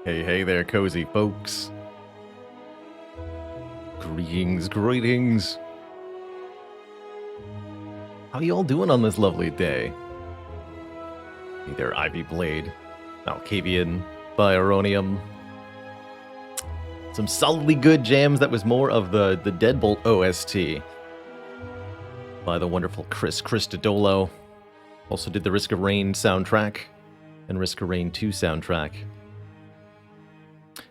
Hey there, cozy folks. Greetings. How you all doing on this lovely day? Hey there, Ivy Blade, Malkavian, Bioronium. Some solidly good jams. That was more of the Deadbolt OST by the wonderful Chris Christodolo. Also did the Risk of Rain soundtrack and Risk of Rain 2 soundtrack.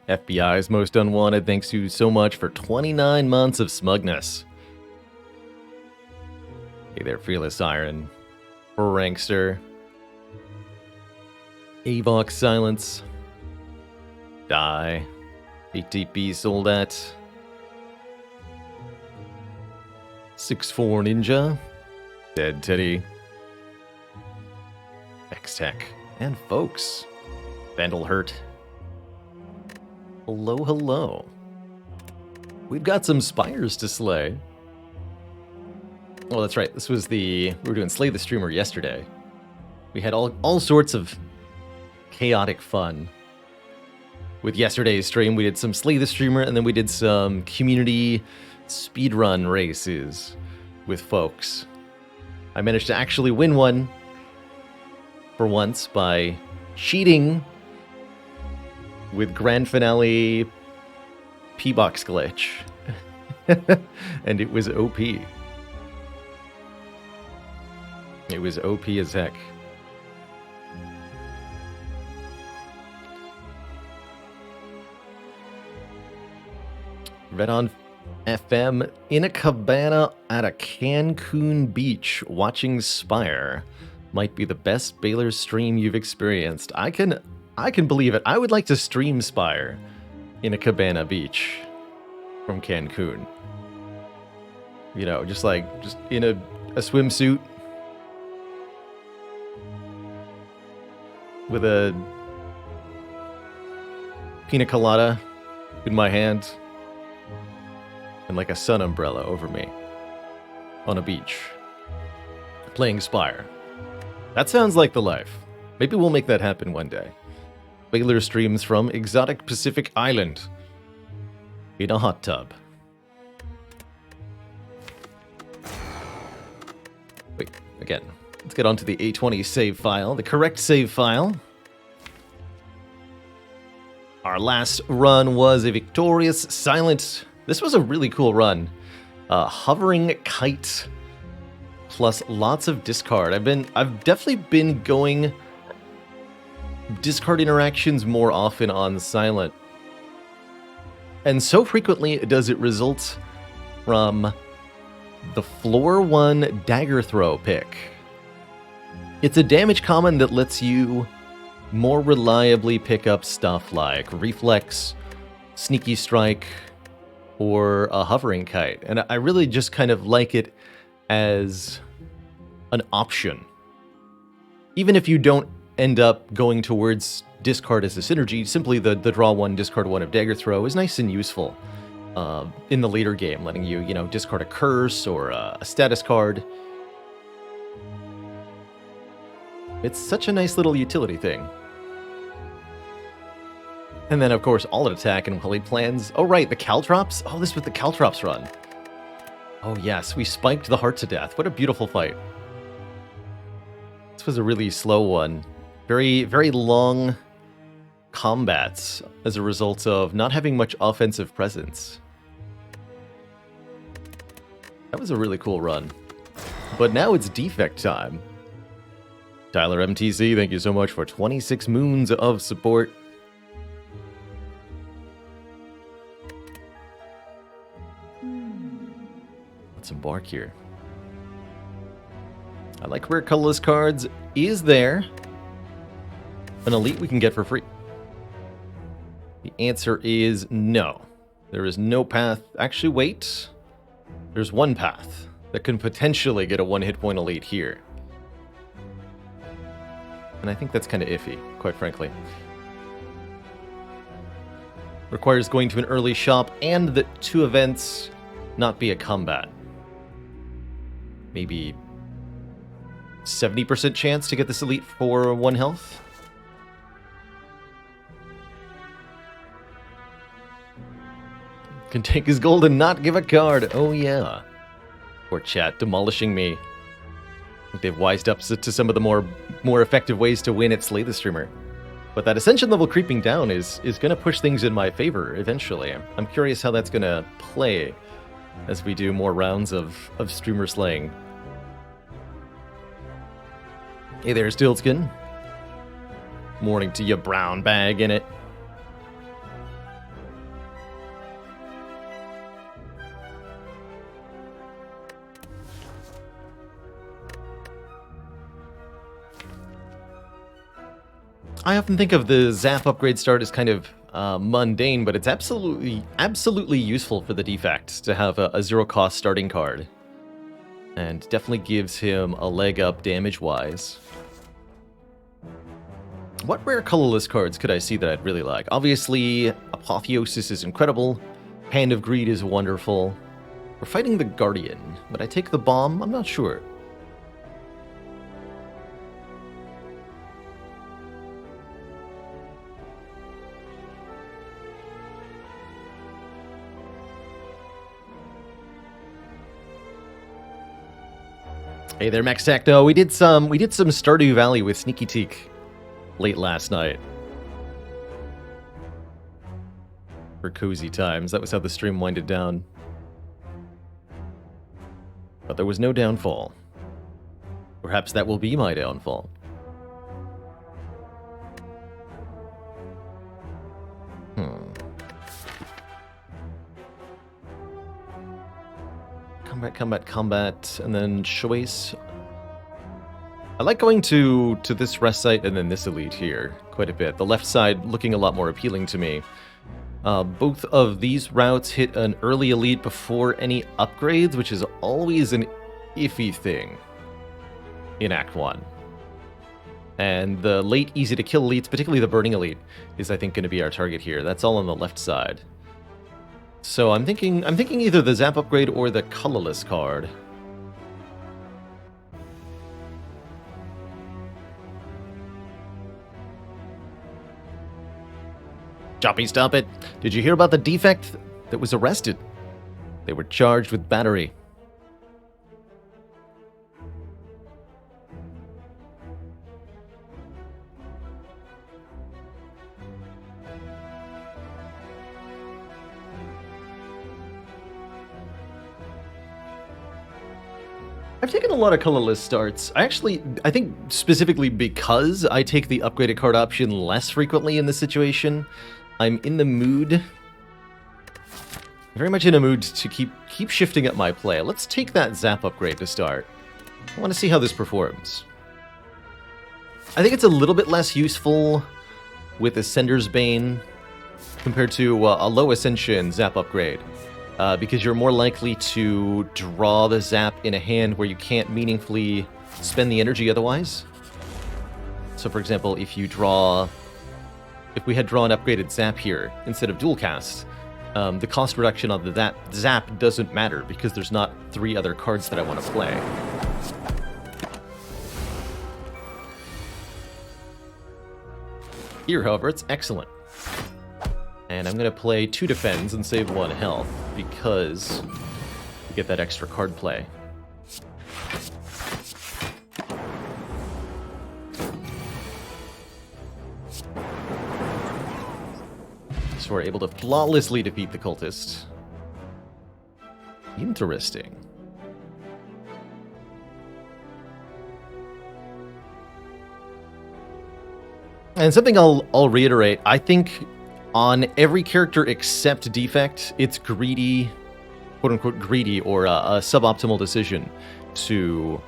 FBI's Most Unwanted, thanks you so much for 29 months of smugness. Hey there, Fearless Iron, Rankster, Avox Silence, Die, ATP sold at 6-4 Ninja, Dead Teddy, X-Tech, and folks, Vandal Hurt. Hello. We've got some Spires to slay. Oh, that's right. We were doing Slay the Streamer yesterday. We had all sorts of chaotic fun with yesterday's stream. We did some Slay the Streamer, and then we did some community speedrun races with folks. I managed to actually win one for once by cheating with Grand Finale P-Box glitch. And it was OP. It was OP as heck. Red on FM in a cabana at a Cancun beach watching Spire. Might be the best Baylor stream you've experienced. I can believe it. I would like to stream Spire in a cabana beach from Cancun. You know, just in a swimsuit with a pina colada in my hand and like a sun umbrella over me on a beach playing Spire. That sounds like the life. Maybe we'll make that happen one day. Baylor streams from exotic Pacific Island in a hot tub. Wait, again. Let's get onto the A20 save file, the correct save file. Our last run was a victorious silent. This was a really cool run. Hovering kite plus lots of discard. I've definitely been going discard interactions more often on silent. And so frequently does it result from the floor 1 dagger throw pick. It's a damage common that lets you more reliably pick up stuff like reflex, sneaky strike, or a hovering kite. And I really just kind of like it as an option. Even if you don't end up going towards discard as a synergy, simply the draw 1, discard 1 of dagger throw is nice and useful in the later game, letting you, discard a curse or a status card. It's such a nice little utility thing. And then, of course, all attack and while plans. Oh, right, the Caltrops? Oh, this was the Caltrops run. Oh, yes, we spiked the heart to death. What a beautiful fight. This was a really slow one. Very, very long combats as a result of not having much offensive presence. That was a really cool run. But now it's defect time. Tyler MTC, thank you so much for 26 moons of support. Let's embark here. I like rare colorless cards. Is there an elite we can get for free? The answer is no. There is no path. Actually, wait. There's one path that can potentially get a 1-hit point elite here. And I think that's kind of iffy, quite frankly. Requires going to an early shop and the 2 events not be a combat. Maybe 70% chance to get this elite for 1 health? Can take his gold and not give a card. Oh, yeah. Poor chat, demolishing me. I think they've wised up to some of the more effective ways to win at Slay the Streamer. But that Ascension level creeping down is going to push things in my favor eventually. I'm curious how that's going to play as we do more rounds of streamer slaying. Hey there, Steelskin. Morning to you, brown bag in it. I often think of the Zap upgrade start as kind of mundane, but it's absolutely useful for the defect to have a zero-cost starting card. And definitely gives him a leg up damage-wise. What rare colorless cards could I see that I'd really like? Obviously, Apotheosis is incredible. Hand of Greed is wonderful. We're fighting the Guardian. Would I take the Bomb? I'm not sure. Hey there, Max Techno. We did some Stardew Valley with Sneaky Teak late last night. For cozy times. That was how the stream winded down. But there was no downfall. Perhaps that will be my downfall. Combat, and then choice. I like going to this rest site and then this elite here quite a bit. The left side looking a lot more appealing to me. Both of these routes hit an early elite before any upgrades, which is always an iffy thing in Act 1. And the late easy to kill elites, particularly the burning elite, is I think going to be our target here. That's all on the left side. So I'm thinking either the Zap upgrade or the colorless card. Choppy, stop it. Did you hear about the defect that was arrested? They were charged with battery. I've taken a lot of colorless starts. I think specifically because I take the upgraded card option less frequently in this situation, I'm in the mood, very much in a mood to keep shifting up my play. Let's take that Zap upgrade to start. I want to see how this performs. I think it's a little bit less useful with Ascender's Bane compared to a low Ascension Zap upgrade. Because you're more likely to draw the Zap in a hand where you can't meaningfully spend the energy otherwise. So for example, if we had drawn upgraded Zap here instead of dual cast, the cost reduction on the Zap doesn't matter because there's not 3 other cards that I want to play. Here, however, it's excellent. And I'm going to play 2 defends and save 1 health, because we get that extra card play. So we're able to flawlessly defeat the cultist. Interesting. And something I'll reiterate, I think on every character except Defect, it's greedy, quote-unquote greedy, or a suboptimal decision to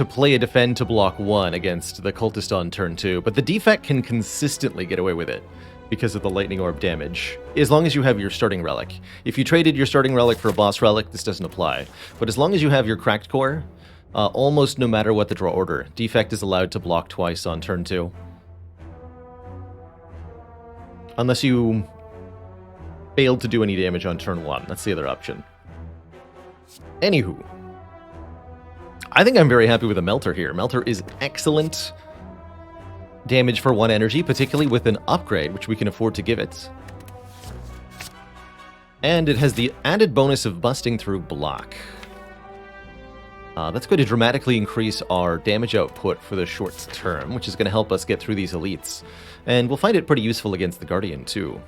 play a defend to block 1 against the cultist on turn 2, but the Defect can consistently get away with it because of the Lightning Orb damage, as long as you have your starting relic. If you traded your starting relic for a boss relic, this doesn't apply. But as long as you have your Cracked Core, almost no matter what the draw order, Defect is allowed to block twice on turn 2. Unless you failed to do any damage on turn 1. That's the other option. Anywho. I think I'm very happy with the Melter here. Melter is excellent damage for 1 energy, particularly with an upgrade, which we can afford to give it. And it has the added bonus of busting through block. That's going to dramatically increase our damage output for the short term, which is going to help us get through these elites. And we'll find it pretty useful against the Guardian, too.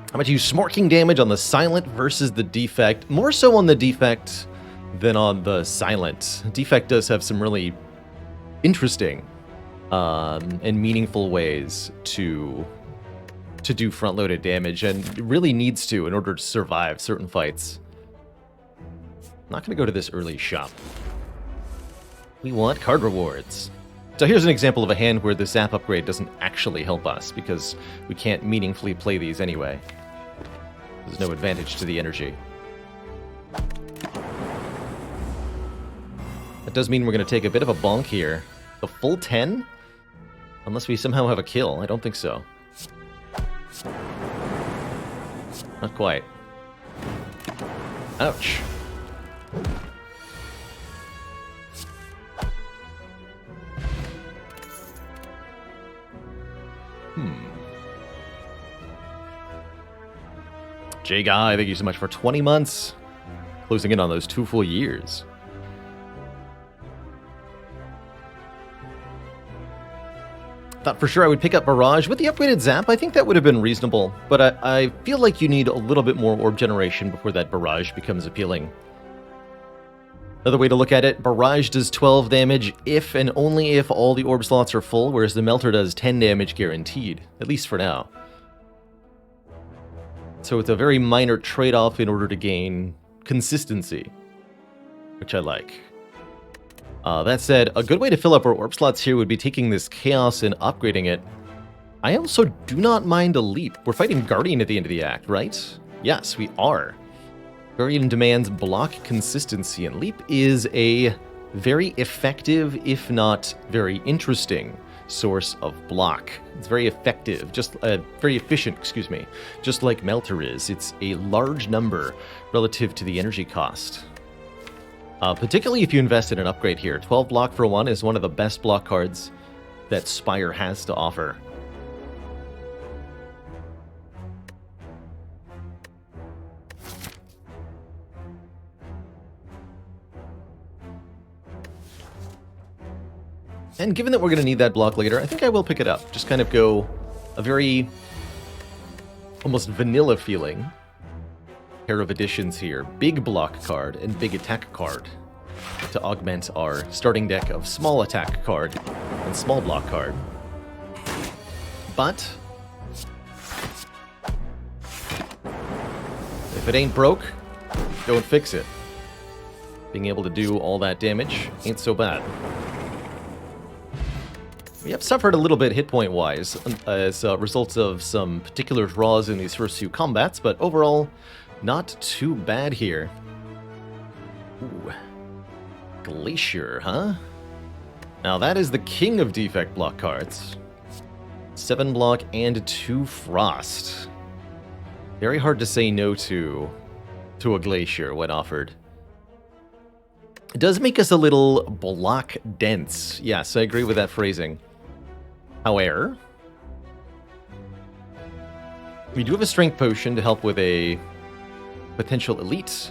I'm going to use smorking damage on the Silent versus the Defect. More so on the Defect than on the Silent. Defect does have some really interesting and meaningful ways to do front-loaded damage, and it really needs to in order to survive certain fights. Not going to go to this early shop. We want card rewards. So here's an example of a hand where the Zap upgrade doesn't actually help us, because we can't meaningfully play these anyway. There's no advantage to the energy. That does mean we're going to take a bit of a bonk here. The full 10? Unless we somehow have a kill. I don't think so. Not quite. Ouch. Jay Guy, thank you so much for 20 months. Closing in on those 2 full years. Thought for sure I would pick up Barrage. With the upgraded Zap, I think that would have been reasonable, but I feel like you need a little bit more orb generation before that Barrage becomes appealing. Another way to look at it, Barrage does 12 damage if and only if all the orb slots are full, whereas the Melter does 10 damage guaranteed, at least for now. So it's a very minor trade-off in order to gain consistency, which I like. That said, a good way to fill up our orb slots here would be taking this Chaos and upgrading it. I also do not mind a Leap. We're fighting Guardian at the end of the act, right? Yes, we are. Guardian demands block consistency, and Leap is a very effective, if not very interesting, source of block. It's very effective, very efficient, excuse me, just like Melter is. It's a large number relative to the energy cost. Particularly if you invest in an upgrade here. 12 block for 1 is one of the best block cards that Spire has to offer. And given that we're going to need that block later, I think I will pick it up. Just kind of go a very almost vanilla feeling pair of additions here. Big block card and big attack card to augment our starting deck of small attack card and small block card. But if it ain't broke, don't fix it. Being able to do all that damage ain't so bad. We have suffered a little bit hit point wise as a result of some particular draws in these first few combats, but overall, not too bad here. Ooh. Glacier, huh? Now that is the king of defect block cards. 7 block and 2 frost. Very hard to say no to a Glacier when offered. It does make us a little block dense. Yes, I agree with that phrasing. However, we do have a strength potion to help with a potential elite.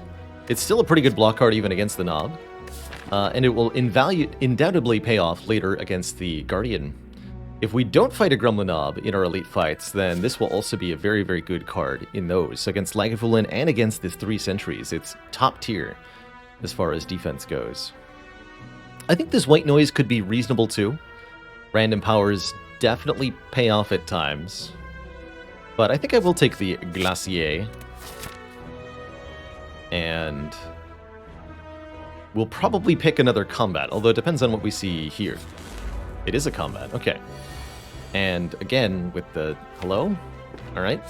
It's still a pretty good block card even against the Knob. And it will undoubtedly pay off later against the Guardian. If we don't fight a Gremlin Knob in our elite fights, then this will also be a very, very good card in those. Against Lagavulin and against the 3 sentries. It's top tier as far as defense goes. I think this White Noise could be reasonable too. Random powers definitely pay off at times. But I think I will take the Glacier. And we'll probably pick another combat, although it depends on what we see here. It is a combat, okay. And again, with the hello? Alright.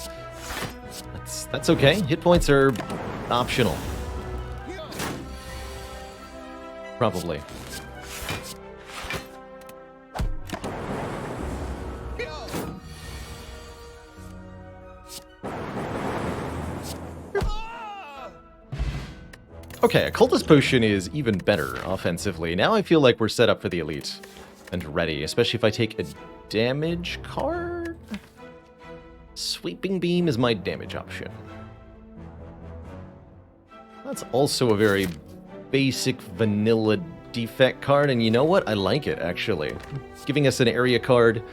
That's okay. Hit points are optional. Probably. Okay, a Cultist Potion is even better offensively. Now I feel like we're set up for the elite. and ready, especially if I take a damage card. Sweeping Beam is my damage option. That's also a very basic vanilla defect card, and you know what? I like it, actually. Giving us an area card,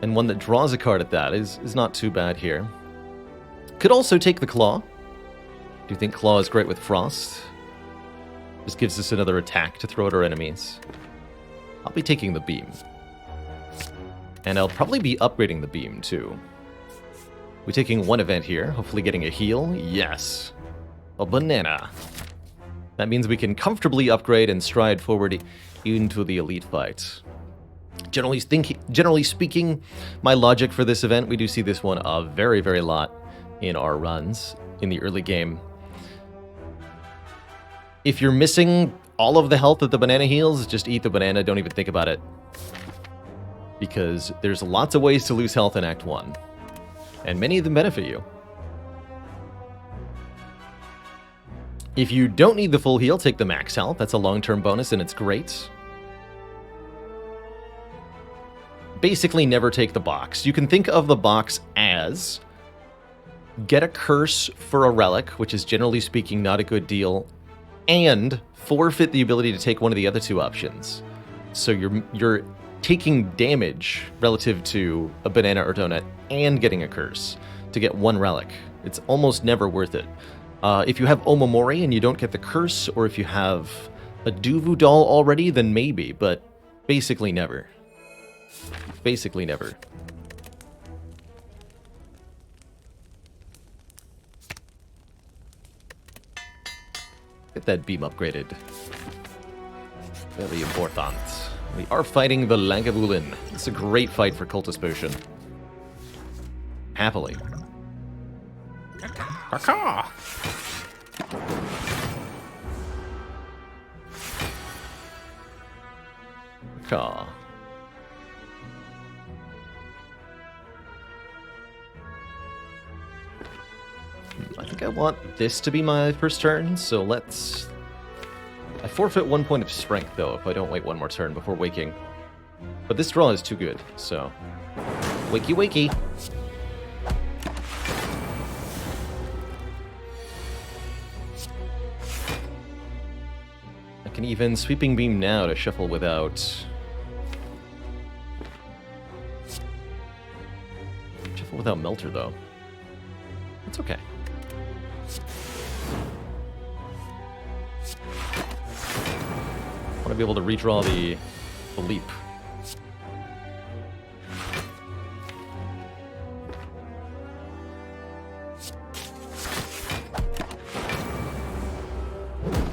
and one that draws a card at that is not too bad here. Could also take the Claw. Do you think Claw is great with Frost? Just gives us another attack to throw at our enemies. I'll be taking the Beam. And I'll probably be upgrading the Beam, too. We're taking one event here, hopefully getting a heal. Yes. A banana. That means we can comfortably upgrade and stride forward into the elite fight. Generally speaking, my logic for this event, we do see this one a very, very lot in our runs in the early game. If you're missing all of the health that the banana heals, just eat the banana, don't even think about it. Because there's lots of ways to lose health in Act 1. And many of them benefit you. If you don't need the full heal, take the max health. That's a long-term bonus and it's great. Basically, never take the box. You can think of the box as get a curse for a relic, which is generally speaking not a good deal, and forfeit the ability to take one of the other two options. So you're taking damage relative to a banana or donut and getting a curse to get one relic. It's almost never worth it. If you have Omamori and you don't get the curse, or if you have a Duvu doll already, then maybe, but basically never. Basically never. Get that beam upgraded. Very important. We are fighting the Lagavulin. It's a great fight for Cultist Potion. Happily. Caw. I think I want this to be my first turn, so let's... I forfeit 1 point of strength, though, if I don't wait one more turn before waking. But this draw is too good, so... Wakey, wakey! I can even Sweeping Beam now to shuffle without... Shuffle without Melter, though. That's okay. I want to be able to redraw the leap.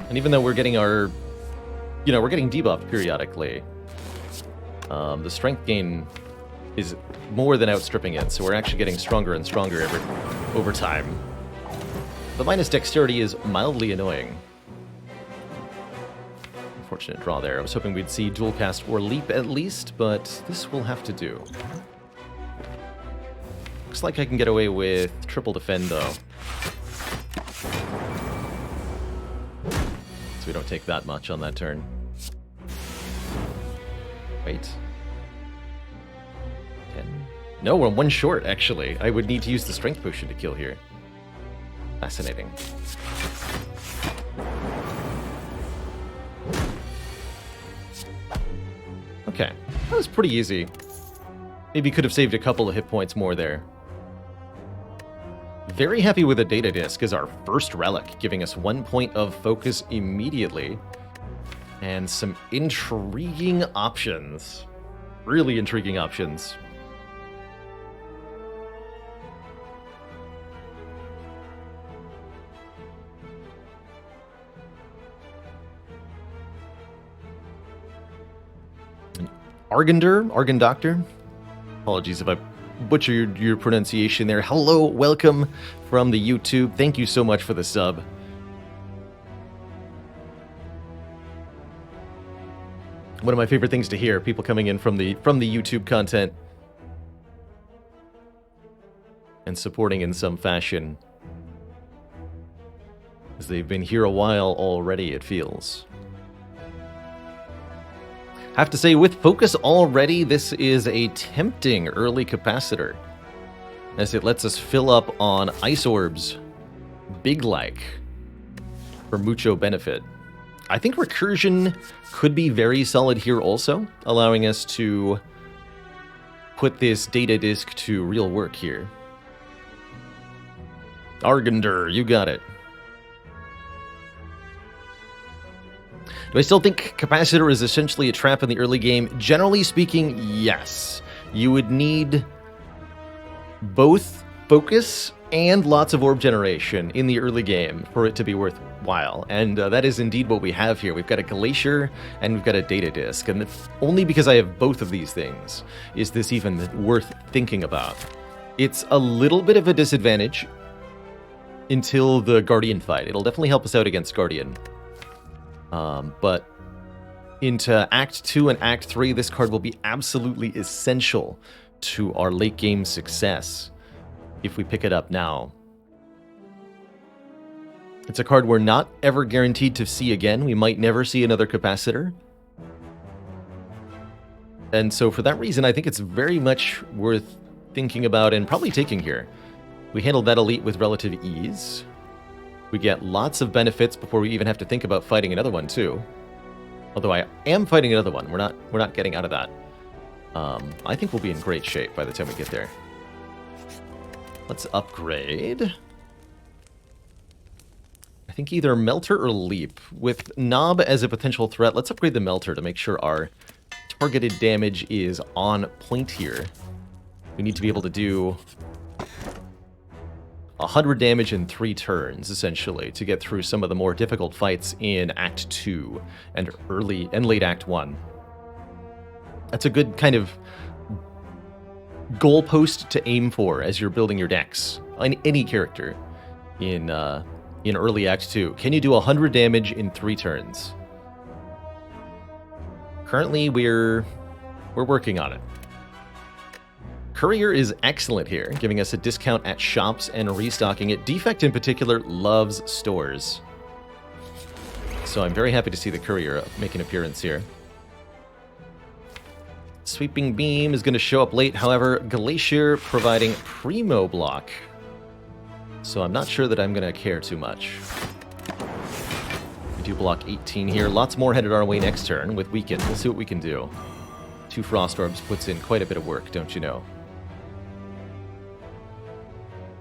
And even though we're getting our, we're getting debuffed periodically, the strength gain is more than outstripping it, so we're actually getting stronger and stronger over time. The minus dexterity is mildly annoying. Unfortunate draw there. I was hoping we'd see dual cast or leap at least, but this will have to do. Looks like I can get away with triple defend though. So we don't take that much on that turn. Wait. 10. No, we're one short actually. I would need to use the strength potion to kill here. Fascinating. Okay, that was pretty easy. Maybe could have saved a couple of hit points more there. Very happy with the data disc as our first relic, giving us 1 point of focus immediately. And some intriguing options. Really intriguing options. Argand Doctor. Apologies if I butchered your pronunciation there. Hello, welcome from the YouTube. Thank you so much for the sub. One of my favorite things to hear, people coming in from the YouTube content and supporting in some fashion. As they've been here a while already, it feels. Have to say, with focus already, this is a tempting early capacitor, as it lets us fill up on ice orbs, big-like, for mucho benefit. I think recursion could be very solid here also, allowing us to put this data disk to real work here. Argender, you got it. Do I still think capacitor is essentially a trap in the early game? Generally speaking, yes. You would need both focus and lots of orb generation in the early game for it to be worthwhile. And that is indeed what we have here. We've got a glacier and we've got a data disk. And only because I have both of these things is this even worth thinking about. It's a little bit of a disadvantage until the Guardian fight. It'll definitely help us out against Guardian. But into Act 2 and Act 3, this card will be absolutely essential to our late game success if we pick it up now. It's a card we're not ever guaranteed to see again. We might never see another capacitor. And so for that reason, I think it's very much worth thinking about and probably taking here. We handled that elite with relative ease. We get lots of benefits before we even have to think about fighting another one too. Although I am fighting another one. We're not getting out of that. I think we'll be in great shape by the time we get there. Let's upgrade. I think either Melter or Leap. With Knob as a potential threat, let's upgrade the Melter to make sure our targeted damage is on point here. We need to be able to do 100 damage in 3 turns, essentially, to get through some of the more difficult fights in Act 2 and early and late Act 1. That's a good kind of goalpost to aim for as you're building your decks on any character in early Act 2. Can you do 100 damage in 3 turns? Currently, we're working on it. Courier is excellent here, giving us a discount at shops and restocking it. Defect in particular loves stores. So I'm very happy to see the Courier make an appearance here. Sweeping Beam is going to show up late, however, Glacier providing Primo block. So I'm not sure that I'm going to care too much. We do block 18 here. Lots more headed our way next turn with Weaken. We'll see what we can do. 2 Frost Orbs puts in quite a bit of work, don't you know?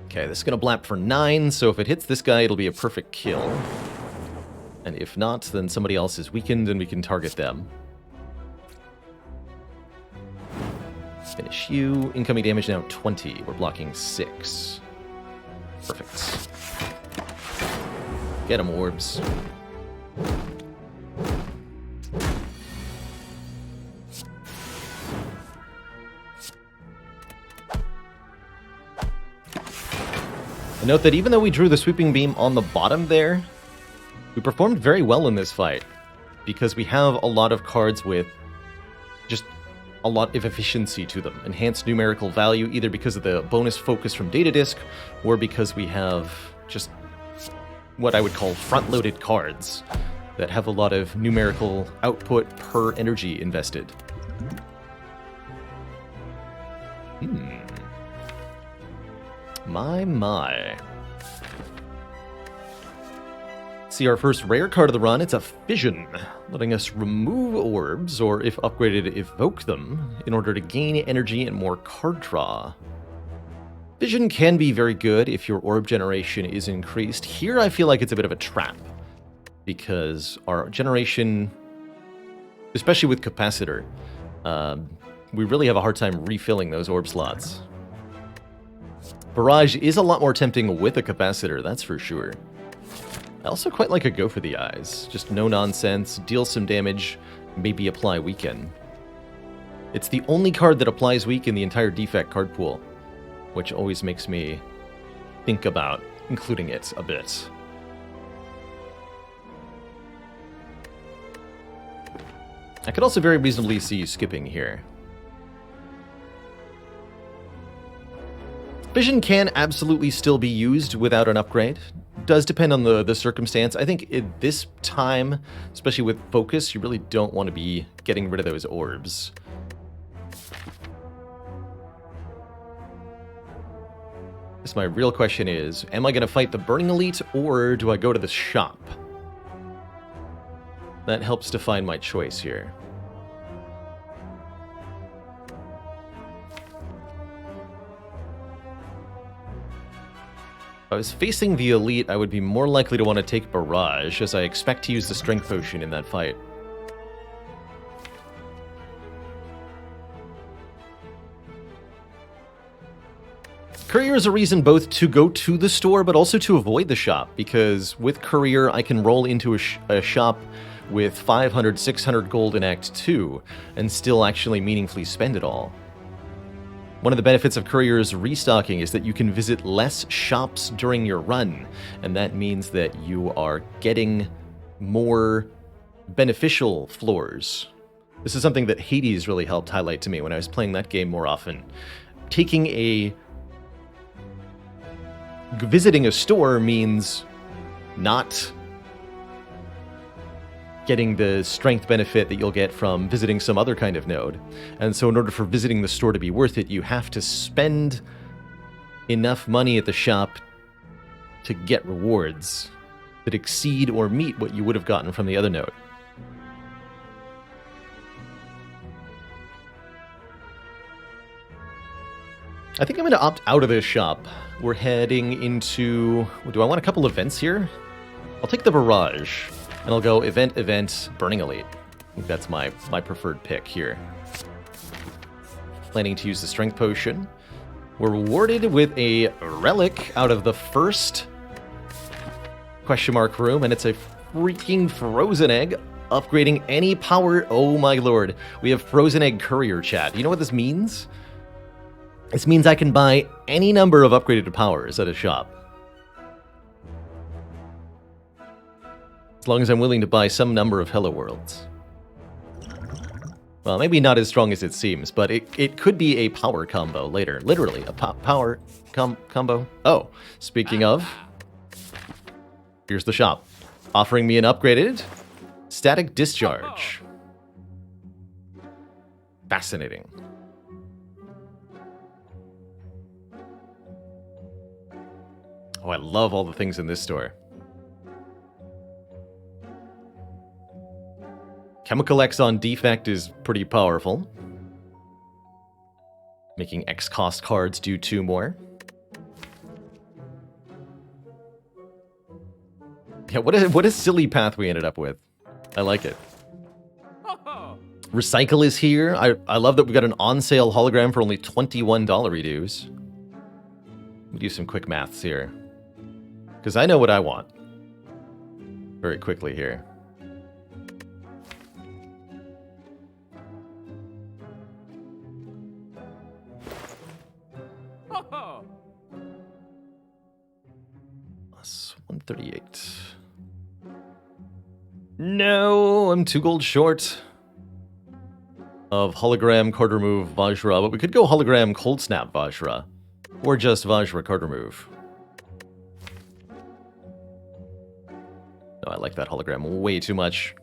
Okay, this is going to blap for 9, so if it hits this guy, it'll be a perfect kill. And if not, then somebody else is weakened and we can target them. Finish you. Incoming damage now 20. We're blocking 6. Perfect. Get him, orbs. And note that even though we drew the Sweeping Beam on the bottom there, we performed very well in this fight, because we have a lot of cards with just a lot of efficiency to them. Enhanced numerical value, either because of the bonus focus from Data Disk, or because we have just what I would call front-loaded cards that have a lot of numerical output per energy invested. My. See our first rare card of the run. It's a Fission, letting us remove orbs, or if upgraded, evoke them, in order to gain energy and more card draw. Fission can be very good if your orb generation is increased. Here I feel like it's a bit of a trap, because our generation, especially with Capacitor, we really have a hard time refilling those orb slots. Barrage is a lot more tempting with a Capacitor, that's for sure. I also quite like a Go for the Eyes. Just no nonsense, deal some damage, maybe apply Weaken. It's the only card that applies Weak in the entire Defect card pool, which always makes me think about including it a bit. I could also very reasonably see you skipping here. Fission can absolutely still be used without an upgrade. does depend on the circumstance. I think at this time, especially with focus, you really don't want to be getting rid of those orbs. Guess my real question is, am I going to fight the Burning Elite, or do I go to the shop? That helps define my choice here. If I was facing the Elite, I would be more likely to want to take Barrage, as I expect to use the Strength Potion in that fight. Courier is a reason both to go to the store, but also to avoid the shop, because with Courier, I can roll into a shop with 500, 600 gold in Act 2, and still actually meaningfully spend it all. One of the benefits of Courier's restocking is that you can visit less shops during your run, and that means that you are getting more beneficial floors. This is something that Hades really helped highlight to me when I was playing that game more often. Visiting a store means not getting the strength benefit that you'll get from visiting some other kind of node. And so in order for visiting the store to be worth it, you have to spend enough money at the shop to get rewards that exceed or meet what you would have gotten from the other node. I think I'm going to opt out of this shop. We're heading into... Do I want a couple events here? I'll take the Barrage, and I'll go event, Burning Elite. I think that's my preferred pick here. Planning to use the Strength Potion. We're rewarded with a relic out of the first question mark room, and it's a freaking Frozen Egg. Upgrading any power... Oh my lord. We have Frozen Egg Courier, chat. Do you know what this means? This means I can buy any number of upgraded powers at a shop. As long as I'm willing to buy some number of Hello Worlds. Well, maybe not as strong as it seems, but it could be a power combo later. Literally, a power combo. Oh, speaking of, here's the shop. Offering me an upgraded Static Discharge. Fascinating. Oh, I love all the things in this store. Chemical X on defect is pretty powerful. Making X cost cards do 2 more. Yeah, what a silly path we ended up with. I like it. Recycle is here. I love that we got an on-sale hologram for only $21 redos. Let me do some quick maths here. Because I know what I want. Very quickly here. Plus 138. No, I'm 2 gold short of hologram card remove Vajra, but we could go hologram cold snap Vajra. Or just Vajra card remove. No, I like that hologram way too much.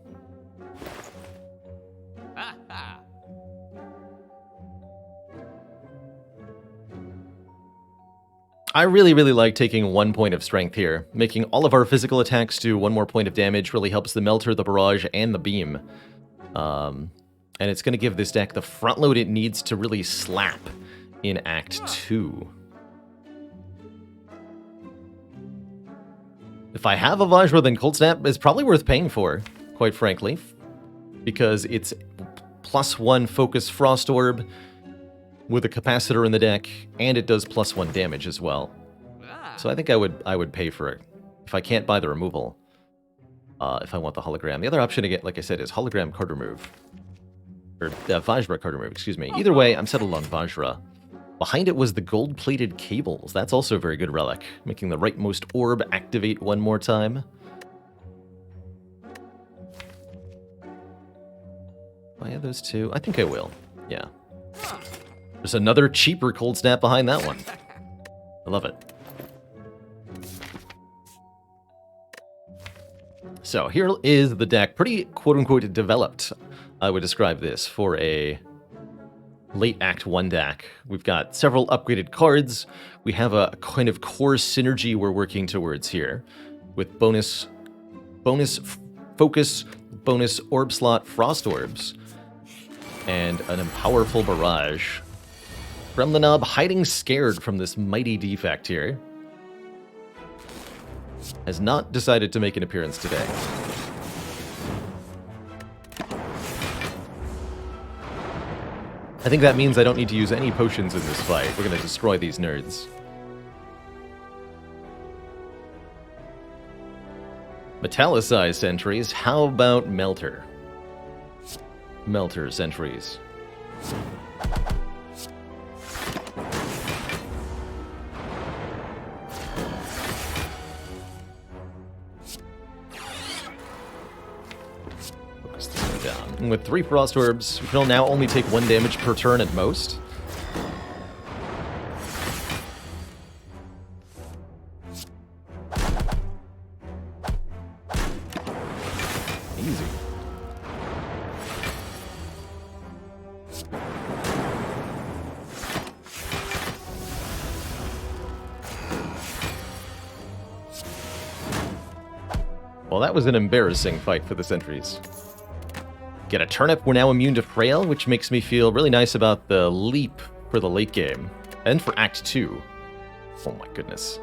I really like taking 1 point of strength here. Making all of our physical attacks do 1 more point of damage really helps the Melter, the Barrage, and the Beam. And it's going to give this deck the front load it needs to really slap in Act 2. If I have a Vajra, then Cold Snap is probably worth paying for, quite frankly. Because it's +1 Focus Frost Orb with a Capacitor in the deck, and it does +1 damage as well. So I think I would pay for it, if I can't buy the removal, if I want the hologram. The other option to get, like I said, is hologram card remove. Or Vajra card remove, excuse me. Either way, I'm settled on Vajra. Behind it was the gold-plated cables. That's also a very good relic. Making the rightmost orb activate 1 more time. Buy those 2? I think I will. Yeah. There's another cheaper cold snap behind that one. I love it. So here is the deck. Pretty quote-unquote developed, I would describe this, for a late Act 1 deck. We've got several upgraded cards. We have a kind of core synergy we're working towards here, with bonus focus, bonus orb slot frost orbs, and an powerful barrage. From the Nub, hiding scared from this mighty defect here, has not decided to make an appearance today. I think that means I don't need to use any potions in this fight. We're going to destroy these nerds. Metallicized sentries. How about Melter? Melter sentries. Focus this one down. And with 3 Frost Orbs, we can now only take 1 damage per turn at most. Easy. Well, that was an embarrassing fight for the sentries. Get a turnip, we're now immune to Frail, which makes me feel really nice about the leap for the late game. And for Act 2. Oh my goodness.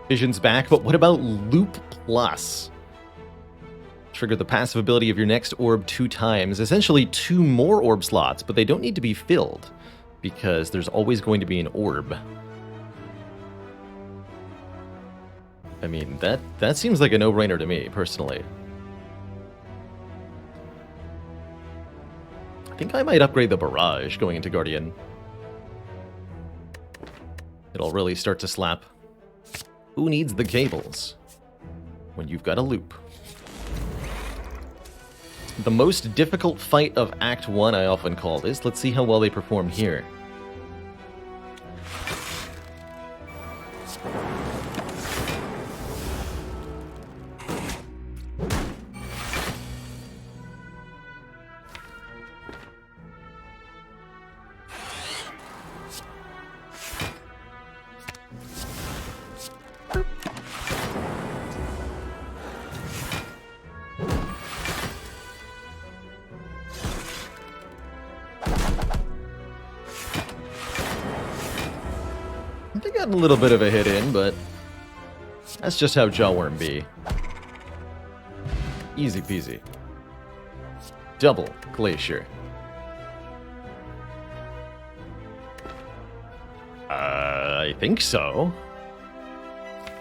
Vision's back, but what about Loop Plus? Trigger the passive ability of your next orb 2 times. Essentially 2 more orb slots, but they don't need to be filled, because there's always going to be an orb. I mean, that seems like a no-brainer to me, personally. I think I might upgrade the barrage going into Guardian. It'll really start to slap. Who needs the cables when you've got a loop? The most difficult fight of Act 1, I often call this. Let's see how well they perform here. They got a little bit of a hit in, but that's just how Jawworm be. Easy peasy. Double Glacier. I think so.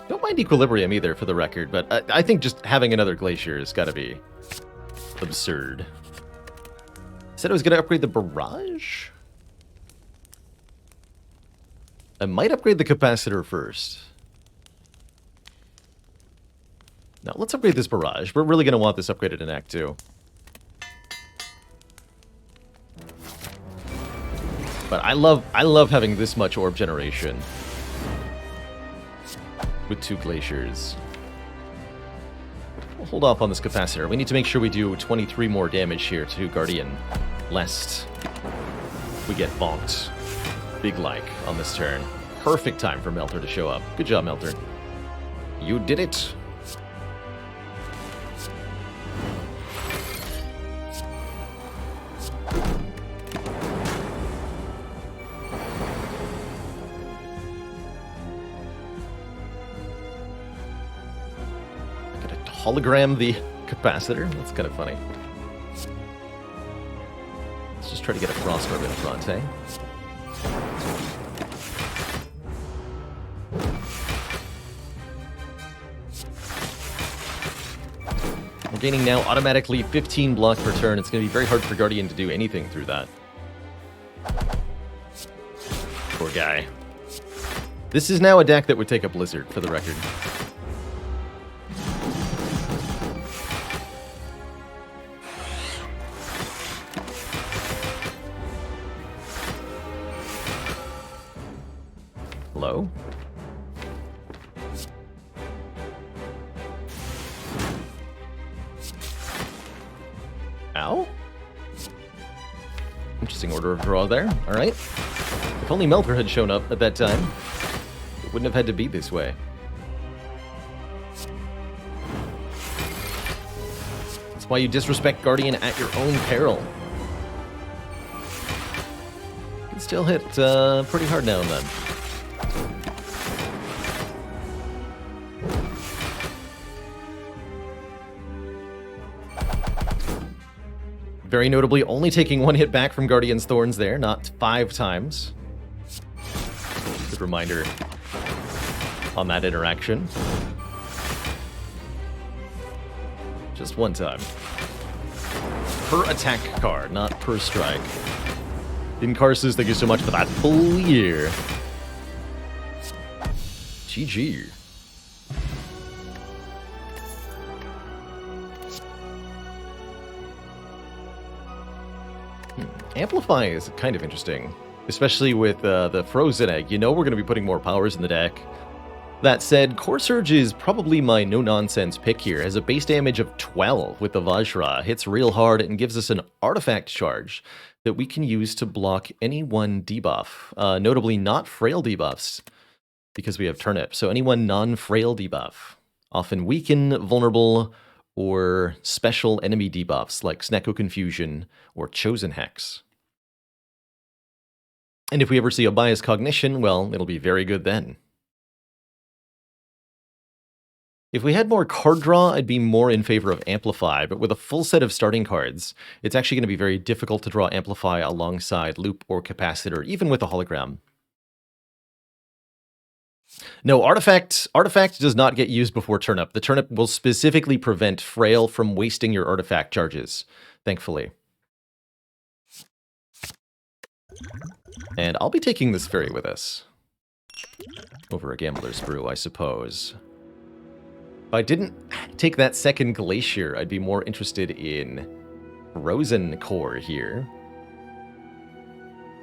Don't mind Equilibrium either, for the record, but I think just having another Glacier has got to be absurd. Said I was going to upgrade the Barrage? I might upgrade the Capacitor first. Now, let's upgrade this Barrage. We're really going to want this upgraded in Act 2. But I love having this much orb generation with 2 glaciers. We'll hold off on this Capacitor. We need to make sure we do 23 more damage here to Guardian, lest we get bonked big-like on this turn. Perfect time for Melter to show up. Good job, Melter. You did it. Hologram the Capacitor? That's kind of funny. Let's just try to get a Frost Orb in front, eh? We're gaining now automatically 15 block per turn. It's going to be very hard for Guardian to do anything through that. Poor guy. This is now a deck that would take a Blizzard, for the record. Hello? Ow. Interesting order of draw there. Alright. If only Melter had shown up at that time, it wouldn't have had to be this way. That's why you disrespect Guardian at your own peril. You can still hit pretty hard now and then. Very notably, only taking one hit back from Guardian's Thorns there, not 5 times. Good reminder on that interaction. Just one time. Per attack card, not per strike. Incarsus, thank you so much for that full year. GG. Amplify is kind of interesting, especially with the Frozen Egg. You know we're going to be putting more powers in the deck. That said, Core Surge is probably my no-nonsense pick here. Has a base damage of 12 with the Vajra, hits real hard, and gives us an artifact charge that we can use to block any one debuff. Notably not Frail debuffs, because we have Turnip. So any one non-Frail debuff. Often weaken, vulnerable, or special enemy debuffs like Snecko Confusion or Chosen Hex. And if we ever see a Bias Cognition, well, it'll be very good then. If we had more card draw, I'd be more in favor of Amplify, but with a full set of starting cards, it's actually going to be very difficult to draw Amplify alongside Loop or Capacitor, even with a Hologram. No, Artifact does not get used before Turnip. The Turnip will specifically prevent Frail from wasting your Artifact charges, thankfully. And I'll be taking this Fairy with us. Over a Gambler's Brew, I suppose. If I didn't take that second Glacier, I'd be more interested in Frozen Core here.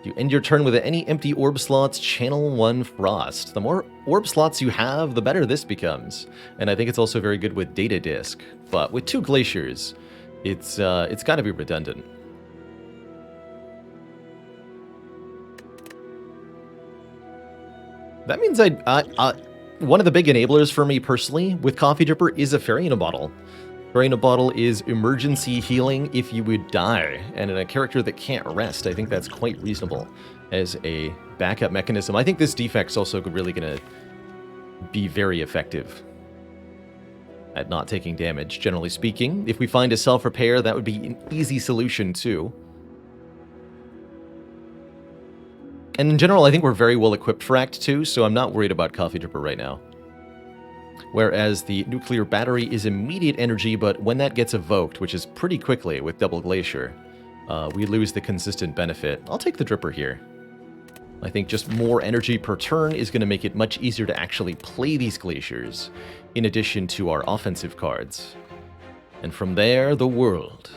You end your turn with any empty orb slots, channel 1 Frost. The more orb slots you have, the better this becomes. And I think it's also very good with Data Disk. But with 2 Glaciers, it's got to be redundant. That means one of the big enablers for me personally with Coffee Dripper is a Fairy in a Bottle. Fairy in a Bottle is emergency healing if you would die, and in a character that can't rest, I think that's quite reasonable as a backup mechanism. I think this defect's also really going to be very effective at not taking damage, generally speaking. If we find a self-repair, that would be an easy solution too. And in general, I think we're very well equipped for Act 2, so I'm not worried about Coffee Dripper right now. Whereas the Nuclear Battery is immediate energy, but when that gets evoked, which is pretty quickly with Double Glacier, we lose the consistent benefit. I'll take the Dripper here. I think just more energy per turn is going to make it much easier to actually play these Glaciers, in addition to our offensive cards. And from there, the world.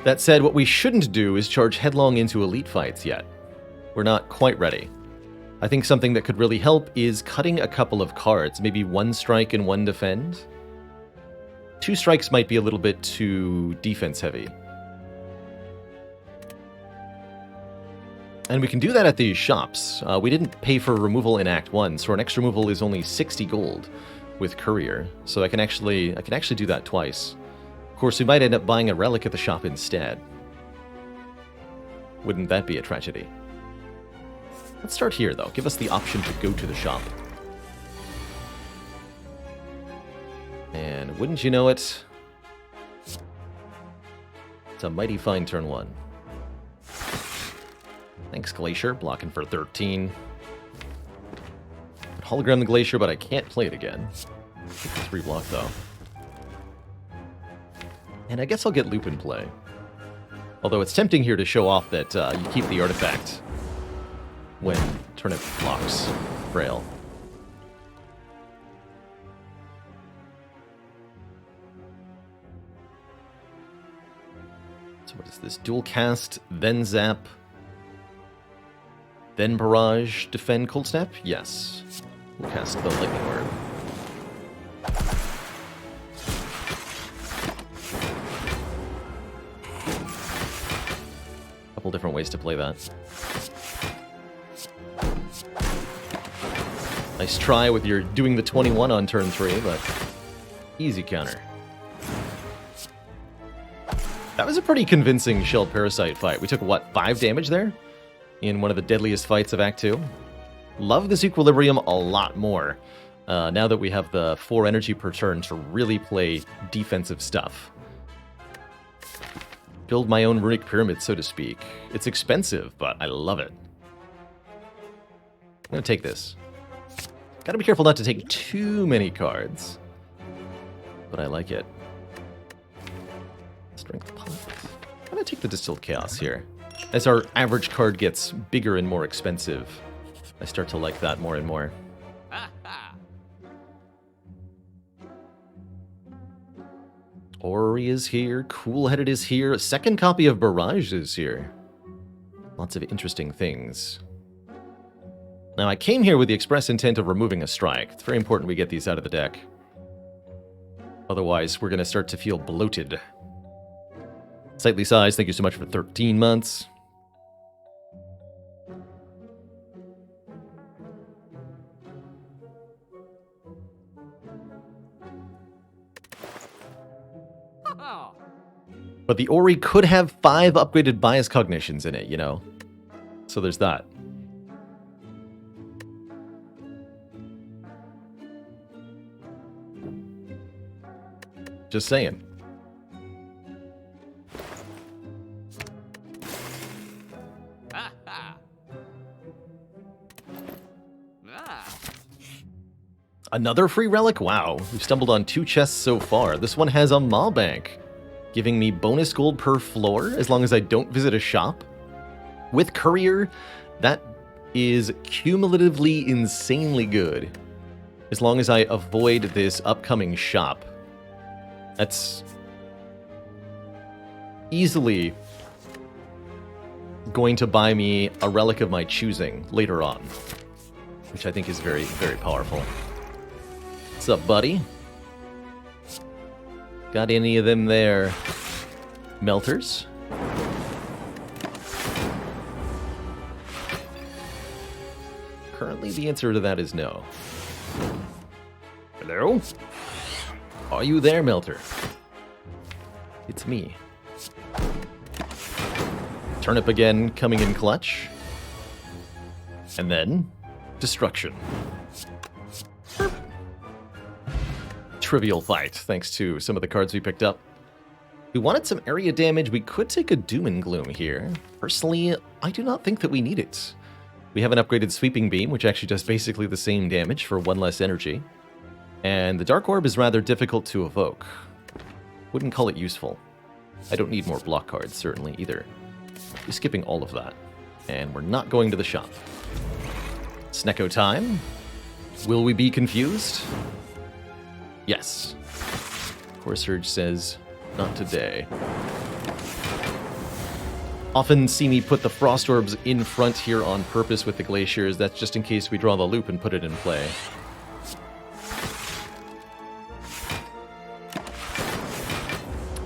That said, what we shouldn't do is charge headlong into elite fights yet. We're not quite ready. I think something that could really help is cutting a couple of cards, maybe 1 strike and 1 defend. 2 strikes might be a little bit too defense heavy. And we can do that at these shops. We didn't pay for removal in Act 1, so our next removal is only 60 gold with Courier. So I can actually do that twice. Of course, we might end up buying a relic at the shop instead. Wouldn't that be a tragedy? Let's start here, though. Give us the option to go to the shop. And wouldn't you know it, it's a mighty fine turn 1. Thanks, Glacier. Blocking for 13. Hologram the Glacier, but I can't play it again. 3 block, though. And I guess I'll get Loop in play. Although it's tempting here to show off that you keep the artifact when Turnip blocks Frail. So what is this? Dual cast, then zap, then barrage, defend, cold snap? Yes. We'll cast the lightning word. couple different ways to play that. Nice try with your doing the 21 on turn 3, but easy counter. That was a pretty convincing Shelled Parasite fight. We took, what, 5 damage there? In one of the deadliest fights of Act 2. Love this Equilibrium a lot more. Now that we have the 4 energy per turn to really play defensive stuff. Build my own runic pyramid, so to speak. It's expensive, but I love it. I'm gonna take this. Gotta be careful not to take too many cards. But I like it. Strength Pot. I'm gonna take the Distilled Chaos here. As our average card gets bigger and more expensive, I start to like that more and more. Ori is here, Cool-Headed is here, a second copy of Barrage is here. Lots of interesting things. Now, I came here with the express intent of removing a strike. It's very important we get these out of the deck. Otherwise, we're going to start to feel bloated. Sightly Size, thank you so much for 13 months. But the Ori could have 5 upgraded bias cognitions in it, you know? So there's that. Just saying. Another free relic? Wow, we've stumbled on 2 chests so far. This one has a Maw Bank, giving me bonus gold per floor as long as I don't visit a shop. With Courier, that is cumulatively insanely good. As long as I avoid this upcoming shop. That's easily going to buy me a relic of my choosing later on, which I think is very, very powerful. What's up, buddy? Got any of them there melters? Currently, the answer to that is no. Hello? Are you there, Melter? It's me. Turnip again, coming in clutch. And then, destruction. Trivial fight, thanks to some of the cards we picked up. We wanted some area damage. We could take a Doom and Gloom here. Personally, I do not think that we need it. We have an upgraded Sweeping Beam, which actually does basically the same damage for 1 less energy. And the Dark Orb is rather difficult to evoke. Wouldn't call it useful. I don't need more block cards, certainly, either. We're skipping all of that. And we're not going to the shop. Snecko time. Will we be confused? Yes. Core Surge says, not today. Often see me put the Frost Orbs in front here on purpose with the Glaciers. That's just in case we draw the loop and put it in play.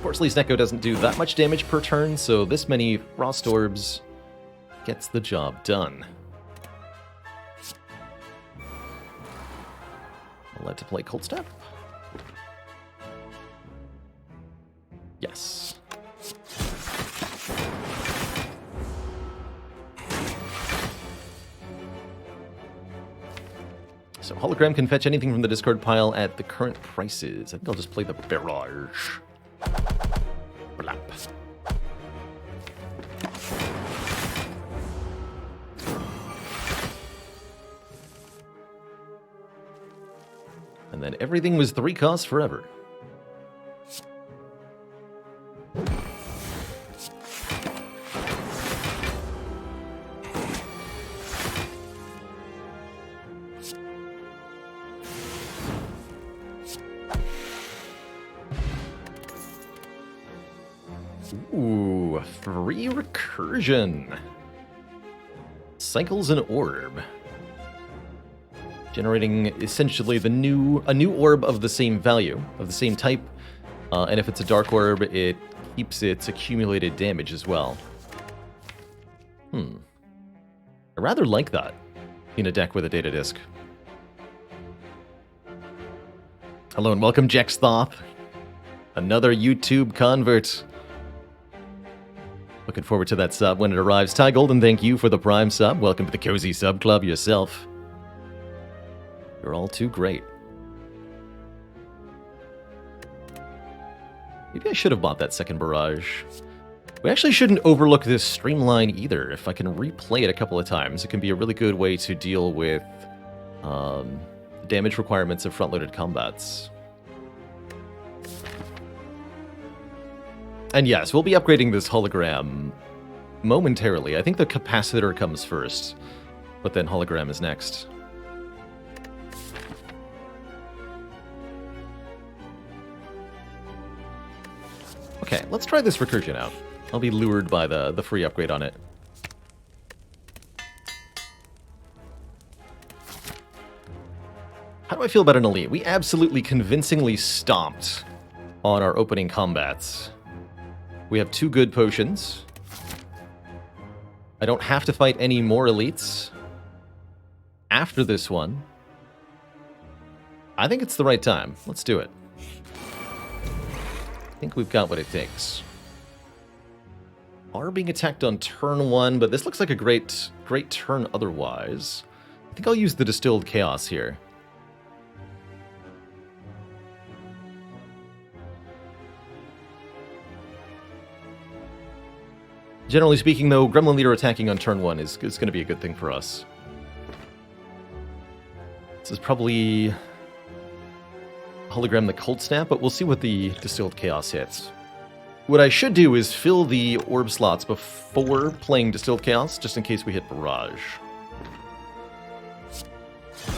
Fortunately, Snecko doesn't do that much damage per turn, so this many Frost Orbs gets the job done. I'll let to play Cold Step. Yes. So Hologram can fetch anything from the discard pile at the current prices. I think I'll just play the Barrage. Blap. And then everything was 3 costs forever. Ooh, free recursion. Cycles an orb. Generating essentially a new orb of the same value, of the same type. And if it's a dark orb, it keeps its accumulated damage as well. I rather like that in a deck with a data disk. Hello and welcome, Jexthoth. Another YouTube convert. Looking forward to that sub when it arrives. Ty Golden, thank you for the Prime sub. Welcome to the Cozy Sub Club yourself. You're all too great. Maybe I should have bought that second barrage. We actually shouldn't overlook this streamline either. If I can replay it a couple of times, it can be a really good way to deal with damage requirements of front-loaded combats. And yes, we'll be upgrading this hologram momentarily. I think the capacitor comes first, but then hologram is next. Okay, let's try this recursion out. I'll be lured by the free upgrade on it. How do I feel about an elite? We absolutely convincingly stomped on our opening combats. We have 2 good potions. I don't have to fight any more elites after this one. I think it's the right time. Let's do it. I think we've got what it takes. Are being attacked on turn 1, but this looks like a great turn otherwise. I think I'll use the Distilled Chaos here. Generally speaking, though, Gremlin Leader attacking on turn 1 is going to be a good thing for us. This is probably hologram the Cold Snap, but we'll see what the Distilled Chaos hits. What I should do is fill the orb slots before playing Distilled Chaos, just in case we hit Barrage.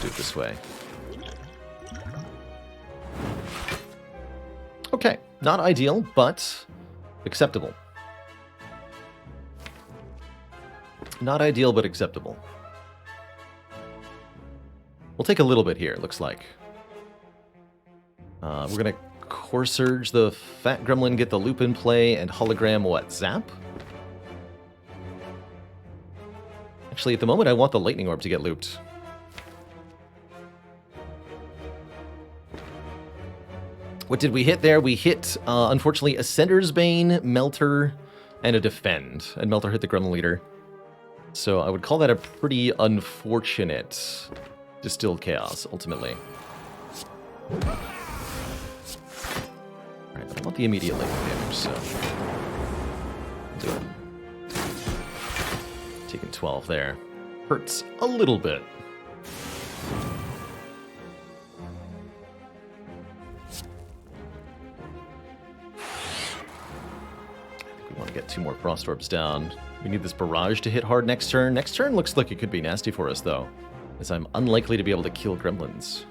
Do it this way. Okay, not ideal, but acceptable. Not ideal, but acceptable. We'll take a little bit here, it looks like. We're going to Core Surge the Fat Gremlin, get the loop in play, and hologram what? Zap? Actually, at the moment, I want the Lightning Orb to get looped. What did we hit there? We hit, unfortunately, Ascender's Bane, Melter, and a Defend. And Melter hit the Gremlin Leader. So I would call that a pretty unfortunate Distilled Chaos, ultimately. Alright, but I want the immediate lightning damage, so... do it. Taking 12 there. Hurts a little bit. We want to get 2 more Frost Orbs down. We need this Barrage to hit hard next turn. Next turn looks like it could be nasty for us, though, as I'm unlikely to be able to kill Gremlins.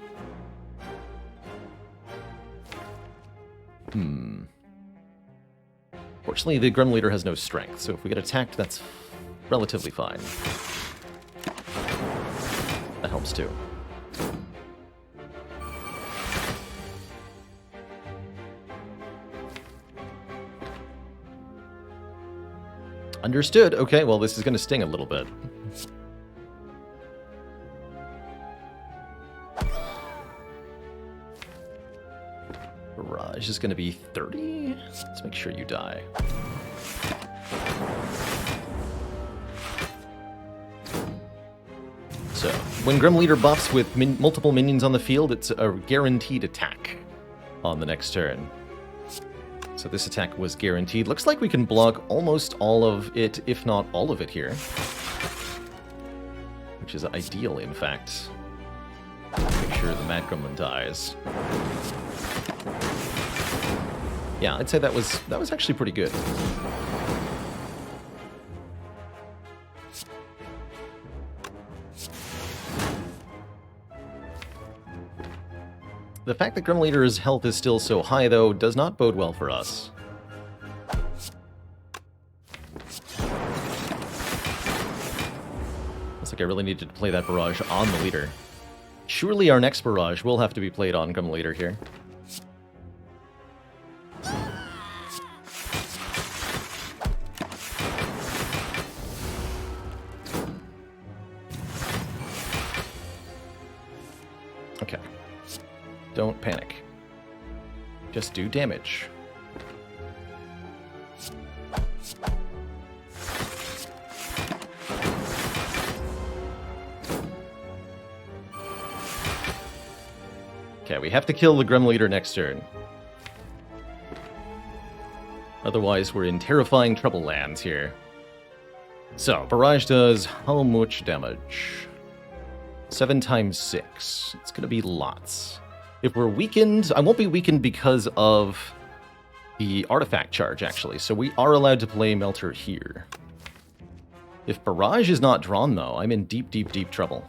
Fortunately, the Gremlin Leader has no strength, so if we get attacked, that's relatively fine. That helps, too. Understood. Okay, well, this is going to sting a little bit. Barrage is going to be 30. Let's make sure you die. So, when Gremlin Leader buffs with multiple minions on the field, it's a guaranteed attack on the next turn. So this attack was guaranteed. Looks like we can block almost all of it, if not all of it here. Which is ideal, in fact. Make sure the Mad Gremlin dies. Yeah, I'd say that was actually pretty good. The fact that Gremlin Leader's health is still so high, though, does not bode well for us. Looks like I really needed to play that Barrage on the leader. Surely our next Barrage will have to be played on Gremlin Leader here. Okay. Don't panic. Just do damage. Okay, we have to kill the Grim Leader next turn. Otherwise, we're in terrifying trouble lands here. So, Barrage does how much damage? 7 times 6. It's gonna be lots. If we're weakened, I won't be weakened because of the artifact charge, actually. So we are allowed to play Melter here. If Barrage is not drawn, though, I'm in deep, deep, deep trouble.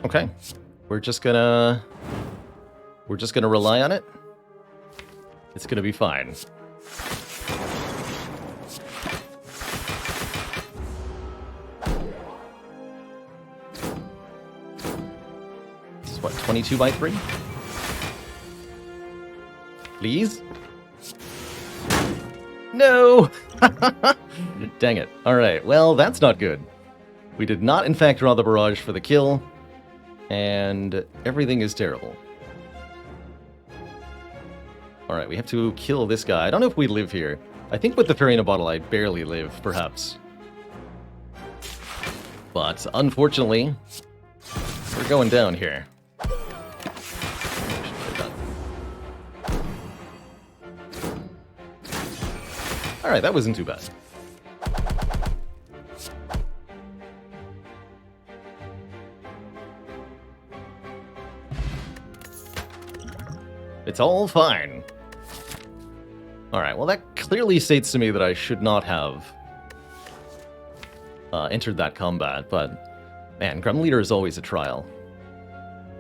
Okay, we're just gonna rely on it. It's gonna be fine. This is what, 22 by 3? Please? No! Dang it. Alright, well, that's not good. We did not, in fact, draw the Barrage for the kill. And everything is terrible. Alright, we have to kill this guy. I don't know if we live here. I think with the Fairy in a Bottle, I barely live, perhaps. But, unfortunately, we're going down here. Alright, that wasn't too bad. It's all fine. Alright, well that clearly states to me that I should not have entered that combat, but man, Grim Leader is always a trial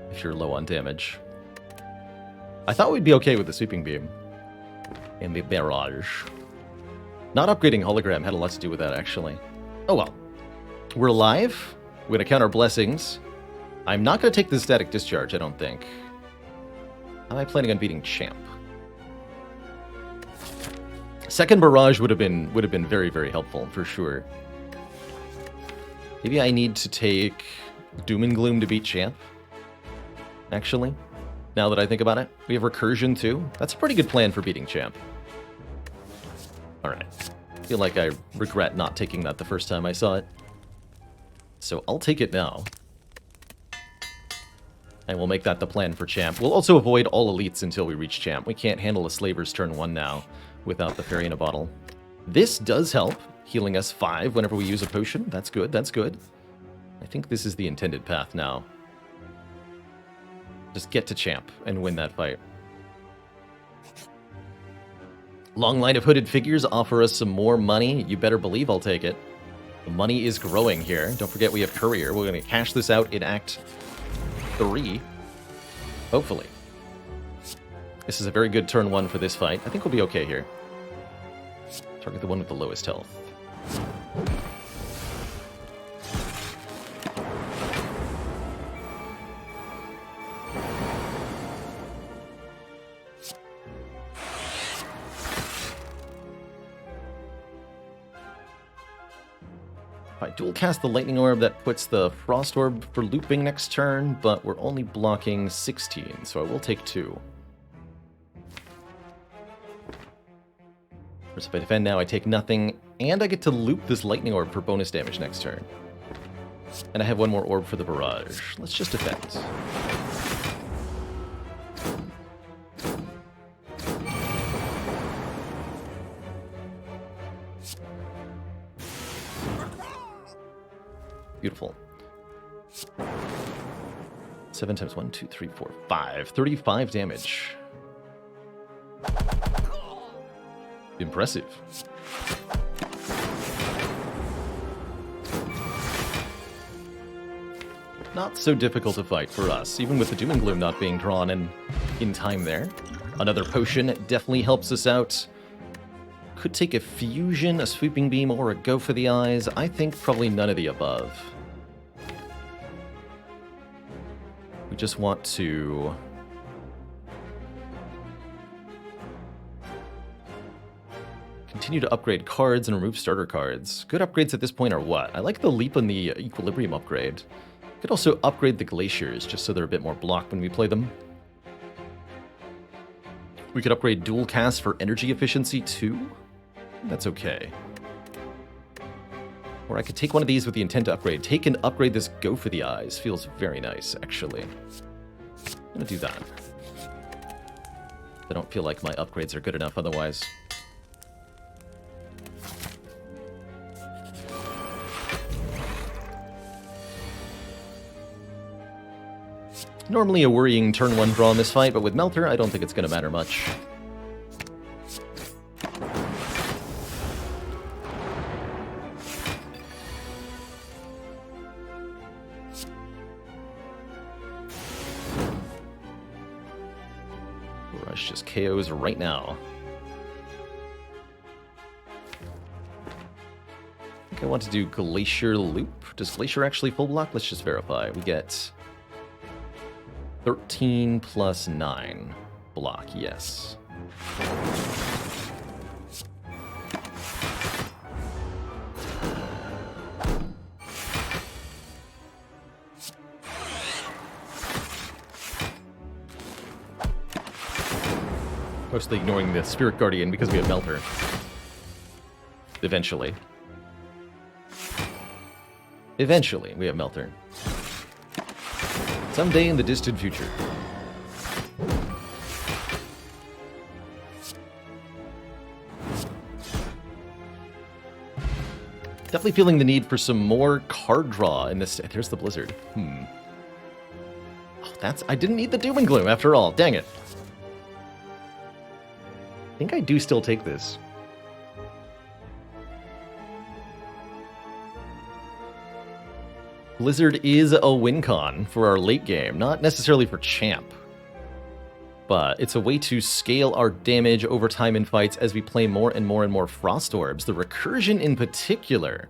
if you're low on damage. I thought we'd be okay with the Sweeping Beam and the Barrage. Not upgrading Hologram had a lot to do with that, actually. Oh well. We're alive. We're gonna count our blessings. I'm not gonna take the Static Discharge, I don't think. How am I planning on beating Champ? Second Barrage would have been very, very helpful, for sure. Maybe I need to take Doom and Gloom to beat Champ, actually, now that I think about it. We have Recursion, too. That's a pretty good plan for beating Champ. Alright. I feel like I regret not taking that the first time I saw it. So I'll take it now. And we'll make that the plan for Champ. We'll also avoid all elites until we reach Champ. We can't handle a Slaver's turn 1 now without the Fairy in a Bottle. This does help, healing us 5 whenever we use a potion. That's good, that's good. I think this is the intended path now. Just get to Champ and win that fight. Long line of hooded figures offer us some more money. You better believe I'll take it. The money is growing here. Don't forget we have Courier. We're going to cash this out in Act 3. Hopefully. This is a very good turn 1 for this fight. I think we'll be okay here. Target the one with the lowest health. I dual cast the Lightning Orb, that puts the Frost Orb for looping next turn, but we're only blocking 16, so I will take 2. First, if I defend now, I take nothing, and I get to loop this Lightning Orb for bonus damage next turn. And I have one more orb for the Barrage. Let's just defend. Beautiful. 7 times 1, 2, 3, 4, 5. 35 damage. Impressive. Not so difficult to fight for us, even with the Doom and Gloom not being drawn in time there. Another potion definitely helps us out. Could take a fusion, a sweeping beam, or a go for the eyes. I think probably none of the above. We just want to... continue to upgrade cards and remove starter cards. Good upgrades at this point are what? I like the Leap and the Equilibrium upgrade. Could also upgrade the Glaciers, just so they're a bit more blocked when we play them. We could upgrade Dual Cast for energy efficiency too. That's okay. Or I could take one of these with the intent to upgrade. Take and upgrade this Go for the Eyes. Feels very nice, actually. I'm gonna do that. I don't feel like my upgrades are good enough otherwise. Normally a worrying turn 1 draw in this fight, but with Melter, I don't think it's going to matter much. Rush just KOs right now. I think I want to do Glacier Loop. Does Glacier actually full block? Let's just verify. We get 13 plus 9 block, yes. Mostly ignoring the Spirit Guardian because we have Melter. Eventually. Eventually, we have Melter. Someday in the distant future. Definitely feeling the need for some more card draw in this. There's the Blizzard. Oh, I didn't need the Doom and Gloom after all. Dang it. I think I do still take this. Blizzard is a win con for our late game, not necessarily for champ. But it's a way to scale our damage over time in fights as we play more and more and more Frost Orbs. The Recursion in particular,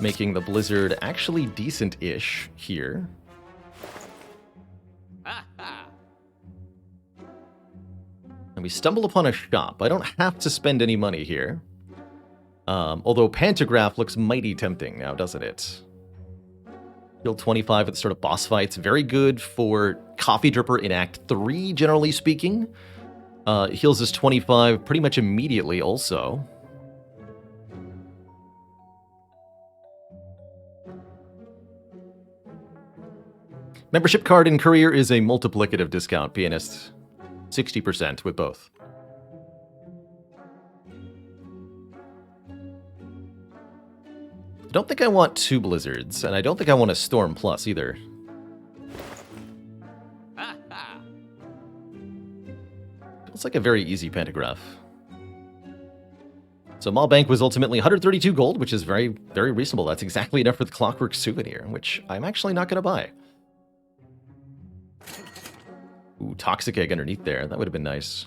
making the Blizzard actually decent-ish here. And we stumble upon a shop. I don't have to spend any money here. Although Pantograph looks mighty tempting now, doesn't it? Heal 25 at the start of boss fights. Very good for Coffee Dripper in Act 3, generally speaking. Heals us 25 pretty much immediately also. Membership card in Courier is a multiplicative discount, Pianist. 60% with both. I don't think I want 2 Blizzards, and I don't think I want a Storm Plus either. Feels like a very easy Pantograph. So Maulbank was ultimately 132 gold, which is very, very reasonable. That's exactly enough for the Clockwork Souvenir, which I'm actually not going to buy. Ooh, Toxic Egg underneath there. That would have been nice.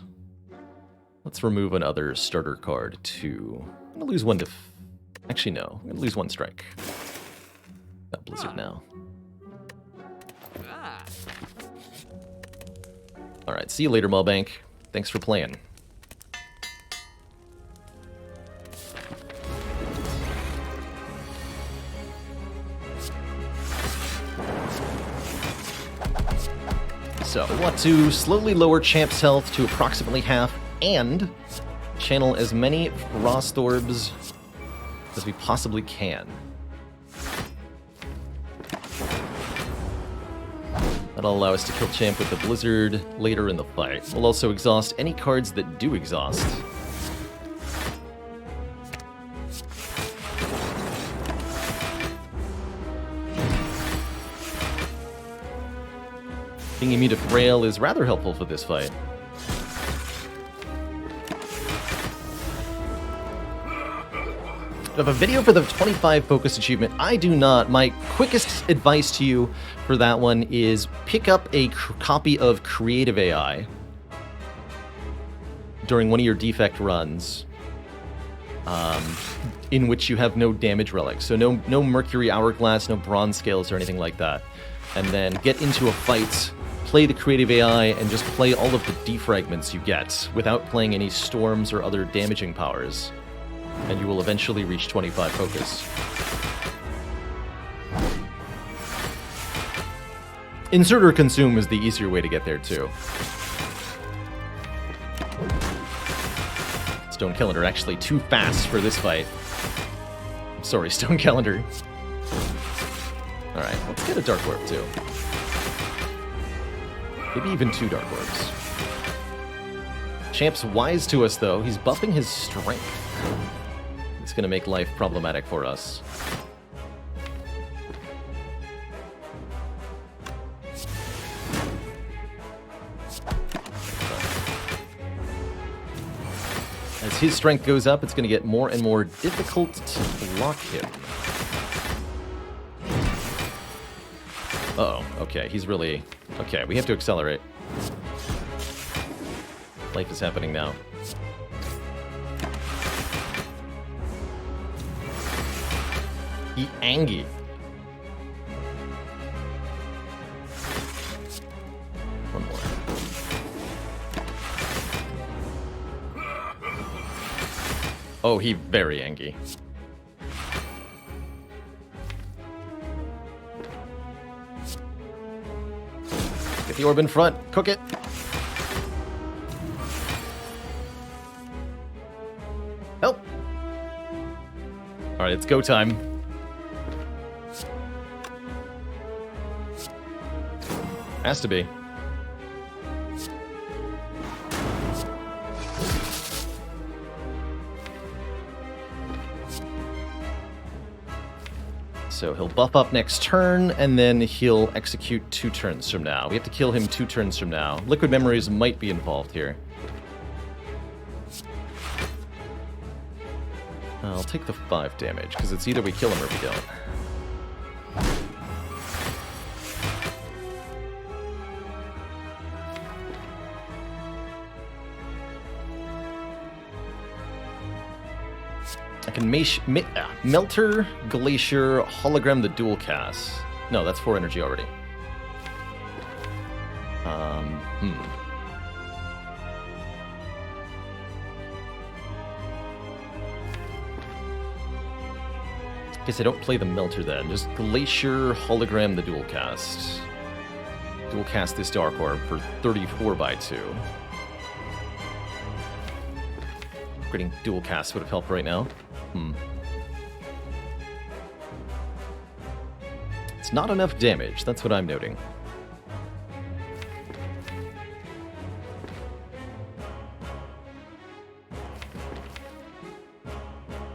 Let's remove another starter card, too. I'm going to lose one to... Actually, no. I'm going to lose 1 strike. Got Blizzard now. Alright, see you later, Maulbank. Thanks for playing. So, we want to slowly lower Champ's health to approximately half and channel as many Frost Orbs as we possibly can. That'll allow us to kill Champ with the Blizzard later in the fight. We'll also exhaust any cards that do exhaust. Being immune to Frail is rather helpful for this fight. I have a video for the 25 focus achievement. I do not. My quickest advice to you for that one is pick up a copy of Creative AI during one of your defect runs, in which you have no damage relics. So no Mercury Hourglass, no Bronze Scales or anything like that. And then get into a fight play the creative AI and just play all of the defragments you get without playing any storms or other damaging powers, and you will eventually reach 25 focus. Insert or consume is the easier way to get there too. Stone Calendar actually too fast for this fight. Sorry, Stone Calendar. Alright, let's get a Dark Orb too. Maybe even 2 Dark Orbs. Champ's wise to us though, he's buffing his strength. It's gonna make life problematic for us. As his strength goes up, it's going to get more and more difficult to block him. Uh-oh, okay, he's really... Okay, we have to accelerate. Life is happening now. He Angie. One more. Oh, he very angry. Get the orb in front. Cook it. Help. All right, it's go time. Has to be. So he'll buff up next turn, and then he'll execute 2 turns from now. We have to kill him 2 turns from now. Liquid Memories might be involved here. I'll take the 5 damage, because it's either we kill him or we don't. I can Melter, Glacier, Hologram the dual cast. No, that's 4 energy already. Guess I don't play the Melter then. Just Glacier, Hologram the dual cast. Dual cast this Dark Orb for 34/2. Upgrading dual cast would have helped right now. It's not enough damage, that's what I'm noting.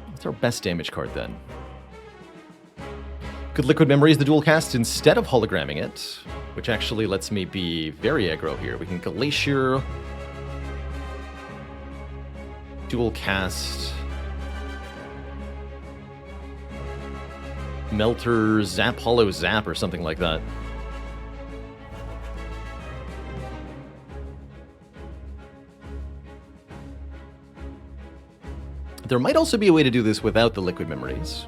What's our best damage card then? Could Liquid Memories the dual cast instead of hologramming it, which actually lets me be very aggro here. We can Glacier, dual cast, Melter, Zap, Hollow Zap, or something like that. There might also be a way to do this without the Liquid Memories.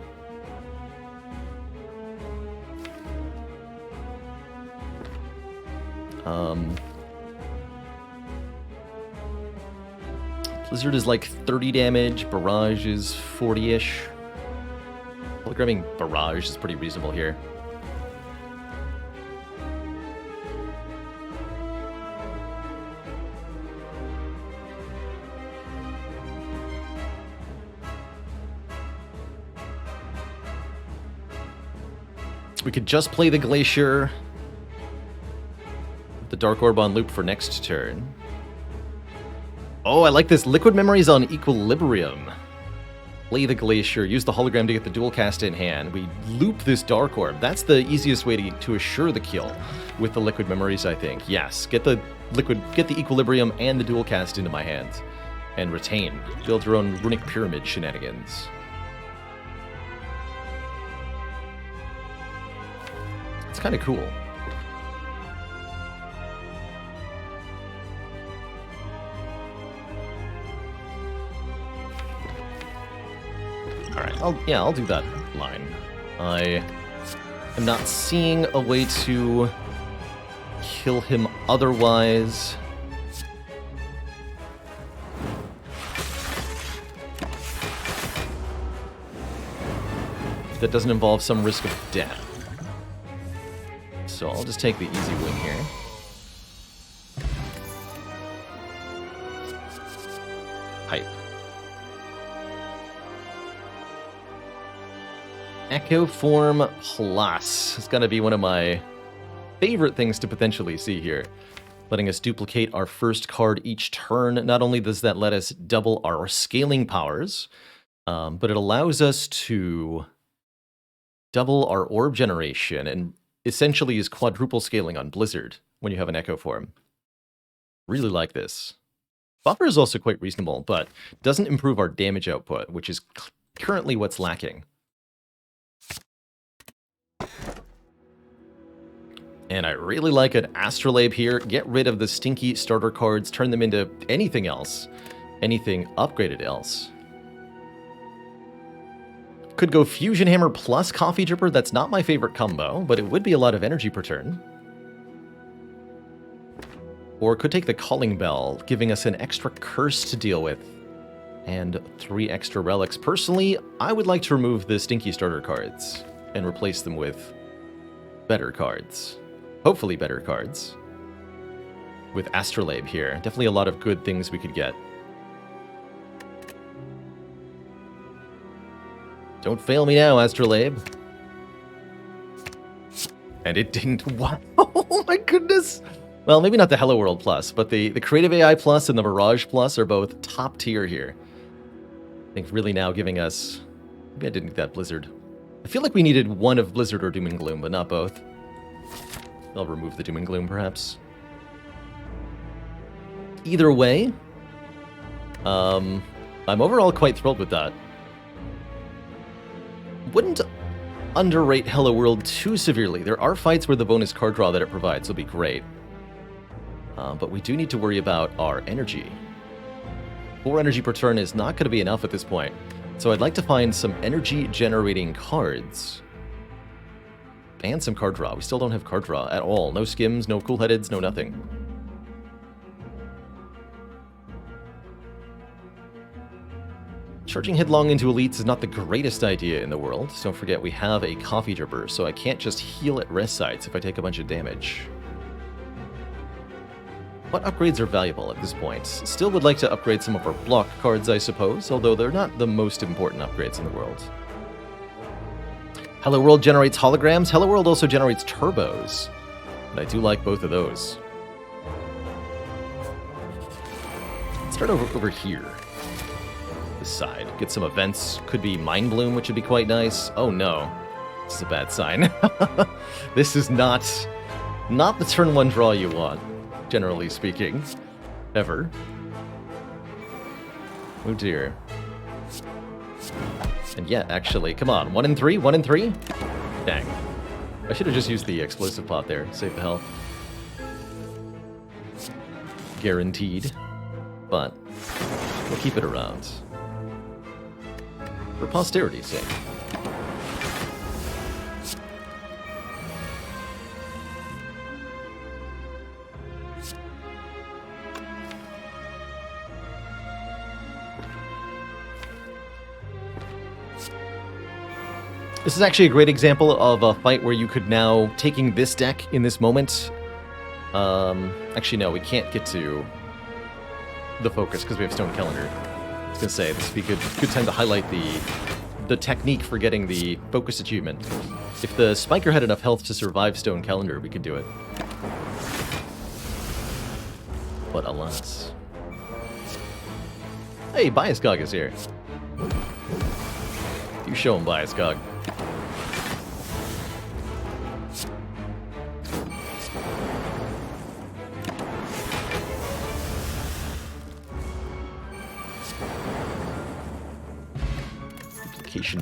Blizzard is like 30 damage, Barrage is 40-ish. Hologramming Barrage is pretty reasonable here. We could just play the Glacier, the Dark Orb on loop for next turn. Oh, I like this. Liquid Memories on Equilibrium. Play the Glacier, use the hologram to get the dual cast in hand. We loop this Dark Orb. That's the easiest way to assure the kill with the Liquid Memories, I think. Yes, get the Equilibrium and the dual cast into my hands. And retain. Build your own Runic Pyramid shenanigans. It's kind of cool. Alright, I'll do that line. I am not seeing a way to kill him otherwise. That doesn't involve some risk of death. So I'll just take the easy win here. Hype. Echo Form Plus. It's gonna be one of my favorite things to potentially see here. Letting us duplicate our first card each turn. Not only does that let us double our scaling powers, but it allows us to double our orb generation and essentially is quadruple scaling on Blizzard when you have an Echo Form. Really like this. Buffer is also quite reasonable, but doesn't improve our damage output, which is currently what's lacking. And I really like an Astrolabe here. Get rid of the stinky starter cards, turn them into anything else. Anything upgraded else. Could go Fusion Hammer plus Coffee Dripper. That's not my favorite combo, but it would be a lot of energy per turn. Or could take the Calling Bell, giving us an extra curse to deal with. And 3 extra relics. Personally, I would like to remove the stinky starter cards and replace them with better cards. Hopefully better cards. With Astrolabe here. Definitely a lot of good things we could get. Don't fail me now, Astrolabe. And it didn't. Wow. Oh my goodness. Well, maybe not the Hello World Plus, but the Creative AI Plus and the Mirage Plus are both top tier here. I think really now giving us... Maybe I didn't get that Blizzard. I feel like we needed one of Blizzard or Doom and Gloom, but not both. I'll remove the Doom and Gloom, perhaps. Either way, I'm overall quite thrilled with that. Wouldn't underrate Hello World too severely. There are fights where the bonus card draw that it provides will be great. But we do need to worry about our energy. 4 energy per turn is not going to be enough at this point. So I'd like to find some energy-generating cards. And some card draw. We still don't have card draw at all. No skims, no cool-headeds, no nothing. Charging headlong into elites is not the greatest idea in the world. Don't forget we have a Coffee Dripper, so I can't just heal at rest sites if I take a bunch of damage. What upgrades are valuable at this point? Still would like to upgrade some of our block cards, I suppose, although they're not the most important upgrades in the world. Hello World generates holograms. Hello World also generates turbos. And I do like both of those. Let's start over here. This side. Get some events. Could be Mind Bloom, which would be quite nice. Oh no. This is a bad sign. This is not the turn 1 draw you want, generally speaking. Ever. Oh dear. And yet, actually, come on. 1 and 3? 1 and 3? Dang. I should have just used the explosive pot there. Save the health. Guaranteed. But we'll keep it around. For posterity's sake. This is actually a great example of a fight where you could now, taking this deck in this moment... actually, no, we can't get to the focus because we have Stone Calendar. I was going to say, this would be a good time to highlight the technique for getting the focus achievement. If the Spiker had enough health to survive Stone Calendar, we could do it. But alas. Hey, Biascog is here. You show him, Biascog.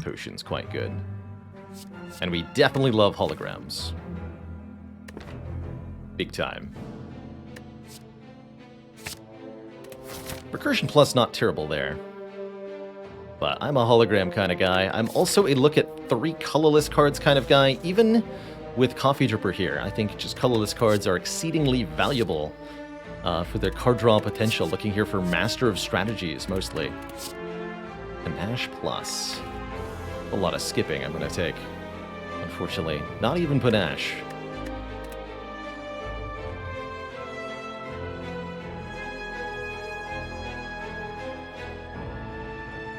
Potions quite good. And we definitely love holograms. Big time. Recursion Plus not terrible there. But I'm a hologram kind of guy. I'm also a look at 3 colorless cards kind of guy. Even with Coffee Dripper here. I think just colorless cards are exceedingly valuable for their card draw potential. Looking here for Master of Strategies, mostly. Panache Plus. A lot of skipping I'm going to take, unfortunately. Not even Panache.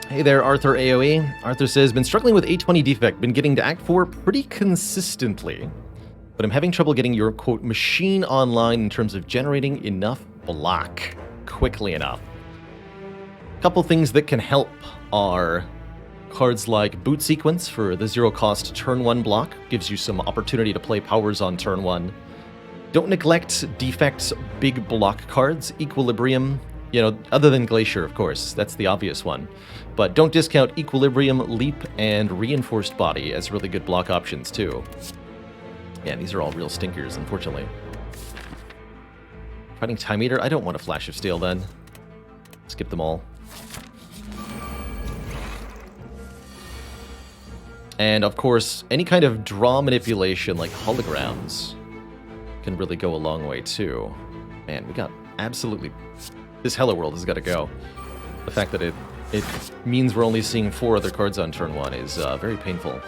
Hey there, Arthur AoE. Arthur says, been struggling with 820 defect, been getting to Act 4 pretty consistently, but I'm having trouble getting your, quote, machine online in terms of generating enough block quickly enough. A couple things that can help are cards like Boot Sequence for the 0-cost turn 1 block, gives you some opportunity to play powers on turn 1. Don't neglect Defect's big block cards, Equilibrium, you know, other than Glacier, of course, that's the obvious one. But don't discount Equilibrium, Leap, and Reinforced Body as really good block options, too. Yeah, these are all real stinkers, unfortunately. Fighting Time Eater? I don't want a Flash of Steel, then. Skip them all. And, of course, any kind of draw manipulation, like holograms, can really go a long way, too. Man, we got absolutely... This Hello World has got to go. The fact that it means we're only seeing 4 other cards on turn 1 is very painful.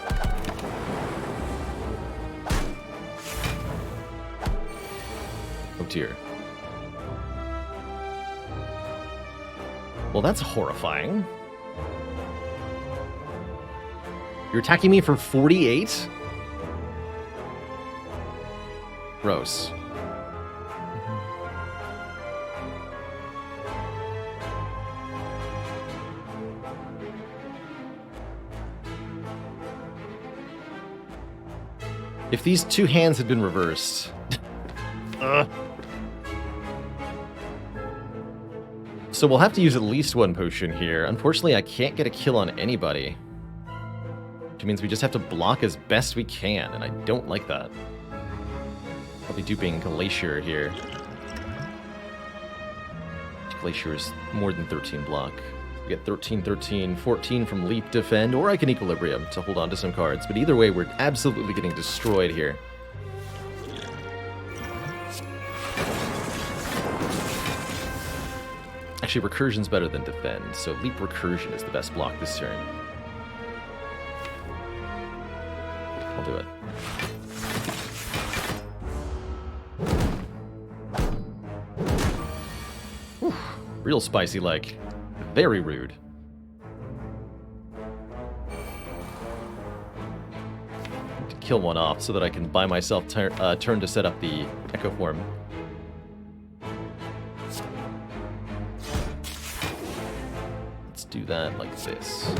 Oh dear. Well, that's horrifying. You're attacking me for 48? Gross. If these 2 hands had been reversed... So we'll have to use at least 1 potion here. Unfortunately, I can't get a kill on anybody. Which means we just have to block as best we can, and I don't like that. Probably duping Glacier here. Glacier is more than 13 block. We get 13, 13, 14 from Leap Defend, or I can Equilibrium to hold on to some cards. But either way, we're absolutely getting destroyed here. Actually, Recursion's better than Defend, so Leap Recursion is the best block this turn. I'll do it. Whew, real spicy, like. Very rude. To kill one off so that I can buy myself turn to set up the Echo Form. Let's do that like this.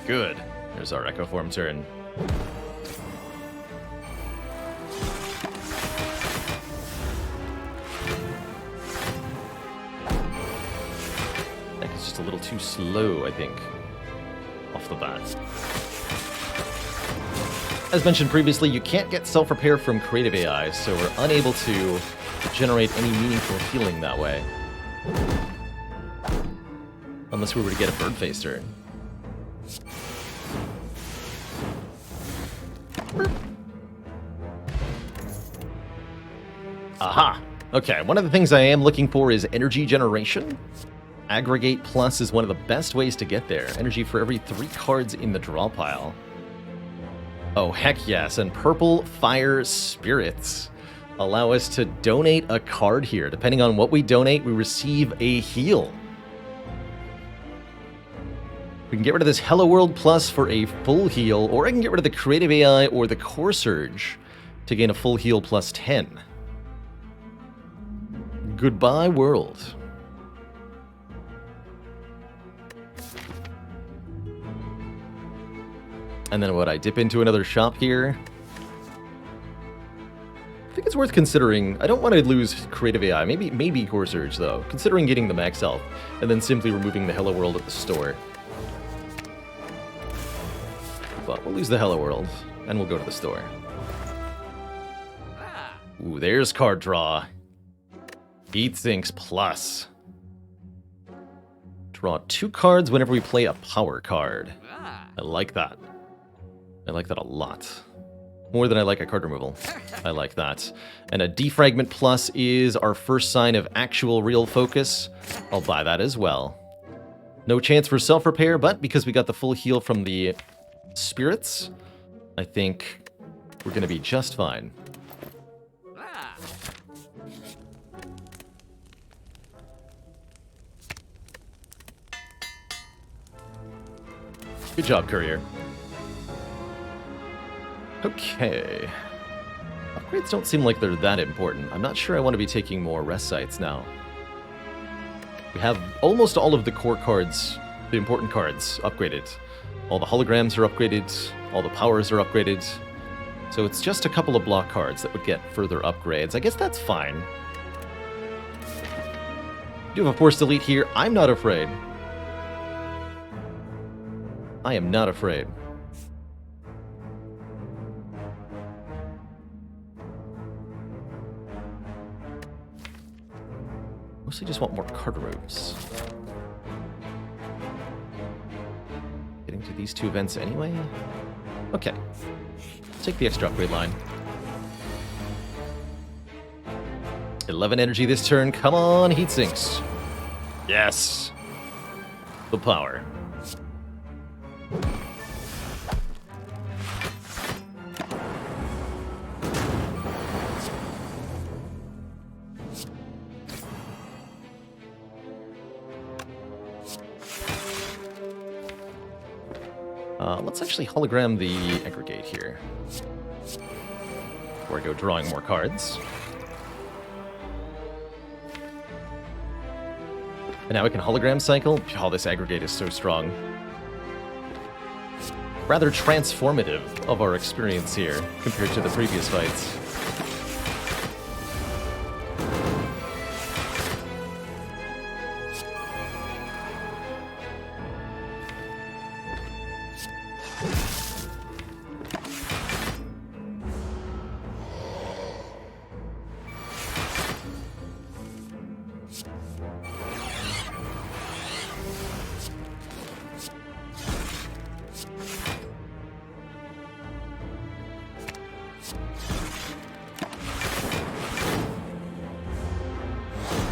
Good. There's our Echo Form turn. Deck is just a little too slow, I think, off the bat. As mentioned previously, you can't get self-repair from Creative AI, so we're unable to generate any meaningful healing that way. Unless we were to get a Birdface turn. Aha! Okay, one of the things I am looking for is energy generation. Aggregate Plus is one of the best ways to get there. Energy for every 3 cards in the draw pile. Oh, heck yes, and Purple Fire Spirits allow us to donate a card here. Depending on what we donate, we receive a heal. We can get rid of this Hello World Plus for a full heal, or I can get rid of the Creative AI or the Core Surge to gain a full heal plus 10. Goodbye, world. And then what, I dip into another shop here? I think it's worth considering. I don't want to lose creative AI. Maybe Core Surge, though. Considering getting the max health, and then simply removing the Hello World at the store. But we'll lose the Hello World, and we'll go to the store. Ooh, there's card draw. Heat Sinks Plus. Draw 2 cards whenever we play a power card. I like that. I like that a lot. More than I like a card removal. I like that. And a Defragment Plus is our first sign of actual real focus. I'll buy that as well. No chance for self-repair, but because we got the full heal from the spirits, I think we're going to be just fine. Good job, Courier. Okay. Upgrades don't seem like they're that important. I'm not sure I want to be taking more rest sites now. We have almost all of the core cards, the important cards, upgraded. All the holograms are upgraded, all the powers are upgraded. So it's just a couple of block cards that would get further upgrades. I guess that's fine. Do have a Force Delete here. I'm not afraid. I am not afraid. Mostly just want more card removes. Getting to these 2 events anyway? Okay. Take the extra upgrade line. 11 energy this turn. Come on, Heat Sinks. Yes. The power. Let's actually hologram the aggregate here. Before I go drawing more cards. And now we can hologram cycle. Oh, this aggregate is so strong. Rather transformative of our experience here compared to the previous fights.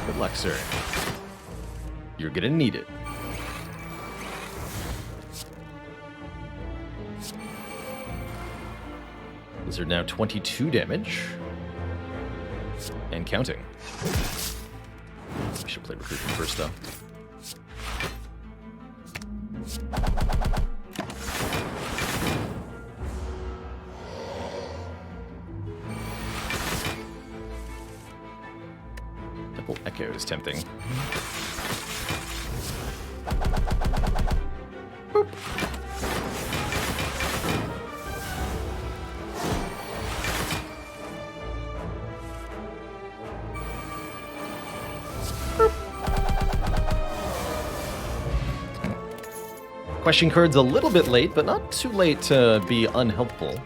Good luck, sir. You're gonna need it. Those are now 22 damage. And counting. I should play Recruitment first, though. Double Echo is tempting. Boop. Question card's a little bit late, but not too late to be unhelpful.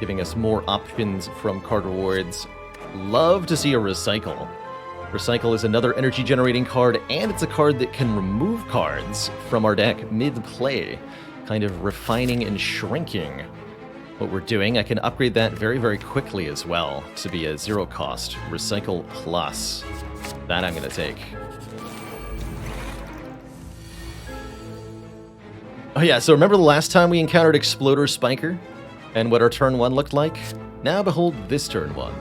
Giving us more options from card rewards. Love to see a Recycle. Recycle is another energy generating card, and it's a card that can remove cards from our deck mid-play, kind of refining and shrinking what we're doing. I can upgrade that very, very quickly as well to be a 0-cost Recycle Plus. That I'm going to take. Oh yeah, so remember the last time we encountered Exploder Spiker? And what our turn 1 looked like? Now behold this turn 1.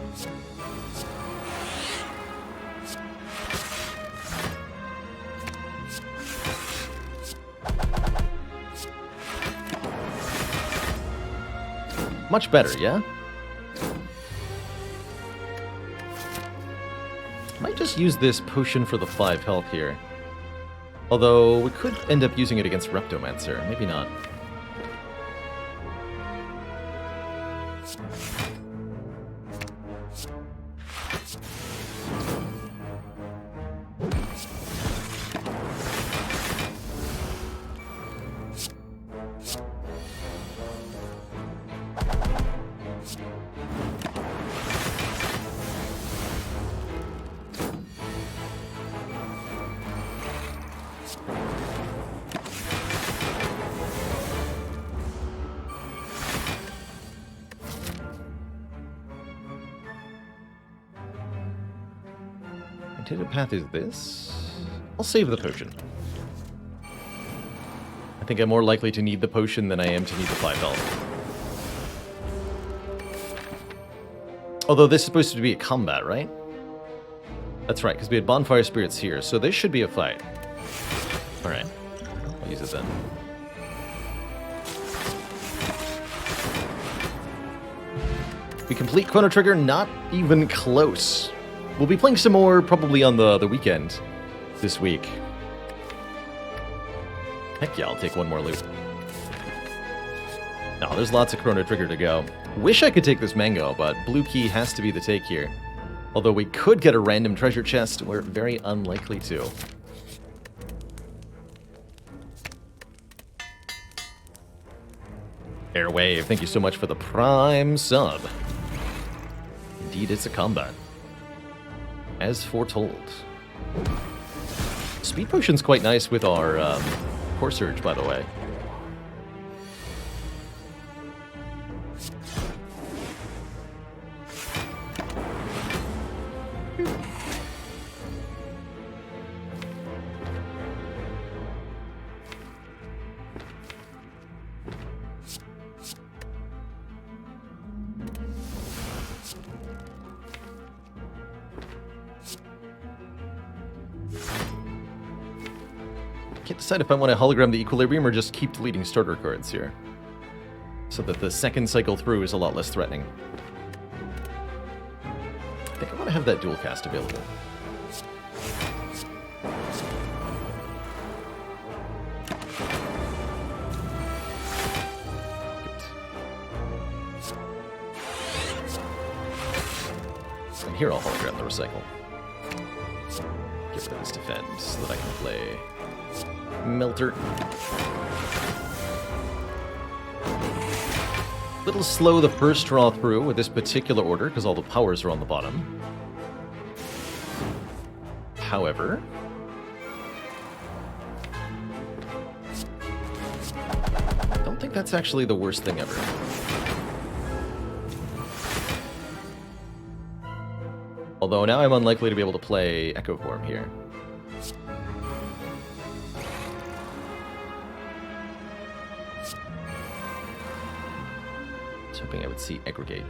Much better, yeah? Might just use this potion for the 5 health here. Although, we could end up using it against Reptomancer. Maybe not. Intended path is this. I'll save the potion. I think I'm more likely to need the potion than I am to need the 5 health. Although this is supposed to be a combat, right? That's right, because we had bonfire spirits here, so this should be a fight. Alright, I'll use it then. We complete Chrono Trigger, not even close. We'll be playing some more probably on the weekend this week. Heck yeah, I'll take one more loot. No, there's lots of Chrono Trigger to go. Wish I could take this mango, but blue key has to be the take here. Although we could get a random treasure chest, we're very unlikely to. Airwave, thank you so much for the prime sub. Indeed, it's a combat. As foretold. Speed potion's quite nice with our Core Surge, by the way. Can't decide if I want to hologram the equilibrium or just keep deleting starter cards here, so that the second cycle through is a lot less threatening. I think I want to have that dual cast available. Good. And here I'll hologram the recycle. Get rid of this defend so that I can play Melter. Little slow the first draw through with this particular order because all the powers are on the bottom. However, I don't think that's actually the worst thing ever. Although now I'm unlikely to be able to play Echo Form here. Hoping I would see aggregate.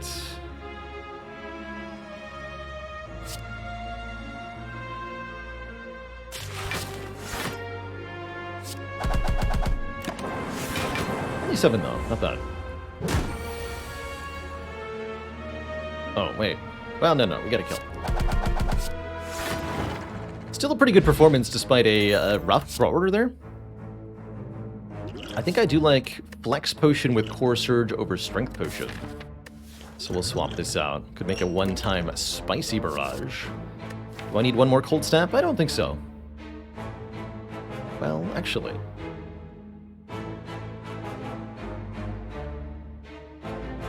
Only 7 though, not bad. Oh, wait. Well, no, we gotta kill. Still a pretty good performance despite a rough draw order there. I think I do like Flex Potion with Core Surge over Strength Potion. So we'll swap this out. Could make a one-time Spicy Barrage. Do I need one more Cold Snap? I don't think so. Well, actually.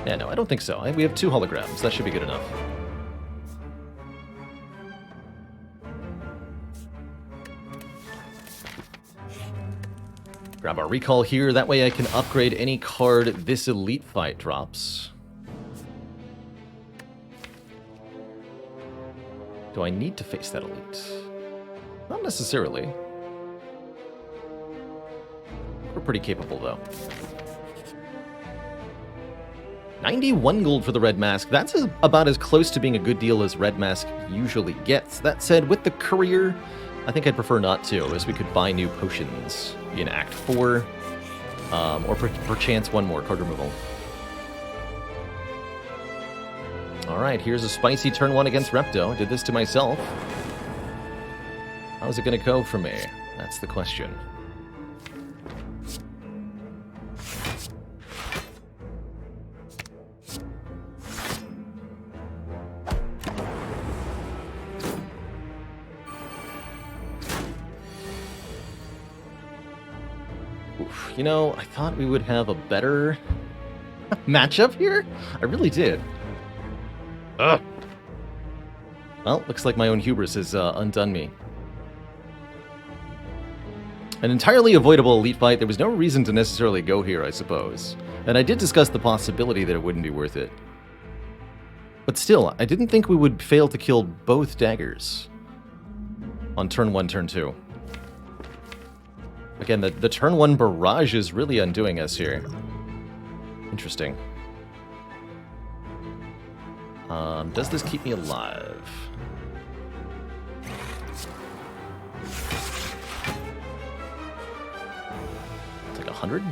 Yeah, no, I don't think so. We have 2 holograms. That should be good enough. Grab our recall here, that way I can upgrade any card this elite fight drops. Do I need to face that elite? Not necessarily. We're pretty capable though. 91 gold for the Red Mask. That's about as close to being a good deal as Red Mask usually gets. That said, with the Courier, I think I'd prefer not to, as we could buy new potions in Act 4, or perchance one more card removal. Alright, here's a spicy turn 1 against Repto. Did this to myself. How's it going to go for me? That's the question. You know, I thought we would have a better matchup here. I really did. Ugh. Well, looks like my own hubris has undone me. An entirely avoidable elite fight. There was no reason to necessarily go here, I suppose. And I did discuss the possibility that it wouldn't be worth it. But still, I didn't think we would fail to kill both daggers on turn 1, turn 2. Again, the turn 1 barrage is really undoing us here. Interesting. Does this keep me alive? It's like 100?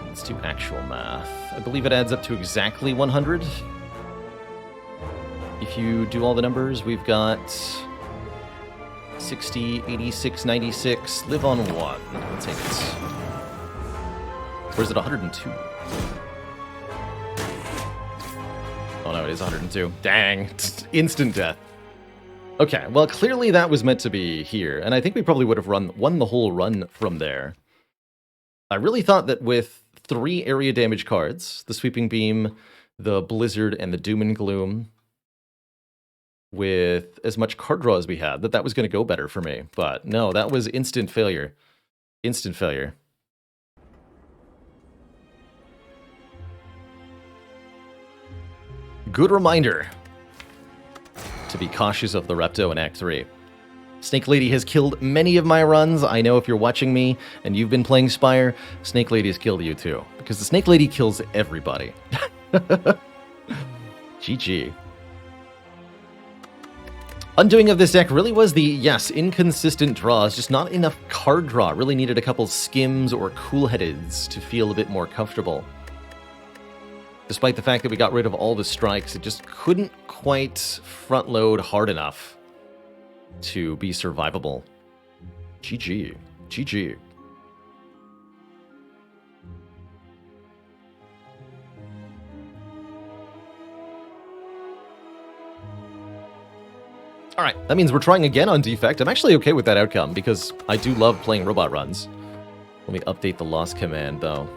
Let's do actual math. I believe it adds up to exactly 100. If you do all the numbers, we've got 60, 86, 96. Live on 1. I'll take it. Or is it 102? Oh no, it is 102. Dang. Instant death. Okay, well, clearly that was meant to be here, and I think we probably would have won the whole run from there. I really thought that with 3 area damage cards, the Sweeping Beam, the Blizzard, and the Doom and Gloom, with as much card draw as we had, that was going to go better for me. But no, that was instant failure. Instant failure. Good reminder to be cautious of the Repto in Act 3. Snake Lady has killed many of my runs. I know if you're watching me and you've been playing Spire, Snake Lady has killed you too. Because the Snake Lady kills everybody. GG. Undoing of this deck really was the, yes, inconsistent draws, just not enough card draw. Really needed a couple skims or cool-headeds to feel a bit more comfortable. Despite the fact that we got rid of all the strikes, it just couldn't quite front-load hard enough to be survivable. GG. GG. Alright, that means we're trying again on Defect. I'm actually okay with that outcome, because I do love playing robot runs. Let me update the loss command, though.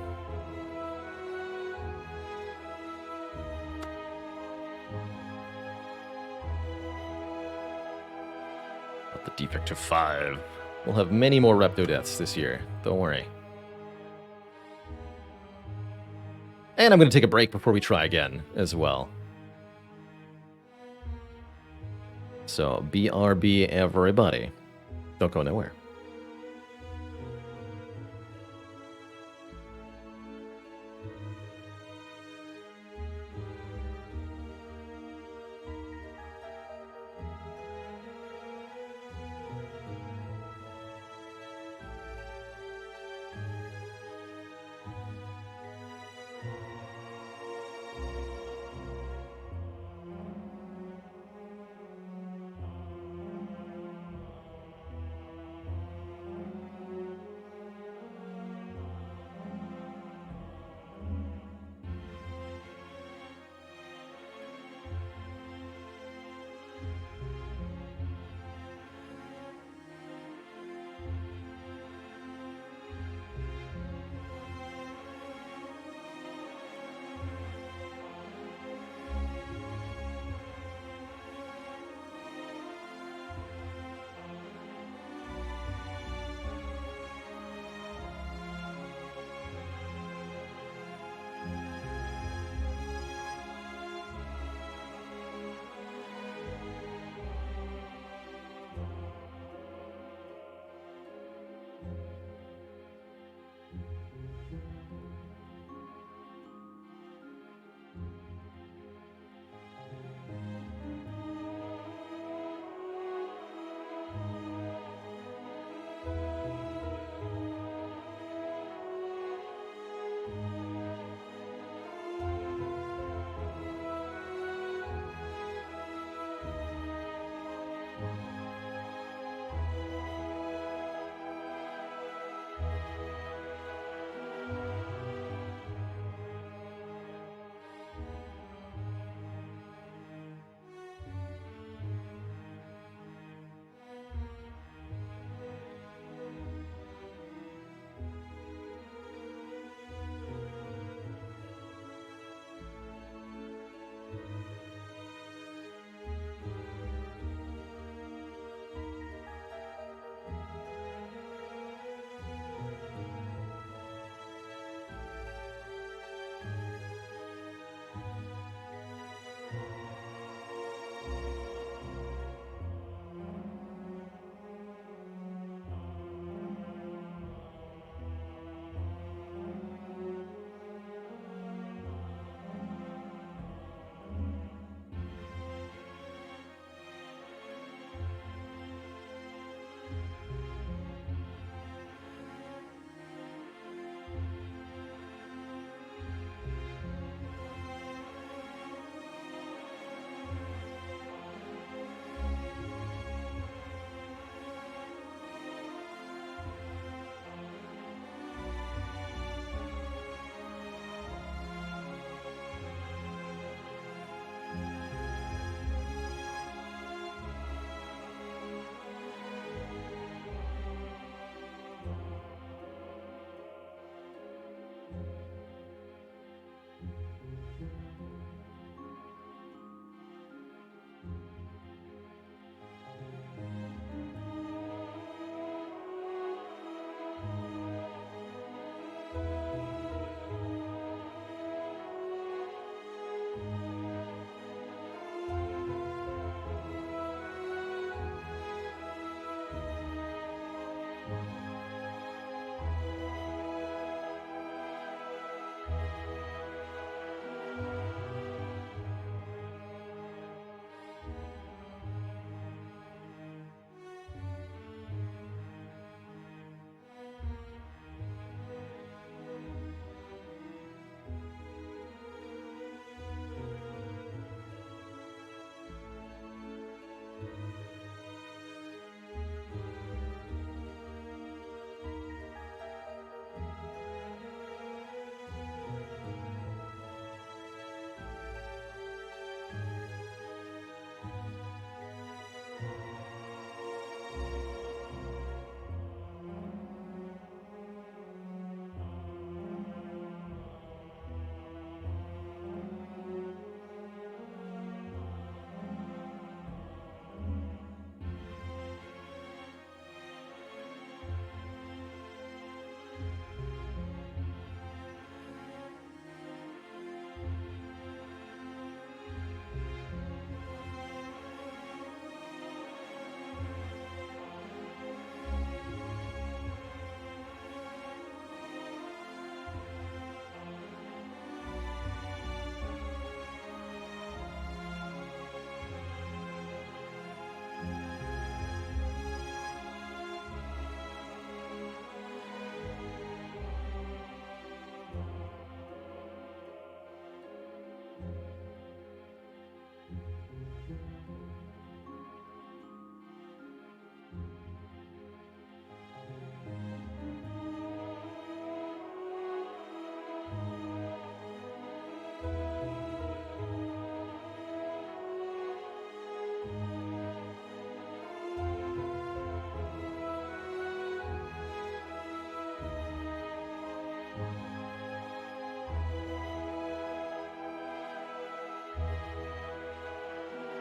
Up the Defect to 5. We'll have many more Repto deaths this year. Don't worry. And I'm going to take a break before we try again, as well. So, BRB everybody. Don't go nowhere.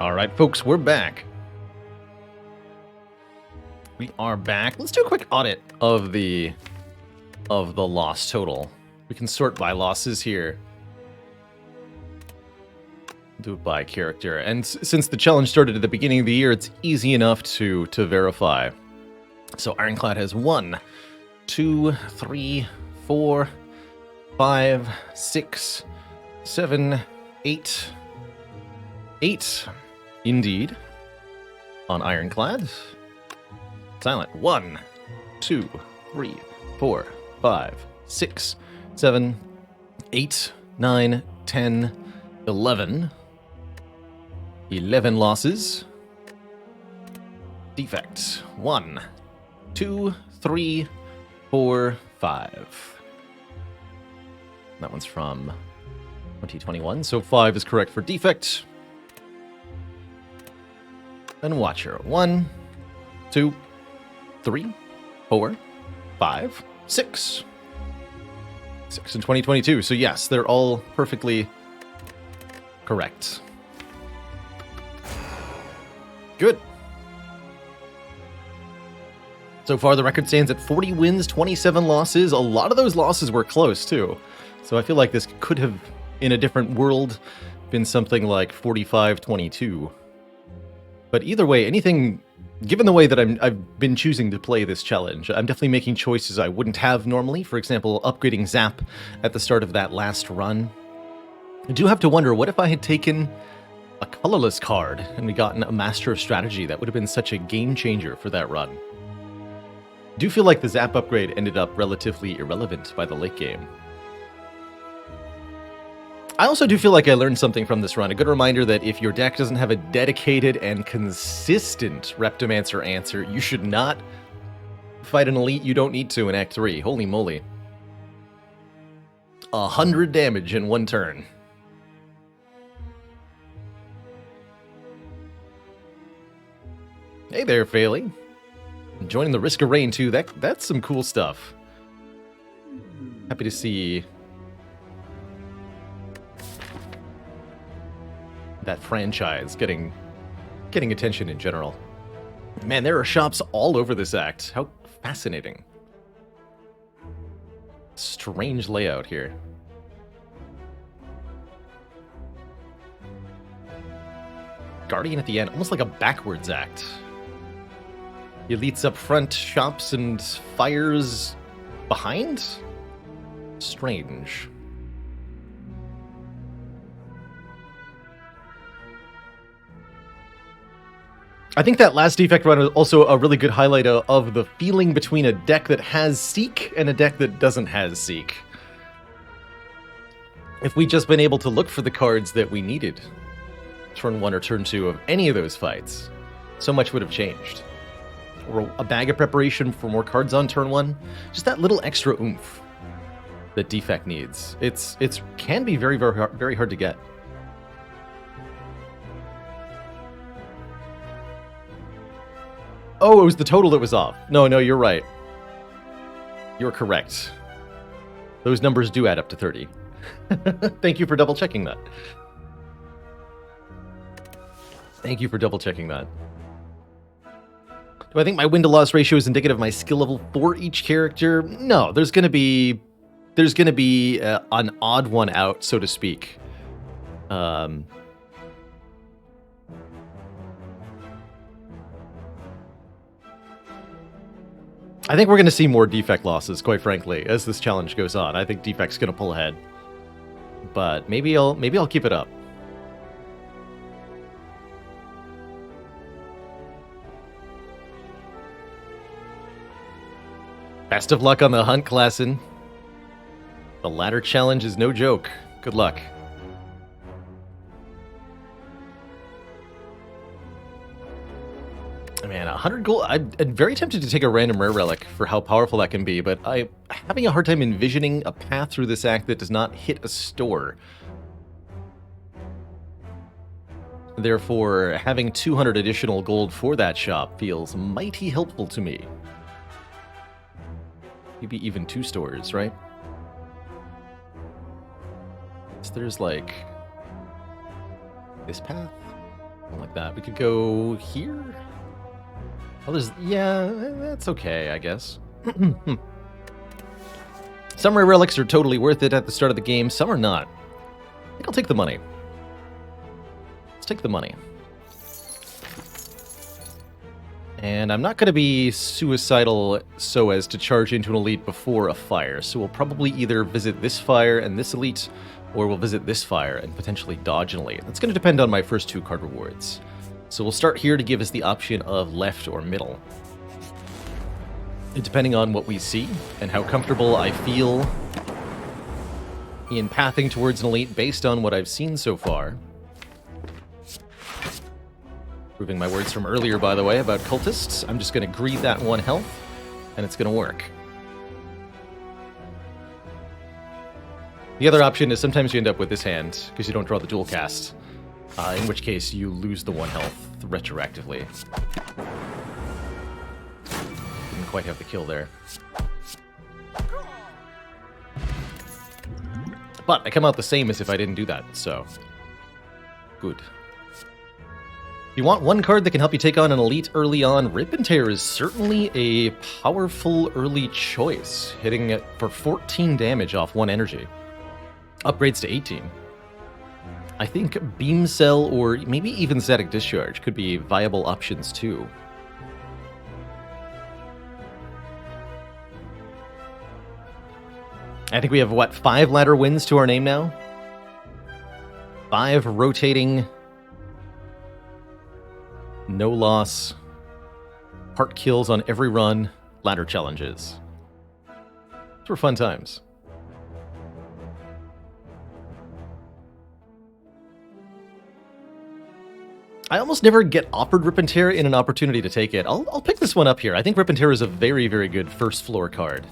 All right, folks, we're back. We are back. Let's do a quick audit of the loss total. We can sort by losses here. Do it by character. And since the challenge started at the beginning of the year, it's easy enough to verify. So Ironclad has 1, 2, 3, 4, 5, 6, 7, 8. 8, indeed, on Ironclad. Silent. 1, 2, 3, 4, 5, 6, 7, 8, 9, 10, 11. 11 losses. Defect. 1, 2, 3, 4, 5. That one's from 2021, so 5 is correct for defect. And Watcher. 1, 2, 3, 4, 5, 6. 6 in 2022. So yes, they're all perfectly correct. Good. So far, the record stands at 40 wins, 27 losses. A lot of those losses were close, too. So I feel like this could have, in a different world, been something like 45-22. But either way, anything, given the way that I've been choosing to play this challenge, I'm definitely making choices I wouldn't have normally. For example, upgrading Zap at the start of that last run. I do have to wonder, what if I had taken a colorless card and we gotten a Master of Strategy? That would have been such a game changer for that run. I do feel like the Zap upgrade ended up relatively irrelevant by the late game. I also do feel like I learned something from this run. A good reminder that if your deck doesn't have a dedicated and consistent Reptomancer answer, you should not fight an elite you don't need to in Act 3. Holy moly. 100 damage in one turn. Hey there, Failey. Joining the Risk of Rain too. That's some cool stuff. Happy to see that franchise getting attention in general. Man, there are shops all over this act. How fascinating. Strange layout here. Guardian at the end, almost like a backwards act. Elites up front, shops and fires behind? Strange. I think that last defect run is also a really good highlight of the feeling between a deck that has Seek and a deck that doesn't have Seek. If we'd just been able to look for the cards that we needed, turn 1 or turn 2 of any of those fights, so much would have changed. Or a bag of preparation for more cards on turn 1, just that little extra oomph that defect needs. It can be very, very, very hard to get. Oh, it was the total that was off. No, you're right. You're correct. Those numbers do add up to 30. Thank you for double checking that. Thank you for double checking that. Do I think my win-to-loss ratio is indicative of my skill level for each character? No, there's gonna be an odd one out, so to speak. I think we're going to see more defect losses, quite frankly, as this challenge goes on. I think defect's going to pull ahead, but maybe I'll keep it up. Best of luck on the hunt, Klassen. The ladder challenge is no joke. Good luck. Man, 100 gold. I'm very tempted to take a random rare relic for how powerful that can be, but I'm having a hard time envisioning a path through this act that does not hit a store. Therefore, having 200 additional gold for that shop feels mighty helpful to me. Maybe even 2 stores, right? So there's like this path. Something like that. We could go here. Oh, yeah, that's okay, I guess. Some rare relics are totally worth it at the start of the game. Some are not. I think I'll take the money. Let's take the money. And I'm not going to be suicidal so as to charge into an elite before a fire, so we'll probably either visit this fire and this elite, or we'll visit this fire and potentially dodge an elite. That's going to depend on my first 2 card rewards. So we'll start here to give us the option of left or middle. And depending on what we see and how comfortable I feel in pathing towards an elite based on what I've seen so far. Proving my words from earlier, by the way, about cultists. I'm just going to greed that 1 health, and it's going to work. The other option is sometimes you end up with this hand, because you don't draw the dual cast, in which case you lose the 1 health retroactively. Didn't quite have the kill there. But I come out the same as if I didn't do that, so good. If you want 1 card that can help you take on an elite early on, Rip and Tear is certainly a powerful early choice, hitting it for 14 damage off 1 energy. Upgrades to 18. I think Beam Cell or maybe even Static Discharge could be viable options too. I think we have, what, 5 ladder wins to our name now? 5 rotating... No loss, heart kills on every run, ladder challenges. Those were fun times. I almost never get offered Rip and Tear in an opportunity to take it. I'll pick this one up here. I think Rip and Tear is a very, very good first floor card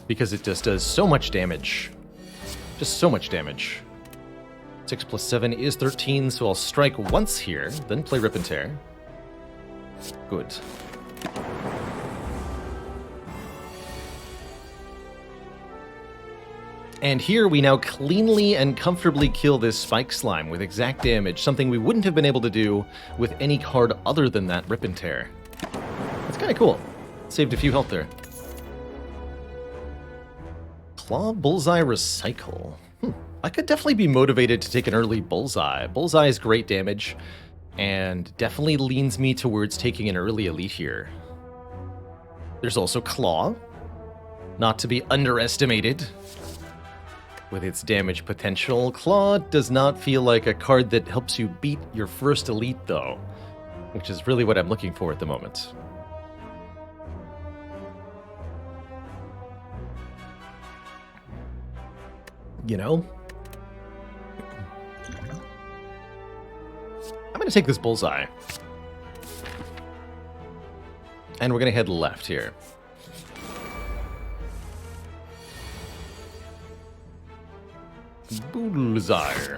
because it just does so much damage. Just so much damage. 6 plus 7 is 13, so I'll strike once here, then play Rip and Tear. Good. And here we now cleanly and comfortably kill this Spike Slime with exact damage, something we wouldn't have been able to do with any card other than that Rip and Tear. That's kind of cool. Saved a few health there. Claw, Bullseye, Recycle. I could definitely be motivated to take an early Bullseye. Bullseye is great damage, and definitely leans me towards taking an early elite here. There's also Claw, not to be underestimated with its damage potential. Claw does not feel like a card that helps you beat your first elite, though, which is really what I'm looking for at the moment. You know? I'm going to take this Bullseye. And we're going to head left here. Bullseye.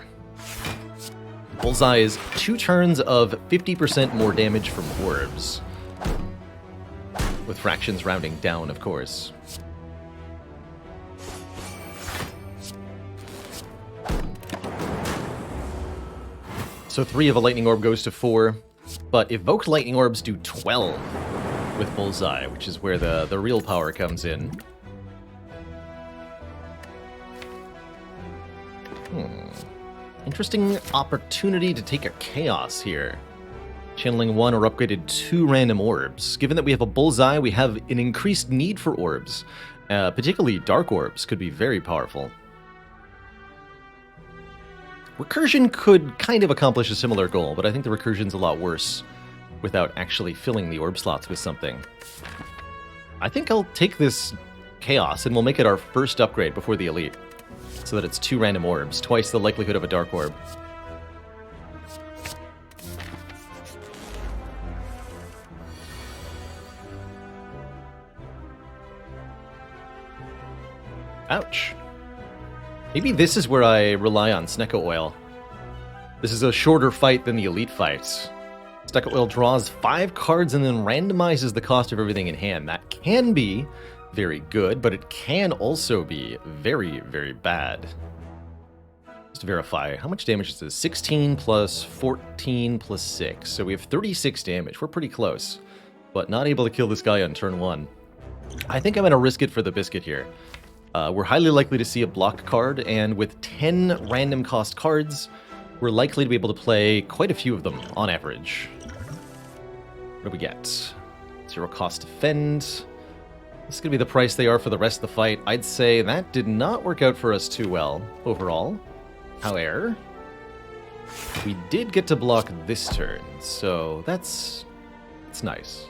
Bullseye is 2 turns of 50% more damage from orbs. With fractions rounding down, of course. So 3 of a lightning orb goes to 4, but evoked lightning orbs do 12 with Bullseye, which is where the real power comes in. Interesting opportunity to take a Chaos here. Channeling 1 or upgraded 2 random orbs. Given that we have a Bullseye, we have an increased need for orbs. Particularly Dark Orbs could be very powerful. Recursion could kind of accomplish a similar goal, but I think the Recursion's a lot worse without actually filling the orb slots with something. I think I'll take this Chaos, and we'll make it our first upgrade before the Elite, so that it's 2 random orbs, twice the likelihood of a Dark Orb. Ouch. Maybe this is where I rely on Snecko Oil. This is a shorter fight than the Elite fight. Snecko Oil draws 5 cards and then randomizes the cost of everything in hand. That can be very good, but it can also be very, very bad. Just to verify, how much damage is this? 16 plus 14 plus 6. So we have 36 damage. We're pretty close. But not able to kill this guy on turn 1. I think I'm going to risk it for the biscuit here. We're highly likely to see a block card, and with 10 random cost cards, we're likely to be able to play quite a few of them on average. What do we get? 0 cost defend. This is going to be the price they are for the rest of the fight. I'd say that did not work out for us too well overall. However, we did get to block this turn, so that's nice.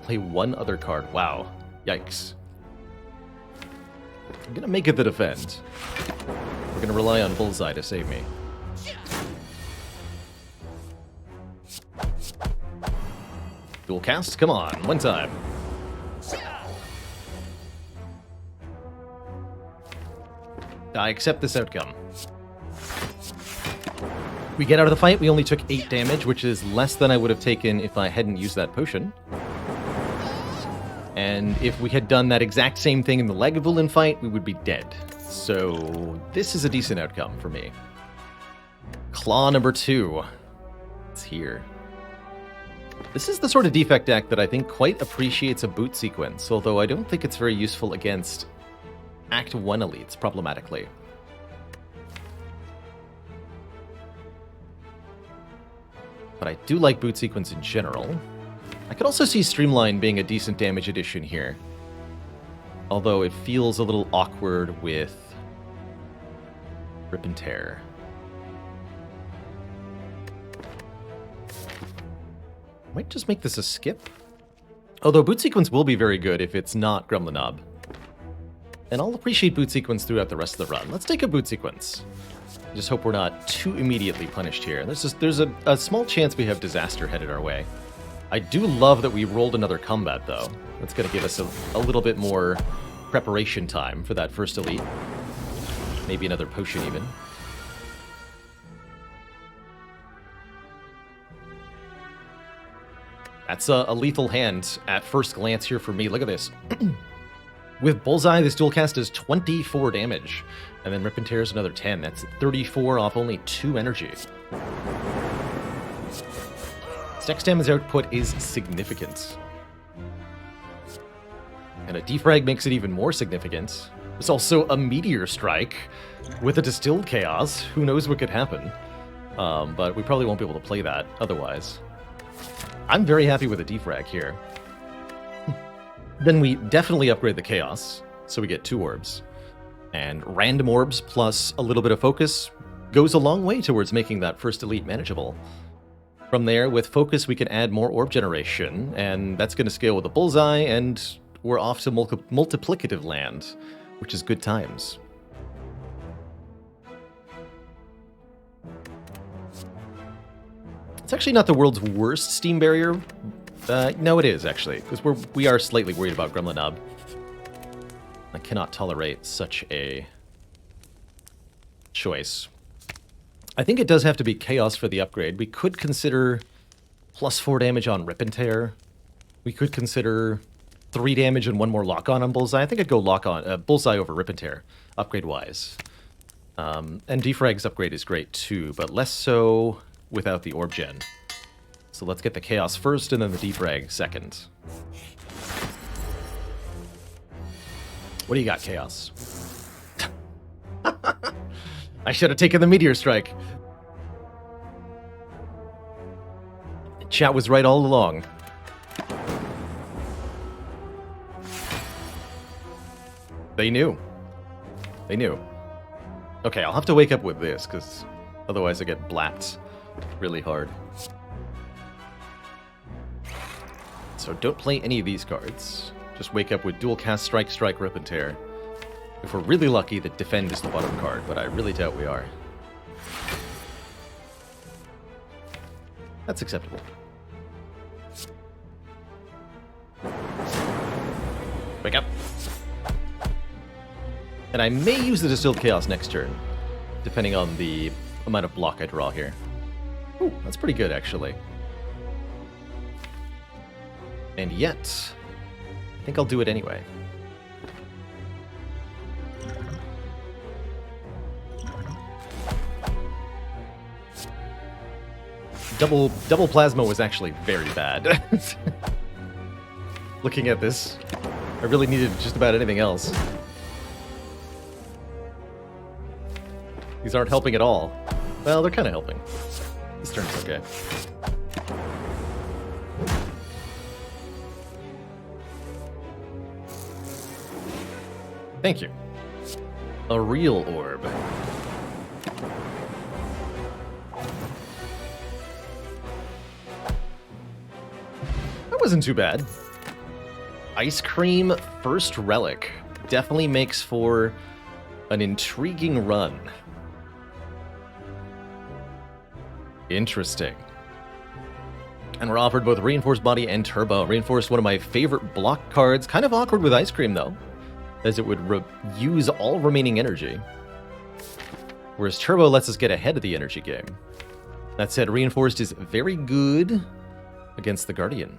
Play one other card. Wow. Yikes. I'm going to make it the defend. We're going to rely on Bullseye to save me. Dual cast? Come on, one time. I accept this outcome. We get out of the fight, we only took 8 damage, which is less than I would have taken if I hadn't used that potion. And if we had done that exact same thing in the Lagavulin fight, we would be dead. So this is a decent outcome for me. Claw number 2. It's here. This is the sort of defect deck that I think quite appreciates a boot sequence, although I don't think it's very useful against Act 1 elites, problematically. But I do like boot sequence in general. I could also see Streamline being a decent damage addition here. Although it feels a little awkward with Rip and Tear. Might just make this a skip. Although boot sequence will be very good if it's not Gremlinob. And I'll appreciate boot sequence throughout the rest of the run. Let's take a boot sequence. I just hope we're not too immediately punished here. There's a small chance we have disaster headed our way. I do love that we rolled another combat, though. That's going to give us a little bit more preparation time for that first elite. Maybe another potion, even. That's a lethal hand at first glance here for me. Look at this. With Bullseye, this dual cast is 24 damage. And then Rip and Tear is another 10. That's 34 off only 2 energy. Dex damage output is significant. And a defrag makes it even more significant. There's also a Meteor Strike with a Distilled Chaos. Who knows what could happen? But we probably won't be able to play that otherwise. I'm very happy with a defrag here. Then we definitely upgrade the Chaos, so we get 2 orbs. And random orbs plus a little bit of focus goes a long way towards making that first elite manageable. From there, with focus, we can add more orb generation, and that's going to scale with the Bullseye, and we're off to multiplicative land, which is good times. It's actually not the world's worst Steam barrier. No, it is, actually, because we are slightly worried about Gremlinob. I cannot tolerate such a choice. I think it does have to be Chaos for the upgrade. We could consider plus 4 damage on Rip and Tear. We could consider 3 damage and 1 more lock-on on Bullseye. I think I'd go lock-on Bullseye over Rip and Tear, upgrade-wise. And Defrag's upgrade is great too, but less so without the Orb Gen. So let's get the Chaos first and then the Defrag second. What do you got, Chaos? I should have taken the Meteor Strike. Chat was right all along. They knew. They knew. Okay, I'll have to wake up with this, because otherwise I get blapped really hard. So don't play any of these cards. Just wake up with dual cast Strike, Strike, Rip and Tear. If we're really lucky, that Defend is the bottom card, but I really doubt we are. That's acceptable. Wake up. And I may use the Distilled Chaos next turn, depending on the amount of block I draw here. Ooh, that's pretty good, actually. And yet, I think I'll do it anyway. Double plasma was actually very bad. Looking at this, I really needed just about anything else. These aren't helping at all. Well, they're kind of helping. This turn's okay. Thank you. A real orb. That wasn't too bad. Ice Cream First Relic definitely makes for an intriguing run. Interesting. And we're offered both Reinforced Body and Turbo. Reinforced, one of my favorite block cards. Kind of awkward with Ice Cream, though, as it would use all remaining energy. Whereas Turbo lets us get ahead of the energy game. That said, Reinforced is very good against the Guardian.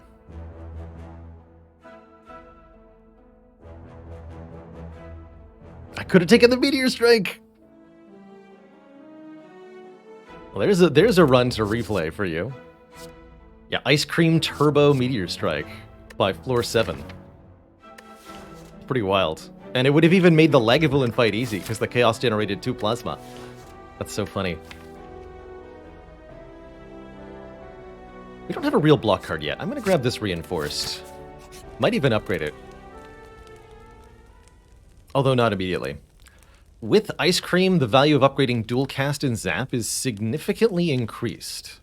I could have taken the Meteor Strike! Well, there's a run to replay for you. Yeah, Ice Cream Turbo Meteor Strike by floor 7. Pretty wild. And it would have even made the Lagavulin fight easy, because the Chaos generated 2 Plasma. That's so funny. We don't have a real block card yet. I'm going to grab this Reinforced. Might even upgrade it. Although not immediately. With Ice Cream, the value of upgrading Dual Cast and Zap is significantly increased.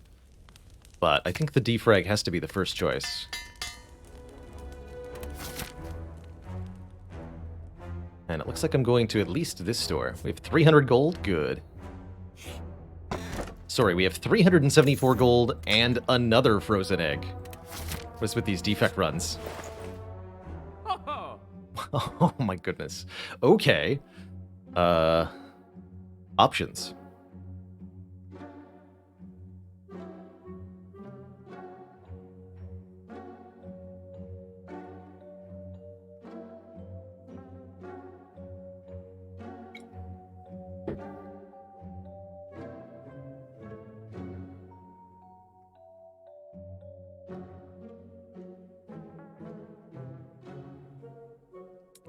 But I think the Defrag has to be the first choice. And it looks like I'm going to at least this store. We have 300 gold. Good. Sorry, we have 374 gold and another frozen egg. What's with these defect runs? Oh my goodness. Okay. Options.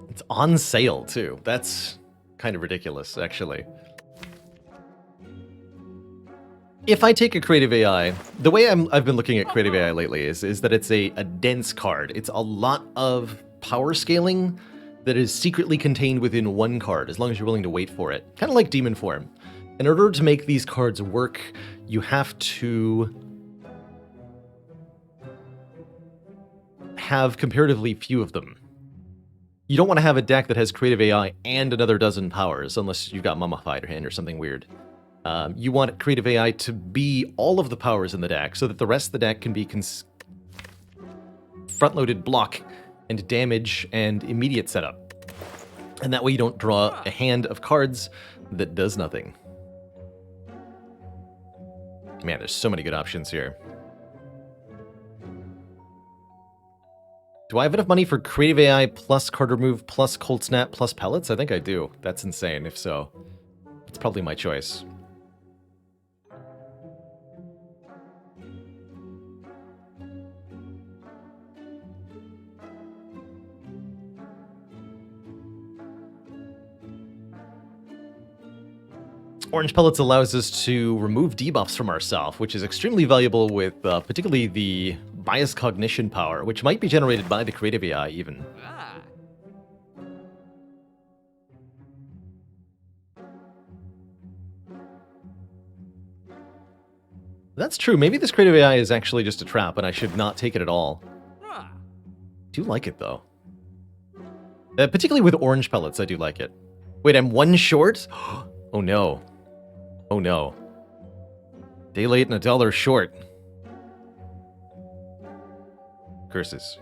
It's on sale, too. That's kind of ridiculous, actually. If I take a Creative AI, the way I've been looking at Creative AI lately is that it's a dense card. It's a lot of power scaling that is secretly contained within one card, as long as you're willing to wait for it. Kind of like Demon Form. In order to make these cards work, you have to have comparatively few of them. You don't want to have a deck that has Creative AI and another dozen powers, unless you've got Mummified or Hand or something weird. You want Creative AI to be all of the powers in the deck, so that the rest of the deck can be front-loaded block and damage and immediate setup. And that way you don't draw a hand of cards that does nothing. Man, there's so many good options here. Do I have enough money for Creative AI plus card remove plus Cold Snap plus pellets? I think I do. That's insane. If so, it's probably my choice. Orange Pellets allows us to remove debuffs from ourselves, which is extremely valuable with particularly the Bias Cognition power, which might be generated by the Creative AI even. That's true. Maybe this Creative AI is actually just a trap, and I should not take it at all. I do like it, though. Particularly with Orange Pellets, I do like it. Wait, I'm one short? Oh, no. Oh, no. Day late and $1 short. Curses.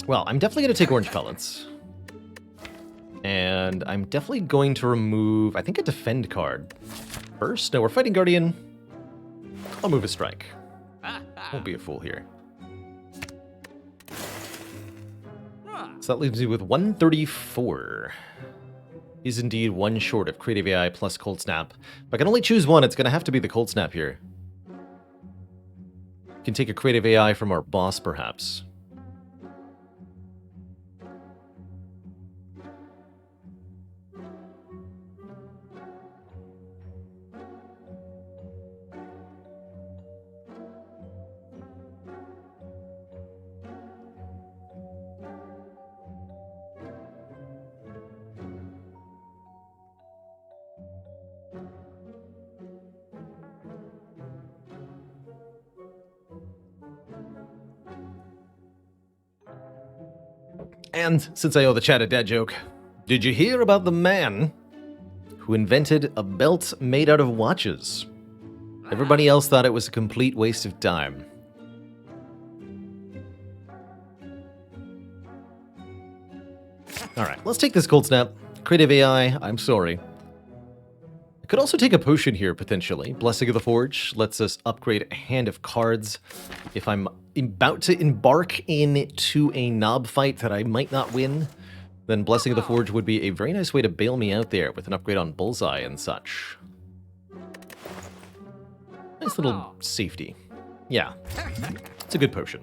Well, I'm definitely going to take Orange Pellets. And I'm definitely going to remove, I think, a Defend card. First? No, we're fighting Guardian. I'll move a strike. Won't be a fool here. So that leaves me with 134. He's indeed one short of Creative AI plus Cold Snap. If I can only choose one, it's going to have to be the Cold Snap here. Can take a Creative AI from our boss, perhaps. And since I owe the chat a dad joke, did you hear about the man who invented a belt made out of watches? Everybody else thought it was a complete waste of time. Alright, let's take this Cold Snap. Creative AI, I'm sorry. I could also take a potion here, potentially. Blessing of the Forge lets us upgrade a hand of cards. If I'm about to embark into a knob fight that I might not win, then Blessing of the Forge would be a very nice way to bail me out there with an upgrade on Bullseye and such. Nice little safety. Yeah, it's a good potion.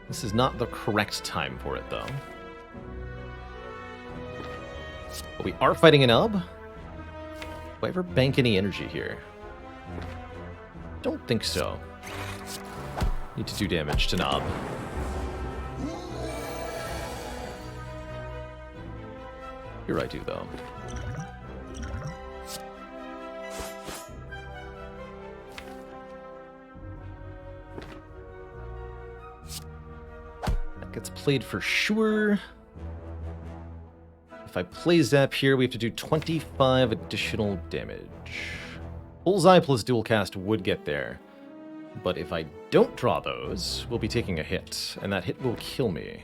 This is not the correct time for it, though. But we are fighting a knob. Do I ever bank any energy here? Don't think so. Need to do damage to knob. Here I do, though. That gets played for sure. If I play Zap here, we have to do 25 additional damage. Bullseye plus Dual Cast would get there. But if I don't draw those, we'll be taking a hit, and that hit will kill me.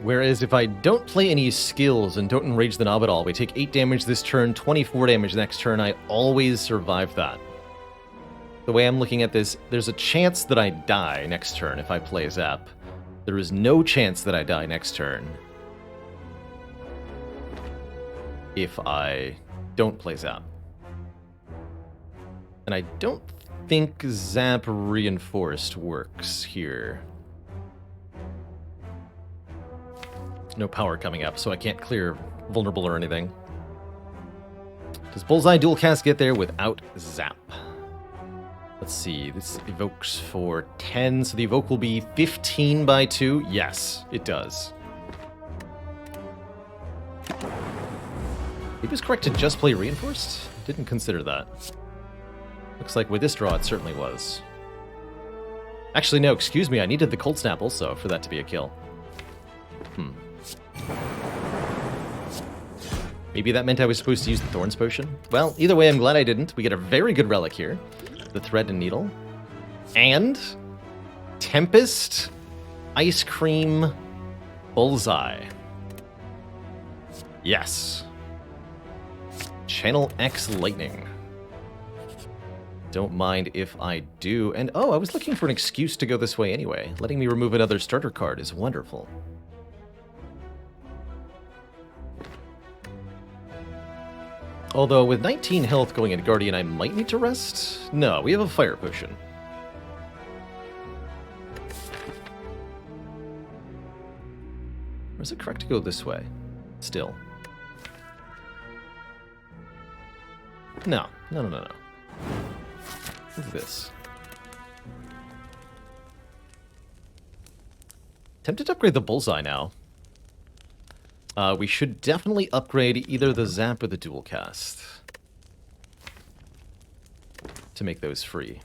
Whereas if I don't play any skills and don't enrage the knob at all, we take 8 damage this turn, 24 damage next turn, I always survive that. The way I'm looking at this, there's a chance that I die next turn if I play Zap. There is no chance that I die next turn if I don't play Zap. And I don't think Zap Reinforced works here. No power coming up, so I can't clear vulnerable or anything. Does Bullseye Dual Cast get there without Zap? Let's see, this evokes for 10, so the evoke will be 15 by 2. Yes, it does. He was correct to just play Reinforced? Didn't consider that. Looks like with this draw, it certainly was. Actually, no, excuse me, I needed the Cold Snap also for that to be a kill. Maybe that meant I was supposed to use the Thorns Potion? Well, either way, I'm glad I didn't. We get a very good relic here. The Thread and Needle. And Tempest, Ice Cream, Bullseye. Yes. Channel X Lightning. Don't mind if I do. And oh, I was looking for an excuse to go this way anyway. Letting me remove another starter card is wonderful. Although, with 19 health going into Guardian, I might need to rest? No, we have a Fire Potion. Or is it correct to go this way? Still. No. No. What's this? Tempted to upgrade the Bullseye now. We should definitely upgrade either the Zap or the Dual Cast to make those free.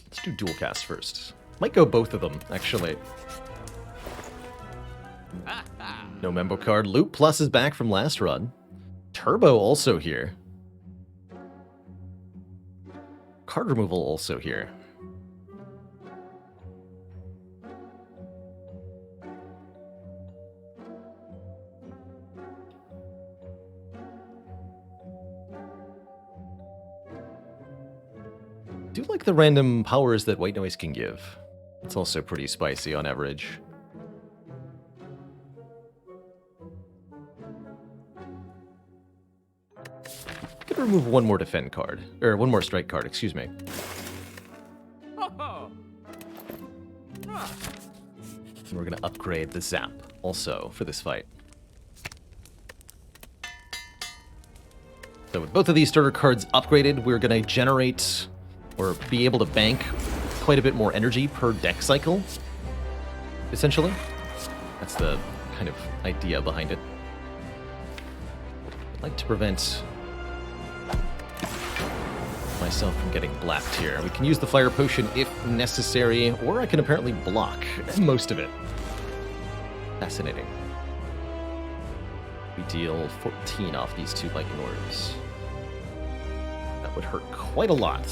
Let's do dual cast first. Might go both of them, actually. No Membo card. Loop Plus is back from last run. Turbo also here. Card removal also here. Do like the random powers that White Noise can give. It's also pretty spicy on average. Could remove one more defend card, or one more strike card, excuse me. And we're gonna upgrade the zap also for this fight. So with both of these starter cards upgraded, we're gonna generate or be able to bank quite a bit more energy per deck cycle, essentially. That's the kind of idea behind it. I'd like to prevent myself from getting blapped here. We can use the fire potion if necessary, or I can apparently block most of it. Fascinating. We deal 14 off these two lightning orbs. That would hurt quite a lot.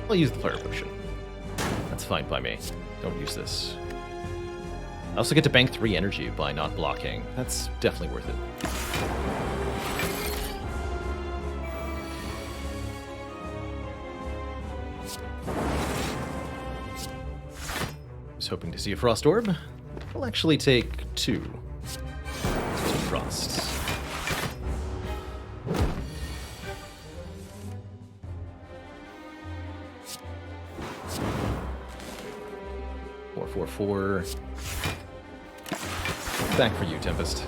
I'll use the fire potion. That's fine by me. Don't use this. I also get to bank 3 energy by not blocking. That's definitely worth it. I was hoping to see a Frost Orb. We'll actually take 2. 2 Frosts. Four. Back for you, Tempest.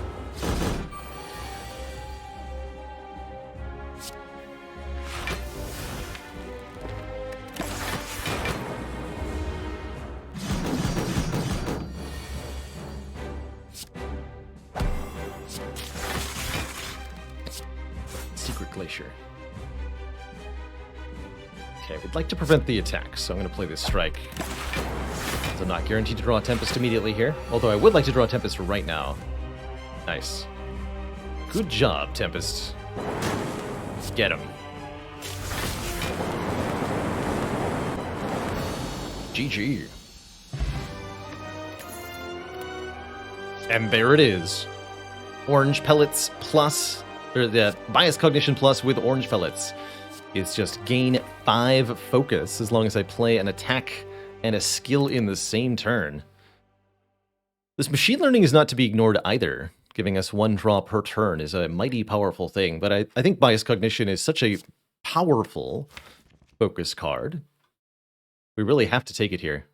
Secret Glacier. Okay, we'd like to prevent the attack, so I'm going to play this strike. So not guaranteed to draw a Tempest immediately here, although I would like to draw a Tempest right now. Nice. Good job, Tempest. Get him. GG. And there it is. Orange Pellets plus, or the Bias Cognition plus with Orange Pellets. It's just gain 5 focus as long as I play an attack and a skill in the same turn. This machine learning is not to be ignored either. Giving us 1 draw per turn is a mighty powerful thing, but I think Bias Cognition is such a powerful focus card. We really have to take it here.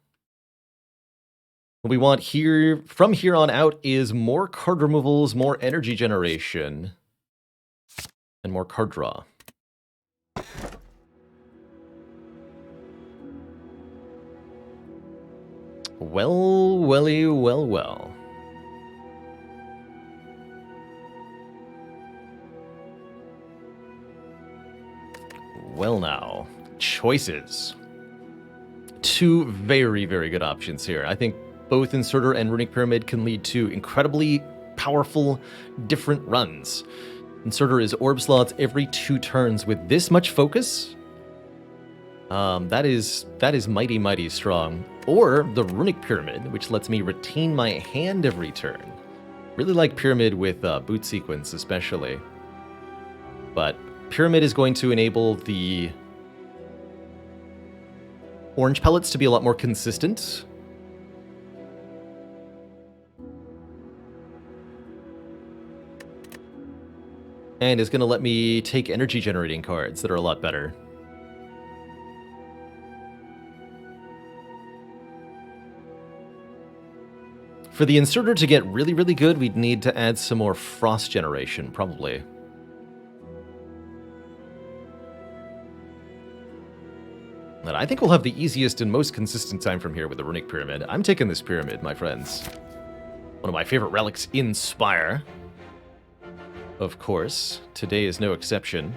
What we want here, from here on out, is more card removals, more energy generation, and more card draw. Well, welly, well, well. Well now, choices. 2 very, very good options here. I think both Inserter and Runic Pyramid can lead to incredibly powerful, different runs. Inserter is orb slots every 2 turns with this much focus. That is mighty, mighty strong. Or the Runic Pyramid, which lets me retain my hand every turn. Really like Pyramid with Boot Sequence, especially. But Pyramid is going to enable the Orange Pellets to be a lot more consistent. And is going to let me take energy generating cards that are a lot better. For the Inserter to get really, really good, we'd need to add some more Frost generation, probably. But I think we'll have the easiest and most consistent time from here with the Runic Pyramid. I'm taking this Pyramid, my friends. One of my favorite relics in Spire. Of course, today is no exception.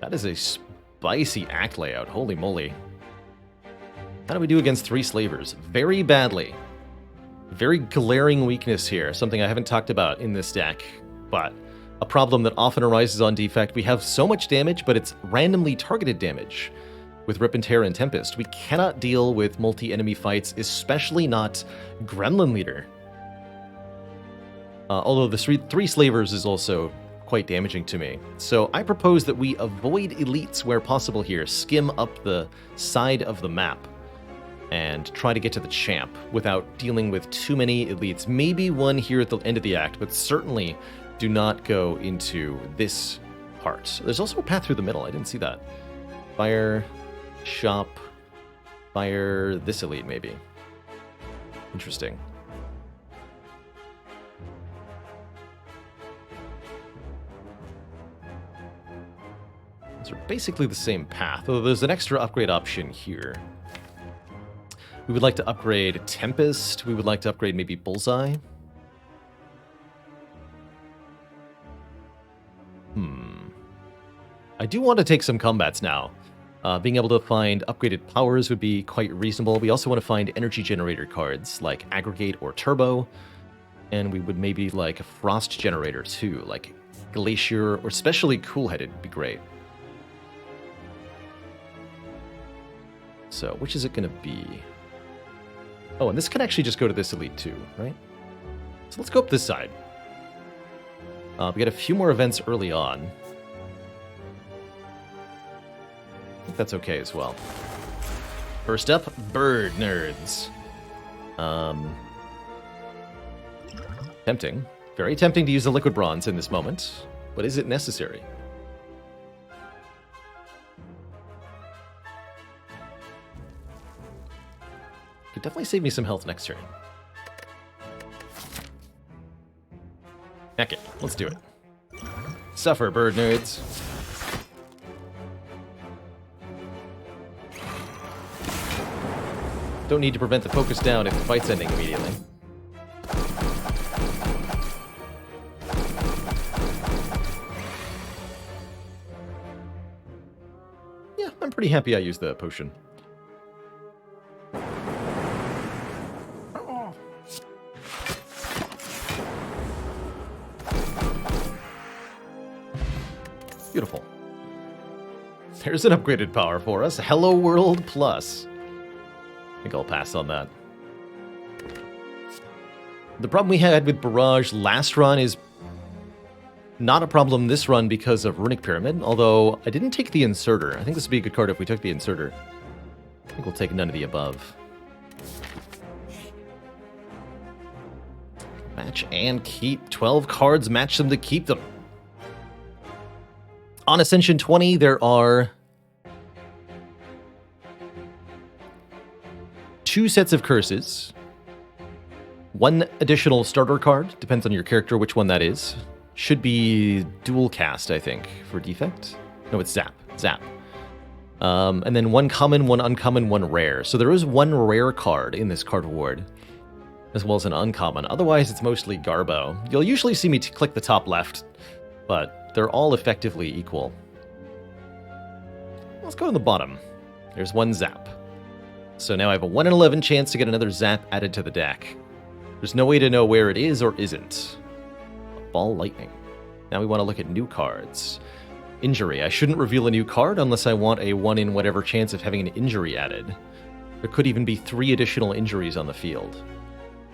That is a spicy act layout, holy moly. How do we do against 3 slavers? Very badly. Very glaring weakness here, something I haven't talked about in this deck, but a problem that often arises on Defect. We have so much damage, but it's randomly targeted damage with Rip and Tear and Tempest. We cannot deal with multi-enemy fights, especially not Gremlin Leader. Although the 3 slavers is also quite damaging to me. So I propose that we avoid elites where possible here, skim up the side of the map, and try to get to the champ without dealing with too many elites. Maybe one here at the end of the act, but certainly do not go into this part. There's also a path through the middle. I didn't see that. Fire, shop, fire, this elite maybe. Interesting. These are basically the same path, although there's an extra upgrade option here. We would like to upgrade Tempest. We would like to upgrade maybe Bullseye. I do want to take some combats now. Being able to find upgraded powers would be quite reasonable. We also want to find energy generator cards like Aggregate or Turbo. And we would maybe like a Frost generator too, like Glacier or especially Cool-Headed would be great. So, which is it going to be? Oh, and this can actually just go to this elite too, right? So let's go up this side. We got a few more events early on. I think that's okay as well. First up, Bird Nerds. Tempting. Very tempting to use the Liquid Bronze in this moment, but is it necessary? Could definitely save me some health next turn. Heck it, let's do it. Suffer, Bird Nerds. Don't need to prevent the focus down if the fight's ending immediately. Yeah, I'm pretty happy I used the potion. Beautiful. There's an upgraded power for us. Hello World Plus. I think I'll pass on that. The problem we had with Barrage last run is not a problem this run because of Runic Pyramid, although I didn't take the Inserter. I think this would be a good card if we took the Inserter. I think we'll take none of the above. Match and keep. 12 cards, match them to keep them. On Ascension 20, there are 2 sets of curses. 1 additional starter card, depends on your character which one that is. Should be dual cast, I think, for Defect. No, it's Zap. Zap. And then 1 common, 1 uncommon, 1 rare. So there is 1 rare card in this card award, as well as an uncommon. Otherwise, it's mostly Garbo. You'll usually see me click the top left, but they're all effectively equal. Let's go to the bottom. There's 1 Zap. So now I have a 1 in 11 chance to get another Zap added to the deck. There's no way to know where it is or isn't. Ball Lightning. Now we want to look at new cards. Injury. I shouldn't reveal a new card unless I want a 1 in whatever chance of having an injury added. There could even be 3 additional injuries on the field.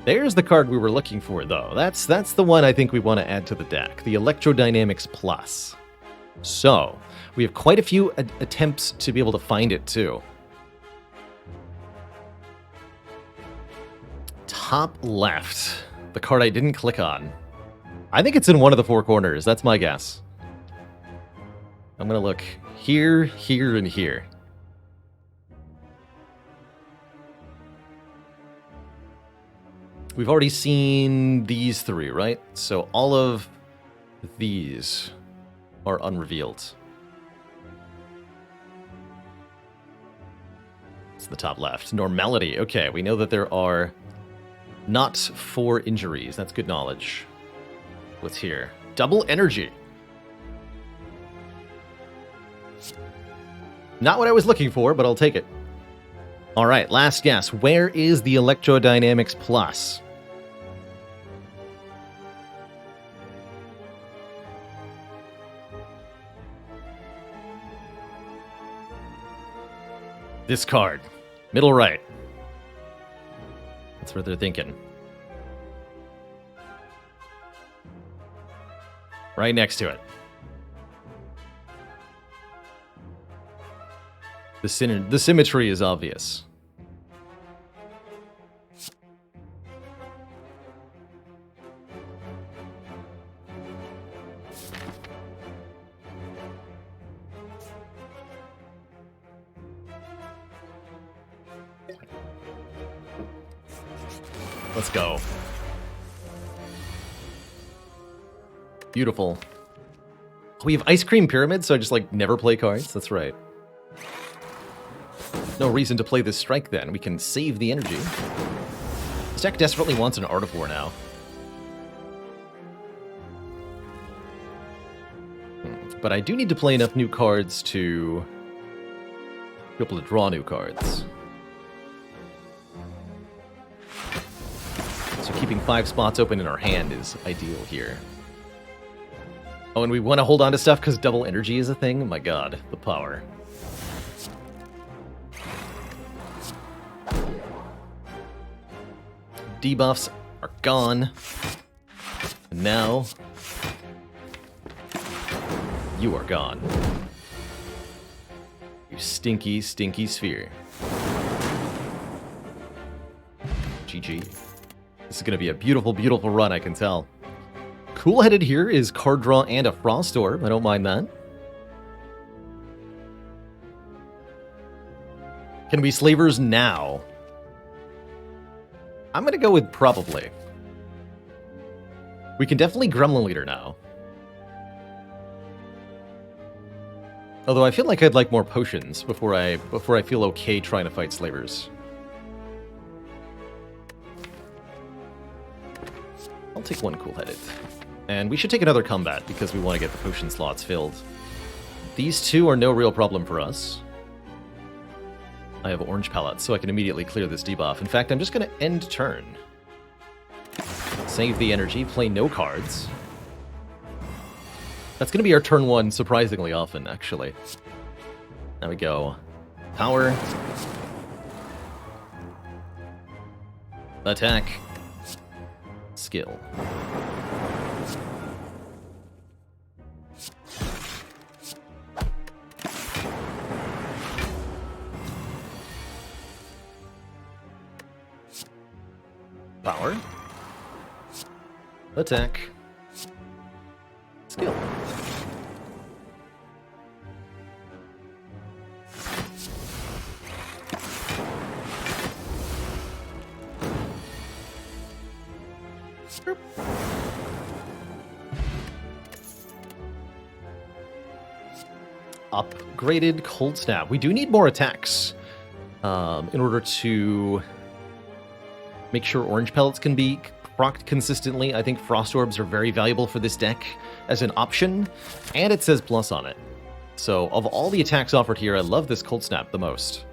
There's the card we were looking for, though. That's the one I think we want to add to the deck. The Electrodynamics Plus. So, we have quite a few attempts to be able to find it, too. Top left. The card I didn't click on. I think it's in one of the 4 corners. That's my guess. I'm going to look here, here, and here. We've already seen these 3, right? So all of these are unrevealed. It's the top left. Normality. Okay, we know that there are not 4 injuries. That's good knowledge. What's here? Double energy. Not what I was looking for, but I'll take it. All right, last guess. Where is the Electrodynamics Plus? This card. Middle right. That's what they're thinking. Right next to it. The symmetry is obvious. Let's go. Beautiful. We have Ice Cream Pyramid, so I just, like, never play cards? That's right. No reason to play this strike, then. We can save the energy. This deck desperately wants an Art of War now. But I do need to play enough new cards to be able to draw new cards. So keeping 5 spots open in our hand is ideal here. Oh, and we want to hold on to stuff because double energy is a thing? My god, the power. Debuffs are gone. And now, you are gone. You stinky, stinky sphere. GG. This is going to be a beautiful, beautiful run, I can tell. Cool-headed here is card draw and a Frost Orb. I don't mind that. Can we Slavers now? I'm going to go with probably. We can definitely Gremlin Leader now. Although I feel like I'd like more potions before I feel okay trying to fight Slavers. I'll take one Cool-headed. And we should take another combat because we want to get the potion slots filled. These two are no real problem for us. I have orange pellets, so I can immediately clear this debuff. In fact, I'm just going to end turn. Save the energy, play no cards. That's going to be our turn 1 surprisingly often, actually. There we go. Power. Attack. Skill. Power. Attack. Skill. Upgraded Cold Snap. We do need more attacks in order to make sure orange pellets can be procced consistently. I think Frost Orbs are very valuable for this deck as an option, and it says plus on it. So of all the attacks offered here, I love this Cold Snap the most.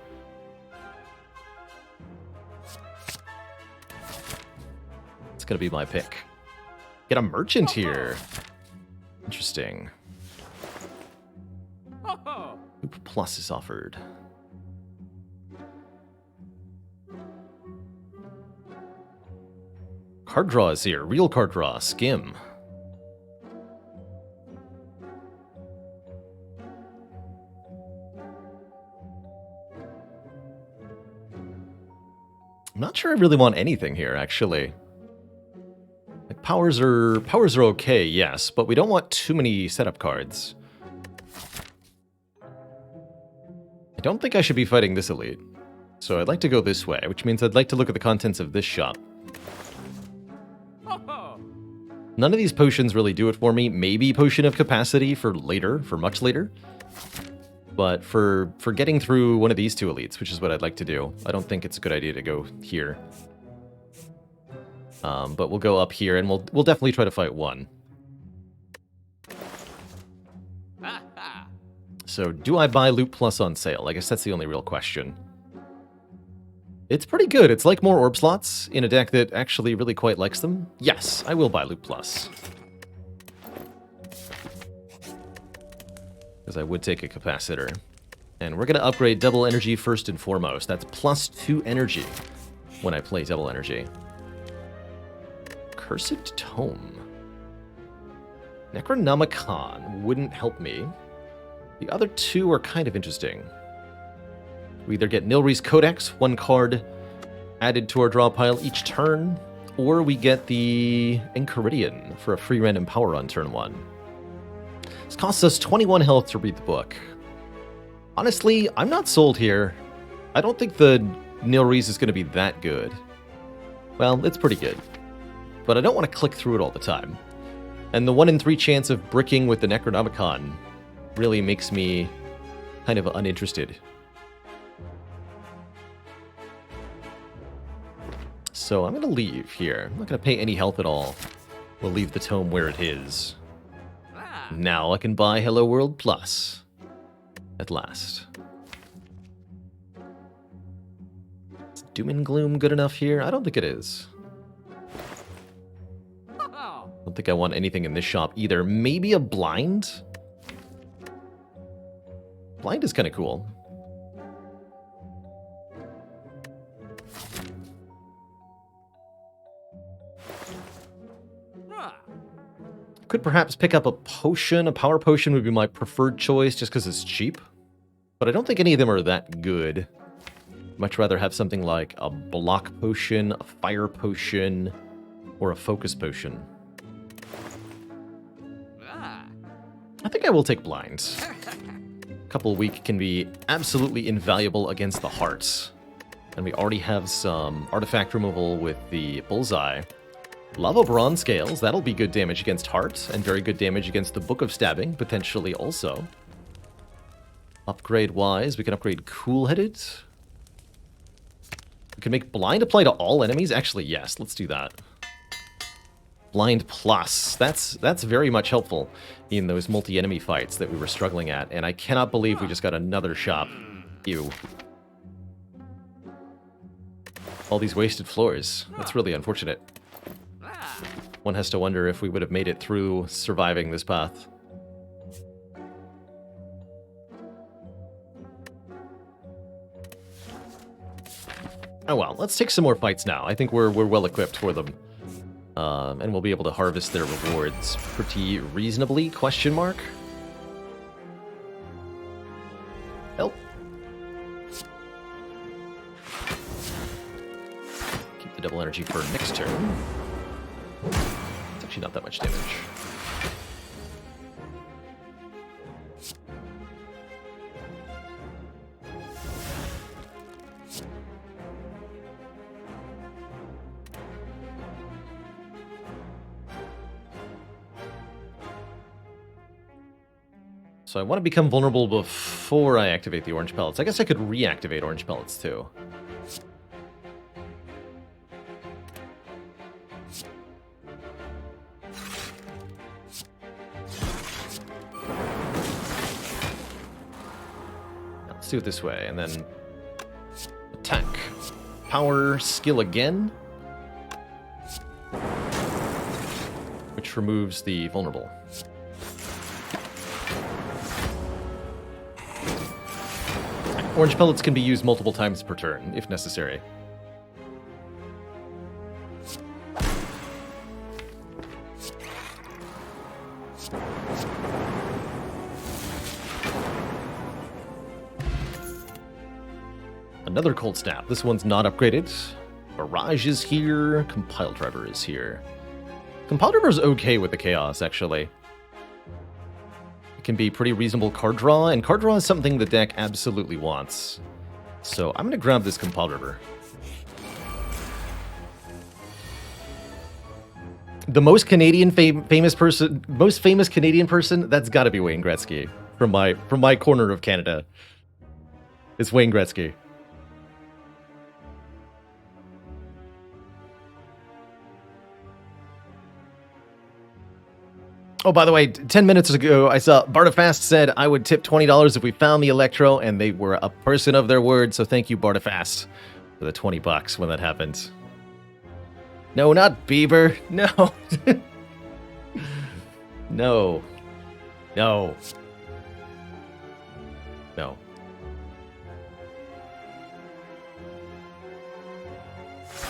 It's going to be my pick. Get a Merchant here. Interesting. Loop Plus is offered. Card draw is here. Real card draw. Skim. I'm not sure I really want anything here, actually. Like powers are okay, yes, but we don't want too many setup cards. I don't think I should be fighting this elite. So I'd like to go this way, which means I'd like to look at the contents of this shop. None of these potions really do it for me. Maybe Potion of Capacity for later, for much later. But for getting through one of these two elites, which is what I'd like to do, I don't think it's a good idea to go here. But we'll go up here, and we'll definitely try to fight one. So, do I buy Loot Plus on sale? I guess that's the only real question. It's pretty good. It's like more orb slots in a deck that actually really quite likes them. Yes, I will buy Loop Plus. Because I would take a capacitor. And we're going to upgrade double energy first and foremost. That's +2 energy when I play double energy. Cursed Tome. Necronomicon wouldn't help me. The other two are kind of interesting. We either get Nilri's Codex, 1 card added to our draw pile each turn, or we get the Enchiridion for a free random power on turn 1. This costs us 21 health to read the book. Honestly, I'm not sold here. I don't think the Nilri's is going to be that good. Well, it's pretty good. But I don't want to click through it all the time. And the 1 in 3 chance of bricking with the Necronomicon really makes me kind of uninterested. So I'm going to leave here. I'm not going to pay any health at all. We'll leave the tome where it is. Now I can buy Hello World Plus. At last. Is Doom and Gloom good enough here? I don't think it is. I don't think I want anything in this shop either. Maybe a blind? Blind is kind of cool. Could perhaps pick up a potion. A power potion would be my preferred choice just because it's cheap. But I don't think any of them are that good. Much rather have something like a block potion, a fire potion, or a focus potion. I think I will take blind. Couple weak can be absolutely invaluable against the hearts. And we already have some artifact removal with the bullseye. Lava Bronze Scales, that'll be good damage against heart, and very good damage against the Book of Stabbing, potentially also. Upgrade-wise, we can upgrade Cool-Headed. We can make Blind apply to all enemies. Actually, yes, let's do that. Blind Plus. That's very much helpful in those multi-enemy fights that we were struggling at, and I cannot believe we just got another shop. Ew. All these wasted floors. That's really unfortunate. One has to wonder if we would have made it through surviving this path. Oh well, let's take some more fights now. I think we're well equipped for them. And we'll be able to harvest their rewards pretty reasonably, question mark? Help. Keep the double energy for next turn. It's actually not that much damage. So I want to become vulnerable before I activate the orange pellets. I guess I could reactivate orange pellets too. Let's do it this way, and then attack. Power skill again, which removes the vulnerable. Orange pellets can be used multiple times per turn, if necessary. Another cold snap. This one's not upgraded. Barrage is here. Compile driver is here. Compile driver is okay with the chaos, actually. It can be pretty reasonable card draw, and card draw is something the deck absolutely wants. So I'm going to grab this Compile driver. The most famous Canadian person, that's got to be Wayne Gretzky from my corner of Canada. It's Wayne Gretzky. Oh, by the way, 10 minutes ago, I saw Bartafast said I would tip $20 if we found the Electro, and they were a person of their word, so thank you, Bartafast. for the $20 when that happened. No, not Bieber. No. No. No. No.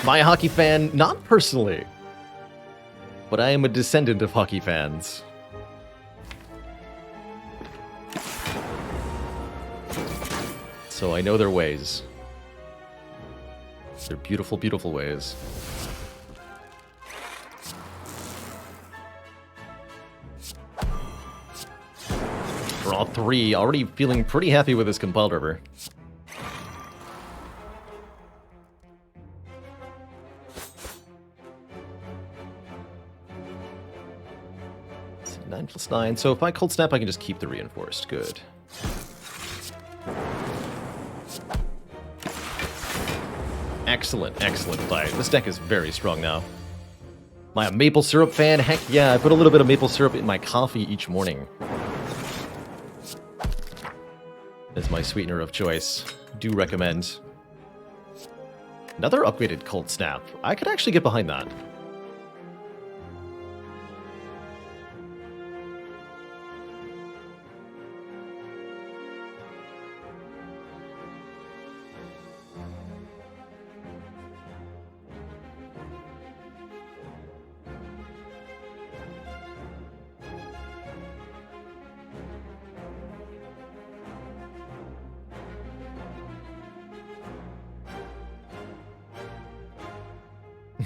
My hockey fan, not personally, but I am a descendant of hockey fans. So I know their ways. Their beautiful, beautiful ways. Draw 3, already feeling pretty happy with this Compelled River. So 9 + 9, so if I Cold Snap, I can just keep the Reinforced. Good. Excellent, excellent play. This deck is very strong now. Am I a maple syrup fan? Heck yeah, I put a little bit of maple syrup in my coffee each morning. It's my sweetener of choice. Do recommend. Another upgraded Cold Snap. I could actually get behind that.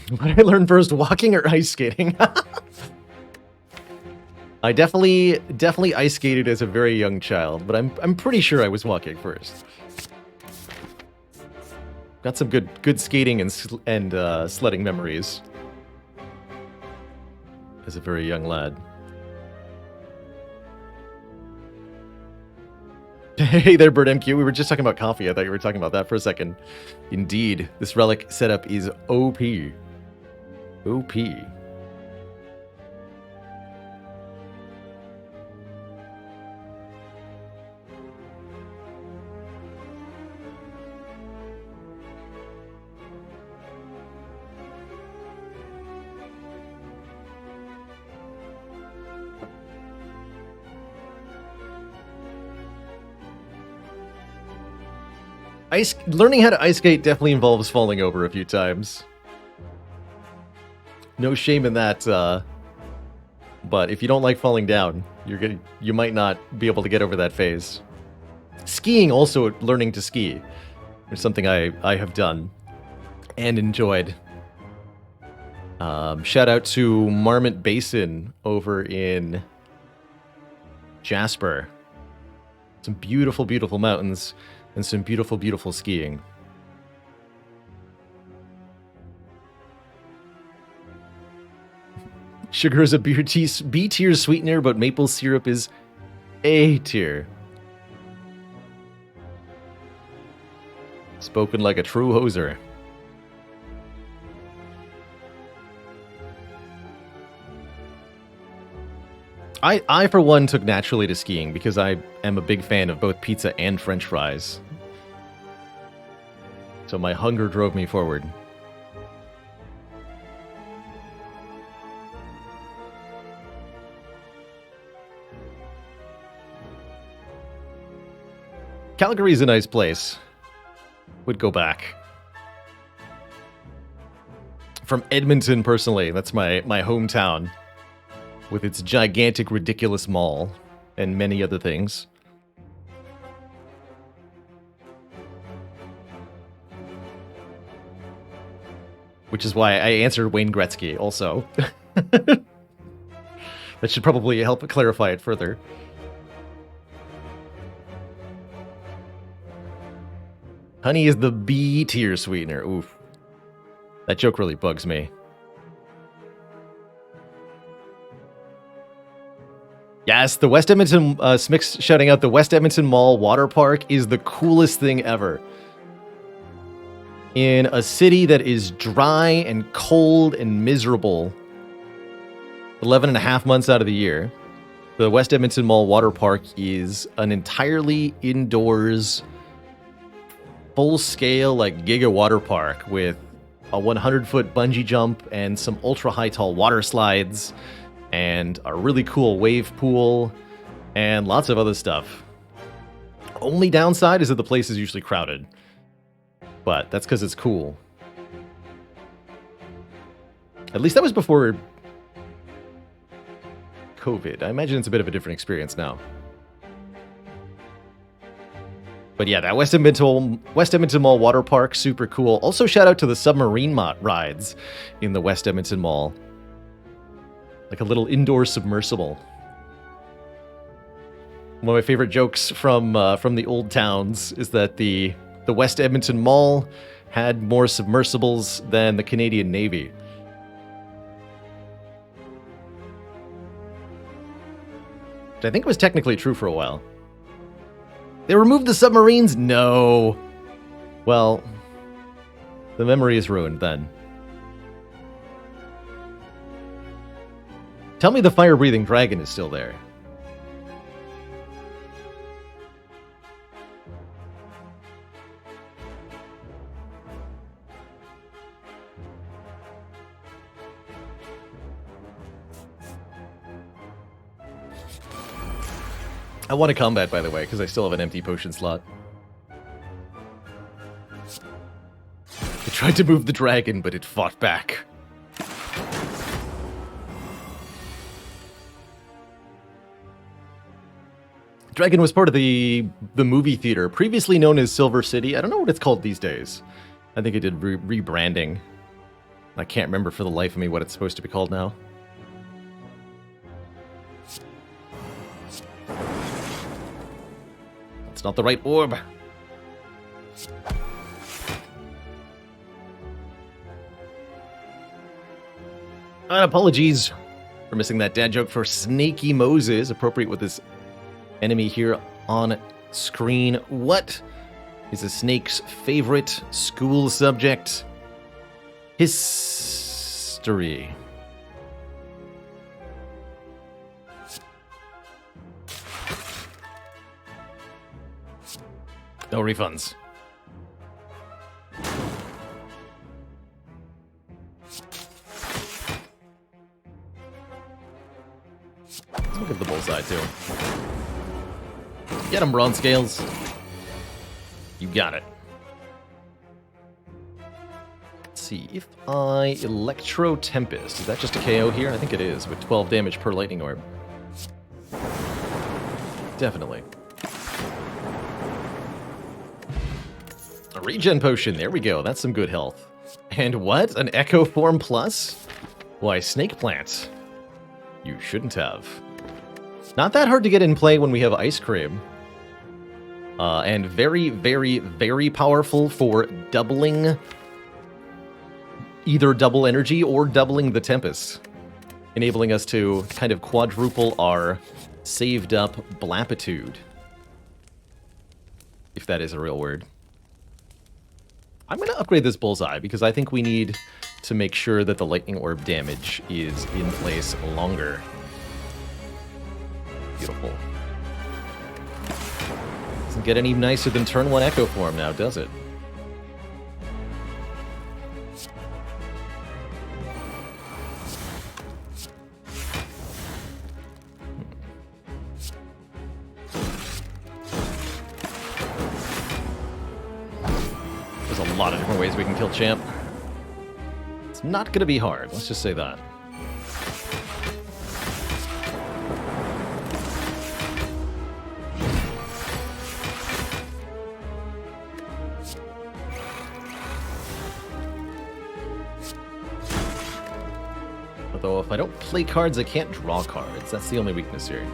What did I learn first, walking or ice skating? I definitely ice skated as a very young child, but I'm pretty sure I was walking first. Got some good skating and sledding memories as a very young lad. Hey there, Bird MQ. We were just talking about coffee. I thought you were talking about that for a second. Indeed, this relic setup is OP. OP. Learning how to ice skate definitely involves falling over a few times. No shame in that, but if you don't like falling down, you might not be able to get over that phase. Skiing also, learning to ski, is something I have done and enjoyed. Shout out to Marmot Basin over in Jasper. Some beautiful, beautiful mountains and some beautiful, beautiful skiing. Sugar is a B tier sweetener, but maple syrup is A tier. Spoken like a true hoser. I, for one, took naturally to skiing because I am a big fan of both pizza and French fries. So my hunger drove me forward. Calgary's a nice place. Would go back. From Edmonton, personally. That's my hometown. With its gigantic, ridiculous mall. And many other things. Which is why I answered Wayne Gretzky, also. That should probably help clarify it further. Honey is the B tier sweetener. Oof. That joke really bugs me. Yes, the West Edmonton, Smix shouting out, the West Edmonton Mall water park is the coolest thing ever. In a city that is dry and cold and miserable 11 and a half months out of the year, the West Edmonton Mall water park is an entirely indoors full-scale, like, giga water park with a 100-foot bungee jump and some ultra-high tall water slides and a really cool wave pool and lots of other stuff. Only downside is that the place is usually crowded. But that's because it's cool. At least that was before COVID. I imagine it's a bit of a different experience now. But yeah, that West Edmonton Mall water park, super cool. Also, shout out to the submarine rides in the West Edmonton Mall. Like a little indoor submersible. One of my favorite jokes from the old towns is that the West Edmonton Mall had more submersibles than the Canadian Navy. Which I think was technically true for a while. They removed the submarines? No. Well, the memory is ruined then. Tell me the fire-breathing dragon is still there. I want to combat, by the way, because I still have an empty potion slot. I tried to move the dragon, but it fought back. Dragon was part of the movie theater, previously known as Silver City. I don't know what it's called these days. I think it did rebranding. I can't remember for the life of me what it's supposed to be called now. It's not the right orb. Apologies for missing that dad joke for Snaky Moses, appropriate with this enemy here on screen. What is a snake's favorite school subject? History. No refunds. Look at the bullseye, too. Get him, Bronze Scales. You got it. Let's see. If I Electro Tempest, is that just a KO here? I think it is, with 12 damage per lightning orb. Definitely. A regen potion, there we go. That's some good health. And what? An Echo Form Plus? Why, Snake Plant. You shouldn't have. Not that hard to get in play when we have Ice Cream. And very, very, very powerful for doubling either double energy or doubling the Tempest. Enabling us to kind of quadruple our saved up Blapitude. If that is a real word. I'm going to upgrade this Bullseye because I think we need to make sure that the Lightning Orb damage is in place longer. Beautiful. Doesn't get any nicer than turn 1 Echo Form now, does it? There's a lot of different ways we can kill Champ. It's not going to be hard, let's just say that. Although if I don't play cards, I can't draw cards. That's the only weakness here.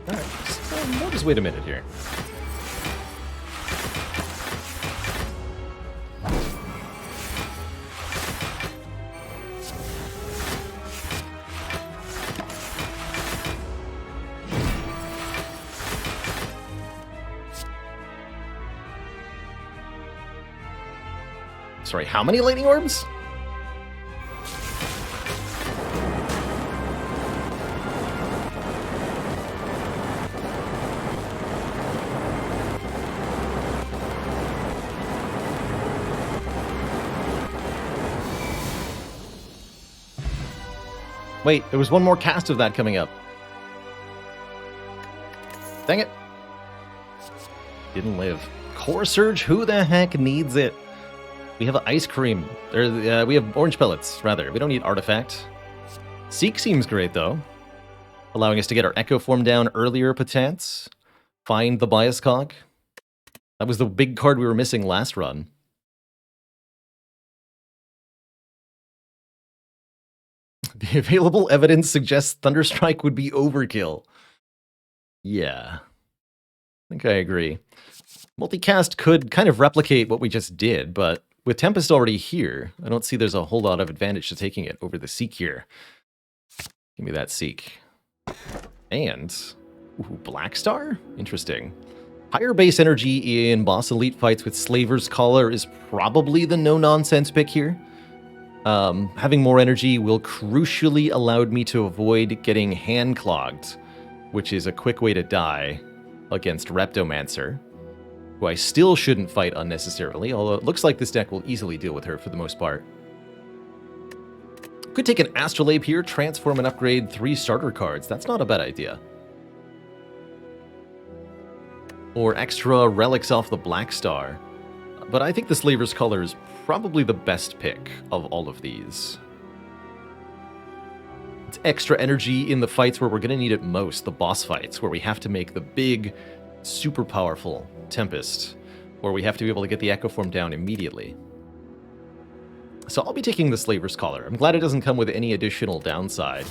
Alright, we'll just wait a minute here. Sorry, how many lightning orbs? Wait, there was one more cast of that coming up. Dang it. Didn't live. Core Surge, who the heck needs it? We have ice cream. We have orange pellets, rather. We don't need artifact. Seek seems great, though. Allowing us to get our Echo Form down earlier, potence. Find the Bias Cog. That was the big card we were missing last run. The available evidence suggests Thunderstrike would be overkill. Yeah. I think I agree. Multicast could kind of replicate what we just did, but with Tempest already here, I don't see there's a whole lot of advantage to taking it over the Seek here. Give me that Seek. And, ooh, Black Star? Interesting. Higher base energy in boss elite fights with Slaver's Collar is probably the no-nonsense pick here. Having more energy will crucially allow me to avoid getting hand-clogged, which is a quick way to die against Reptomancer, who I still shouldn't fight unnecessarily, although it looks like this deck will easily deal with her for the most part. Could take an Astrolabe here, transform and upgrade 3 starter cards. That's not a bad idea. Or extra relics off the Black Star. But I think the Slaver's Collar is probably the best pick of all of these. It's extra energy in the fights where we're going to need it most, the boss fights, where we have to make the big, super powerful Tempest, where we have to be able to get the Echo Form down immediately. So I'll be taking the Slaver's Collar. I'm glad it doesn't come with any additional downside.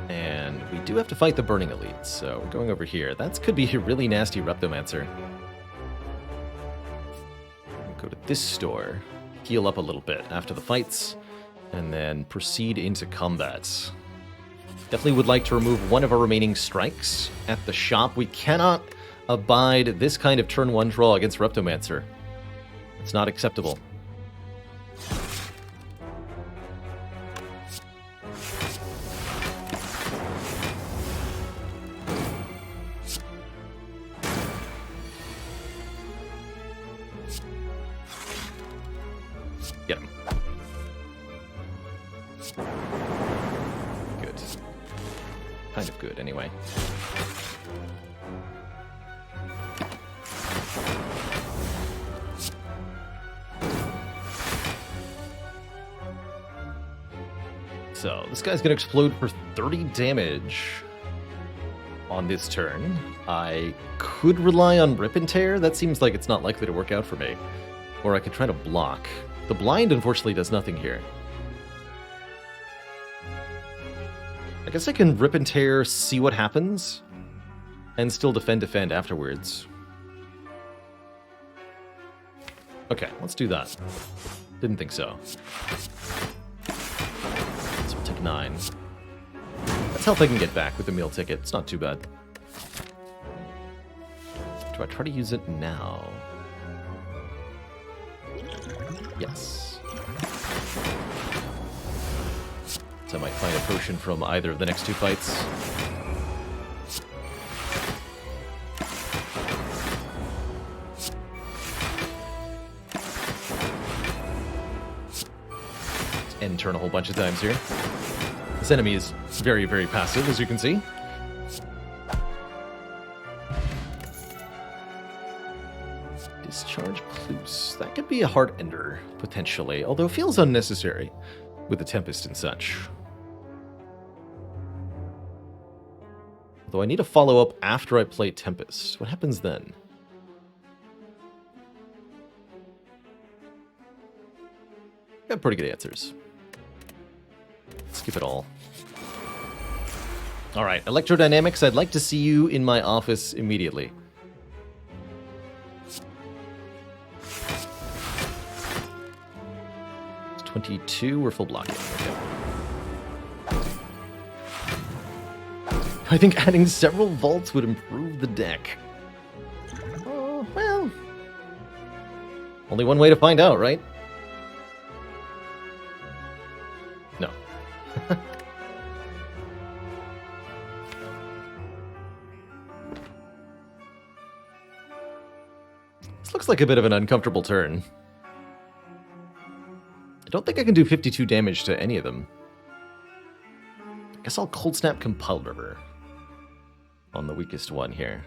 And we do have to fight the Burning Elite, so we're going over here. That could be a really nasty Reptomancer. Go to this store, heal up a little bit after the fights, and then proceed into combat. Definitely would like to remove one of our remaining strikes at the shop. We cannot abide this kind of turn 1 draw against Reptomancer. It's not acceptable. Get him. Good. Kind of good, anyway. So, this guy's going to explode for 30 damage on this turn. I could rely on Rip and Tear. That seems like it's not likely to work out for me. Or I could try to block. The blind, unfortunately, does nothing here. I guess I can Rip and Tear, see what happens, and still defend afterwards. Okay, let's do that. Didn't think so. So we'll take 9. That's health I can get back with the meal ticket. It's not too bad. Do I try to use it now? Yes. So I might find a potion from either of the next 2 fights. End turn a whole bunch of times here. This enemy is very, very passive, as you can see. Discharge Cluse. That could be a Heart Ender, potentially, although it feels unnecessary with the Tempest and such. Although I need to follow up after I play Tempest. What happens then? Got pretty good answers. Skip it all. Alright, Electrodynamics, I'd like to see you in my office immediately. It's 22, we're full blocking. Okay. I think adding several vaults would improve the deck. Oh, well. Only one way to find out, right? No. This looks like a bit of an uncomfortable turn. I don't think I can do 52 damage to any of them. I guess I'll Cold Snap Compel River on the weakest one here.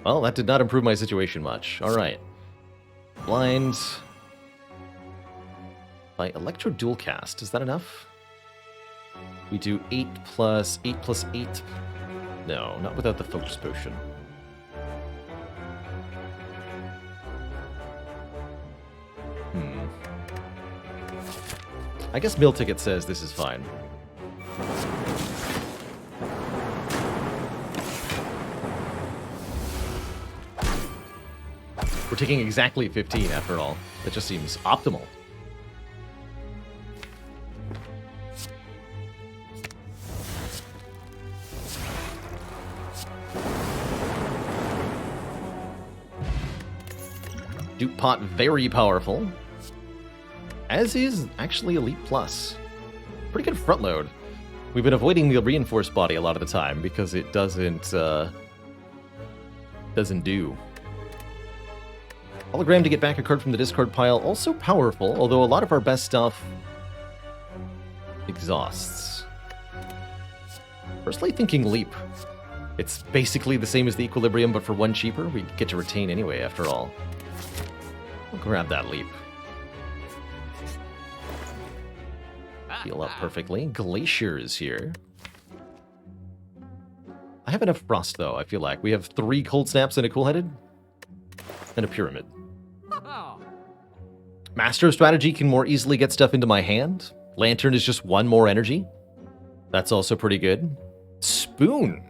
Well, that did not improve my situation much. Alright. Blind. By Electro Dual Cast, is that enough? We do 8 plus 8 plus 8. No, not without the Focus Potion. I guess Meal Ticket says this is fine. We're taking exactly 15 after all. That just seems optimal. Dupe Pot, very powerful. As is actually Elite Plus. Pretty good front load. We've been avoiding the Reinforced Body a lot of the time because it doesn't do. Hologram to get back a card from the discard pile, also powerful, although a lot of our best stuff exhausts. Personally thinking Leap. It's basically the same as the Equilibrium, but for one cheaper. We get to retain anyway, after all. We'll grab that Leap. Heal up perfectly. Glacier is here. I have enough Frost, though, I feel like. We have 3 Cold Snaps and a Cool-Headed. And a Pyramid. Master of Strategy can more easily get stuff into my hand. Lantern is just 1 more energy. That's also pretty good. Spoon.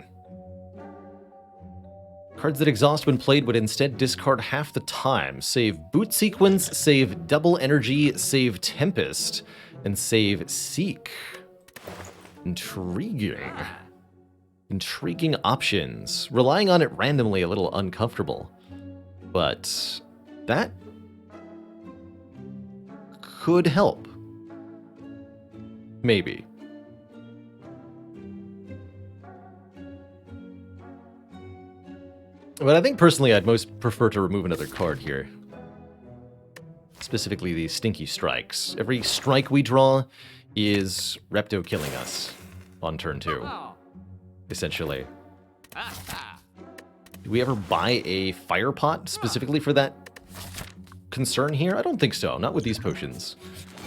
Cards that exhaust when played would instead discard half the time. Save Boot Sequence, save Double Energy, save Tempest, and save Seek. Intriguing. Intriguing options. Relying on it randomly a little uncomfortable. But that could help. Maybe. But I think personally I'd most prefer to remove another card here. Specifically these Stinky Strikes. Every strike we draw is Repto killing us on turn 2. Essentially. Do we ever buy a Fire Pot specifically for that concern here? I don't think so. Not with these potions,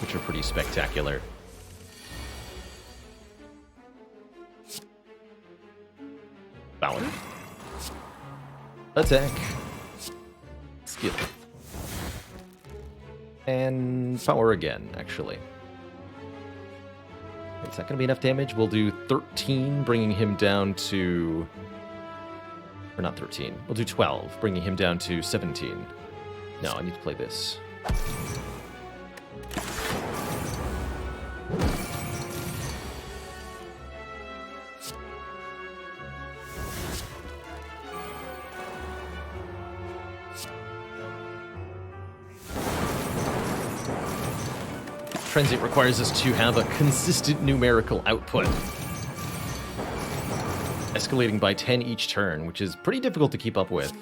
which are pretty spectacular. Bower. Attack. Skill. And power again, actually. Is that going to be enough damage? We'll do 13, bringing him down to... Or not 13. We'll do 12, bringing him down to 17. No, I need to play this. Transient requires us to have a consistent numerical output. Escalating by 10 each turn, which is pretty difficult to keep up with.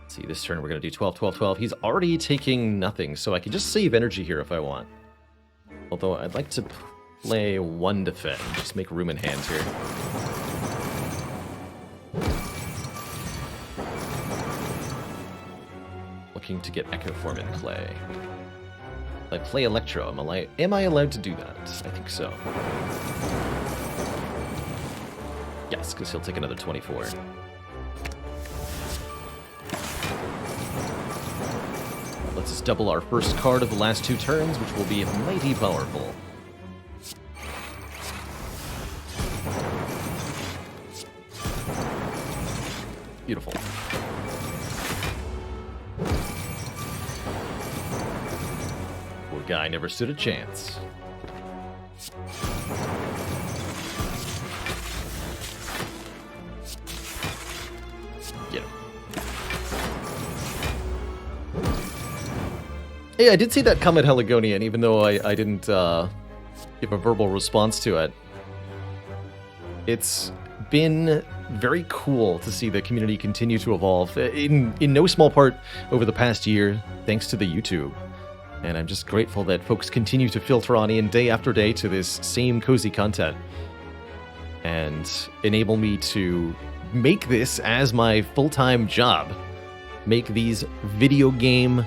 Let's see, this turn we're going to do 12, 12, 12. He's already taking nothing, so I can just save energy here if I want. Although I'd like to play 1 defend, just make room in hand here. Looking to get Echo Form in play. If I play Electro, am I allowed to do that? I think so. Yes, because he'll take another 24. Let's just double our first card of the last 2 turns, which will be mighty powerful. Beautiful. Poor guy never stood a chance. Get him. Hey, I did see that comment, Heligonian, even though I didn't give a verbal response to it. It's been very cool to see the community continue to evolve, in no small part over the past year, thanks to the YouTube. And I'm just grateful that folks continue to filter on in day after day to this same cozy content and enable me to make this as my full-time job, make these video game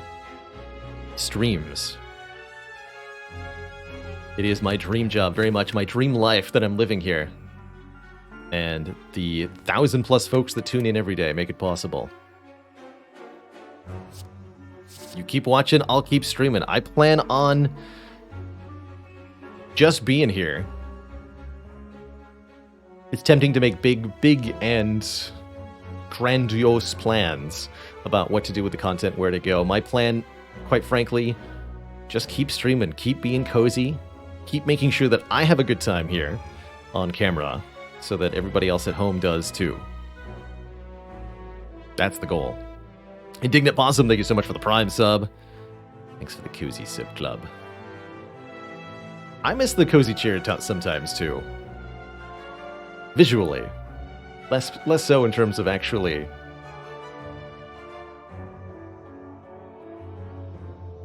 streams. It is my dream job, very much my dream life that I'm living here. And the 1,000+ folks that tune in every day make it possible. You keep watching, I'll keep streaming. I plan on just being here. It's tempting to make big and grandiose plans about what to do with the content, where to go. My plan, quite frankly, just keep streaming, keep being cozy, keep making sure that I have a good time here on camera, so that everybody else at home does too. That's the goal. Indignant Possum, thank you so much for the Prime sub. Thanks for the cozy sip club. I miss the cozy chair sometimes too. Visually. Less so in terms of actually.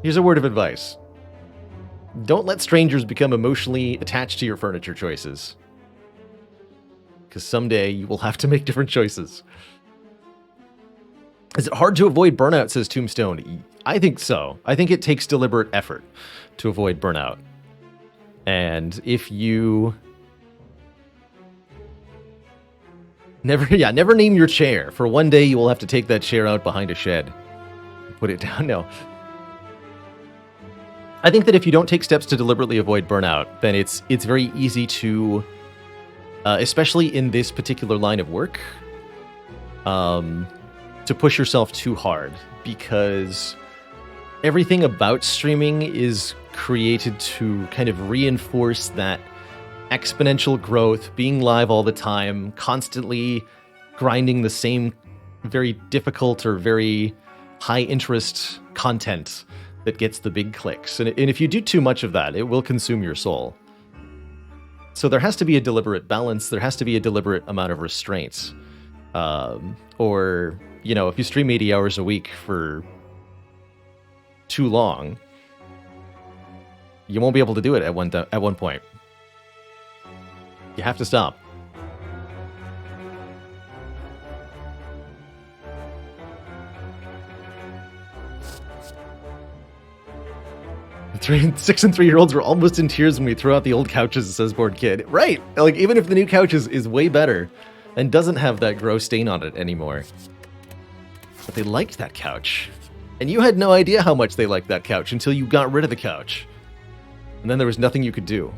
Here's a word of advice. Don't let strangers become emotionally attached to your furniture choices. Because someday you will have to make different choices. Is it hard to avoid burnout, says Tombstone? I think so. I think it takes deliberate effort to avoid burnout. And if you... Never name your chair. For one day you will have to take that chair out behind a shed. Put it down. No. I think that if you don't take steps to deliberately avoid burnout, then it's very easy to, especially in this particular line of work, to push yourself too hard, because everything about streaming is created to kind of reinforce that exponential growth, being live all the time, constantly grinding the same very difficult or very high interest content that gets the big clicks. And if you do too much of that, it will consume your soul. So there has to be a deliberate balance. There has to be a deliberate amount of restraints. Or, you know, if you stream 80 hours a week for too long, you won't be able to do it at one point. You have to stop. 6 and 3-year-olds were almost in tears when we threw out the old couches, says Bored Kid. Right! Like, even if the new couch is way better and doesn't have that gross stain on it anymore. But they liked that couch. And you had no idea how much they liked that couch until you got rid of the couch. And then there was nothing you could do.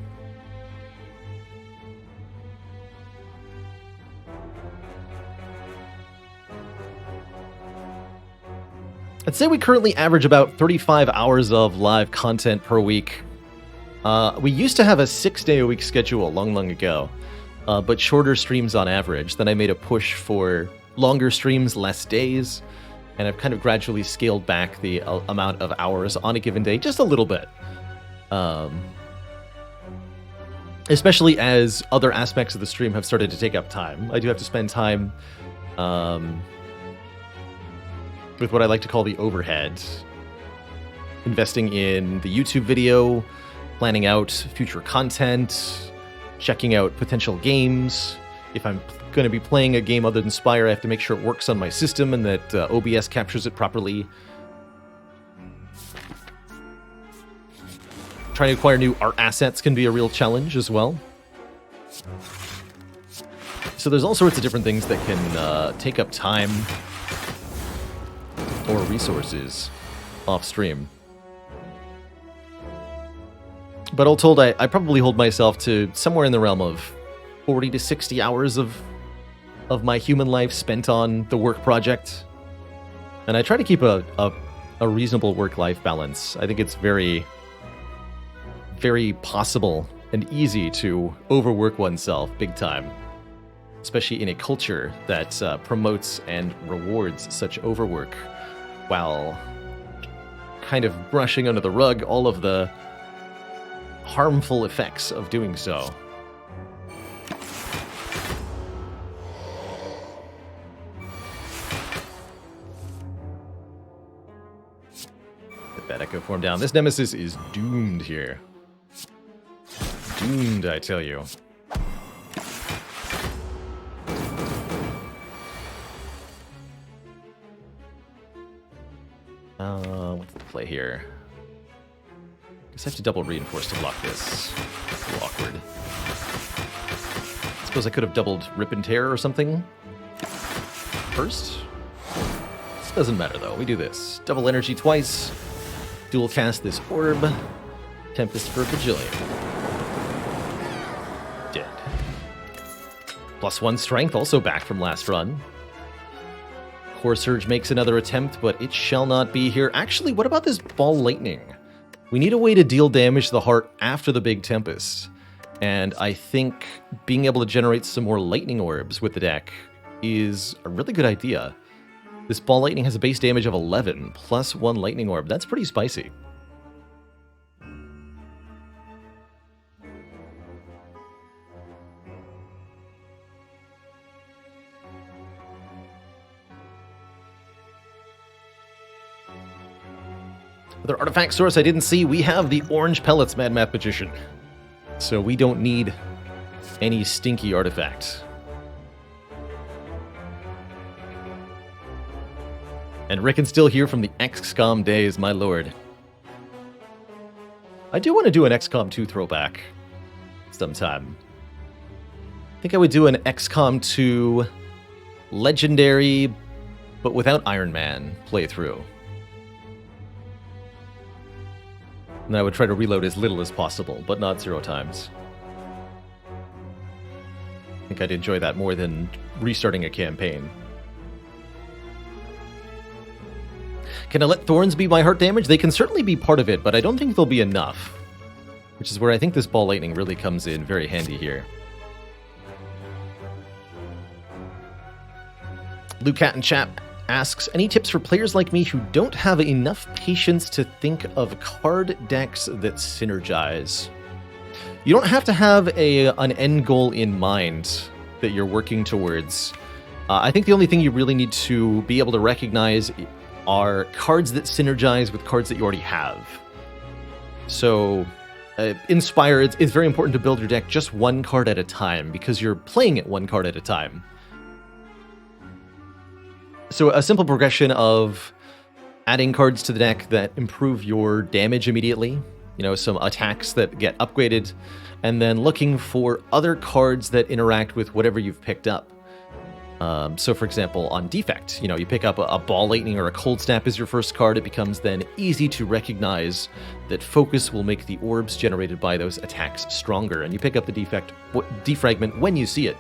I'd say we currently average about 35 hours of live content per week. We used to have a 6-day-a-week schedule long ago, but shorter streams on average. Then I made a push for longer streams, less days, and I've kind of gradually scaled back the amount of hours on a given day, just a little bit. Especially as other aspects of the stream have started to take up time. I do have to spend time with what I like to call the overhead. Investing in the YouTube video, planning out future content, checking out potential games. If I'm going to be playing a game other than Spire, I have to make sure it works on my system and that OBS captures it properly. Trying to acquire new art assets can be a real challenge as well. So there's all sorts of different things that can take up time or resources off stream. But all told, I probably hold myself to somewhere in the realm of 40 to 60 hours of my human life spent on the work project. And I try to keep a reasonable work-life balance. I think it's very, very possible and easy to overwork oneself big time, especially in a culture that promotes and rewards such overwork, while kind of brushing under the rug all of the harmful effects of doing so. that Echo form down. This Nemesis is doomed here. Doomed, I tell you. What's the play here? Guess I have to double reinforce to block this. That's a little awkward. Suppose I could have doubled Rip and Tear or something first. Doesn't matter though. We do this. Double energy twice. Dual cast this orb. Tempest for Bajillion. Dead. +1 strength, also back from last run. Core Surge makes another attempt, but it shall not be here. Actually, what about this Ball Lightning? We need a way to deal damage to the heart after the big Tempest. And I think being able to generate some more Lightning Orbs with the deck is a really good idea. This Ball Lightning has a base damage of 11, +1 Lightning Orb. That's pretty spicy. Other artifact source I didn't see, we have the Orange Pellets Mad Math Magician. So we don't need any stinky artifact. And Rickon's still here from the XCOM days, my lord. I do want to do an XCOM 2 throwback sometime. I think I would do an XCOM 2 Legendary, but without Iron Man playthrough. And I would try to reload as little as possible, but not 0 times. I think I'd enjoy that more than restarting a campaign. Can I let Thorns be my heart damage? They can certainly be part of it, but I don't think they'll be enough. Which is where I think this Ball Lightning really comes in very handy here. Luke Cat and Chap asks, any tips for players like me who don't have enough patience to think of card decks that synergize? You don't have to have an end goal in mind that you're working towards. I think the only thing you really need to be able to recognize are cards that synergize with cards that you already have. So, in Spire, it's very important to build your deck just one card at a time, because you're playing it one card at a time. So a simple progression of adding cards to the deck that improve your damage immediately, you know, some attacks that get upgraded, and then looking for other cards that interact with whatever you've picked up. So for example, on Defect, you know, you pick up a Ball Lightning or a Cold Snap as your first card, it becomes then easy to recognize that Focus will make the orbs generated by those attacks stronger, and you pick up the Defragment when you see it.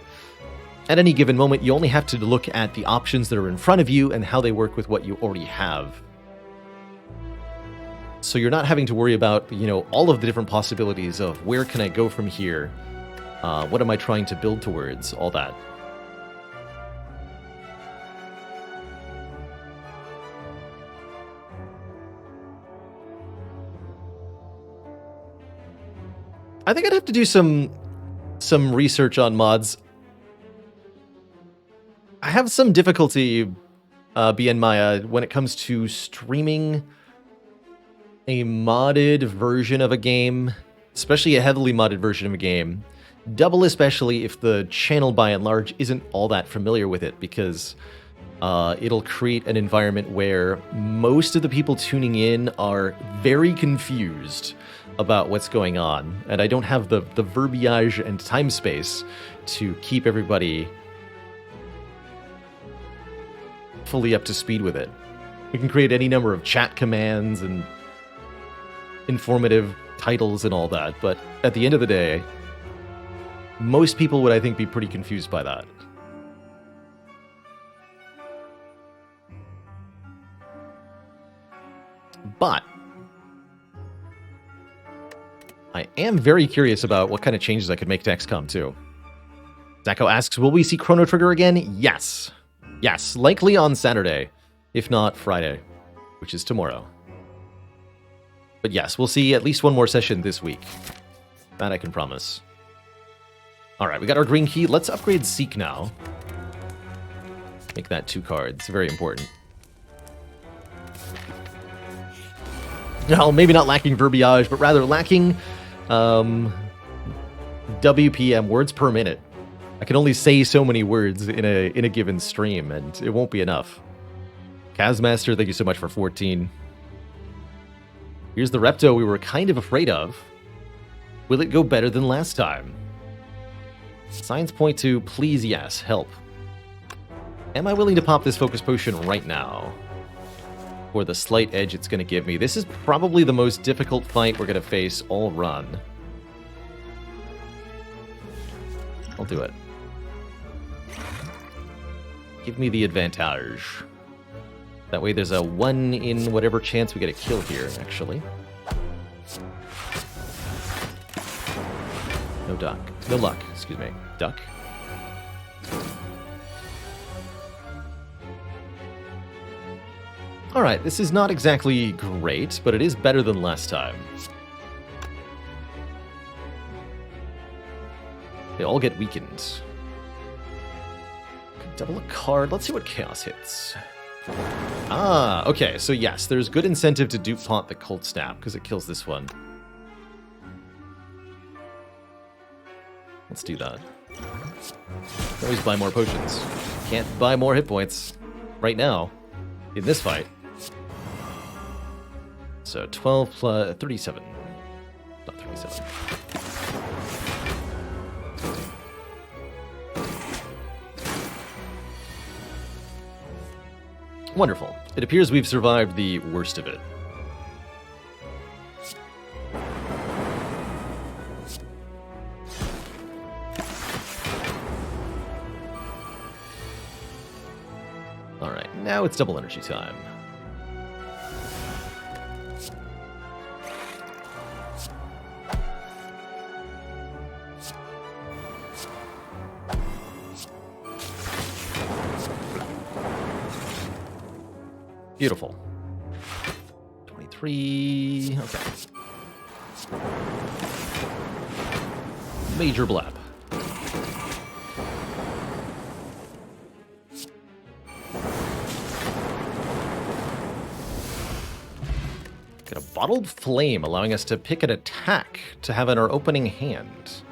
At any given moment, you only have to look at the options that are in front of you and how they work with what you already have. So you're not having to worry about, you know, all of the different possibilities of where can I go from here? What am I trying to build towards? All that. I think I'd have to do some research on mods. I have some difficulty, BN Maya, when it comes to streaming a modded version of a game, especially a heavily modded version of a game. Double especially if the channel by and large isn't all that familiar with it, because it'll create an environment where most of the people tuning in are very confused about what's going on, and I don't have the verbiage and time space to keep everybody fully up to speed with it. We can create any number of chat commands and informative titles and all that, but at the end of the day, most people would, I think, be pretty confused by that. But I am very curious about what kind of changes I could make to XCOM 2. Zako asks, will we see Chrono Trigger again? Yes. Yes, likely on Saturday, if not Friday, which is tomorrow. But yes, we'll see at least one more session this week. That I can promise. Alright, we got our green key. Let's upgrade Seek now. Make that 2 cards. Very important. well, maybe not lacking verbiage, but rather lacking WPM, words per minute. I can only say so many words in a given stream, and it won't be enough. Kazmaster, thank you so much for 14. Here's the Repto we were kind of afraid of. Will it go better than last time? Signs point to please yes, help. Am I willing to pop this focus potion right now? For the slight edge it's going to give me. This is probably the most difficult fight we're going to face all run. I'll do it. Give me the advantage. That way there's a 1 in whatever chance we get a kill here, actually. No duck. No luck, excuse me. Duck. Alright, this is not exactly great, but it is better than last time. They all get weakened. Could double a card. Let's see what chaos hits. Ah, okay, so yes, there's good incentive to dupe pot the Cold Snap, because it kills this one. Let's do that. Always buy more potions. Can't buy more hit points right now in this fight. So 12 plus 37. Not 37. Wonderful. It appears we've survived the worst of it. Alright, now it's double energy time. Beautiful. 23... okay. Major blab. Get a bottled flame, allowing us to pick an attack to have in our opening hand.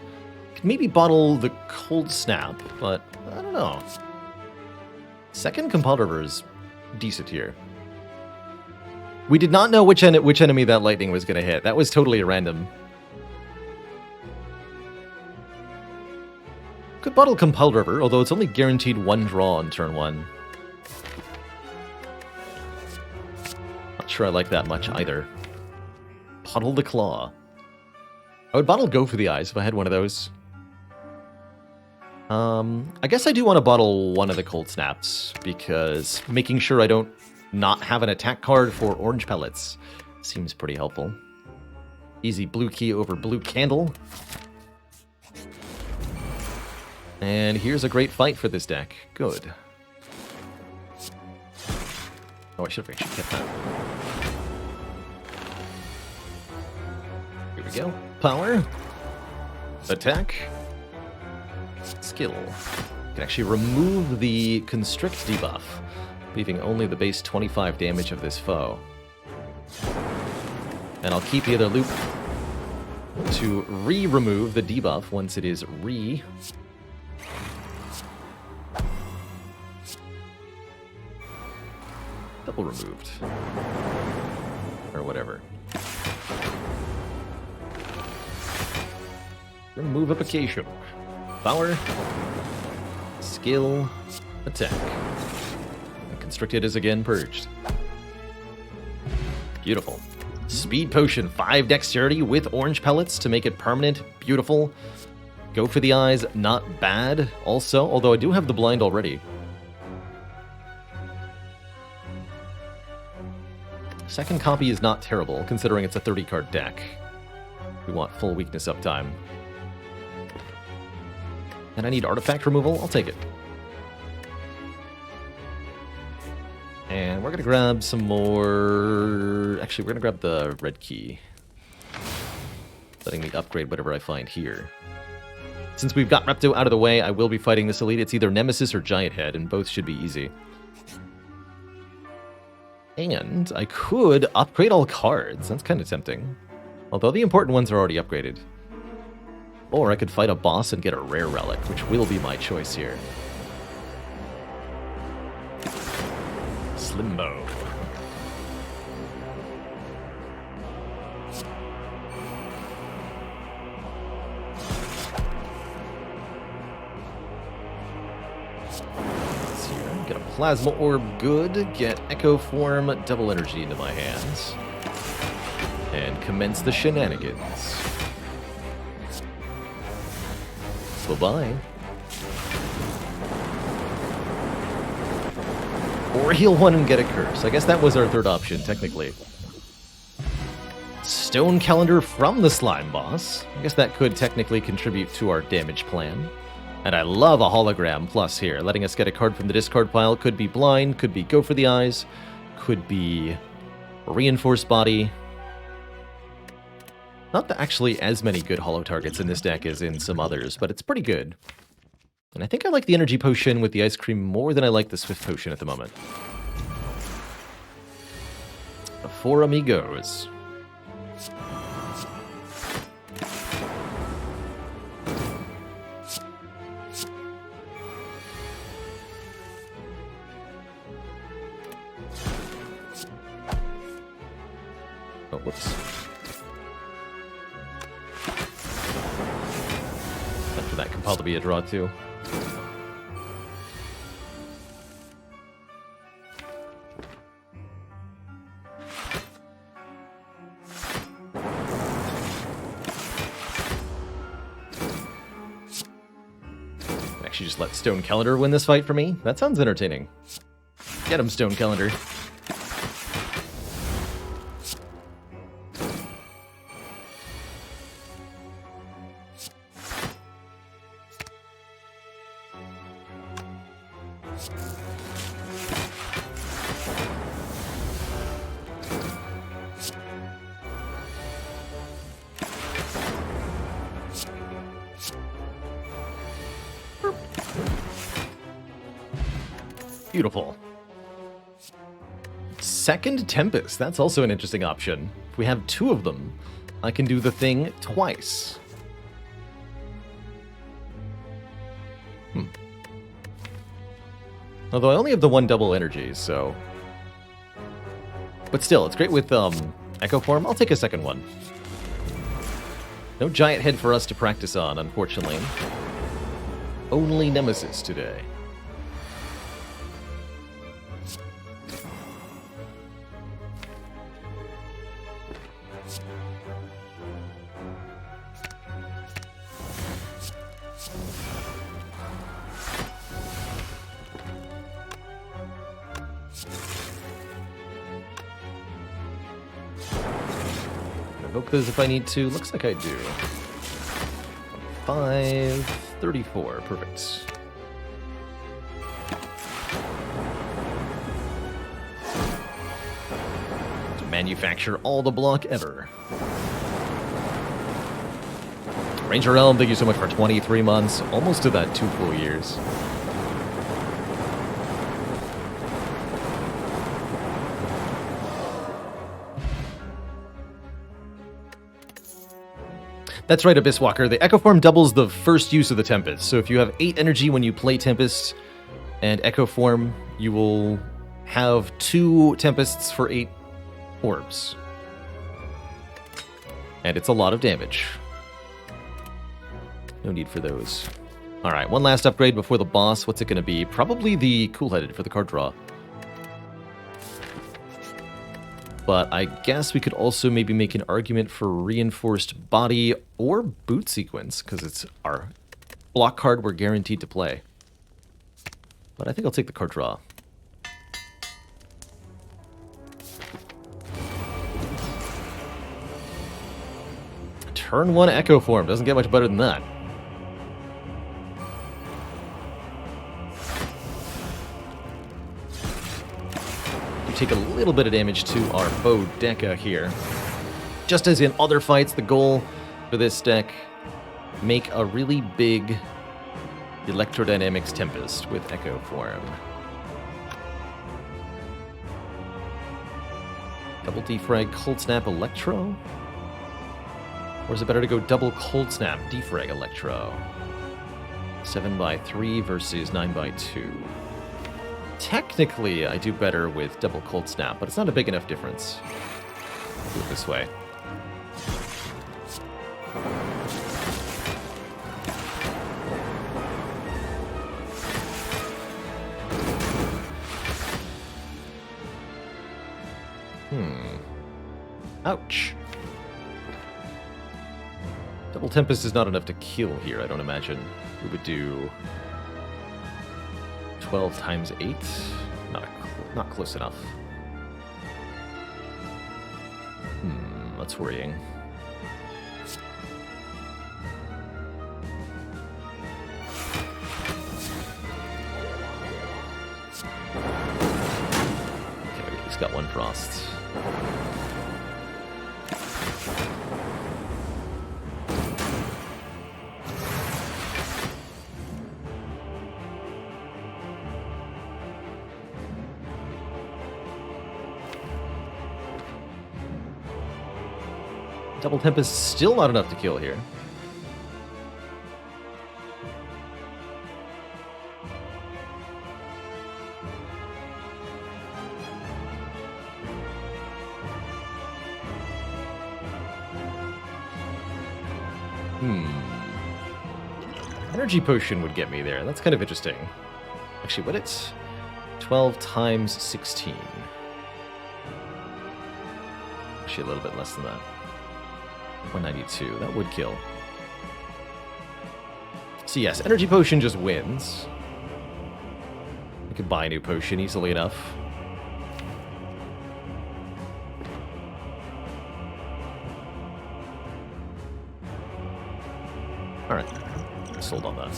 Could maybe bottle the Cold Snap, but I don't know. Second Compulder is decent here. We did not know which enemy that lightning was going to hit. That was totally random. Could bottle Compelled River, although it's only guaranteed 1 draw on turn 1. Not sure I like that much either. Bottle the Claw. I would bottle Go for the Eyes if I had one of those. I guess I do want to bottle one of the Cold Snaps, because making sure I don't not have an attack card for Orange Pellets seems pretty helpful. Easy blue key over blue candle. And here's a great fight for this deck. Good. Oh, I should have actually kept that. Here we go. Power. Attack. Skill. Can actually remove the Constrict debuff, leaving only the base 25 damage of this foe. And I'll keep the other loop to re-remove the debuff once it is double removed. Or whatever. Removification. Power. Skill. Attack. Constricted is again purged. Beautiful. Speed Potion, 5 Dexterity with Orange Pellets to make it permanent. Beautiful. Go for the Eyes, not bad also, although I do have the blind already. Second copy is not terrible, considering it's a 30-card deck. We want full weakness uptime. And I need artifact removal, I'll take it. And we're going to grab some more... Actually, we're going to grab the red key. Letting me upgrade whatever I find here. Since we've got Repto out of the way, I will be fighting this elite. It's either Nemesis or Giant Head, and both should be easy. And I could upgrade all cards. That's kind of tempting. Although the important ones are already upgraded. Or I could fight a boss and get a rare relic, which will be my choice here. Slimbo. Let's see here. Get a Plasma Orb, good. Get Echo Form, double energy into my hands. And commence the shenanigans. Bye-bye. Or heal one and get a curse. I guess that was our third option, technically. Stone Calendar from the Slime Boss. I guess that could technically contribute to our damage plan. And I love a hologram plus here, letting us get a card from the discard pile. Could be Blind, could be Go for the Eyes, could be Reinforced Body. Not actually as many good holo targets in this deck as in some others, but it's pretty good. And I think I like the Energy Potion with the Ice Cream more than I like the Swift Potion at the moment. The Four Amigos. Oh, whoops. After that, compelled to be a draw too. Actually, just let Stone Calendar win this fight for me. That sounds entertaining. Get him, Stone Calendar. Beautiful. Second Tempest. That's also an interesting option. If we have two of them, I can do the thing twice. Although I only have the one double energy, so... But still, it's great with Echo Form. I'll take a second one. No giant head for us to practice on, unfortunately. Only Nemesis today. Evoke those if I need to. Looks like I do. 534. Perfect. To manufacture all the block ever. Ranger Realm, thank you so much for 23 months. Almost to that 2 full years. That's right, Abyss Walker. The Echo Form doubles the first use of the Tempest. So if you have 8 energy when you play Tempest and Echo Form, you will have 2 Tempests for 8 orbs. And it's a lot of damage. No need for those. Alright, one last upgrade before the boss. What's it going to be? Probably the Cool-Headed for the card draw. But I guess we could also maybe make an argument for Reinforced Body or Boot Sequence, because it's our block card we're guaranteed to play. But I think I'll take the card draw. Turn 1 Echo Form. Doesn't get much better than that. Take a little bit of damage to our Bodega here. Just as in other fights, the goal for this deck, make a really big Electrodynamics Tempest with Echo Form. Double defrag, cold snap, electro? Or is it better to go double cold snap, defrag, electro? 7x3 versus 9x2. Technically, I do better with double cold snap, but it's not a big enough difference. Do it this way. Ouch. Double Tempest is not enough to kill here, I don't imagine. We would do 12 times 8? Not close enough. That's worrying. Okay, we at least got one frost. Double Tempest still not enough to kill here. Energy Potion would get me there. That's kind of interesting. Actually, what it's 12 times 16. Actually, a little bit less than that. 192. That would kill. So yes, Energy Potion just wins. I could buy a new potion easily enough. Alright. Sold on that.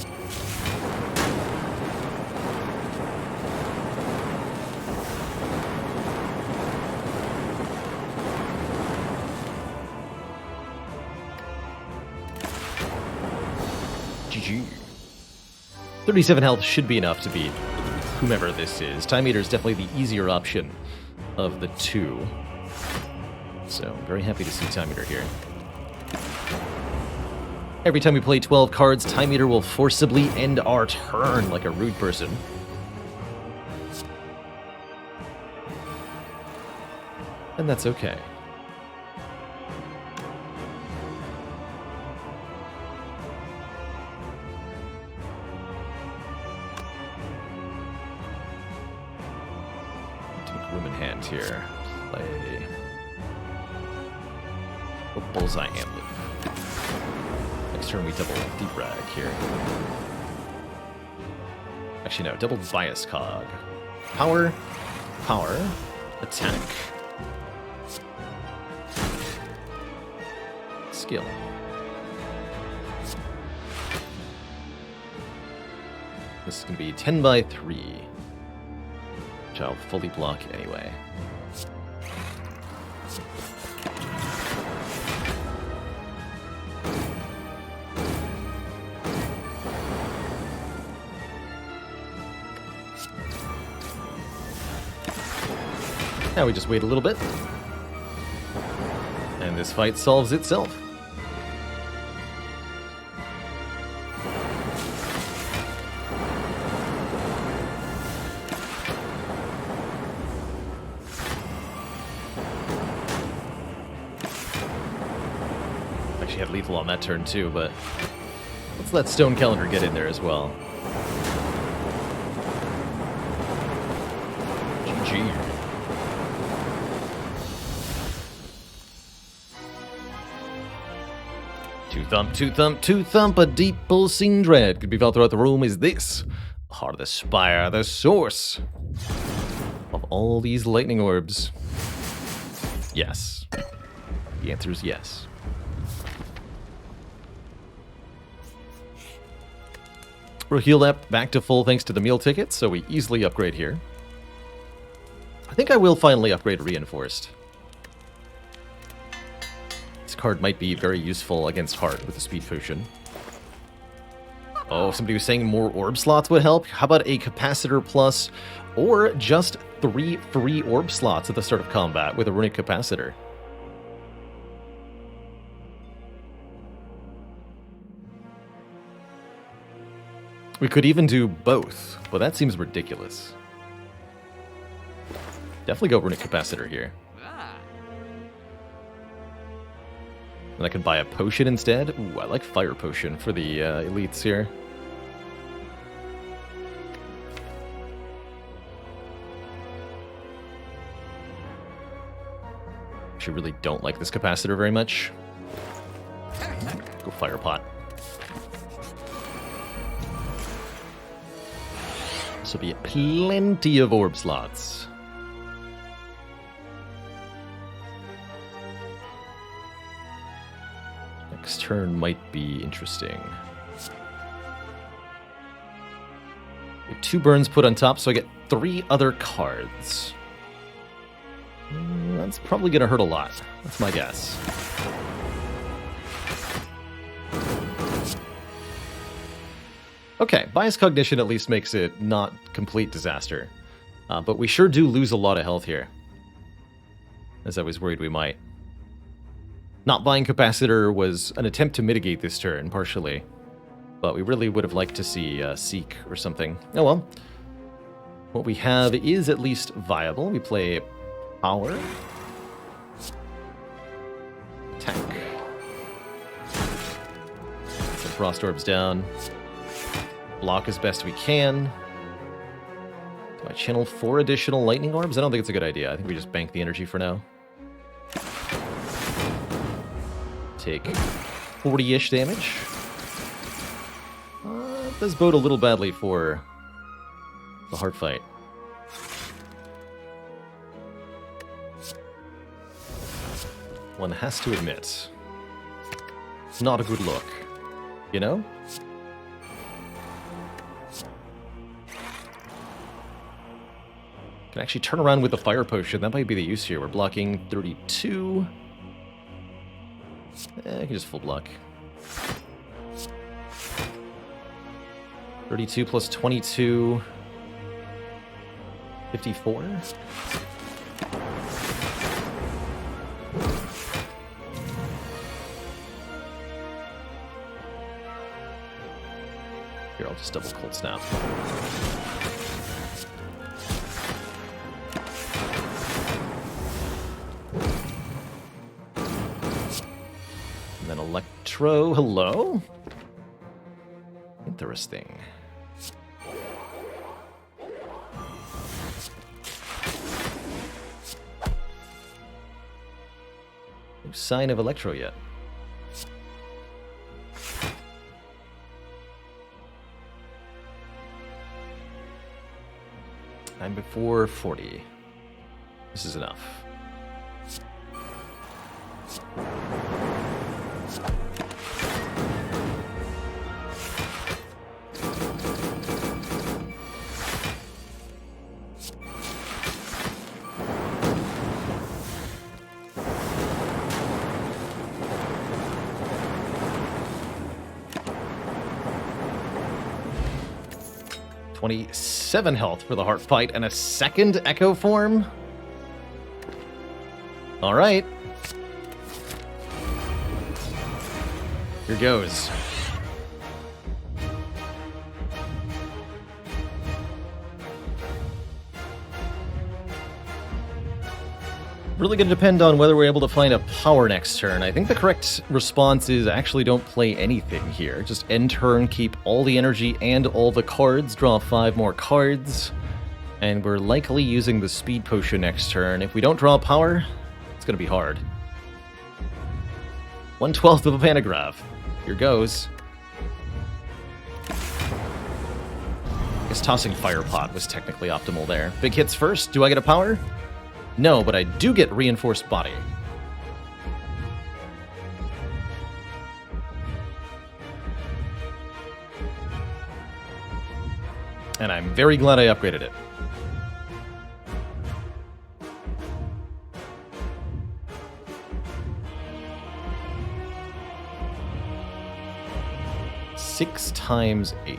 GG. 37 health should be enough to beat whomever this is. Time Eater is definitely the easier option of the two. So, I'm very happy to see Time Eater here. Every time we play 12 cards, Time Eater will forcibly end our turn like a rude person. And that's okay. Room in hand here. Play a Bullseye Amulet. Next turn we double defrag here. Actually no, double Bias Cog. Power, power, attack. Skill. This is going to be 10 by 3. Which I'll fully block anyway. Now we just wait a little bit. And this fight solves itself. Actually had lethal on that turn too, but let's let Stone Calendar get in there as well. GG. Two thump, two thump, two thump, a deep pulsing dread could be felt throughout the room. Is this heart of the Spire, the source of all these lightning orbs? Yes. The answer is yes. We're healed up back to full thanks to the meal ticket, so we easily upgrade here. I think I will finally upgrade Reinforced. This card might be very useful against Heart with the Speed Potion. Oh, somebody was saying more orb slots would help. How about a capacitor plus, or just 3 free orb slots at the start of combat with a runic capacitor? We could even do both, but that seems ridiculous. Definitely go runic capacitor here. And I could buy a potion instead. Ooh, I like fire potion for the elites here. Actually, really don't like this capacitor very much. Go fire pot. This will be plenty of orb slots. Next turn might be interesting. We have 2 burns put on top, so I get 3 other cards. That's probably going to hurt a lot. That's my guess. Okay, bias cognition at least makes it not complete disaster. But we sure do lose a lot of health here. As I was worried we might. Not buying capacitor was an attempt to mitigate this turn, partially. But we really would have liked to see Seek or something. Oh well. What we have is at least viable. We play Power. Attack. Some Frost Orbs down. Block as best we can. Do I channel 4 additional Lightning Orbs? I don't think it's a good idea. I think we just bank the energy for now. Take 40-ish damage. It does bode a little badly for the heart fight. One has to admit, it's not a good look, you know? Can actually turn around with the fire potion. That might be the use here. We're blocking 32. I can just full block. 32 plus 22. 54. Here, I'll just double cold snap. And then Electro, hello? Interesting. No sign of Electro yet. I'm before 40. This is enough. .27 health for the heart fight and a second echo form. All right. Here goes. Really going to depend on whether we're able to find a power next turn. I think the correct response is actually don't play anything here. Just end turn, keep all the energy and all the cards, draw 5 more cards, and we're likely using the speed potion next turn. If we don't draw power, it's going to be hard. 1/12 of a pantograph. Here goes. I guess tossing Fire Pot was technically optimal there. Big hits first. Do I get a power? No, but I do get Reinforced Body. And I'm very glad I upgraded it. 6 times 8.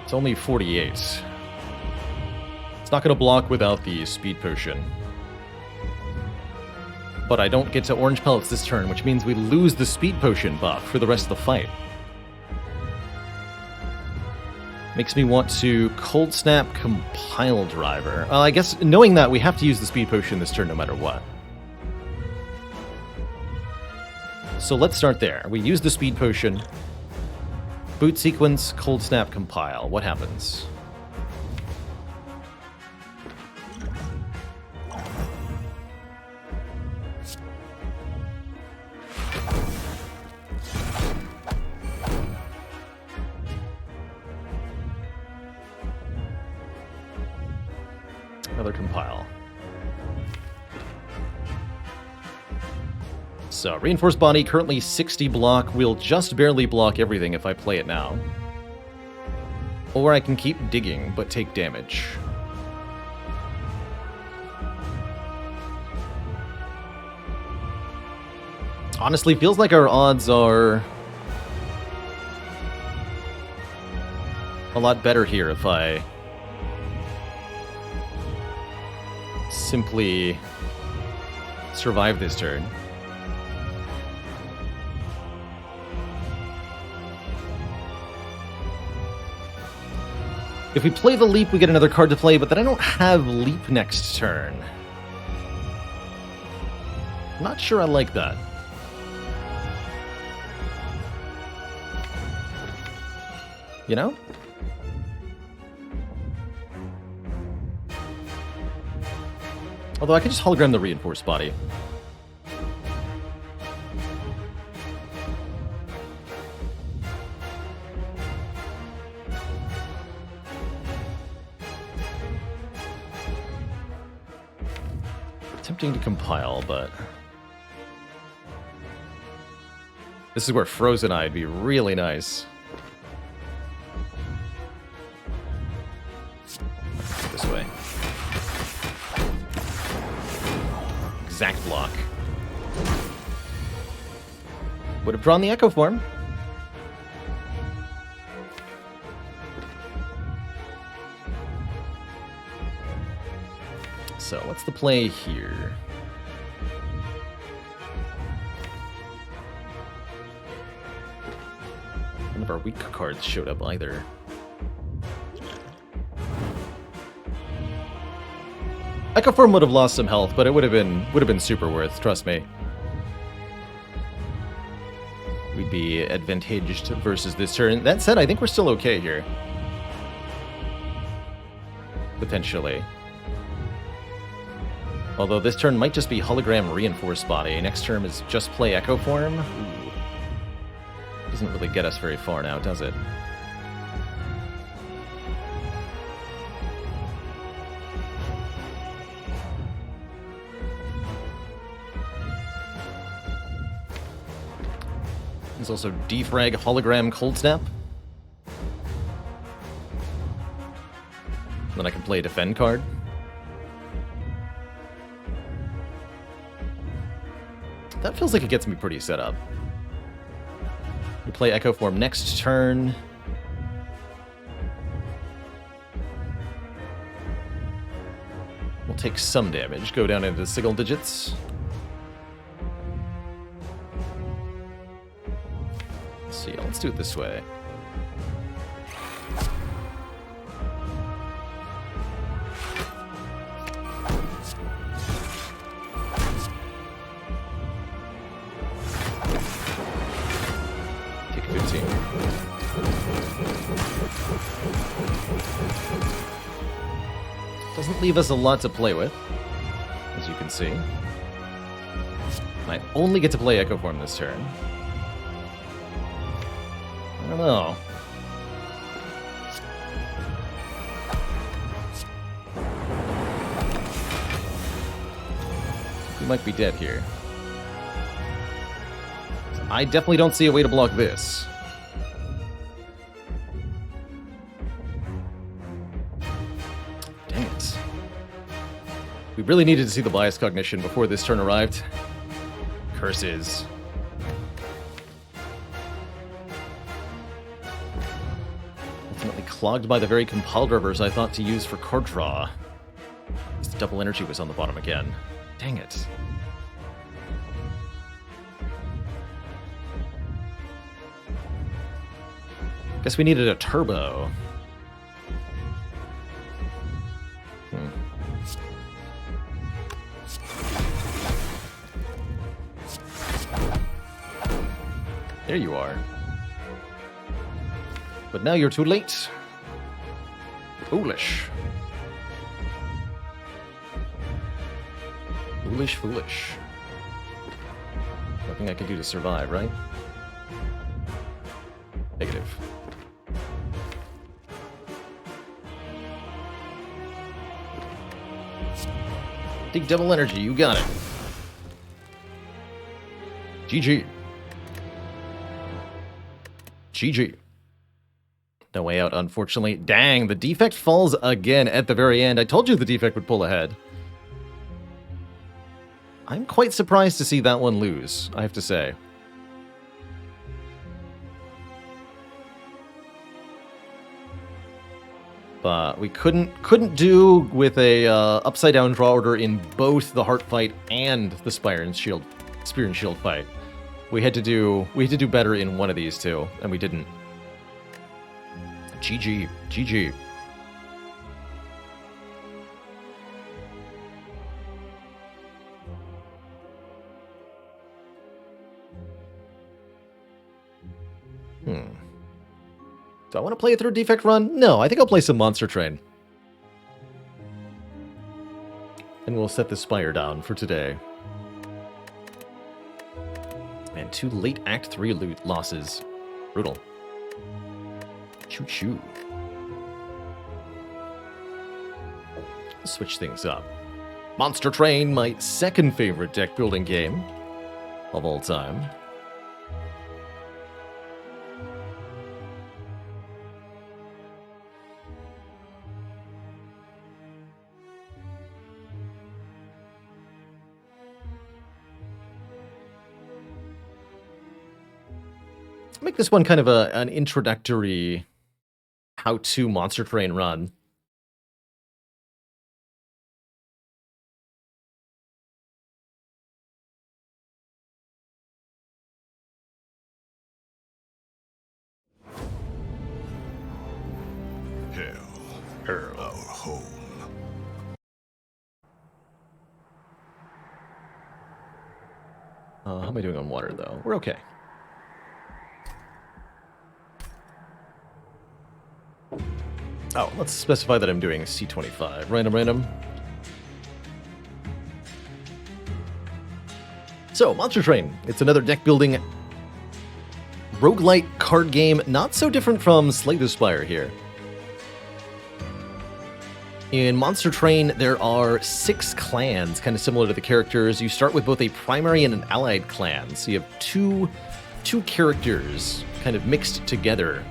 It's only 48. It's not going to block without the speed potion. But I don't get to orange pellets this turn, which means we lose the speed potion buff for the rest of the fight. Makes me want to Cold Snap Compile Driver. I guess knowing that, we have to use the speed potion this turn no matter what. So let's start there. We use the speed potion. Boot sequence, Cold Snap Compile. What happens? Another compile. So, Reinforced Body, currently 60 block, will just barely block everything if I play it now. Or I can keep digging, but take damage. Honestly, feels like our odds are a lot better here if I simply survive this turn. If we play the leap, we get another card to play, but then I don't have leap next turn. I'm not sure I like that. You know? Although I could just hologram the Reinforced Body. Tempting to compile, but this is where Frozen Eye would be really nice. This way. Exact block. Would have drawn the Echo Form. So, what's the play here? None of our weak cards showed up either. Echo Form would have lost some health, but it would have been super worth, trust me. We'd be advantaged versus this turn. That said, I think we're still okay here. Potentially. Although this turn might just be Hologram Reinforced Body. Next turn is just play Echo Form. Ooh. Doesn't really get us very far now, does it? There's also Defrag Hologram Cold Snap. Then I can play a Defend card. That feels like it gets me pretty set up. We play Echo Form next turn. We'll take some damage, go down into single digits. Let's see, let's do it this way. Take 15. Doesn't leave us a lot to play with, as you can see. I only get to play Echo Form this turn. I don't know. We might be dead here. I definitely don't see a way to block this. Dang it. We really needed to see the bias cognition before this turn arrived. Curses. Ultimately clogged by the very compiled rivers I thought to use for card draw. This double energy was on the bottom again. Dang it. Guess we needed a turbo. There you are. But now you're too late. Foolish. Foolish, foolish. Nothing I can do to survive, right? Negative. Take double energy, you got it. GG. GG. No way out, unfortunately. Dang, the defect falls again at the very end. I told you the defect would pull ahead. I'm quite surprised to see that one lose, I have to say. But we couldn't do with a upside down draw order in both the Heart fight and the Spire and Shield fight. We had to do better in one of these two, and we didn't. GG. GG. Do I want to play a third defect run? No, I think I'll play some Monster Train. And we'll set the Spire down for today. And 2 late Act 3 loot losses. Brutal. Choo-choo. Switch things up. Monster Train, my second favorite deck building game of all time. Make this one kind of an introductory how-to Monster Train run. Hell, our home. How am I doing on water, though? We're okay. Oh, let's specify that I'm doing C25. Random. So, Monster Train. It's another deck-building roguelite card game, not so different from Slay the Spire here. In Monster Train, there are 6 clans, kind of similar to the characters. You start with both a primary and an allied clan, so you have two characters kind of mixed together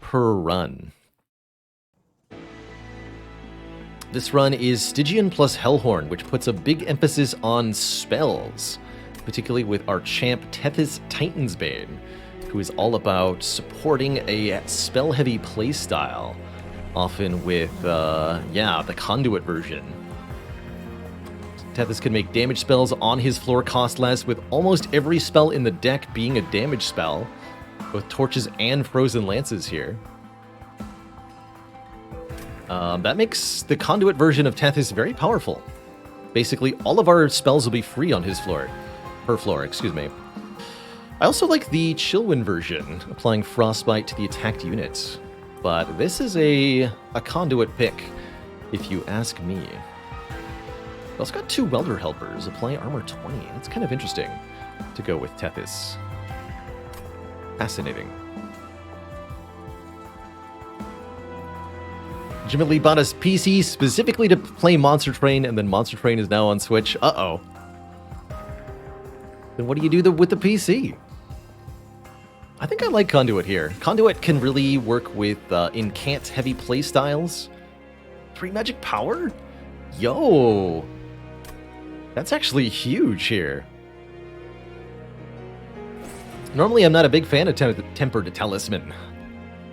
per run. This run is Stygian plus Hellhorn, which puts a big emphasis on spells, particularly with our champ Tethys Titansbane, who is all about supporting a spell-heavy playstyle, often with, the Conduit version. Tethys can make damage spells on his floor cost less, with almost every spell in the deck being a damage spell, both torches and frozen lances here. That makes the Conduit version of Tethys very powerful. Basically, all of our spells will be free on his floor. Her floor, excuse me. I also like the Chillwind version, applying Frostbite to the attacked units. But this is a Conduit pick, if you ask me. We also got 2 Welder Helpers, apply armor 20. That's kind of interesting to go with Tethys. Fascinating. Jimmy Lee bought us PC specifically to play Monster Train, and then Monster Train is now on Switch. Uh-oh. Then what do you do with the PC? I think I like Conduit here. Conduit can really work with incant-heavy playstyles. 3 magic power? Yo! That's actually huge here. Normally, I'm not a big fan of Tempered Talisman.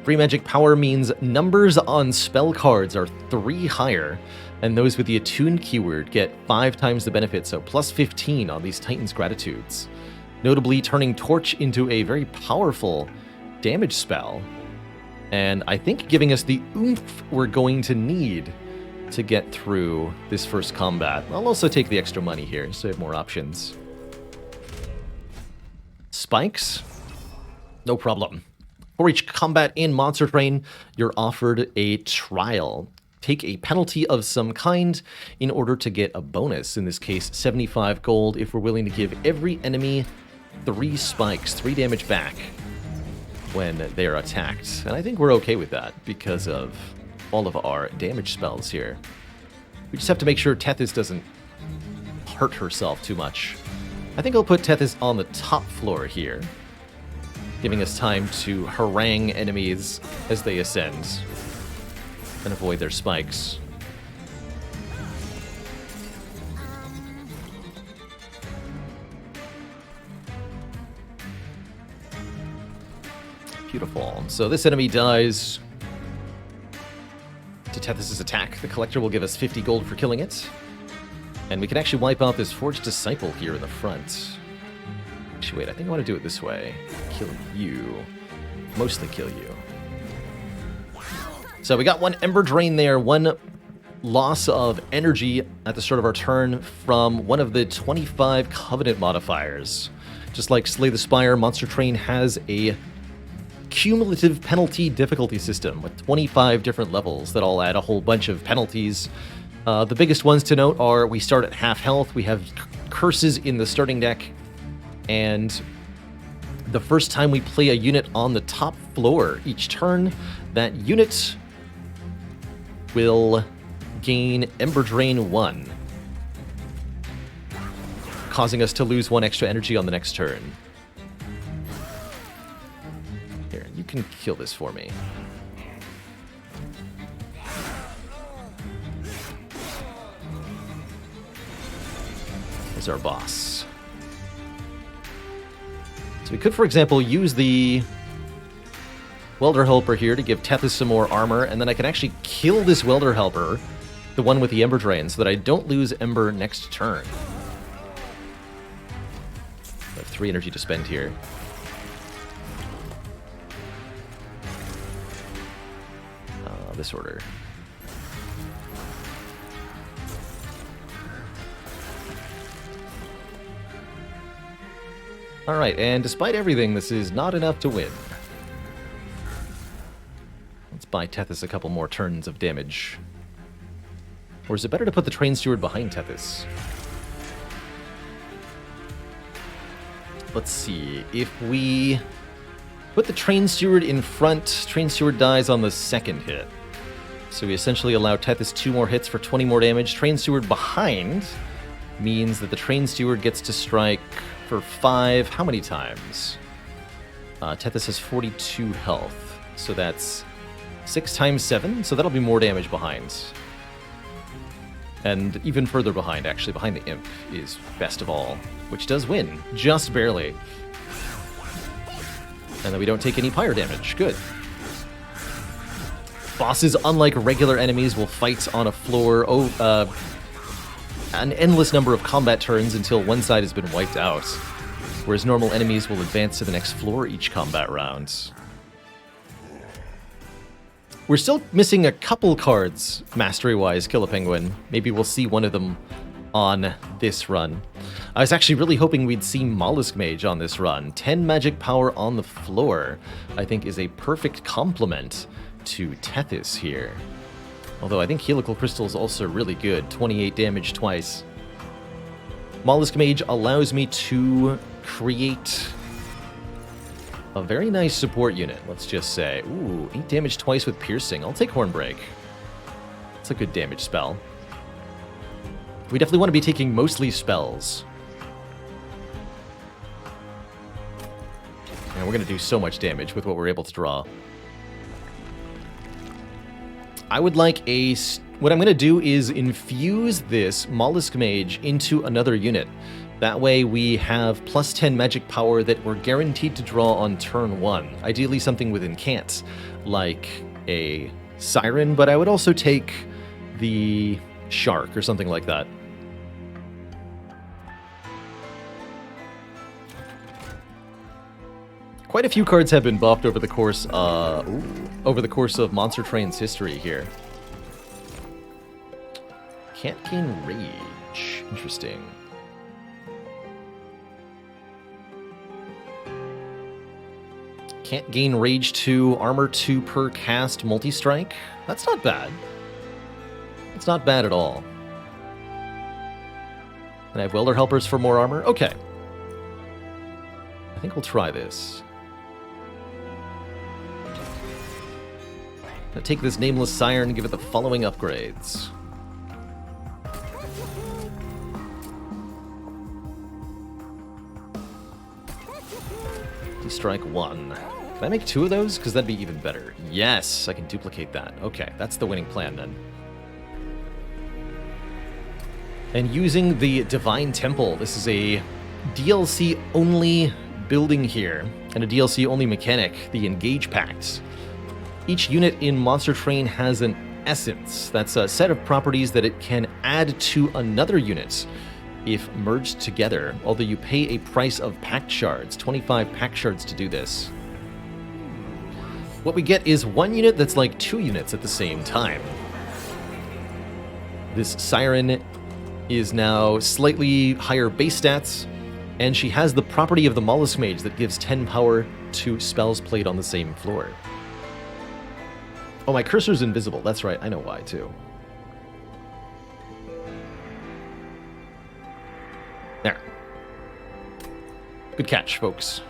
3 magic power means numbers on spell cards are 3 higher, and those with the attuned keyword get 5 times the benefit, so plus 15 on these Titan's Gratitudes. Notably turning Torch into a very powerful damage spell, and I think giving us the oomph we're going to need to get through this first combat. I'll also take the extra money here, so I have more options. Spikes? No problem. For each combat in Monster Train, you're offered a trial. Take a penalty of some kind in order to get a bonus, in this case 75 gold, if we're willing to give every enemy 3 spikes, 3 damage back when they are attacked. And I think we're okay with that because of all of our damage spells here. We just have to make sure Tethys doesn't hurt herself too much. I think I'll put Tethys on the top floor here, giving us time to harangue enemies as they ascend and avoid their spikes. Beautiful. So this enemy dies to Tethys' attack. The Collector will give us 50 gold for killing it. And we can actually wipe out this Forged Disciple here in the front. Actually, wait, I think I want to do it this way. Kill you. Mostly kill you. So we got 1 Ember Drain there, 1 loss of energy at the start of our turn from one of the 25 Covenant modifiers. Just like Slay the Spire, Monster Train has a cumulative penalty difficulty system with 25 different levels that all add a whole bunch of penalties. The biggest ones to note are we start at half health, we have curses in the starting deck, and the first time we play a unit on the top floor each turn, that unit will gain Ember Drain 1, causing us to lose 1 extra energy on the next turn. Here, you can kill this for me. Is our boss. So we could, for example, use the Welder Helper here to give Tethys some more armor, and then I can actually kill this Welder Helper, the one with the Ember Drain, so that I don't lose Ember next turn. I have 3 energy to spend here. This order. Alright, and despite everything, this is not enough to win. Let's buy Tethys a couple more turns of damage. Or is it better to put the Train Steward behind Tethys? Let's see. If we put the Train Steward in front, Train Steward dies on the second hit. So we essentially allow Tethys 2 more hits for 20 more damage. Train Steward behind means that the Train Steward gets to strike for 5, how many times? Tethys has 42 health, so that's 6 times 7, so that'll be more damage behind. And even further behind, actually, behind the Imp is best of all, which does win, just barely. And then we don't take any pyre damage, good. Bosses, unlike regular enemies, will fight on a floor an endless number of combat turns until one side has been wiped out, whereas normal enemies will advance to the next floor each combat round. We're still missing a couple cards, mastery-wise, Kill a Penguin. Maybe we'll see one of them on this run. I was actually really hoping we'd see Mollusk Mage on this run. 10 magic power on the floor, I think, is a perfect complement to Tethys here. Although I think Helical Crystal is also really good. 28 damage twice. Mollusk Mage allows me to create a very nice support unit, let's just say. Ooh, 8 damage twice with Piercing. I'll take Hornbreak. It's a good damage spell. We definitely want to be taking mostly spells. And we're going to do so much damage with what we're able to draw. I would like what I'm going to do is infuse this Mollusk Mage into another unit. That way we have plus 10 magic power that we're guaranteed to draw on turn 1. Ideally something with incant, like a Siren, but I would also take the Shark or something like that. Quite a few cards have been buffed over the course of Monster Train's history here. Can't gain Rage. Interesting. Can't gain Rage 2, Armor 2 per cast, multi-strike. That's not bad. It's not bad at all. And I have Welder Helpers for more armor? Okay. I think we'll try this. I'll take this Nameless Siren and give it the following upgrades. Strike 1. Can I make 2 of those? Because that'd be even better. Yes, I can duplicate that. Okay, that's the winning plan then. And using the Divine Temple, this is a DLC-only building here, and a DLC-only mechanic, the Engage Pact. Each unit in Monster Train has an essence. That's a set of properties that it can add to another unit if merged together, although you pay a price of Pact Shards, 25 Pact Shards to do this. What we get is one unit that's like 2 units at the same time. This Siren is now slightly higher base stats, and she has the property of the Mollusk Mage that gives 10 power to spells played on the same floor. Oh, my cursor's invisible. That's right, I know why, too. There. Good catch, folks.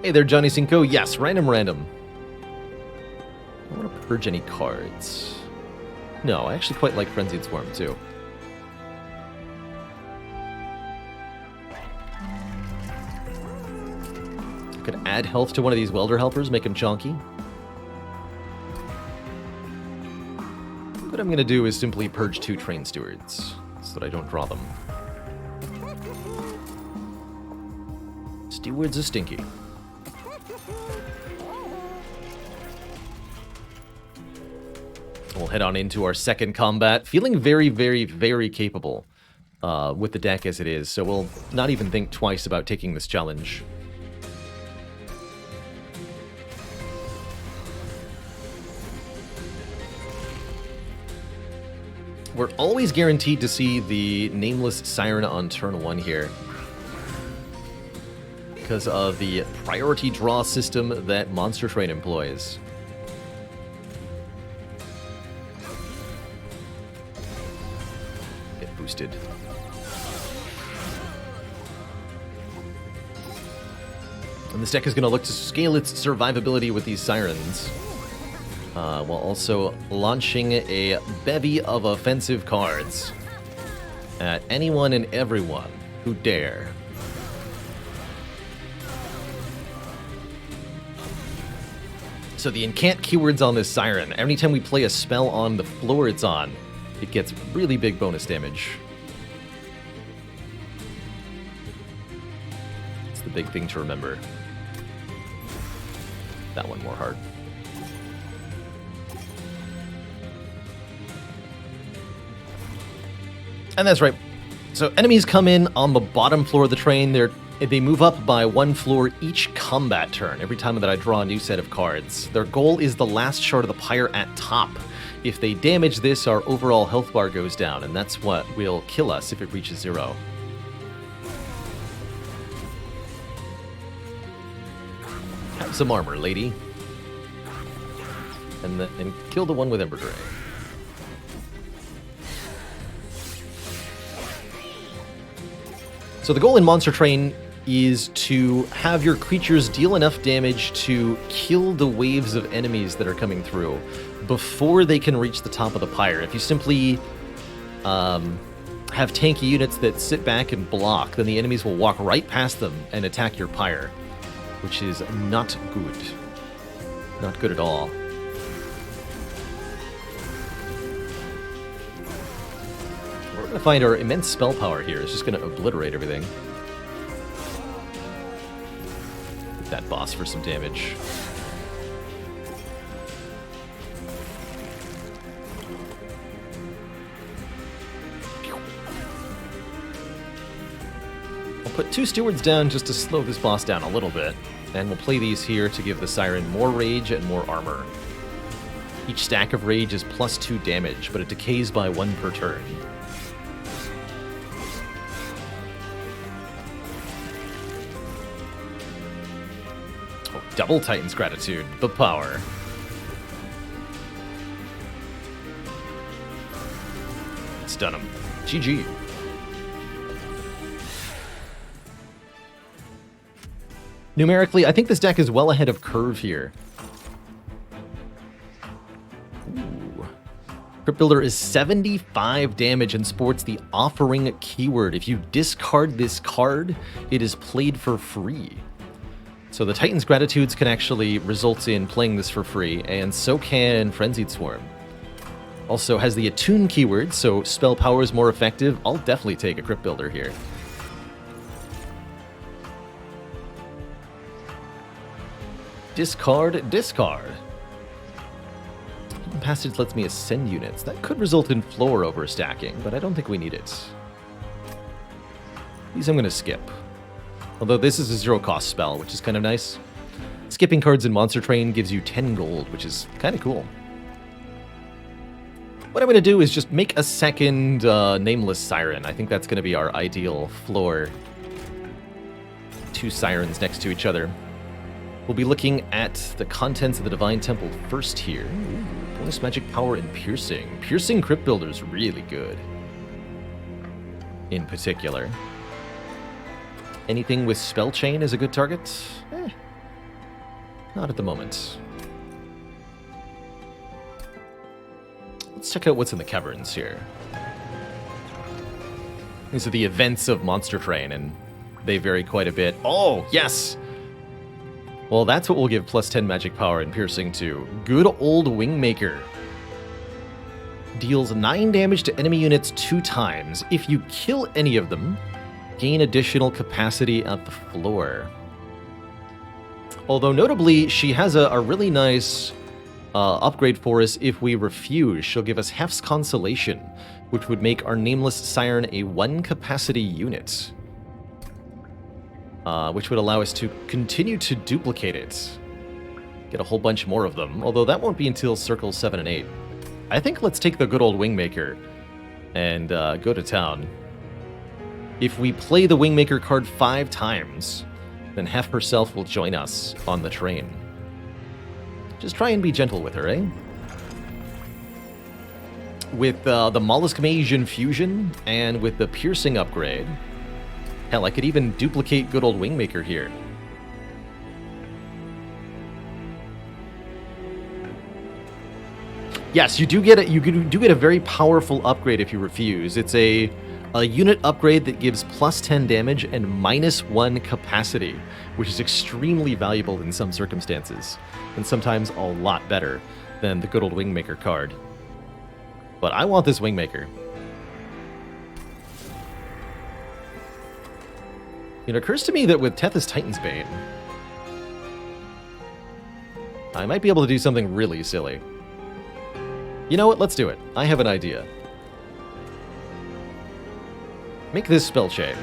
Hey there, Johnny Cinco. Yes, random. I don't want to purge any cards. No, I actually quite like Frenzied Swarm, too. I could add health to one of these Welder Helpers, make him chonky. What I'm going to do is simply purge 2 Train Stewards, so that I don't draw them. Stewards are stinky. We'll head on into our second combat, feeling very, very, very capable with the deck as it is, so we'll not even think twice about taking this challenge. We're always guaranteed to see the Nameless Siren on turn 1 here, because of the priority draw system that Monster Train employs. Get boosted. And this deck is going to look to scale its survivability with these Sirens, while also launching a bevy of offensive cards at anyone and everyone who dare. So the incant keywords on this Siren, anytime we play a spell on the floor it's on, it gets really big bonus damage. It's the big thing to remember. That one more hard. And that's right. So enemies come in on the bottom floor of the train. They move up by 1 floor each combat turn, every time that I draw a new set of cards. Their goal is the last shard of the pyre at top. If they damage this, our overall health bar goes down, and that's what will kill us if it reaches 0. Have some armor, lady. And kill the one with Ember Gray. So the goal in Monster Train is to have your creatures deal enough damage to kill the waves of enemies that are coming through before they can reach the top of the pyre. If you simply have tanky units that sit back and block, then the enemies will walk right past them and attack your pyre, which is not good. Not good at all. gonna find our immense spell power here. It's just gonna obliterate everything. Hit that boss for some damage. I'll put 2 stewards down just to slow this boss down a little bit. And we'll play these here to give the Siren more rage and more armor. Each stack of rage is plus 2 damage, but it decays by 1 per turn. Oh, double Titan's Gratitude, the power. Stun him. GG. Numerically, I think this deck is well ahead of Curve here. Ooh. Crypt Builder is 75 damage and sports the Offering keyword. If you discard this card, it is played for free. So the Titan's Gratitudes can actually result in playing this for free, and so can Frenzied Swarm. Also has the Attune keyword, so spell power is more effective. I'll definitely take a Crypt Builder here. Discard, discard. Hidden Passage lets me ascend units. That could result in floor overstacking, but I don't think we need it. These I'm going to skip. Although this is a 0-cost spell, which is kind of nice. Skipping cards in Monster Train gives you 10 gold, which is kind of cool. What I'm going to do is just make a second Nameless Siren. I think that's going to be our ideal floor. 2 Sirens next to each other. We'll be looking at the contents of the Divine Temple first here. Ooh, bonus magic power and piercing. Piercing Crypt Builder is really good. In particular. Anything with Spell Chain is a good target? Not at the moment. Let's check out what's in the caverns here. These are the events of Monster Train, and they vary quite a bit. Oh, yes! Well, that's what we'll give plus 10 magic power and piercing to. Good old Wingmaker. Deals 9 damage to enemy units 2 times. If you kill any of them, gain additional capacity at the floor. Although notably, she has a really nice upgrade for us if we refuse. She'll give us Hef's Consolation, which would make our Nameless Siren a 1 capacity unit. Which would allow us to continue to duplicate it. Get a whole bunch more of them, although that won't be until Circles 7 and 8. I think let's take the good old Wingmaker and go to town. If we play the Wingmaker card 5 times, then Hef herself will join us on the train. Just try and be gentle with her, eh? With the Mollusk Mage Infusion and with the Piercing upgrade, hell, I could even duplicate good old Wingmaker here. Yes, you do get a very powerful upgrade if you refuse. It's a unit upgrade that gives plus 10 damage and minus 1 capacity, which is extremely valuable in some circumstances, and sometimes a lot better than the good old Wingmaker card. But I want this Wingmaker. It occurs to me that with Tethys Titan's Bane, I might be able to do something really silly. You know what? Let's do it. I have an idea. Make this Spell Chain,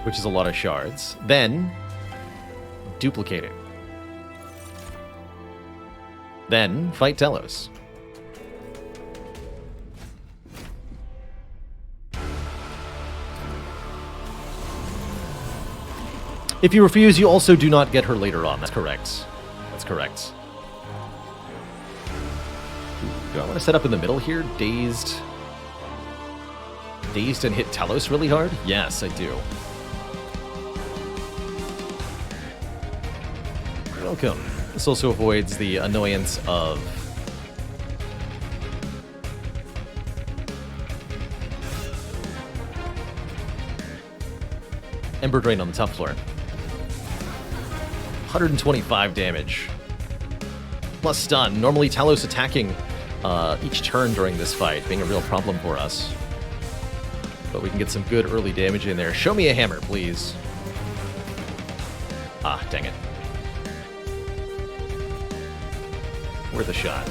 which is a lot of shards. Then, duplicate it. Then, fight Telos. If you refuse, you also do not get her later on. That's correct. That's correct. Do I want to set up in the middle here? Dazed. Dazed and hit Telos really hard? Yes, I do. Welcome. This also avoids the annoyance of Ember Drain on the top floor. 125 damage. Plus stun. Normally Talos attacking each turn during this fight, being a real problem for us. But we can get some good early damage in there. Show me a hammer, please. Ah, dang it. Worth a shot.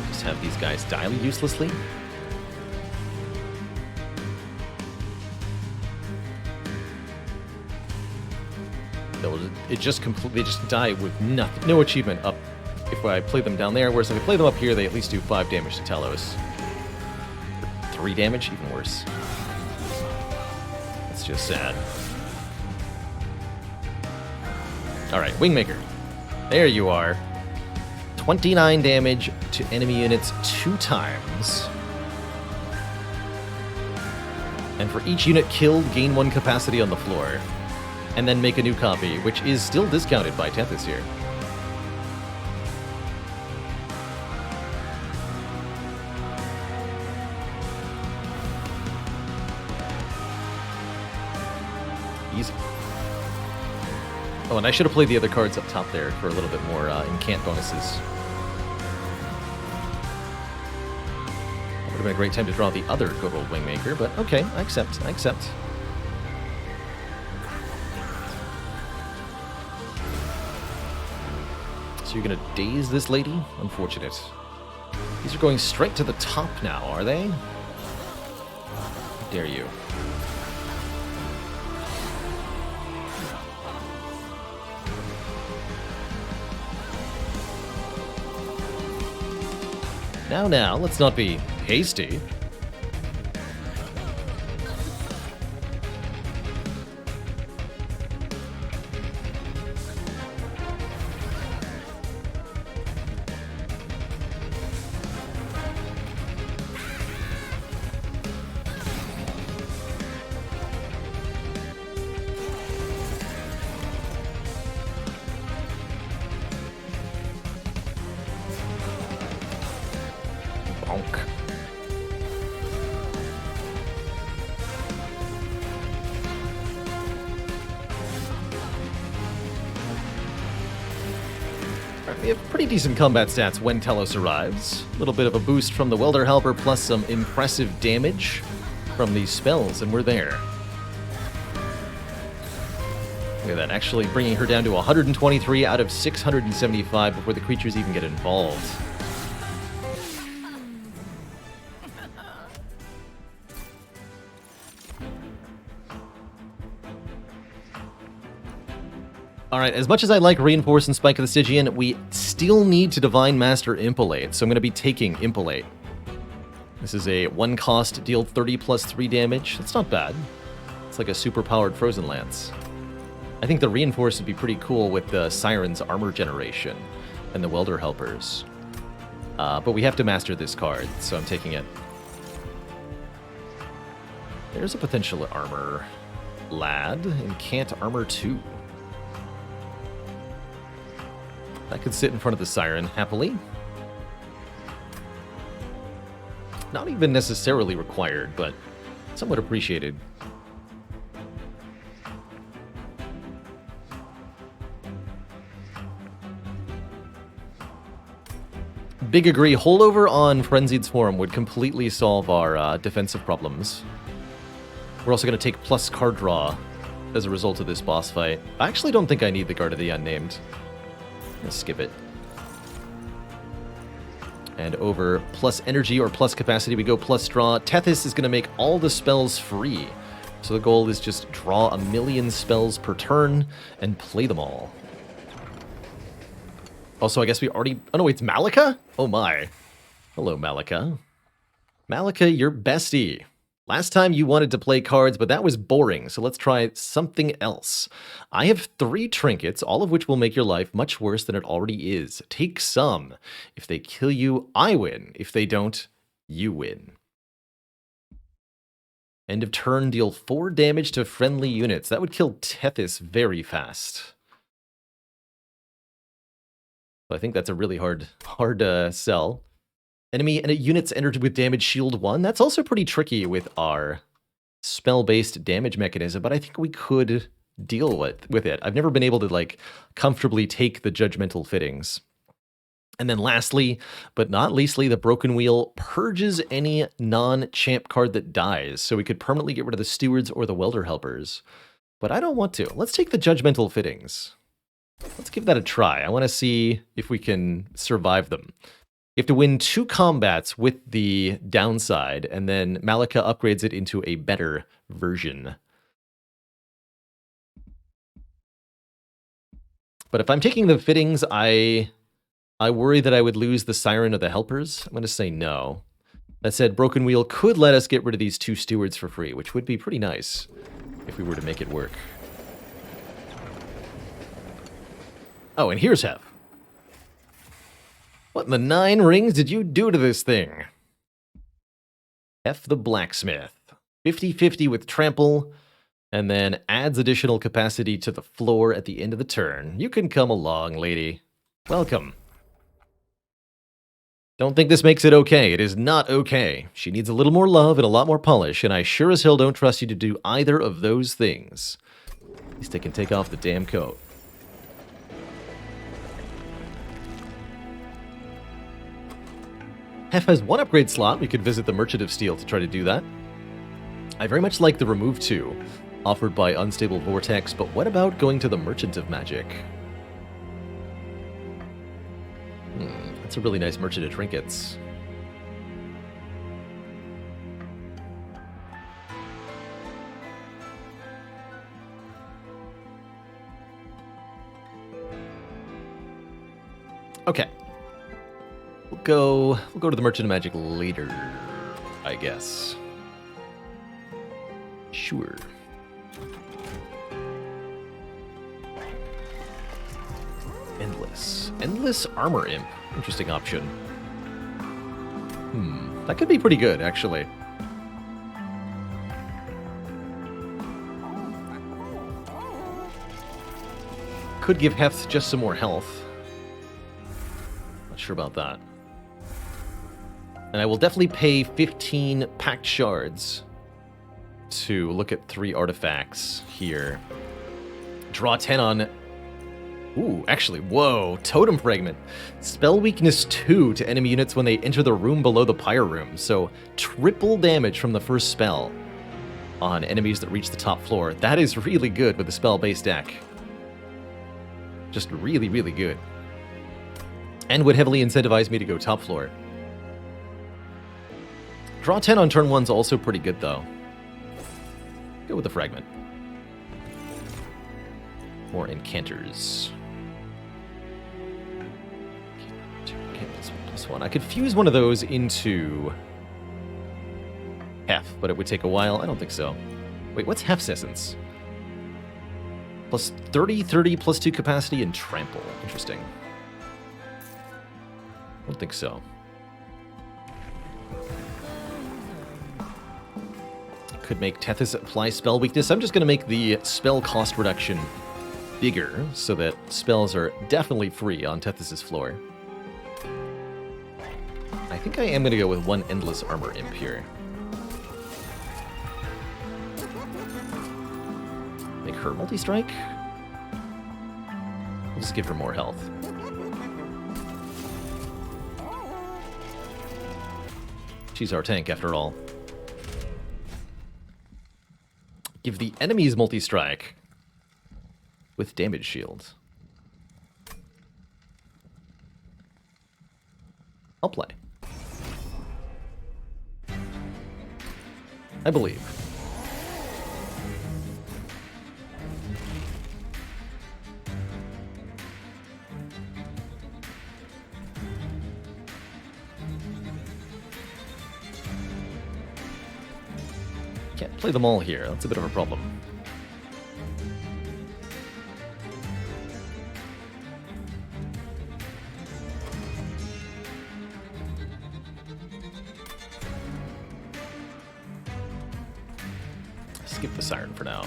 Just have these guys die uselessly. They just die with nothing, no achievement up if I play them down there, whereas if I play them up here, they at least do 5 damage to Telos. 3 damage? Even worse. That's just sad. Alright, Wingmaker. There you are. 29 damage to enemy units 2 times. And for each unit killed, gain 1 capacity on the floor. And then make a new copy, which is still discounted by Tethys here. Easy. Oh, and I should have played the other cards up top there for a little bit more incant bonuses. That would have been a great time to draw the other good old Wingmaker, but okay, I accept, I accept. So you're gonna daze this lady? Unfortunate. These are going straight to the top now, are they? How dare you. Now, let's not be hasty. We have pretty decent combat stats when Telos arrives. A little bit of a boost from the Welder Helper, plus some impressive damage from these spells, and we're there. Look at that, actually bringing her down to 123 out of 675 before the creatures even get involved. Alright, as much as I like Reinforce and Spike of the Stygian, we still need to Divine Master Impalate, so I'm going to be taking Impalate. This is a 1-cost, deal 30 plus 3 damage. That's not bad. It's like a super-powered Frozen Lance. I think the Reinforce would be pretty cool with the Siren's armor generation and the Welder Helpers. But we have to master this card, so I'm taking it. There's a potential armor. Lad, Incant Armor 2. That could sit in front of the Siren, happily. Not even necessarily required, but somewhat appreciated. Big agree. Holdover on Frenzied Swarm would completely solve our defensive problems. We're also going to take plus card draw as a result of this boss fight. I actually don't think I need the Guard of the Unnamed. Let's skip it. And over plus energy or plus capacity, we go plus draw. Tethys is going to make all the spells free. So the goal is just draw 1,000,000 spells per turn and play them all. Also, I guess we already... Oh no, it's Malika? Oh my. Hello, Malika. Malika, you're bestie. Last time you wanted to play cards, but that was boring, so let's try something else. I have 3 trinkets, all of which will make your life much worse than it already is. Take some. If they kill you, I win. If they don't, you win. End of turn, deal 4 damage to friendly units. That would kill Tethys very fast. So I think that's a really hard sell. Enemy and units entered with damage shield 1. That's also pretty tricky with our spell-based damage mechanism, but I think we could deal with it. I've never been able to like comfortably take the judgmental fittings. And then lastly, but not leastly, the Broken Wheel purges any non-champ card that dies. So we could permanently get rid of the Stewards or the Welder Helpers. But I don't want to. Let's take the judgmental fittings. Let's give that a try. I want to see if we can survive them. You have to win 2 combats with the downside, and then Malika upgrades it into a better version. But if I'm taking the fittings, I worry that I would lose the Siren or the Helpers. I'm going to say no. That said, Broken Wheel could let us get rid of these 2 Stewards for free, which would be pretty nice if we were to make it work. Oh, and here's Hef. What in the 9 rings did you do to this thing? Hef the Blacksmith. 50-50 with Trample, and then adds additional capacity to the floor at the end of the turn. You can come along, lady. Welcome. Don't think this makes it okay. It is not okay. She needs a little more love and a lot more polish, and I sure as hell don't trust you to do either of those things. At least I can take off the damn coat. Hef has 1 upgrade slot. We could visit the Merchant of Steel to try to do that. I very much like the Remove 2 offered by Unstable Vortex, but what about going to the Merchant of Magic? That's a really nice Merchant of Trinkets. Okay. We'll go to the Merchant of Magic later, I guess. Sure. Endless Armor Imp. Interesting option. That could be pretty good, actually. Could give Hef just some more health. Not sure about that. And I will definitely pay 15 Packed Shards to look at 3 artifacts here. Draw 10 on... Ooh, actually, whoa, Totem Fragment. Spell weakness 2 to enemy units when they enter the room below the Pyre Room. So triple damage from the first spell on enemies that reach the top floor. That is really good with the spell-based deck. Just really, really good. And would heavily incentivize me to go top floor. Draw 10 on turn 1's also pretty good, though. Go with the Fragment. More Incanters. Okay, +1. I could fuse one of those into Hef, but it would take a while. I don't think so. Wait, what's Hef's essence? Plus 30, 30, plus 2 capacity, and Trample. Interesting. I don't think so. Could make Tethys apply spell weakness. I'm just going to make the spell cost reduction bigger so that spells are definitely free on Tethys' floor. I think I am going to go with 1 Endless Armor Imp here. Make her multi-strike? We'll just give her more health. She's our tank, after all. Give the enemies multi-strike with damage shield. I'll play. I believe. Can't play them all here. That's a bit of a problem. Skip the Siren for now.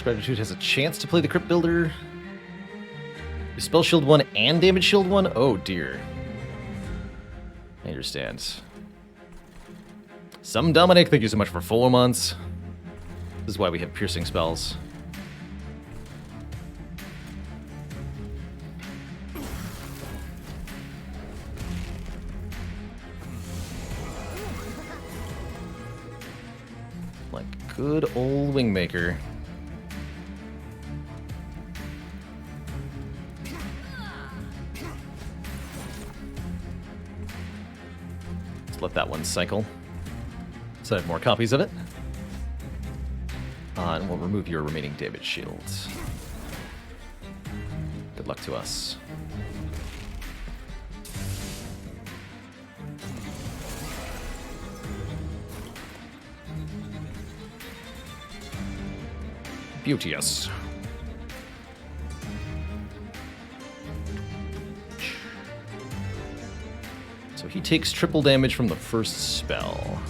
Gratitude has a chance to play the Crypt Builder. Spell shield 1 and damage shield 1? Oh dear. I understand. Some Dominic, thank you so much for 4 months. This is why we have piercing spells. Like good old Wingmaker. Let's let that one cycle. So I have more copies of it. And we'll remove your remaining damage shields. Good luck to us. Beauteous. So he takes triple damage from the first spell.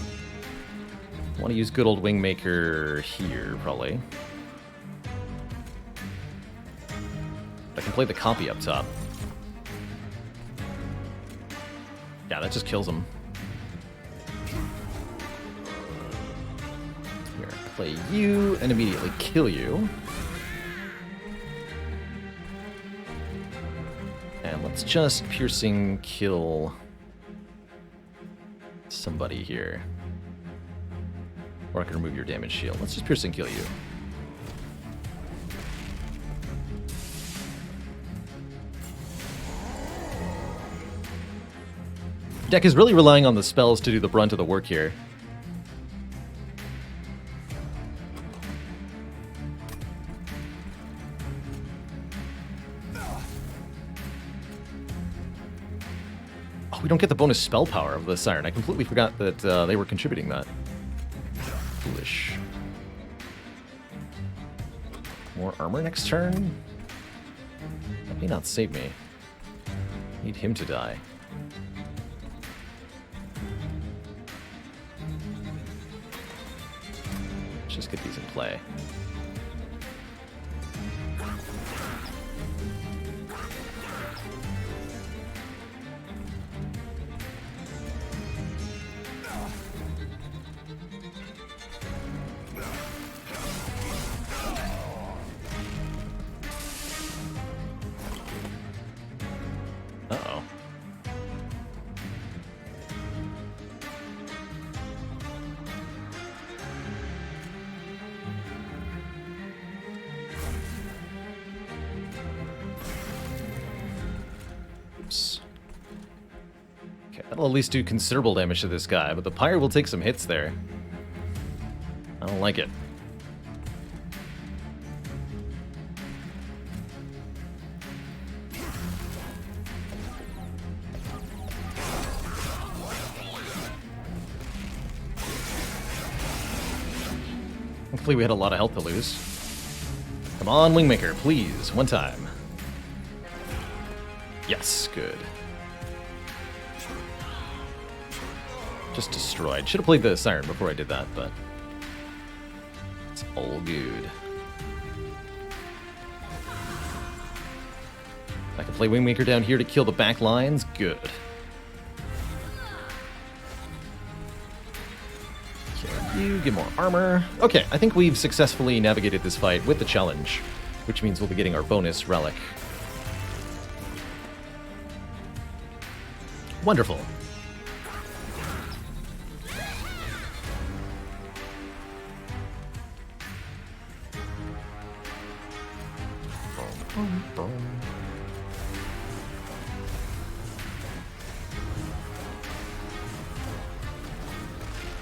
I want to use good old Wingmaker here, probably. I can play the copy up top. Yeah, that just kills him. Here, play you and immediately kill you. And let's just piercing kill somebody here. Or I can remove your damage shield. Let's just piercing kill you. Deck is really relying on the spells to do the brunt of the work here. Oh, we don't get the bonus spell power of the Siren. I completely forgot that they were contributing that. Foolish. More armor next turn? That may not save me. Need him to die. Let's just get these in play. Uh-oh. Oops. Okay, that'll at least do considerable damage to this guy, but the Pyre will take some hits there. I don't like it. Hopefully we had a lot of health to lose. Come on, Wingmaker, please, one time. Yes, good. Just destroyed. Should have played the Siren before I did that, but it's all good. I can play Wingmaker down here to kill the back lines. Good. Kill you, get more armor. Okay, I think we've successfully navigated this fight with the challenge, which means we'll be getting our bonus relic. Wonderful.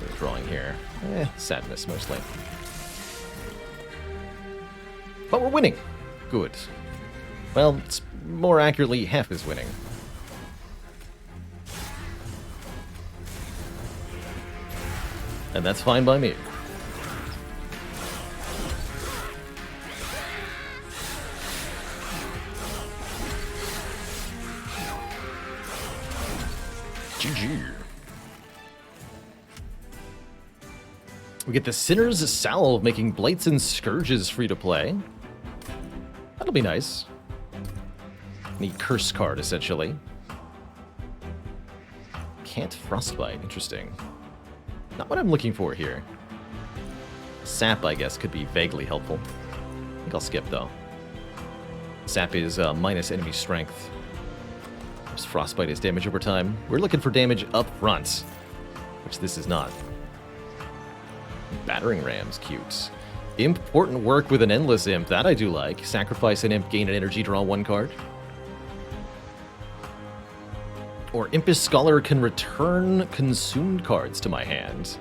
We're drawing here. Sadness mostly. But we're winning. Good. Well, it's more accurately half is winning. And that's fine by me. GG. We get the Sinner's Salve, making Blights and Scourges free to play. That'll be nice. The curse card, essentially. Can't Frostbite. Interesting. Not what I'm looking for here. Sap, I guess, could be vaguely helpful. I think I'll skip, though. Sap is minus enemy strength. Frostbite is damage over time. We're looking for damage up front, which this is not. Battering Ram's cute. Important work with an Endless Imp. That I do like. Sacrifice an Imp, gain an energy, draw 1 card. Or Impish Scholar can return consumed cards to my hand.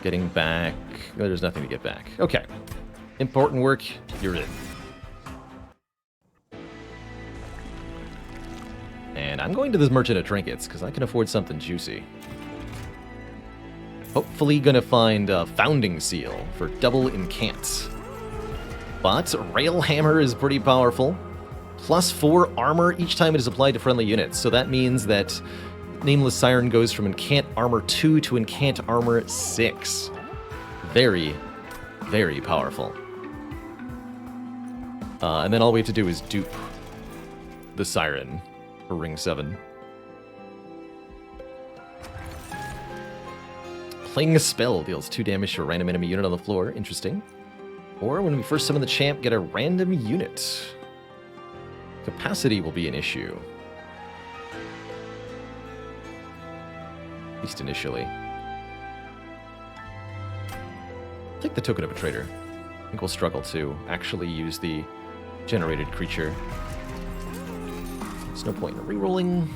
Getting back... Oh, there's nothing to get back. Okay. Important work. You're in. And I'm going to this Merchant of Trinkets, because I can afford something juicy. Hopefully gonna find a Founding Seal for double incants. But Railhammer is pretty powerful. +4 armor each time it is applied to friendly units. So that means that Nameless Siren goes from Incant Armor 2 to Incant Armor 6. Very, very powerful. And then all we have to do is dupe the Siren for Ring 7. Playing a spell deals 2 damage to a random enemy unit on the floor. Interesting. Or when we first summon the champ, get a random unit. Capacity will be an issue. At least initially. Take the Token of a Traitor. I think we'll struggle to actually use the generated creature. There's no point in rerolling.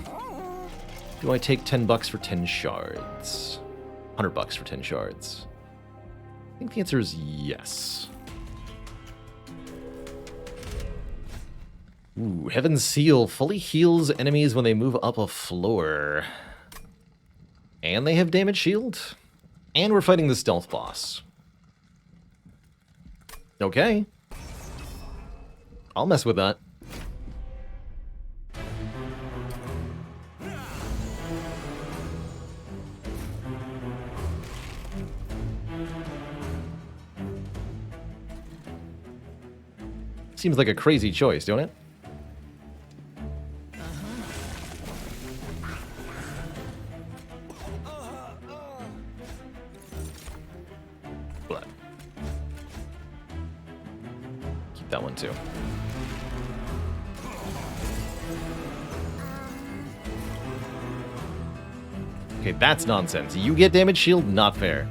Do I take $10 for 10 shards? $100 for 10 shards. I think the answer is yes. Ooh, Heaven's Seal fully heals enemies when they move up a floor. And they have damage shield. And we're fighting the stealth boss. Okay. I'll mess with that. Seems like a crazy choice, don't it? Blood. Keep that one too. Okay, that's nonsense. You get damage shield? Not fair.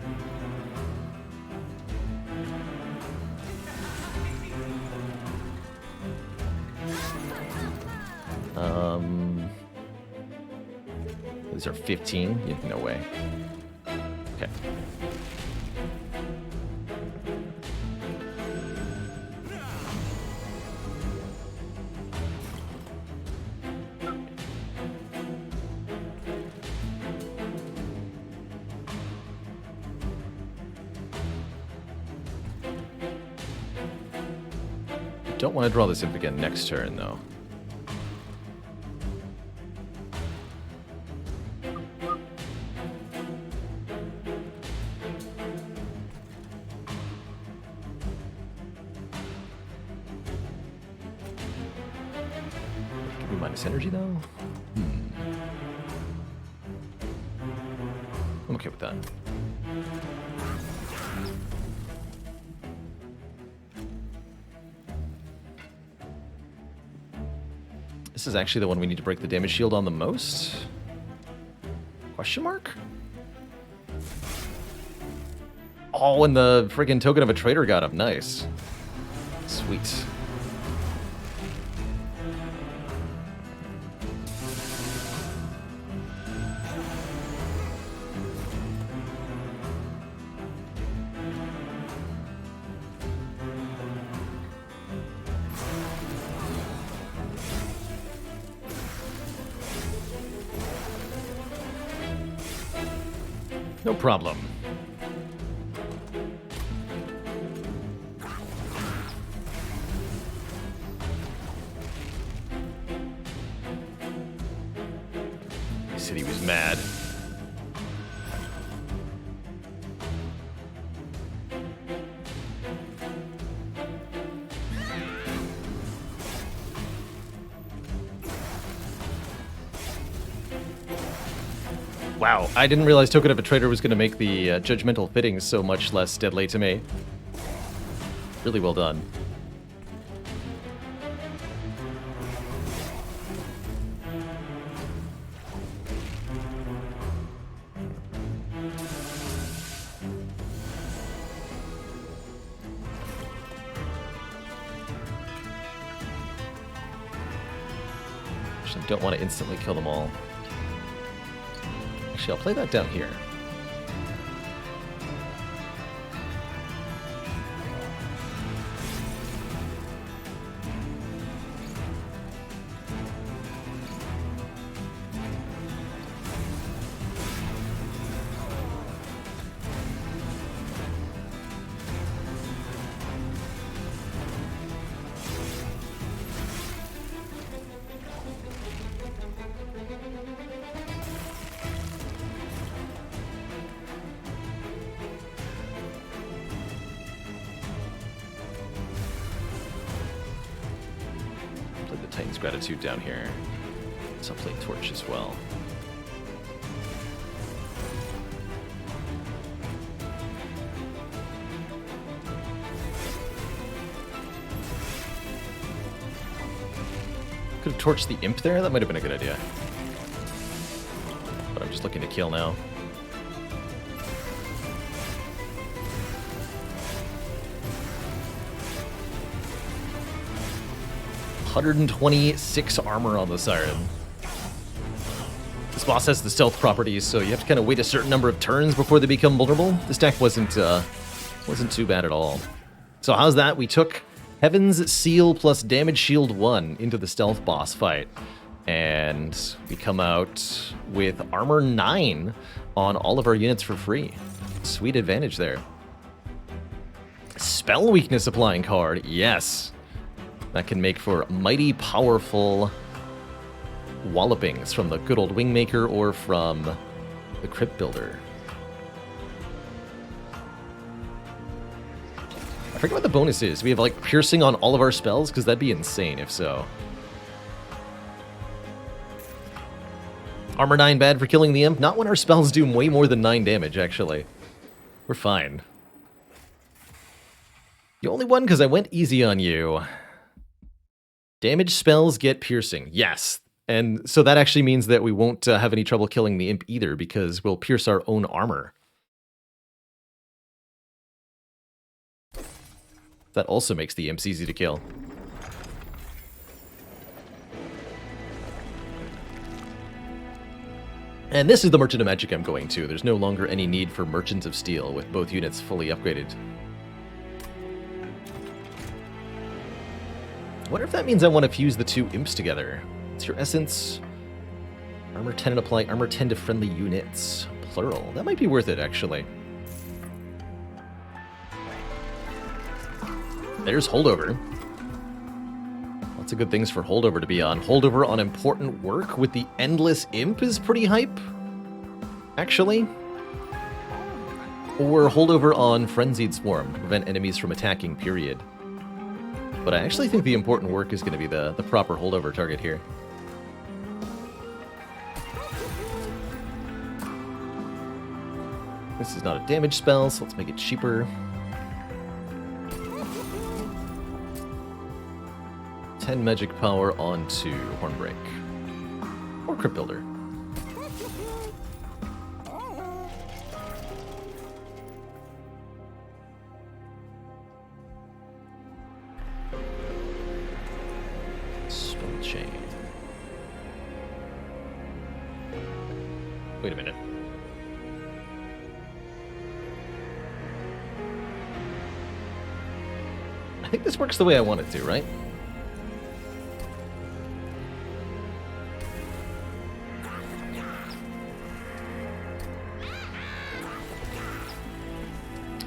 These are 15? Yeah, no way. Okay. Don't want to draw this imp again next turn, though. Give me minus energy, though? I'm okay with that. This is actually the one we need to break the damage shield on the most? Question mark? Oh, and the friggin' Token of a Traitor got up. Nice. Sweet. No problem. He said he was mad. Wow, I didn't realize Token of a Traitor was going to make the judgmental fittings so much less deadly to me. Really well done. Actually, don't want to instantly kill them all. Actually, I'll play that down here. Titan's Gratitude down here. So I'll play Torch as well. Could have torched the Imp there? That might have been a good idea. But I'm just looking to kill now. $126 armor on the Siren. This boss has the stealth properties, so you have to kind of wait a certain number of turns before they become vulnerable. This deck wasn't too bad at all. So how's that? We took Heaven's Seal plus Damage Shield 1 into the stealth boss fight. And we come out with armor 9 on all of our units for free. Sweet advantage there. Spell weakness applying card, yes. That can make for mighty powerful wallopings from the good old Wingmaker or from the Crypt Builder. I forget what the bonus is. We have like piercing on all of our spells, because that'd be insane if so. Armor 9 bad for killing the Imp? Not when our spells do way more than 9 damage, actually. We're fine. The only one, because I went easy on you. Damage spells get piercing. Yes. And so that actually means that we won't have any trouble killing the Imp either, because we'll pierce our own armor. That also makes the Imps easy to kill. And this is the Merchant of Magic I'm going to. There's no longer any need for Merchant of Steel with both units fully upgraded. I wonder if that means I want to fuse the two Imps together. It's your essence. Armor 10 and apply armor 10 to friendly units. Plural. That might be worth it, actually. There's Holdover. Lots of good things for Holdover to be on. Holdover on important work with the Endless Imp is pretty hype, actually. Or Holdover on Frenzied Swarm to prevent enemies from attacking, period. But I actually think the important work is going to be the proper Holdover target here. This is not a damage spell, so let's make it cheaper. 10 magic power onto Hornbreak. Or Crypt Builder. Storm Chain. Wait a minute. I think this works the way I want it to, right?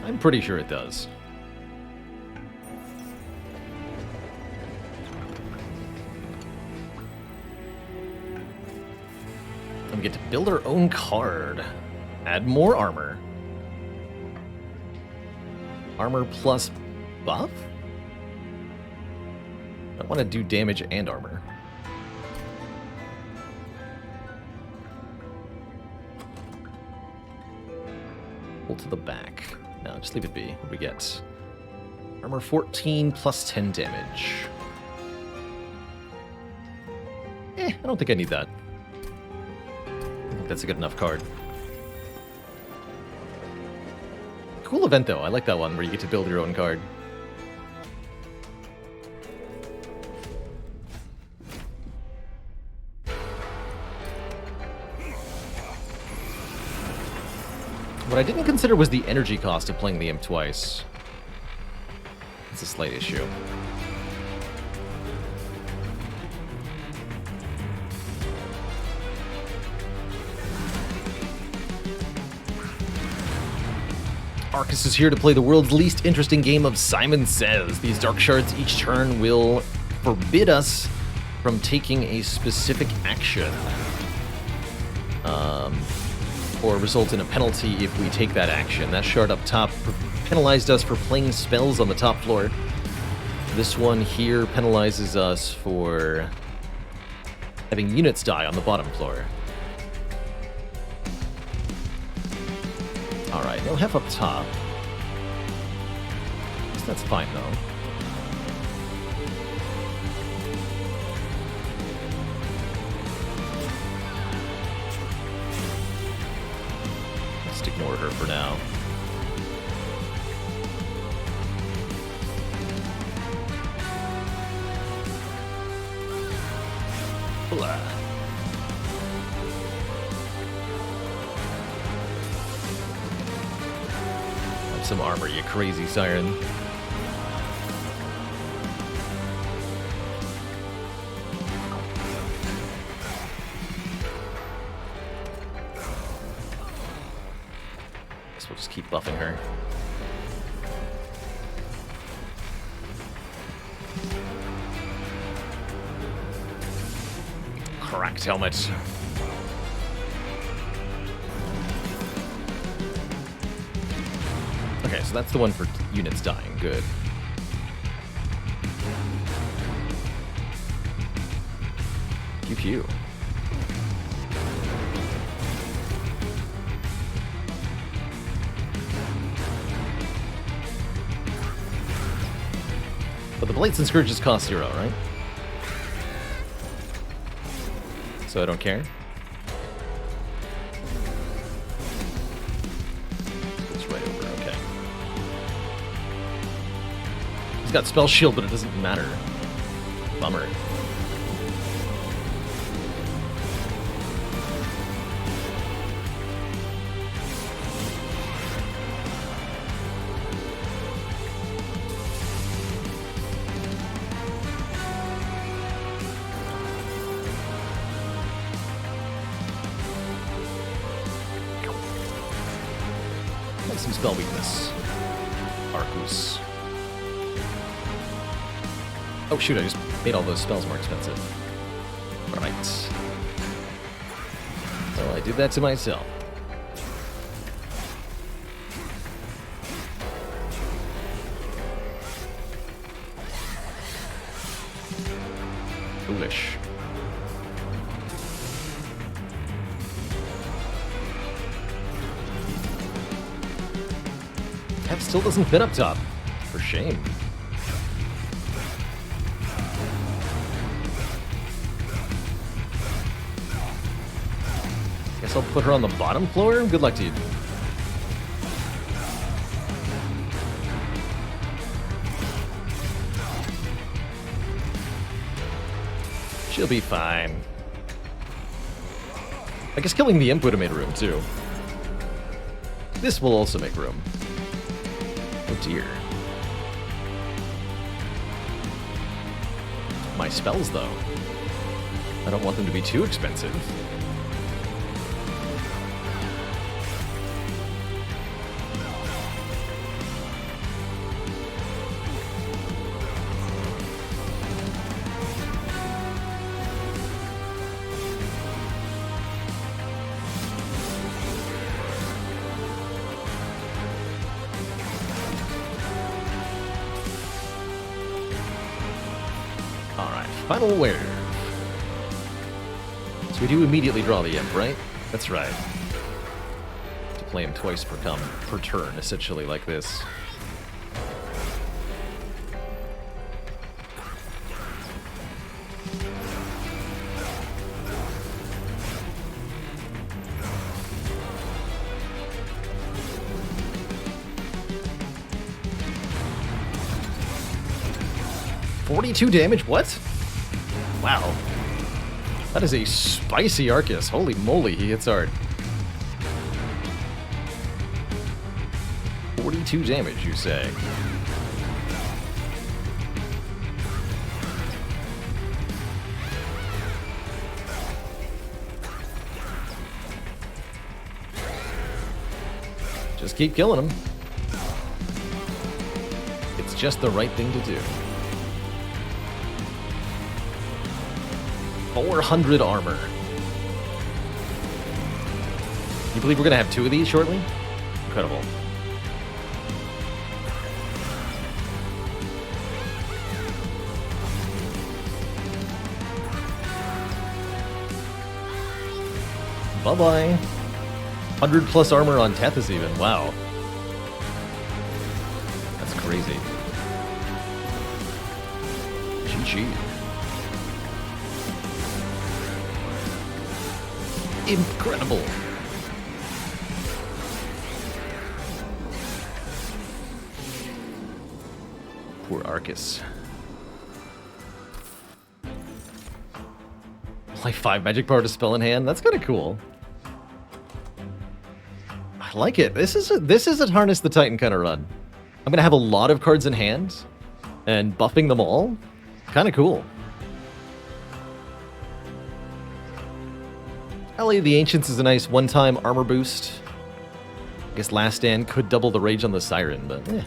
I'm pretty sure it does. And we get to build our own card. Add more armor. Armor plus buff? I want to do damage and armor. pull to the back. No, just leave it be. What do we get? Armor 14 plus 10 damage. I don't think I need that. I think that's a good enough card. Cool event, though. I like that one, where you get to build your own card. What I didn't consider was the energy cost of playing the imp twice. It's a slight issue. Arcus is here to play the world's least interesting game of Simon Says. These dark shards each turn will forbid us from taking a specific action. Or result in a penalty if we take that action. That shard up top penalized us for playing spells on the top floor. This one here penalizes us for having units die on the bottom floor. Alright, no hef up top. So that's fine though. Just ignore her for now. Blah. Have some armor, you crazy siren. Guess we'll just keep buffing her. Cracked helmet. Okay, so that's the one for units dying. Good. Pew pew. But the Blades and Scourges cost 0, right? So I don't care. It's right over, okay. He's got Spell Shield, but it doesn't matter. Bummer. Some spell weakness. Arcus. Oh shoot, I just made all those spells more expensive. Right. Well, I did that to myself. Foolish. That still doesn't fit up top. For shame. Guess I'll put her on the bottom floor? Good luck to you. She'll be fine. I guess killing the imp would have made room, too. This will also make room. Oh dear. My spells, though. I don't want them to be too expensive. Final wave. So we do immediately draw the imp, right? That's right. play him twice per turn, essentially, like this. $42 damage? What? Wow. That is a spicy Arcus. Holy moly, he hits hard. 42 damage, you say? Just keep killing him. It's just the right thing to do. 400 armor. You believe we're gonna have 2 of these shortly? Incredible. Bye-bye. 100 plus armor on Tethys even. Wow. That's crazy. GG. Incredible. Poor Arcus. Like 5 magic power to spell in hand. That's kind of cool. I like it. This is a Harness the Titan kind of run. I'm gonna have a lot of cards in hand and buffing them all. Kind of cool. Alley of the Ancients is a nice one-time armor boost. I guess Last Stand could double the rage on the Siren, but eh.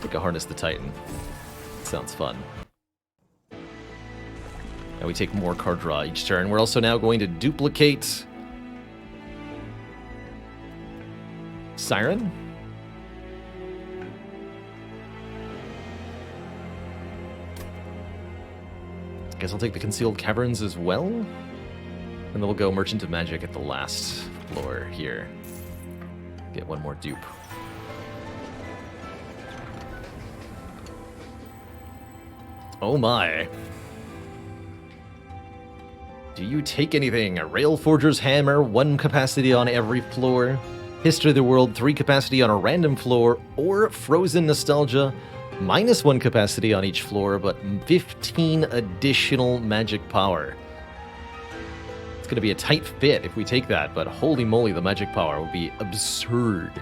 Take a Harness the Titan. Sounds fun. Now we take more card draw each turn. We're also now going to duplicate Siren. Guess I'll take the Concealed Caverns as well. And then we'll go Merchant of Magic at the last floor here. Get one more dupe. Oh my. Do you take anything? A Railforger's Hammer, 1 capacity on every floor. History of the World, 3 capacity on a random floor. Or Frozen Nostalgia, -1 capacity on each floor, but 15 additional magic power. It's going to be a tight fit if we take that, but holy moly, the magic power will be absurd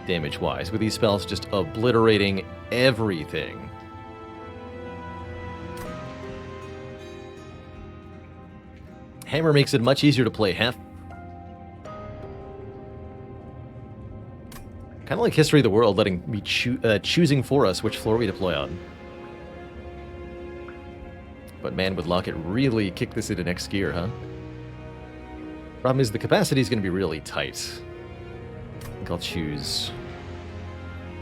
damage-wise, with these spells just obliterating everything. Hammer makes it much easier to play Hef. Kind of like History of the World, letting me choosing for us which floor we deploy on. But man, would Locket really kick this into next gear, huh? Problem is the capacity is going to be really tight. I think I'll choose...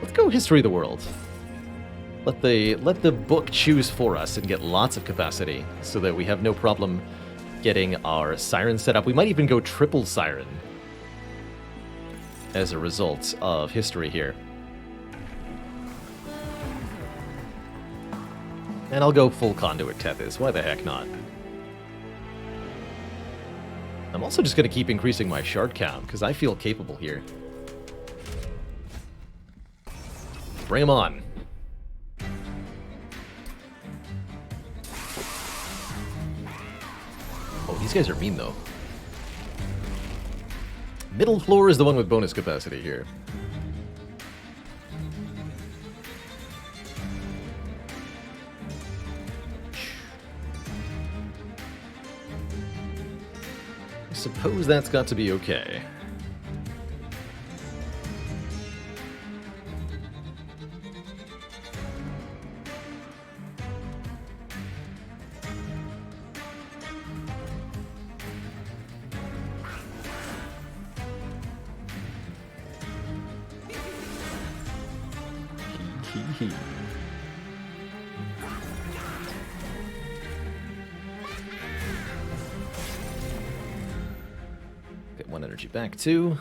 Let's go History of the World. Let the book choose for us and get lots of capacity so that we have no problem getting our Siren set up. We might even go triple Siren as a result of history here. And I'll go full Conduit Tethys. Why the heck not? I'm also just going to keep increasing my shard count because I feel capable here. Bring 'em on. Oh, these guys are mean, though. Middle floor is the one with bonus capacity here. I suppose that's got to be okay. 1 energy back, too.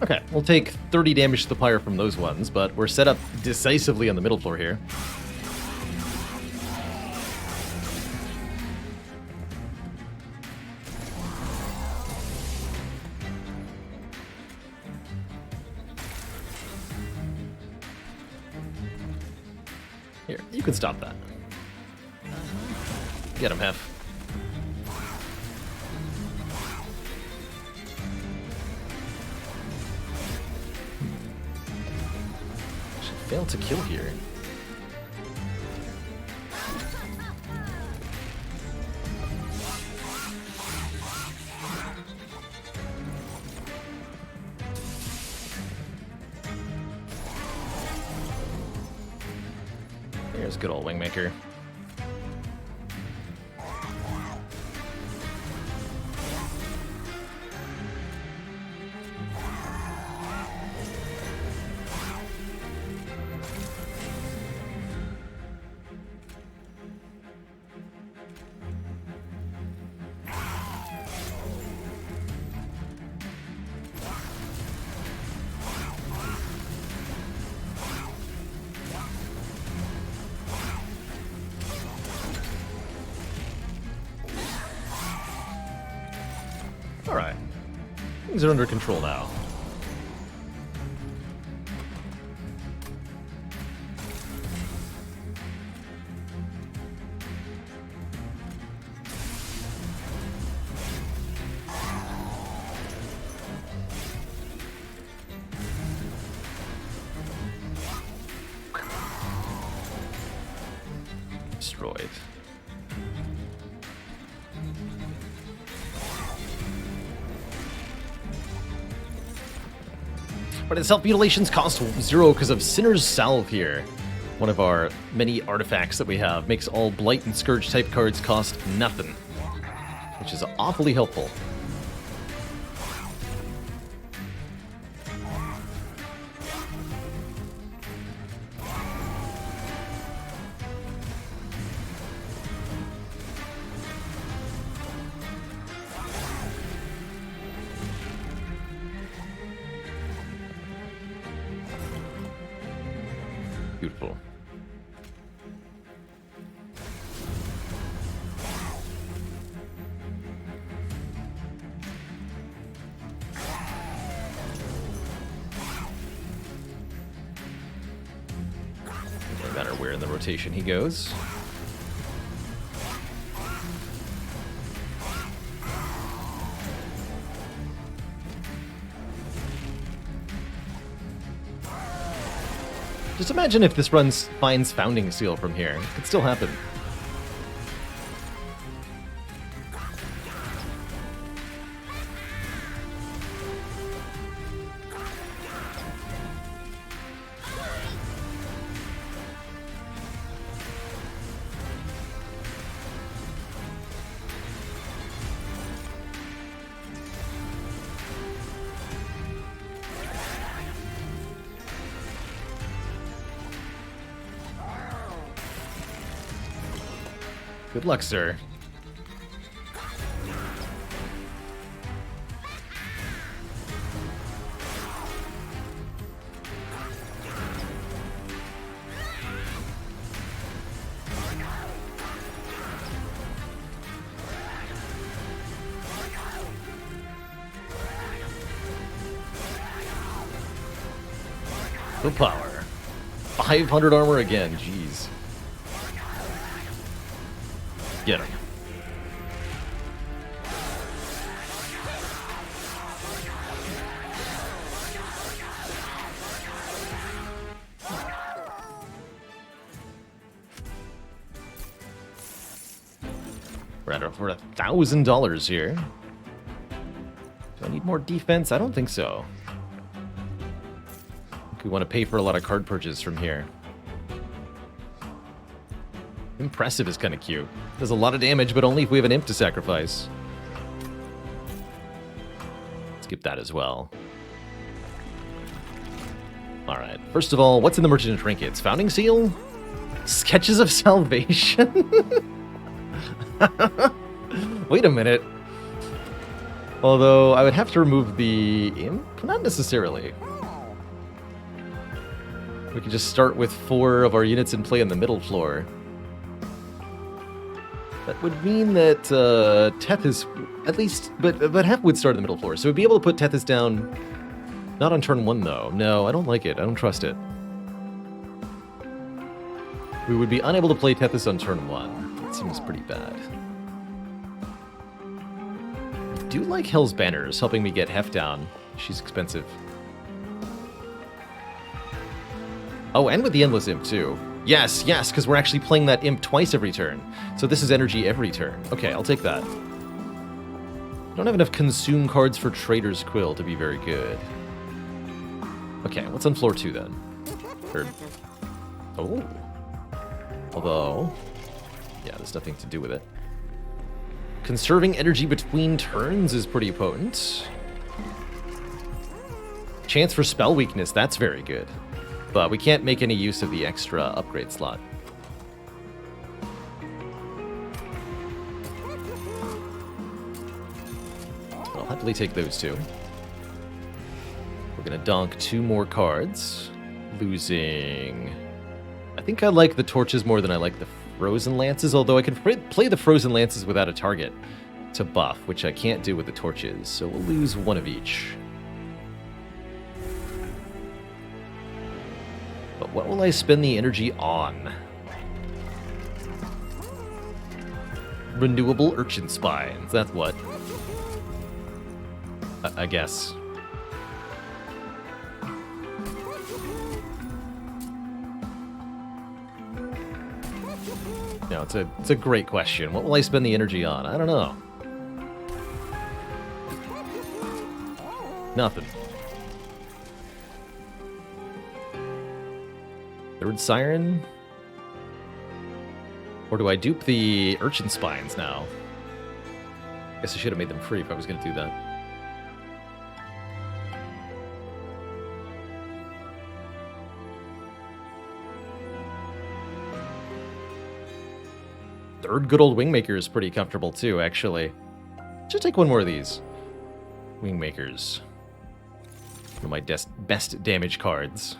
Okay, we'll take 30 damage to the pyre from those ones, but we're set up decisively on the middle floor here. Here, you can stop that. Get him, Hef. Failed to kill here. There's good old Wingmaker. Alright. Things are under control now. Destroyed. But its self-mutilations cost 0 because of Sinner's Salve here. One of our many artifacts that we have makes all Blight and Scourge type cards cost nothing, which is awfully helpful. Beautiful. No matter where in the rotation he goes. Just imagine if this run finds Founding Seal from here. It could still happen. Good luck, sir. Full power. 500 armor again, jeez. Get him. We're at over $1,000 here. Do I need more defense? I don't think so. I think we want to pay for a lot of card purchase from here. Impressive is kind of cute. Does a lot of damage, but only if we have an imp to sacrifice. Skip that as well. Alright, first of all, what's in the Merchant of Trinkets? Founding Seal? Sketches of Salvation? Wait a minute. Although, I would have to remove the imp? Not necessarily. We could just start with 4 of our units in play on the middle floor. That would mean that Tethys, at least, but Hef would start in the middle floor. So we'd be able to put Tethys down, not on turn 1 though. No, I don't like it. I don't trust it. We would be unable to play Tethys on turn 1. That seems pretty bad. I do like Hell's Banners, helping me get Hef down. She's expensive. Oh, and with the Endless Imp, too. Yes, yes, because we're actually playing that Imp twice every turn. So this is energy every turn. Okay, I'll take that. I don't have enough Consume cards for Trader's Quill to be very good. Okay, what's on floor 2, then? Oh. Although... yeah, there's nothing to do with it. Conserving energy between turns is pretty potent. Chance for spell weakness, that's very good. But we can't make any use of the extra upgrade slot. I'll happily take those 2. We're gonna donk 2 more cards. Losing... I think I like the torches more than I like the Frozen Lances, although I can play the Frozen Lances without a target to buff, which I can't do with the torches, so we'll lose 1 of each. But what will I spend the energy on? Renewable Urchin Spines, that's what? I guess. No, it's a great question. What will I spend the energy on? I don't know. Nothing. Third Siren? Or do I dupe the Urchin Spines now? Guess I should have made them free if I was going to do that. Third good old Wingmaker is pretty comfortable too, actually. Should take 1 more of these. Wingmakers. One of my best damage cards.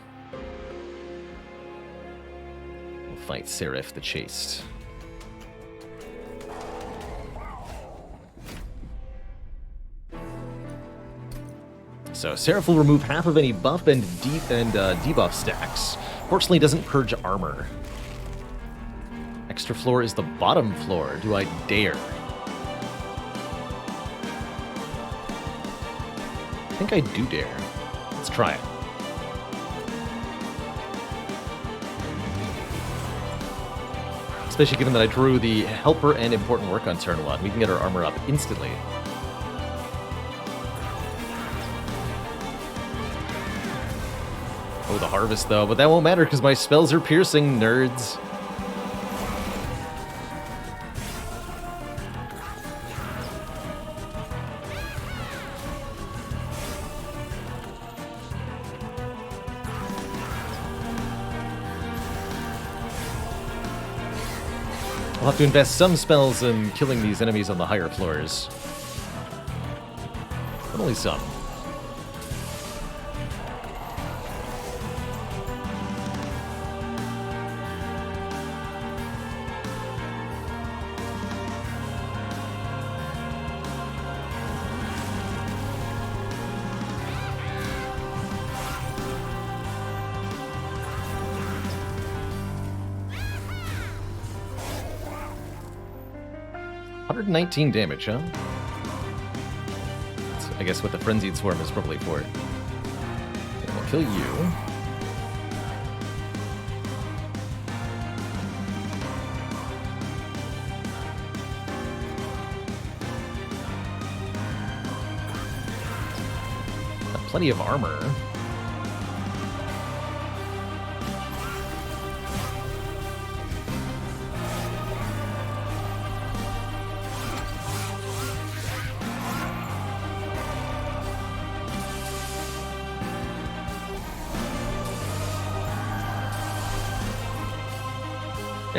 Fight Seraph the Chaste. So Seraph will remove half of any buff and debuff stacks. Fortunately, doesn't purge armor. Extra floor is the bottom floor. Do I dare? I think I do dare. Let's try it. Especially given that I drew the helper and important work on turn 1. We can get our armor up instantly. Oh, the harvest though, but that won't matter because my spells are piercing, nerds. I'll have to invest some spells in killing these enemies on the higher floors. But only some. $119 damage, huh? That's, I guess what the Frenzied Swarm is probably for. Okay, we'll kill you. Got plenty of armor.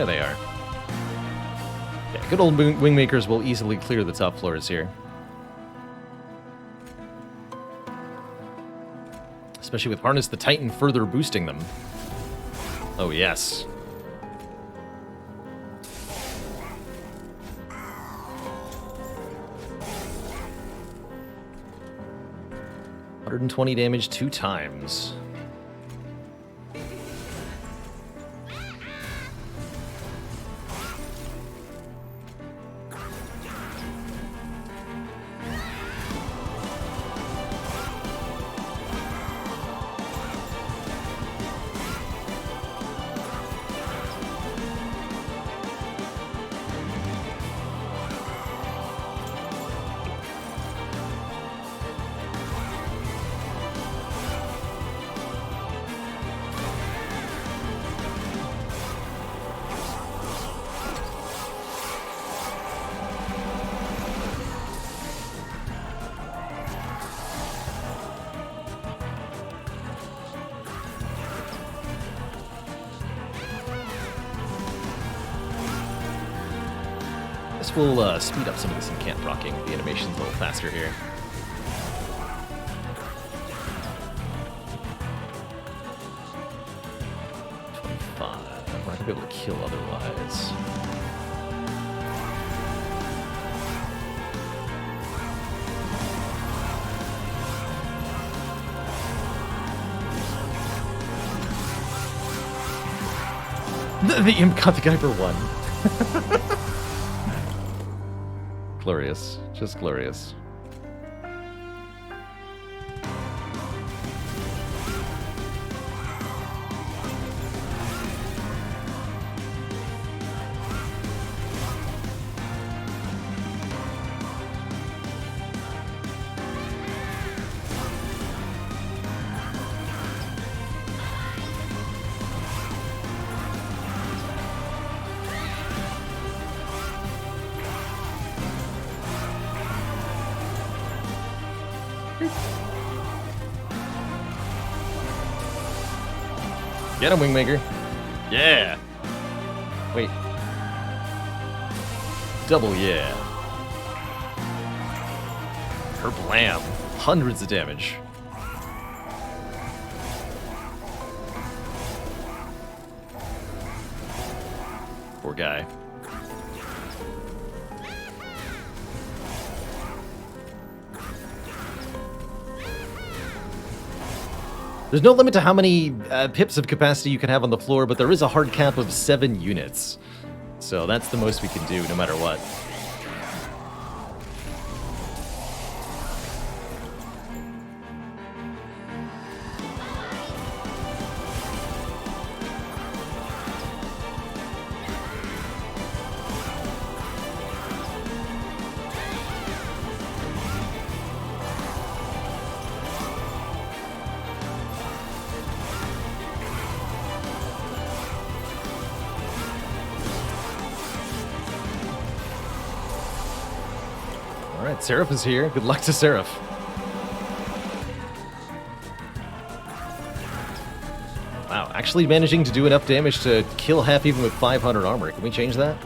There they are. Yeah, good old Wingmakers will easily clear the top floors here. Especially with Harness the Titan further boosting them. Oh, yes. $120 damage 2 times. This will speed up some of this incant rocking. The animation's a little faster here. We're not going to be able to kill otherwise. The Imp got the guy for 1. Glorious. Just glorious. Get him, Wingmaker. Yeah. Wait. Double yeah. Kerblam. Hundreds of damage. Poor guy. There's no limit to how many pips of capacity you can have on the floor, but there is a hard cap of 7 units. So that's the most we can do, no matter what. Alright, Seraph is here. Good luck to Seraph. Wow, actually managing to do enough damage to kill half even with 500 armor. Can we change that?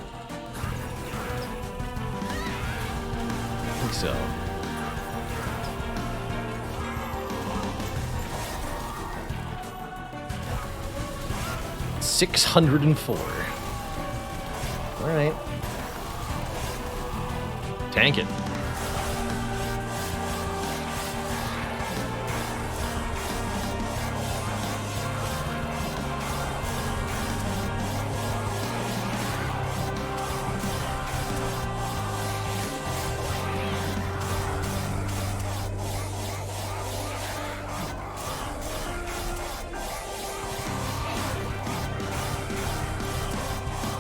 I think so. $604. Alright. Tank it.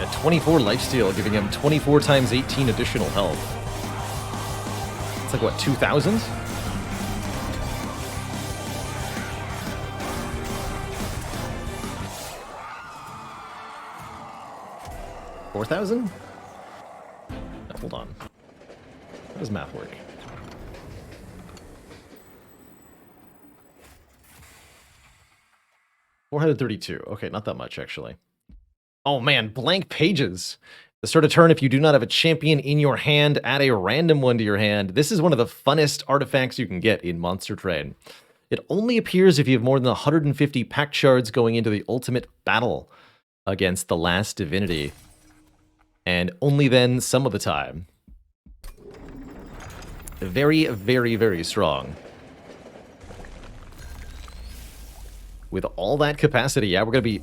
At 24 lifesteal, giving him 24 times 18 additional health. It's like, what, 2,000? $4,000? No, hold on. How does math work? 432. Okay, not that much, actually. Oh man, blank pages. The sort of turn if you do not have a champion in your hand, add a random one to your hand. This is one of the funnest artifacts you can get in Monster Train. It only appears if you have more than 150 pact shards going into the ultimate battle against the last divinity. And only then some of the time. Very, very, very strong. With all that capacity, yeah, we're going to be...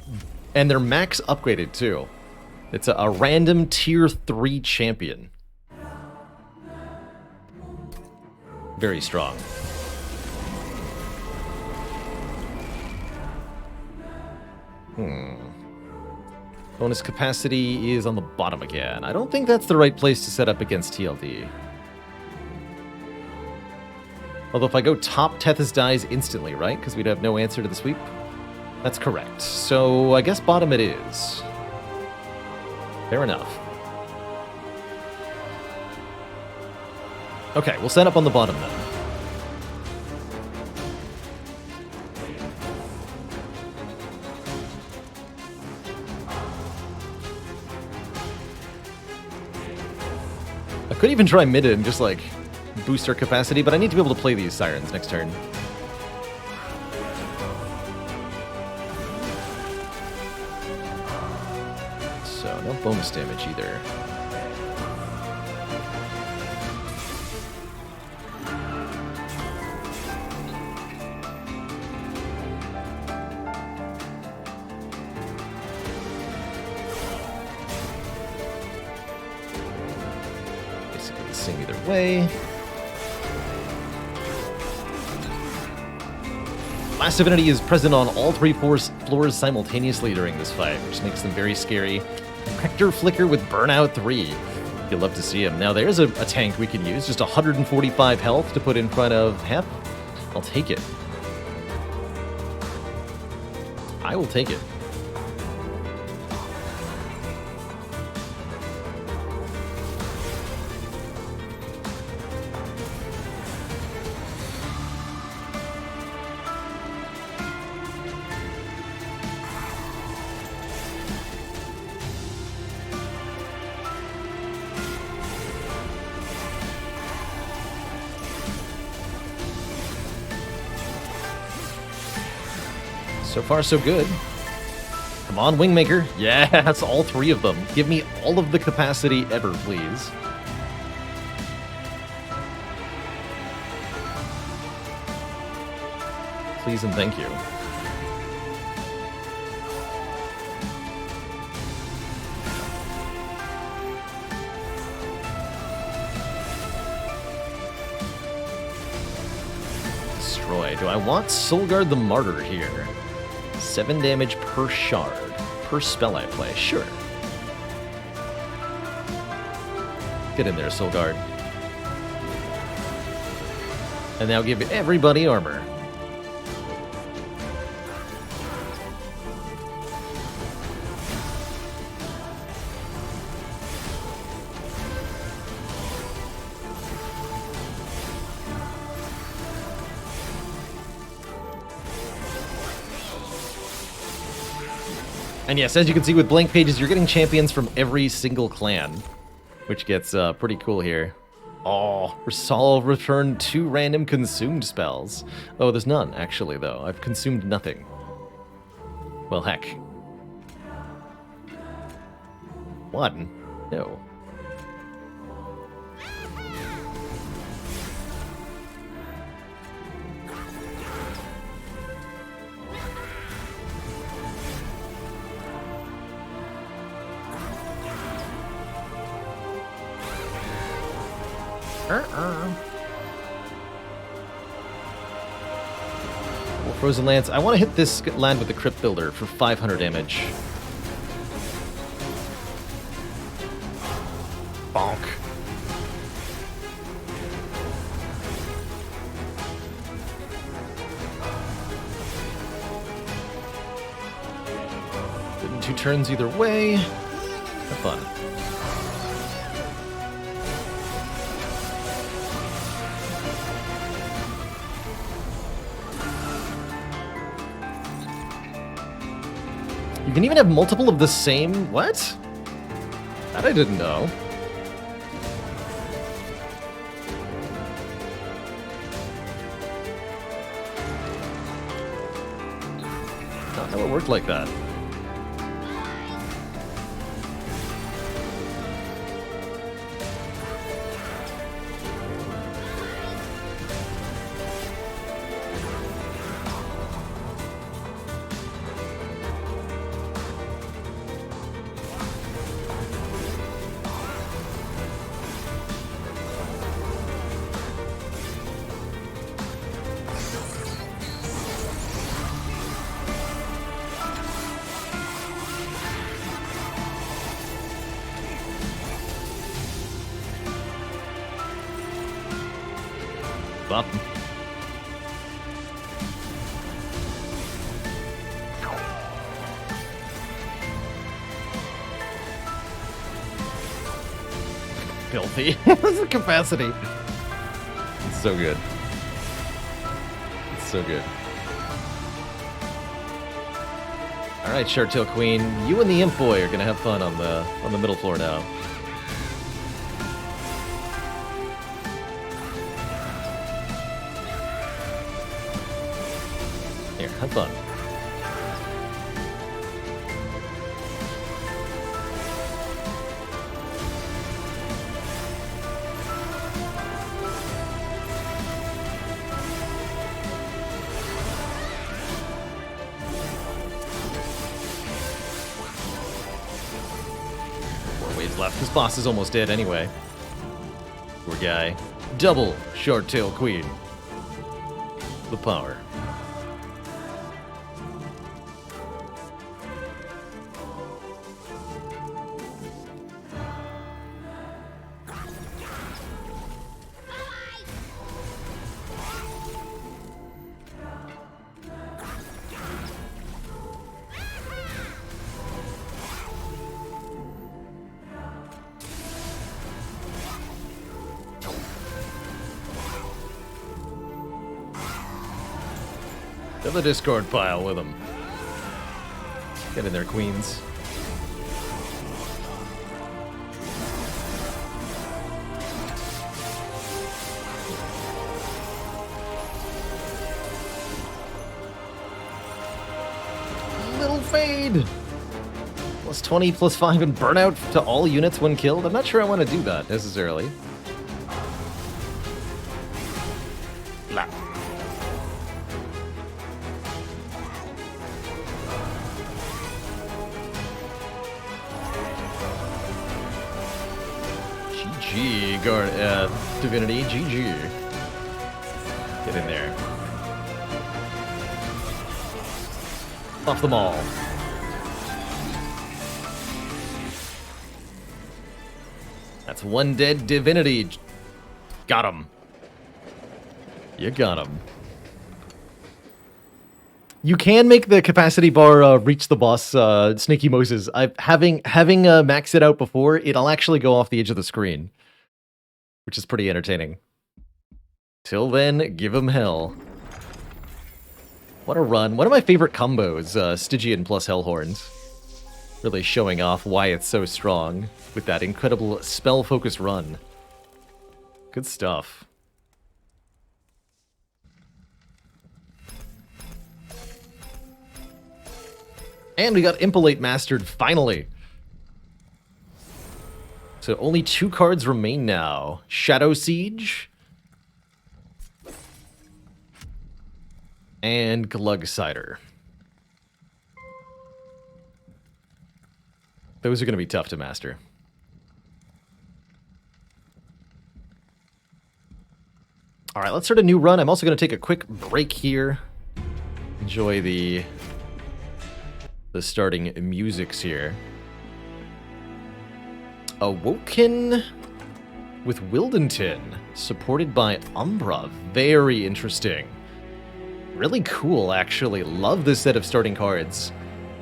And they're max upgraded, too. It's a random tier 3 champion. Very strong. Bonus capacity is on the bottom again. I don't think that's the right place to set up against TLD. Although if I go top, Tethys dies instantly, right? Because we'd have no answer to the sweep. That's correct. So I guess bottom it is. Fair enough. Okay, we'll set up on the bottom then. I could even try mid and just like boost our capacity, but I need to be able to play these sirens next turn. So no bonus damage either. Sing either way. Last Divinity is present on all 3 floors simultaneously during this fight, which makes them very scary. Hector Flicker with Burnout 3. You'll love to see him. Now there's a tank we can use, just 145 health to put in front of Hep. I'll take it. I will take it. So far, so good. Come on, Wingmaker. Yes, all 3 of them. Give me all of the capacity ever, please. Please and thank you. Destroy. Do I want Soulguard the Martyr here? 7 damage per shard, per spell I play. Sure. Get in there, Soulguard. And now give everybody armor. And yes, as you can see with blank pages, you're getting champions from every single clan, which gets pretty cool here. Oh, Resolve returned 2 random consumed spells. Oh, there's none, actually, though. I've consumed nothing. Well, heck. 1? No. Well, Frozen Lance. I want to hit this land with the Crypt Builder for 500 damage. Bonk. Good in 2 turns either way. Have fun. You can even have multiple of the same... What? That I didn't know. Not know it worked like that. Bop. Filthy. What's the capacity? It's so good. It's so good. Alright, Shark-Tail Queen, you and the Imp Boy are gonna have fun on the middle floor now. Here, have fun. Left. This boss is almost dead anyway. Poor guy. Double Short-Tail Queen. The power. To the Discord pile with them. Get in there, queens. Little fade! Plus 20, plus 5, and burnout to all units when killed? I'm not sure I want to do that, necessarily. Blah. GG, Divinity, GG. Get in there. Buff them all. That's one dead Divinity. Got him. You got him. You can make the capacity bar reach the boss, Snaky Moses. Having maxed it out before, it'll actually go off the edge of the screen, which is pretty entertaining. Till then, give him hell. What a run. One of my favorite combos, Stygian plus Hellhorns. Really showing off why it's so strong with that incredible spell-focused run. Good stuff. And we got Impolate mastered, finally! So only 2 cards remain now. Shadow Siege. And Glug Cider. Those are going to be tough to master. Alright, let's start a new run. I'm also going to take a quick break here. Enjoy the starting musics here. Awoken with Wildenton, supported by Umbra. Very interesting. Really cool, actually. Love this set of starting cards.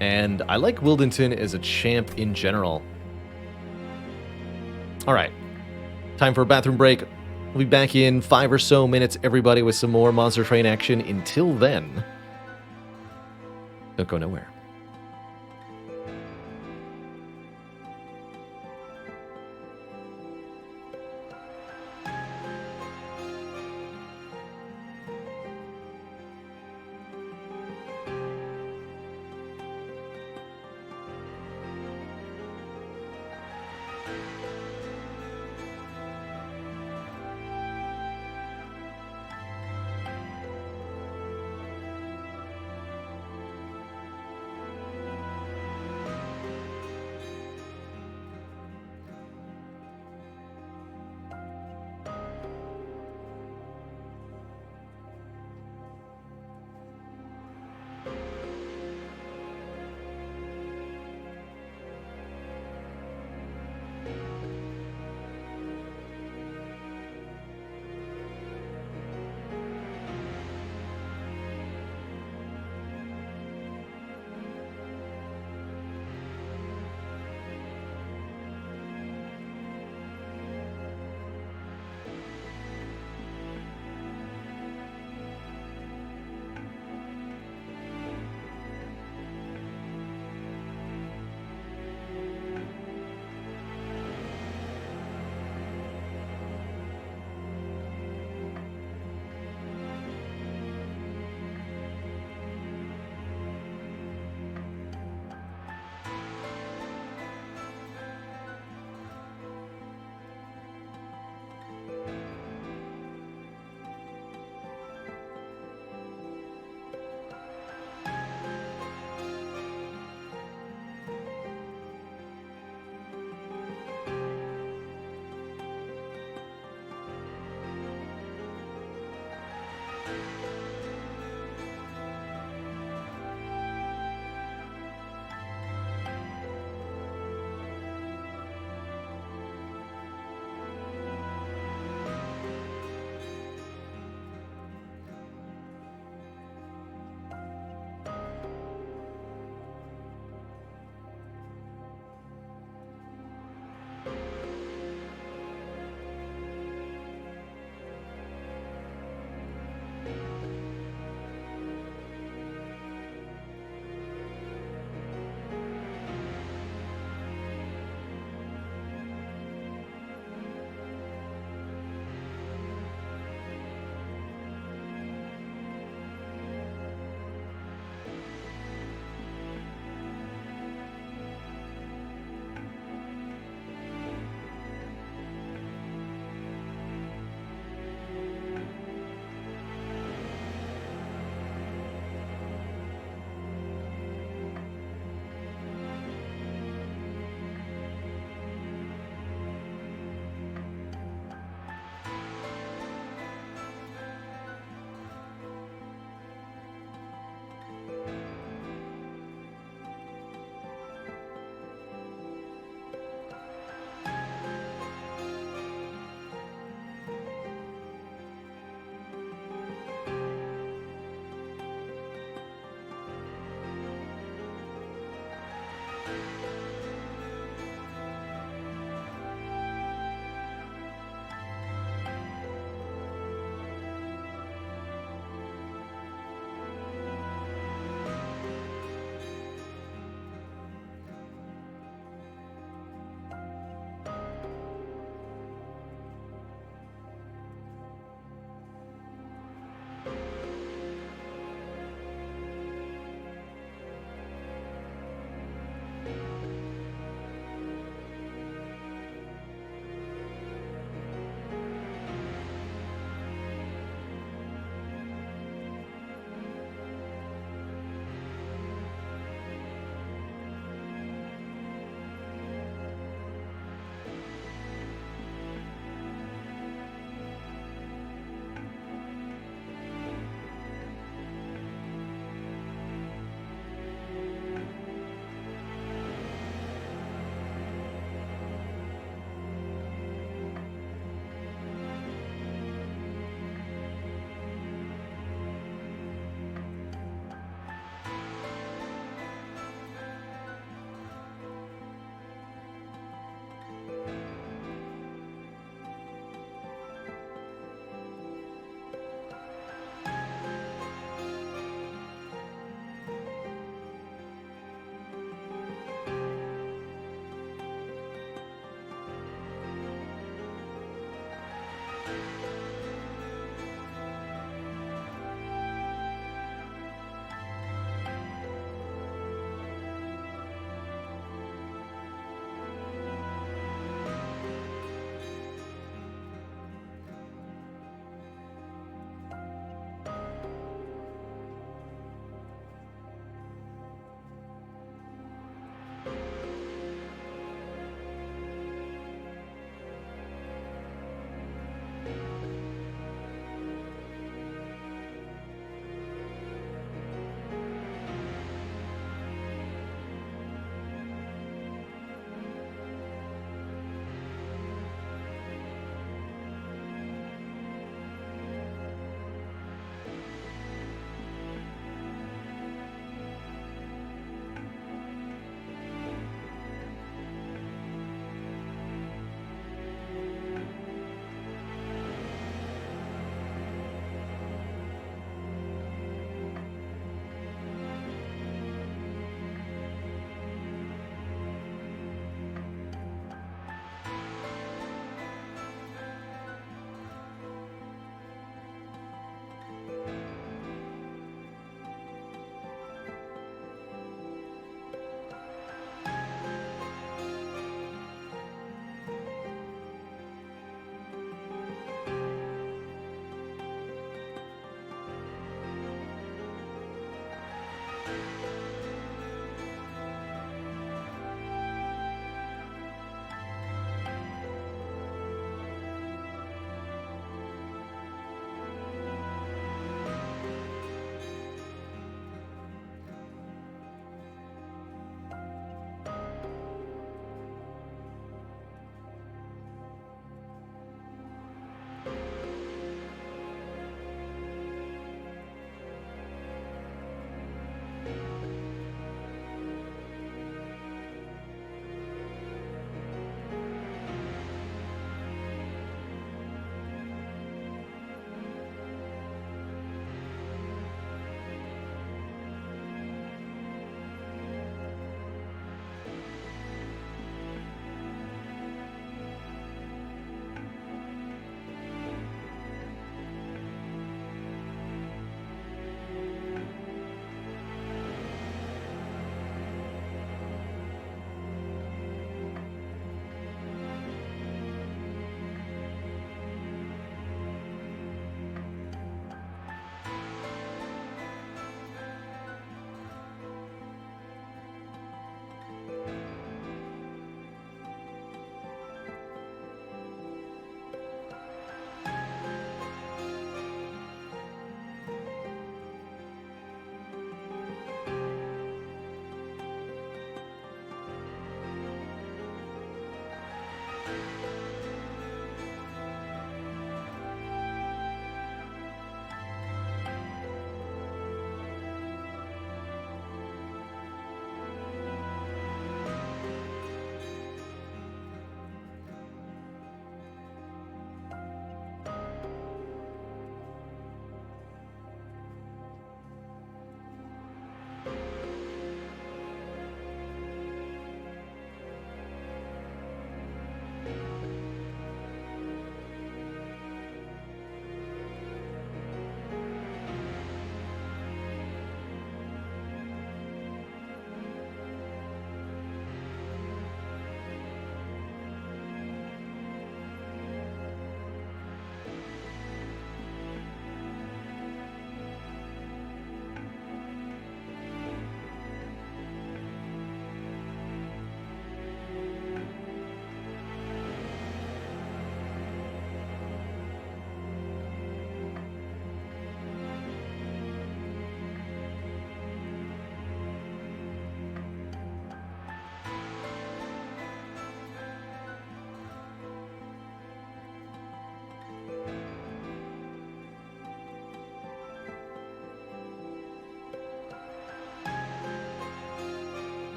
And I like Wildenton as a champ in general. Alright. Time for a bathroom break. We'll be back in 5 or so minutes, everybody, with some more Monster Train action. Until then, don't go nowhere.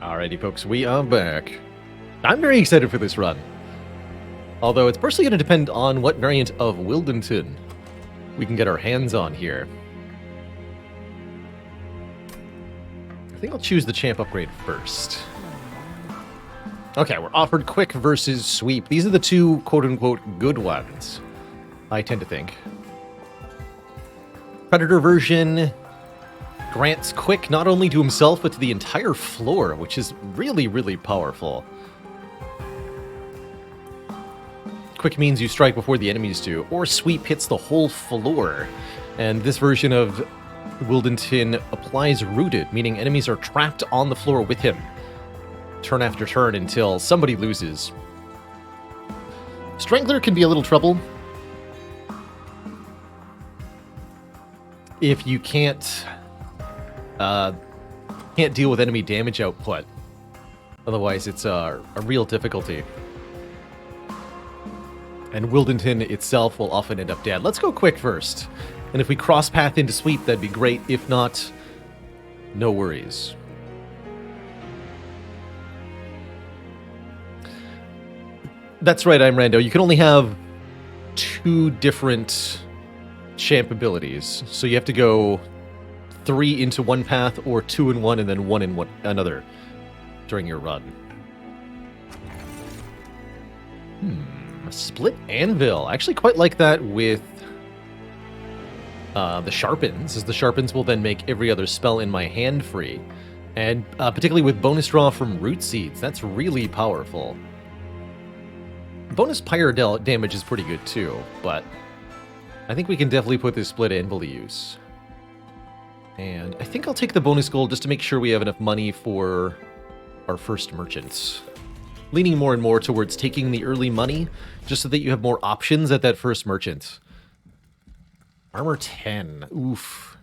Alrighty, folks, we are back. I'm very excited for this run. Although it's personally going to depend on what variant of Wildenton we can get our hands on here. I think I'll choose the champ upgrade first. Okay, we're offered quick versus sweep. These are the two quote-unquote good ones, I tend to think. Predator version grants quick not only to himself, but to the entire floor, which is really, really powerful. Quick means you strike before the enemies do, or sweep hits the whole floor. And this version of Wildenton applies rooted, meaning enemies are trapped on the floor with him, turn after turn until somebody loses. Strangler can be a little trouble if you can't deal with enemy damage output. Otherwise, it's a real difficulty. And Wildenton itself will often end up dead. Let's go quick first. And if we cross path into sweep, that'd be great. If not, no worries. That's right, I'm Rando. You can only have 2 different champ abilities. So you have to go 3 into one path, or 2 in one, and then 1 in another during your run. A split anvil. I actually quite like that with the sharpens, as the sharpens will then make every other spell in my hand free. And particularly with bonus draw from root seeds, that's really powerful. Bonus pyre damage is pretty good too, but I think we can definitely put this split anvil to use. And I think I'll take the bonus gold just to make sure we have enough money for our first merchants. Leaning more and more towards taking the early money, just so that you have more options at that first merchant. Armor 10. Oof.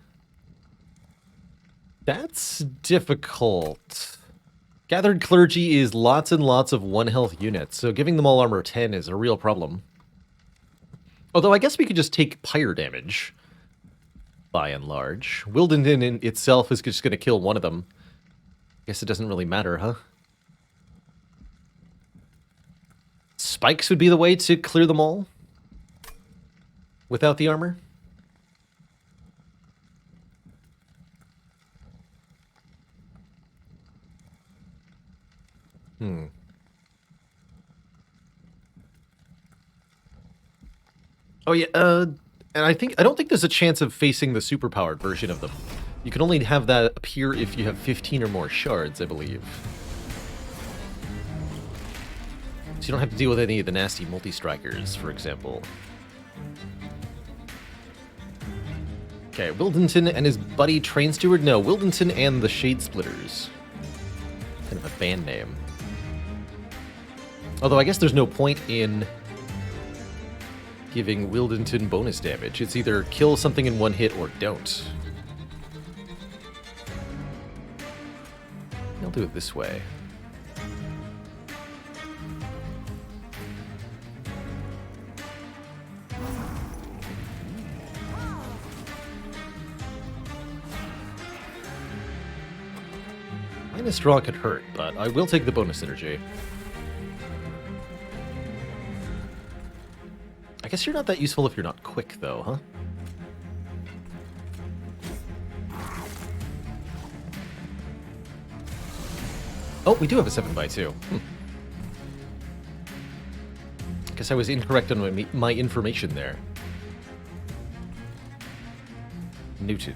That's difficult. Gathered Clergy is lots and lots of 1 health units, so giving them all armor 10 is a real problem. Although I guess we could just take pyre damage, by and large. Wildenton in itself is just going to kill one of them. Guess it doesn't really matter, huh? Spikes would be the way to clear them all without the armor. Oh yeah, and I don't think there's a chance of facing the superpowered version of them. You can only have that appear if you have 15 or more shards, I believe. So you don't have to deal with any of the nasty multi-strikers, for example. Okay, Wildenton and his buddy Train Steward? No, Wildenton and the Shade Splitters. Kind of a band name. Although I guess there's no point in giving Wildenton bonus damage. It's either kill something in 1 hit or don't. I'll do it this way. Minus draw could hurt, but I will take the bonus energy. I guess you're not that useful if you're not quick, though, huh? Oh, we do have a 7x2. Guess I was incorrect on my information there. Noted.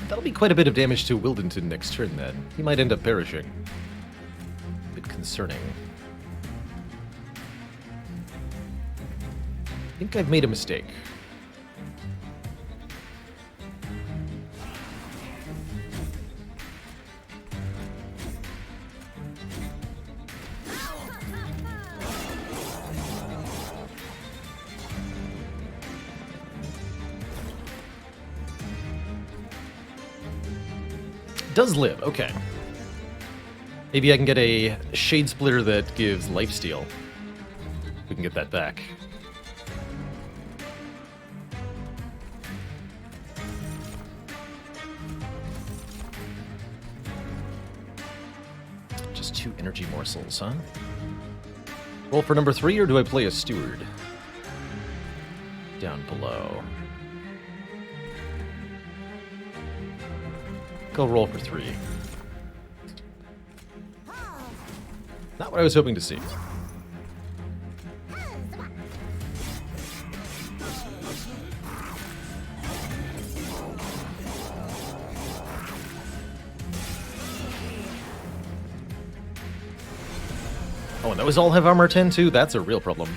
That'll be quite a bit of damage to Wildenton next turn, then. He might end up perishing. A bit concerning. I think I've made a mistake. Does live, okay. Maybe I can get a Shade Splitter that gives lifesteal. We can get that back. Just 2 energy morsels, huh? Roll for number 3, or do I play a steward? Down below. Go roll for 3. Not what I was hoping to see. Oh, and those all have armor 10 too? That's a real problem.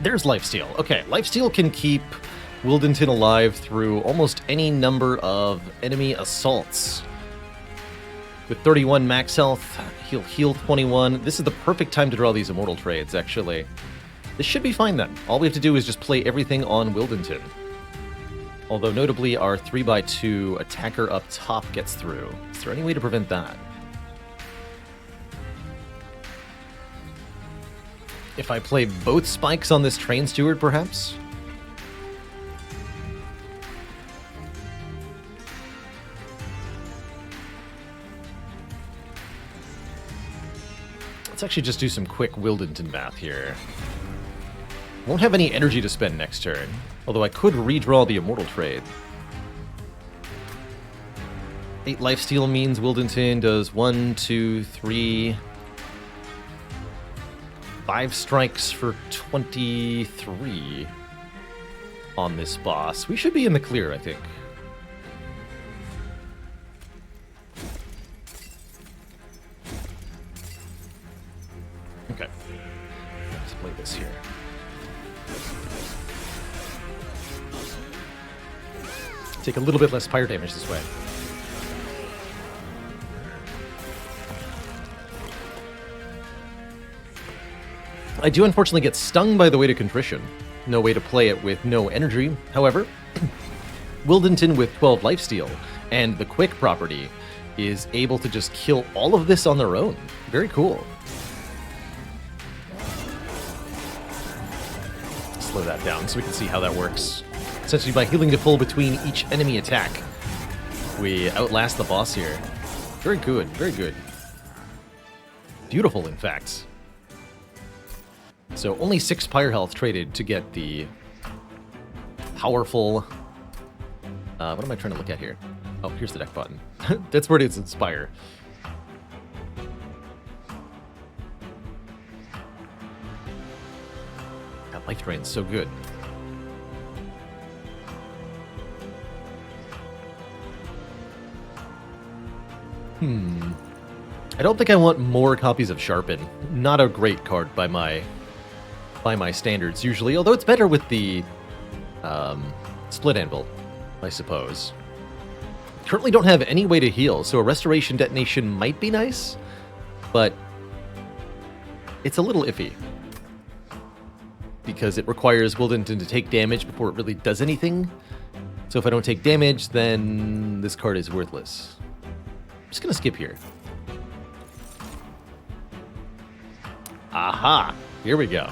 There's lifesteal. Okay, lifesteal can keep Wildenton alive through almost any number of enemy assaults. With 31 max health, he'll heal 21. This is the perfect time to draw these immortal trades, actually. This should be fine then. All we have to do is just play everything on Wildenton. Although notably, our 3x2 attacker up top gets through. Is there any way to prevent that? If I play both spikes on this train steward, perhaps? Let's actually just do some quick Wildenton math here. Won't have any energy to spend next turn, although I could redraw the immortal trade. 8 lifesteal means Wildenton does 1, 2, 3... 5 strikes for 23 on this boss. We should be in the clear, I think. Okay. Let's play this here. Take a little bit less fire damage this way. I do unfortunately get stung by the Weight of Contrition. No way to play it with no energy. However, Wildenton with 12 lifesteal and the quick property is able to just kill all of this on their own. Very cool. Slow that down so we can see how that works. Essentially, by healing to full between each enemy attack, we outlast the boss here. Very good, very good. Beautiful, in fact. So only 6 pyre health traded to get the powerful... what am I trying to look at here? Oh, here's the deck button. That's where it is in Spire. That life drain's so good. I don't think I want more copies of Sharpen. Not a great card by my standards usually, although it's better with the Split Anvil, I suppose. Currently don't have any way to heal, so a Restoration Detonation might be nice, but it's a little iffy. Because it requires Wildenton to take damage before it really does anything. So if I don't take damage, then this card is worthless. I'm just gonna skip here. Aha! Here we go.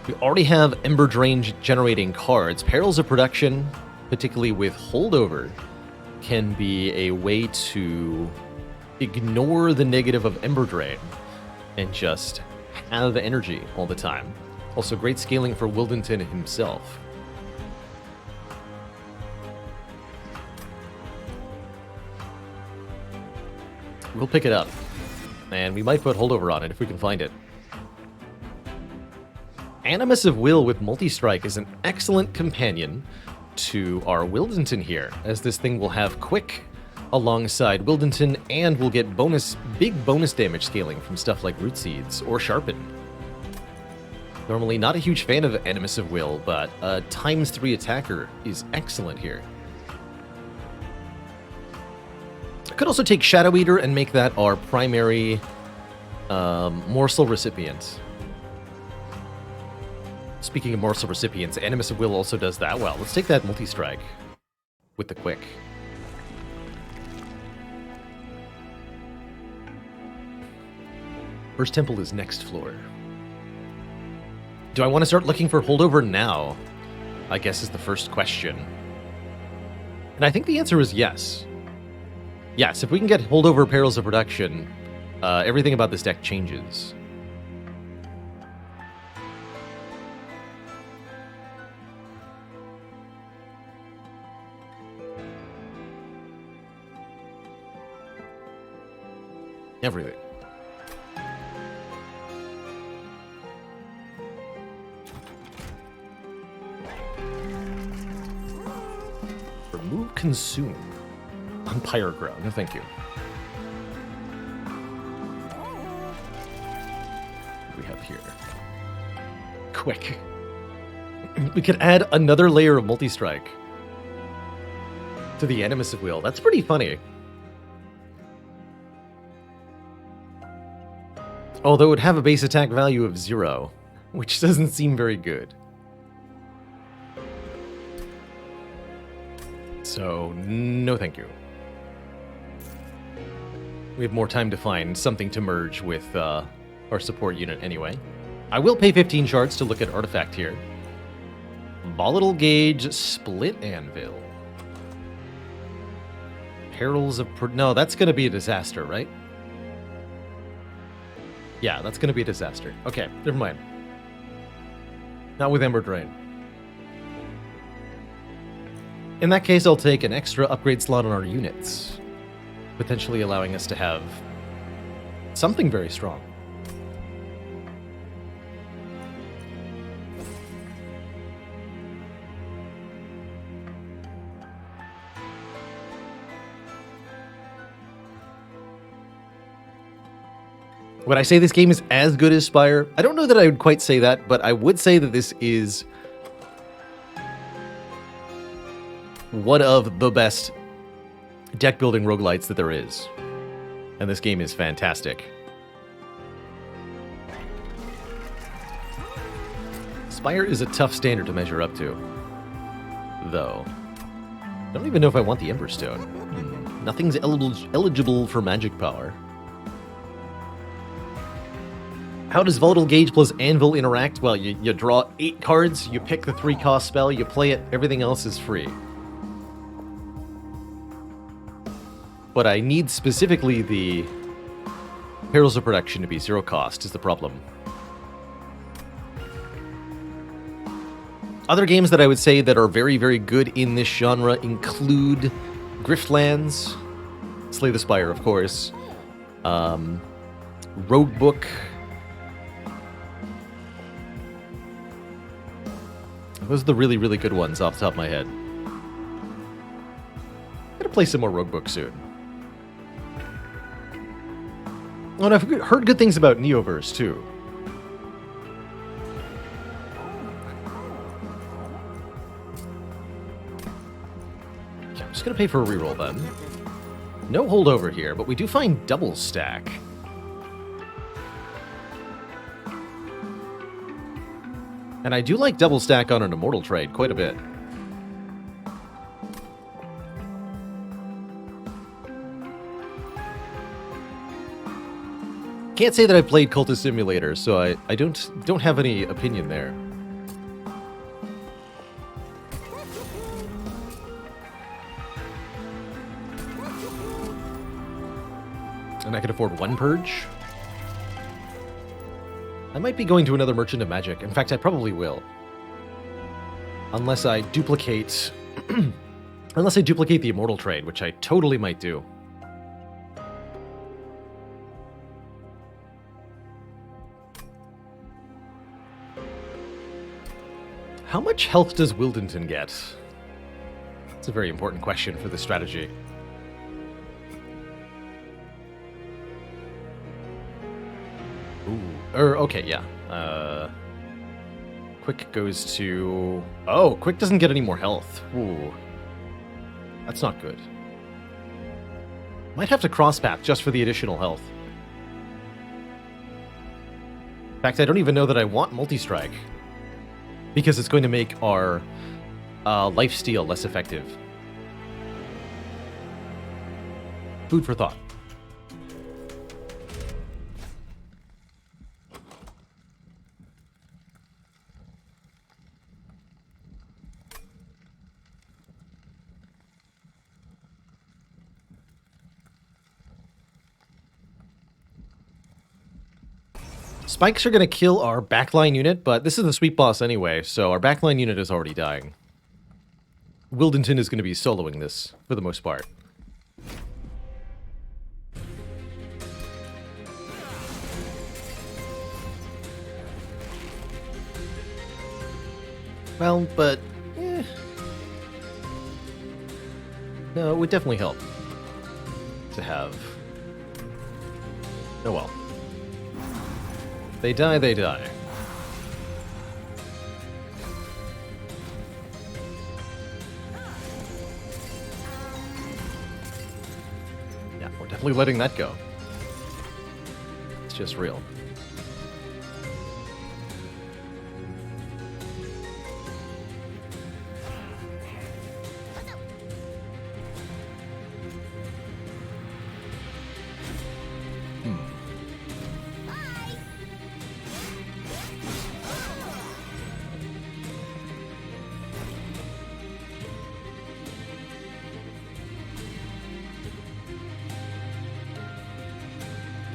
We already have Ember Drain generating cards. Perils of Production, particularly with Holdover, can be a way to ignore the negative of Ember Drain and just have energy all the time. Also great scaling for Wildenton himself. We'll pick it up, and we might put Holdover on it if we can find it. Animus of Will with Multi-Strike is an excellent companion to our Wildenton here, as this thing will have Quick alongside Wildenton, and we'll get big bonus damage scaling from stuff like Root Seeds or Sharpen. Normally not a huge fan of Animus of Will, but a ×3 attacker is excellent here. I could also take Shadow Eater and make that our primary morsel recipient. Speaking of morsel recipients, Animus of Will also does that well. Let's take that Multi-Strike with the Quick. First Temple is next floor. Do I want to start looking for Holdover now? I guess is the first question. And I think the answer is yes. Yes, if we can get holdover Perils of Production, everything about this deck changes. Everything. Remove Consume on Pyrogrow. No, thank you. What do we have here? Quick. We could add another layer of multi-strike to the Animus Wheel. That's pretty funny. Although it would have a base attack value of 0, which doesn't seem very good. So, no thank you. We have more time to find something to merge with our support unit anyway. I will pay 15 shards to look at Artifact here. Volatile Gauge, Split Anvil. Perils of... No, that's going to be a disaster, right? Yeah, that's going to be a disaster. Okay, never mind. Not with Ember Drain. In that case, I'll take an extra upgrade slot on our units, potentially allowing us to have something very strong. Would I say this game is as good as Spire? I don't know that I would quite say that, but I would say that this is one of the best deck building roguelites that there is. And this game is fantastic. Spire is a tough standard to measure up to, though. I don't even know if I want the Emberstone. Nothing's eligible for magic power. How does Volatile Gauge plus Anvil interact? Well, you draw 8 cards, you pick the 3-cost spell, you play it, everything else is free. But I need specifically the Perils of Production to be 0 cost is the problem. Other games that I would say that are very, very good in this genre include Griftlands, Slay the Spire, of course, Roguebook. Those are the really, really good ones off the top of my head. I'm gonna play some more Roguebook soon. Oh, and I've heard good things about Neoverse, too. Okay, I'm just gonna pay for a reroll then. No holdover here, but we do find Double Stack. And I do like Double Stack on an Immortal trade quite a bit. Can't say that I've played Cultist Simulator, so I don't have any opinion there. And I can afford 1 Purge. I might be going to another Merchant of Magic. In fact, I probably will. Unless I duplicate... unless I duplicate the Immortal trade, which I totally might do. How much health does Wildenton get? That's a very important question for this strategy. Okay, yeah. Quick goes to... Oh, Quick doesn't get any more health. Ooh. That's not good. Might have to cross-path just for the additional health. In fact, I don't even know that I want multi-strike, because it's going to make our lifesteal less effective. Food for thought. Spikes are going to kill our backline unit, but this is the sweep boss anyway, so our backline unit is already dying. Wildington is going to be soloing this, for the most part. Well, but... No, it would definitely help to have... Oh well. They die, they die. Yeah, we're definitely letting that go. It's just real.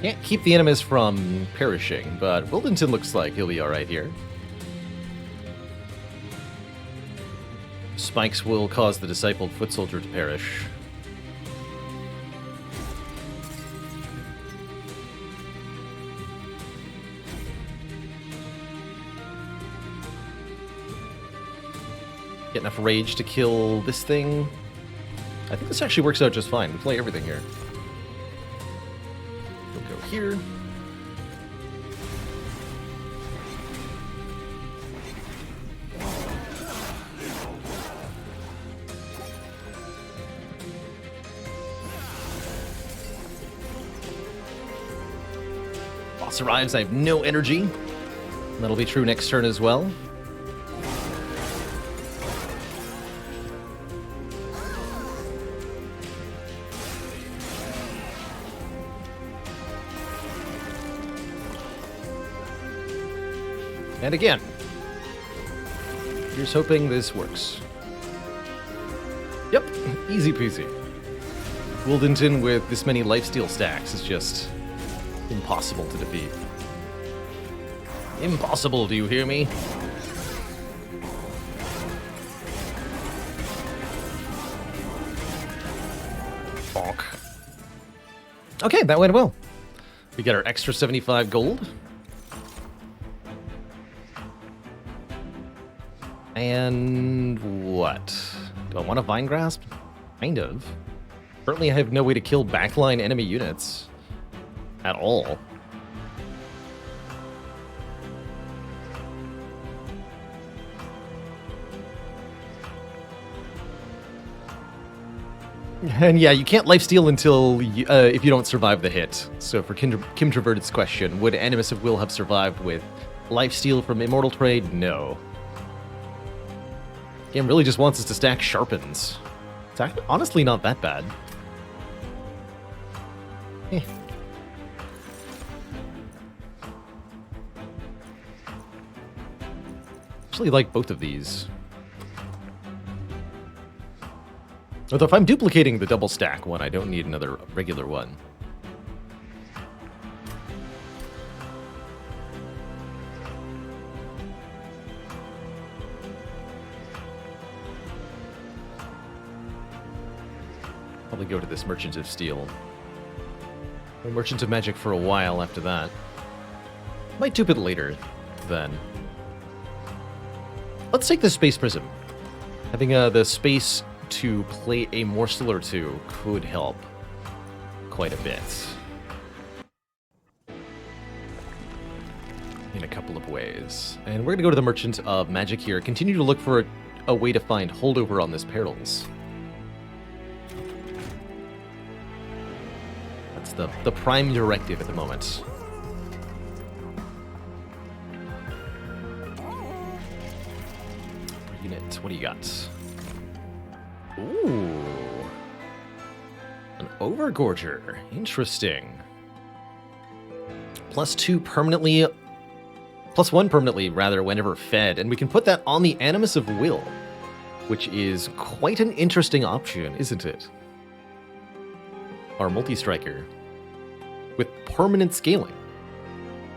Can't keep the enemies from perishing, but Wildington looks like he'll be alright here. Spikes will cause the discipled foot soldier to perish. Get enough rage to kill this thing. I think this actually works out just fine. We play everything here. We'll go here. Boss arrives, I have no energy. That'll be true next turn as well. And again. Here's hoping this works. Yep, easy peasy. Wildington with this many lifesteal stacks is just impossible to defeat. Impossible, do you hear me? Bonk. Okay, that went well. We get our extra 75 gold. And what? Do I want a Vine Grasp? Kind of. Currently, I have no way to kill backline enemy units. At all. And yeah, you can't lifesteal until if you don't survive the hit. So for Kim Traverted's question, would Animus of Will have survived with lifesteal from Immortal Trade? No. Game really just wants us to stack Sharpens. It's actually, honestly not that bad. Eh. Actually like both of these. Although if I'm duplicating the double stack one, I don't need another regular one. Probably go to this Merchant of Steel. Or Merchant of Magic for a while after that. Might dupe it later, then. Let's take the Space Prism. Having the space to play a morsel or two could help quite a bit. In a couple of ways. And we're going to go to the Merchant of Magic here. Continue to look for a way to find holdover on this Perils. That's the prime directive at the moment. Unit, what do you got? Ooh. An Overgorger. Interesting. +2 permanently... +1 permanently, rather, whenever fed. And we can put that on the Animus of Will, which is quite an interesting option, isn't it? Our multi-striker. With permanent scaling.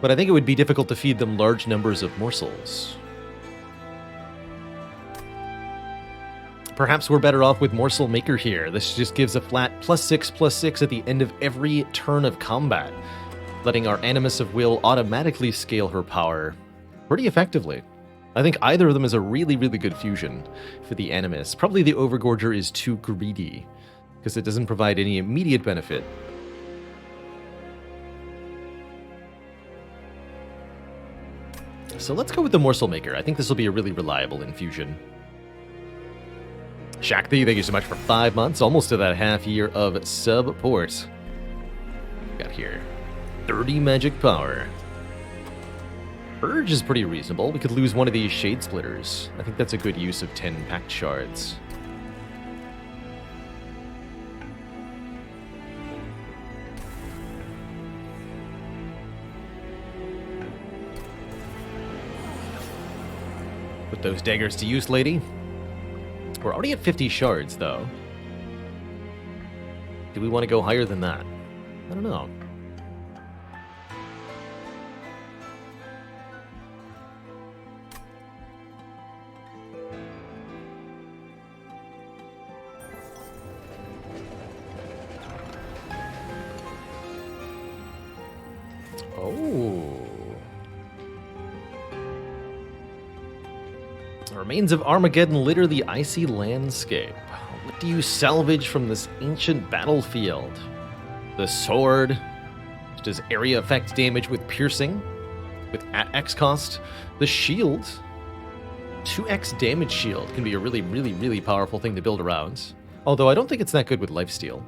But I think it would be difficult to feed them large numbers of morsels. Perhaps we're better off with Morsel Maker here. This just gives a flat +6/+6 at the end of every turn of combat, letting our Animus of Will automatically scale her power pretty effectively. I think either of them is a really, really good fusion for the Animus. Probably the Overgorger is too greedy, because it doesn't provide any immediate benefit. So let's go with the Morsel Maker. I think this will be a really reliable infusion. Shakti, thank you so much for 5 months, almost to that half year of support. Got here 30 magic power. Urge is pretty reasonable. We could lose one of these Shade Splitters. I think that's a good use of 10 Pact Shards. Put those daggers to use, lady. We're already at 50 shards, though. Do we want to go higher than that? I don't know. Oh. Remains of Armageddon litter the icy landscape. What do you salvage from this ancient battlefield? The sword, which does area effect damage with piercing, with at X cost. The shield, 2x damage shield, can be a really, really, really powerful thing to build around. Although I don't think it's that good with lifesteal.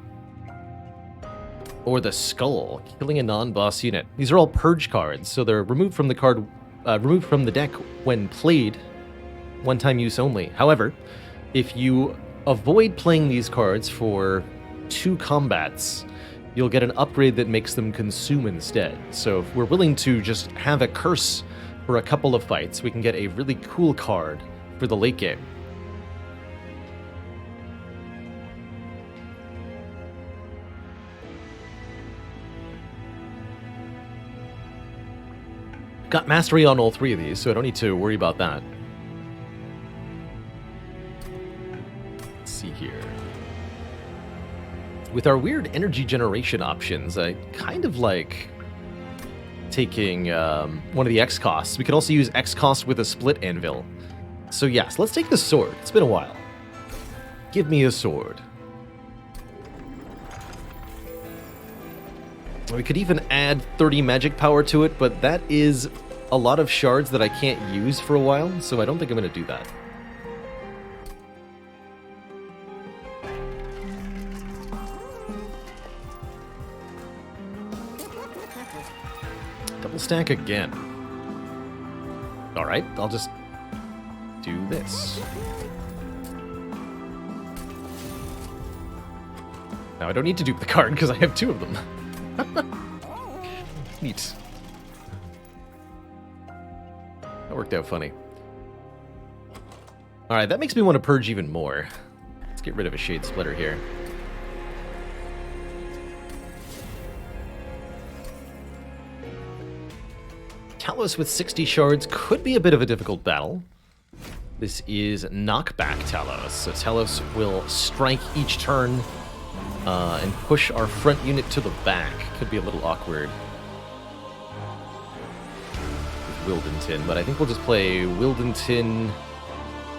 Or the skull, killing a non-boss unit. These are all purge cards, so they're removed from the deck when played. One-time use only. However, if you avoid playing these cards for 2 combats, you'll get an upgrade that makes them consume instead. So if we're willing to just have a curse for a couple of fights, we can get a really cool card for the late game. Got mastery on all 3 of these, so I don't need to worry about that. See here. With our weird energy generation options, I kind of like taking one of the X costs. We could also use X cost with a split anvil. So yes, let's take the sword. It's been a while. Give me a sword. We could even add 30 magic power to it, but that is a lot of shards that I can't use for a while, so I don't think I'm going to do that. Double stack again. Alright, I'll just do this. Now I don't need to dupe the card because I have 2 of them. Neat. That worked out funny. Alright, that makes me want to purge even more. Let's get rid of a Shade Splitter here. Talos with 60 shards could be a bit of a difficult battle. This is knockback Talos, so Talos will strike each turn and push our front unit to the back. Could be a little awkward with Wildentin, but I think we'll just play Wildentin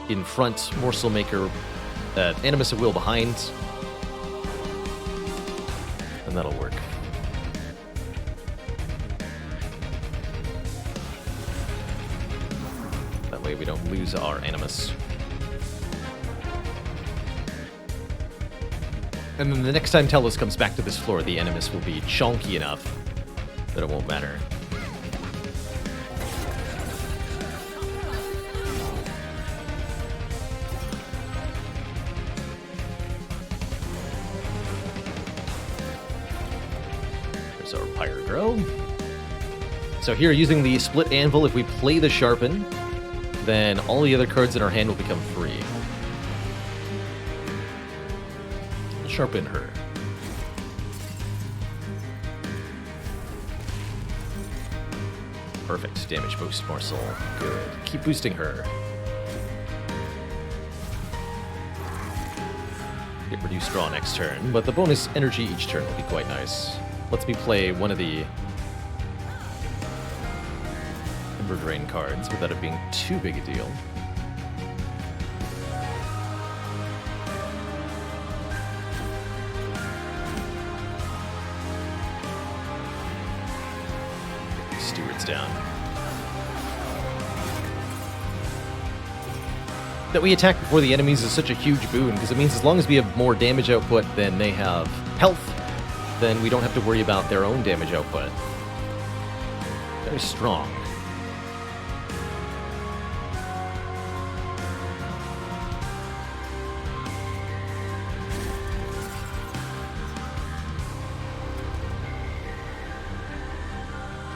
in front, Morsel Maker, Animus of Will behind, and that'll work. That way we don't lose our Animus. And then the next time Talos comes back to this floor, the Animus will be chonky enough that it won't matter. There's our Pyre Grow. So here, using the Split Anvil, if we play the Sharpen, then all the other cards in our hand will become free. Sharpen her. Perfect. Damage boost, Marcel. Good. Keep boosting her. Get reduced draw next turn, but the bonus energy each turn will be quite nice. Lets me play one of the Ember Drain cards without it being too big a deal. Stewards down. That we attack before the enemies is such a huge boon, because it means as long as we have more damage output than they have health, then we don't have to worry about their own damage output. Very strong.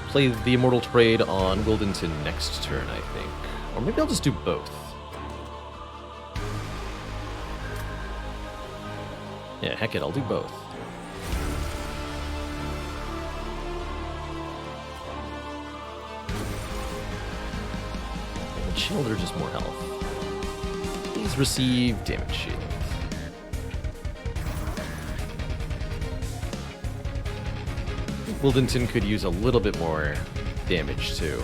Play the Immortal Trade on Wildenton next turn, I think. Or maybe I'll just do both. Yeah, heck it, I'll do both. And shield or just more health. Please receive damage shield. Wildenton could use a little bit more damage too.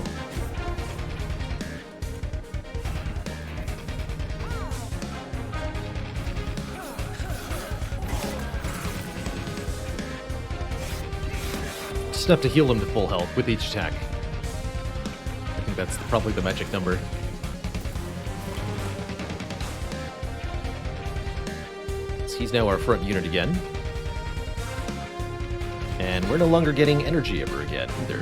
Just enough to heal him to full health with each attack. I think that's probably the magic number. So he's now our front unit again. And we're no longer getting energy ever again, either.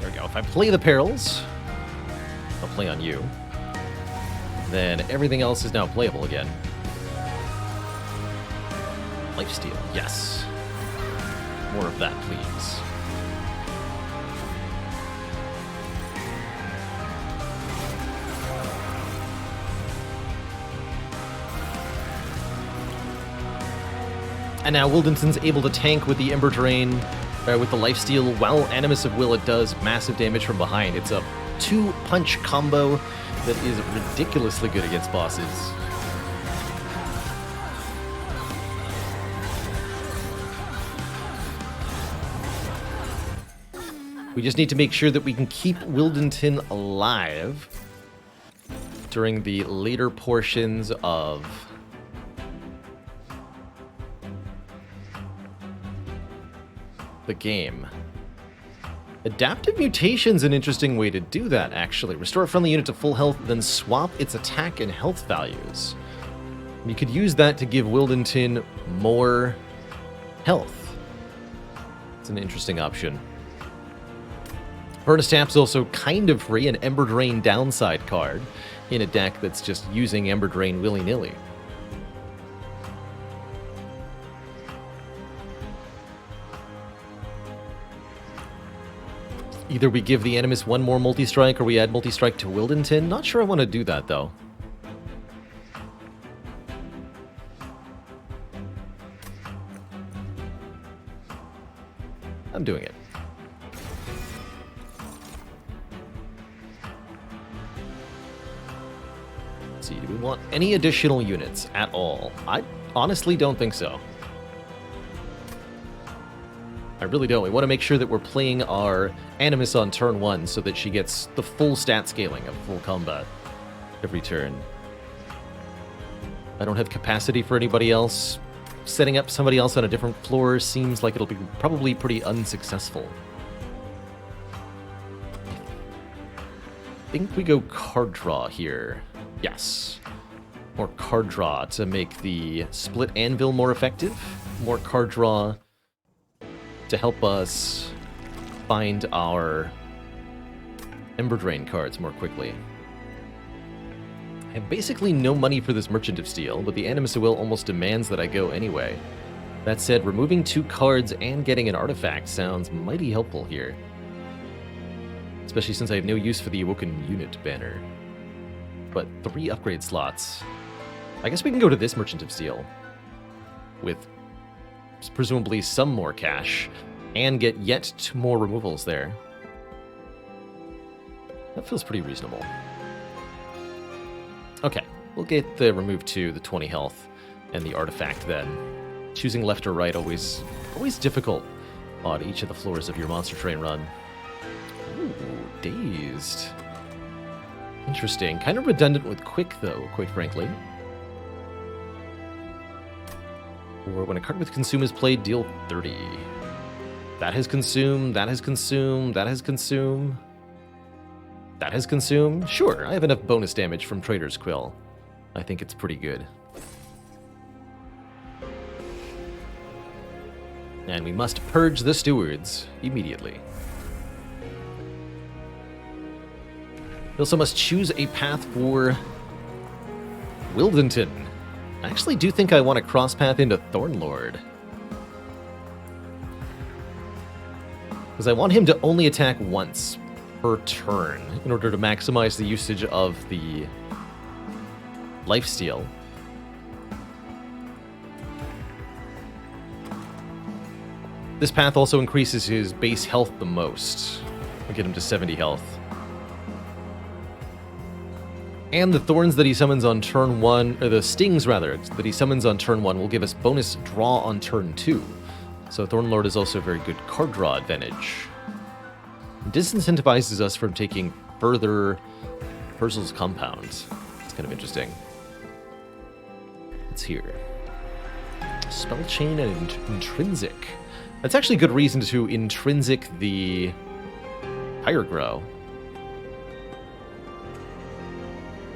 There we go. If I play the perils, I'll play on you. Then everything else is now playable again. Lifesteal, yes. More of that, please. And now Wildenton's able to tank with the Ember Drain, with the Lifesteal, while Animus of Will it does massive damage from behind. It's a 2-punch combo that is ridiculously good against bosses. We just need to make sure that we can keep Wildenton alive during the later portions of the game. Adaptive Mutation's an interesting way to do that, actually. Restore a friendly unit to full health, then swap its attack and health values. You could use that to give Wildenton more health. It's an interesting option. Furnace Tap's also kind of free, an Ember Drain downside card in a deck that's just using Ember Drain willy-nilly. Either we give the Animus one more multi-strike or we add multi-strike to Wildenton. Not sure I want to do that, though. I'm doing it. Let's see, do we want any additional units at all? I honestly don't think so. I really don't. We want to make sure that we're playing our Animus on turn 1 so that she gets the full stat scaling of full combat every turn. I don't have capacity for anybody else. Setting up somebody else on a different floor seems like it'll be probably pretty unsuccessful. I think we go card draw here. Yes. More card draw to make the split anvil more effective. More card draw to help us find our Ember Drain cards more quickly. I have basically no money for this Merchant of Steel, but the Animus of Will almost demands that I go anyway. That said, removing 2 cards and getting an artifact sounds mighty helpful here. Especially since I have no use for the Awoken Unit banner. But 3 upgrade slots. I guess we can go to this Merchant of Steel. With presumably some more cash. And get yet more removals there. That feels pretty reasonable. Okay, we'll get the remove 2, the 20 health, and the artifact then. Choosing left or right always difficult on each of the floors of your Monster Train run. Ooh, dazed. Interesting. Kind of redundant with quick, though, quite frankly. Or when a card with consume is played, deal 30. That has consume, that has consume, that has consume. That has consumed? Sure, I have enough bonus damage from Trader's Quill. I think it's pretty good. And we must purge the stewards immediately. We also must choose a path for Wildenton. I actually do think I want to cross path into Thornlord. Because I want him to only attack once per turn in order to maximize the usage of the lifesteal. This path also increases his base health the most. We'll get him to 70 health. And the thorns that he summons on turn 1, or the stings rather, that he summons on turn 1 will give us bonus draw on turn 2. So Thornlord is also a very good card draw advantage. Disincentivizes us from taking further Purzel's Compound. It's kind of interesting. It's here. Spell Chain and Intrinsic. That's actually a good reason to intrinsic the Higher Grow.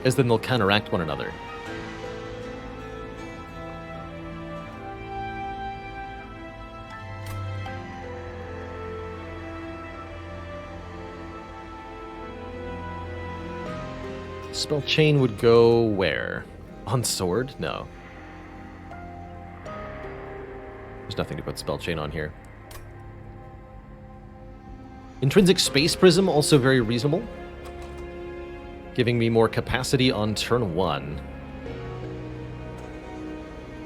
As then they'll counteract one another. Spell Chain would go where? On Sword? No. There's nothing to put Spell Chain on here. Intrinsic Space Prism, also very reasonable. Giving me more capacity on turn 1.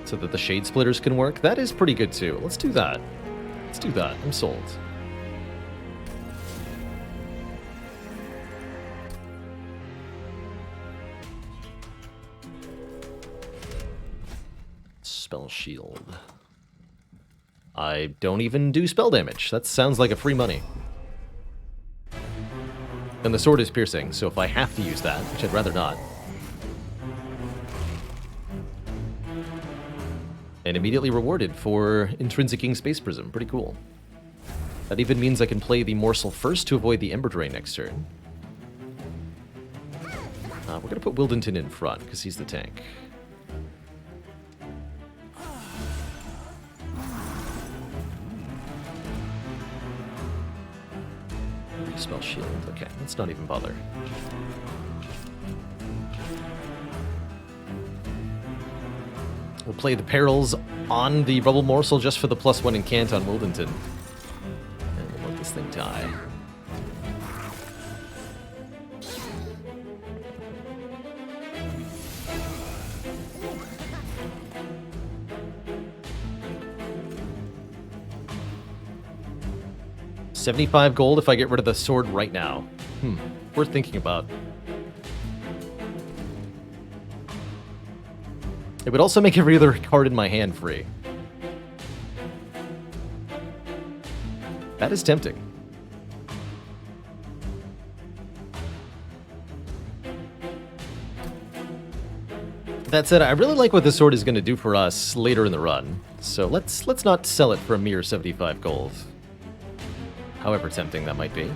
So that the Shade Splitters can work. That is pretty good too. Let's do that. Let's do that. I'm sold. Spell Shield. I don't even do spell damage. That sounds like a free money. And the sword is piercing, so if I have to use that, which I'd rather not. And immediately rewarded for intrinsicing Space Prism. Pretty cool. That even means I can play the Morsel first to avoid the Ember Drain next turn. We're going to put Wildenton in front, because he's the tank. Spell Shield. Okay, let's not even bother. We'll play the Perils on the Rubble Morsel just for the +1 incant on Wildenton. And we'll let this thing die. $75 gold if I get rid of the sword right now. Worth thinking about. It would also make every other card in my hand free. That is tempting. That said, I really like what this sword is going to do for us later in the run. So let's not sell it for a mere 75 gold. However tempting that might be.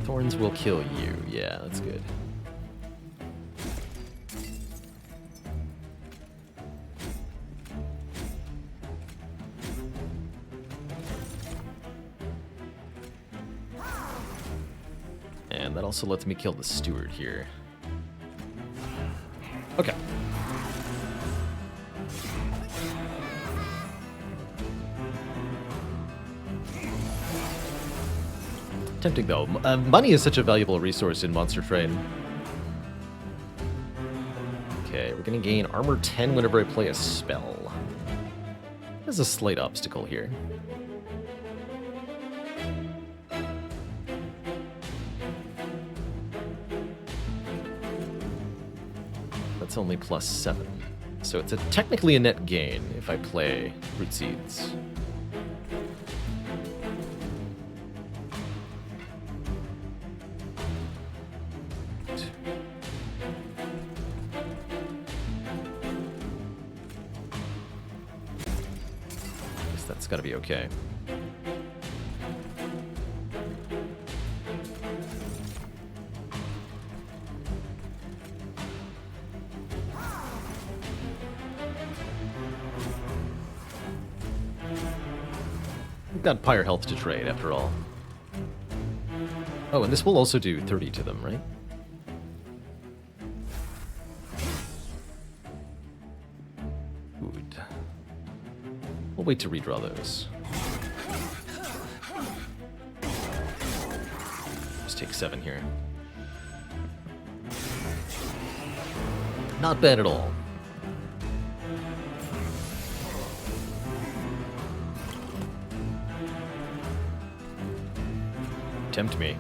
Thorns will kill you. Yeah, that's good. And that also lets me kill the steward here. Okay. Tempting though. Money is such a valuable resource in Monster Train. Okay, we're gonna gain armor 10 whenever I play a spell. There's a slight obstacle here. That's only +7. So it's technically a net gain if I play Root Seeds. Guess that's gotta be okay. Got Pyre health to trade, after all. Oh, and this will also do 30 to them, right? Good. We'll wait to redraw those. Just take 7 here. Not bad at all. Tempt me.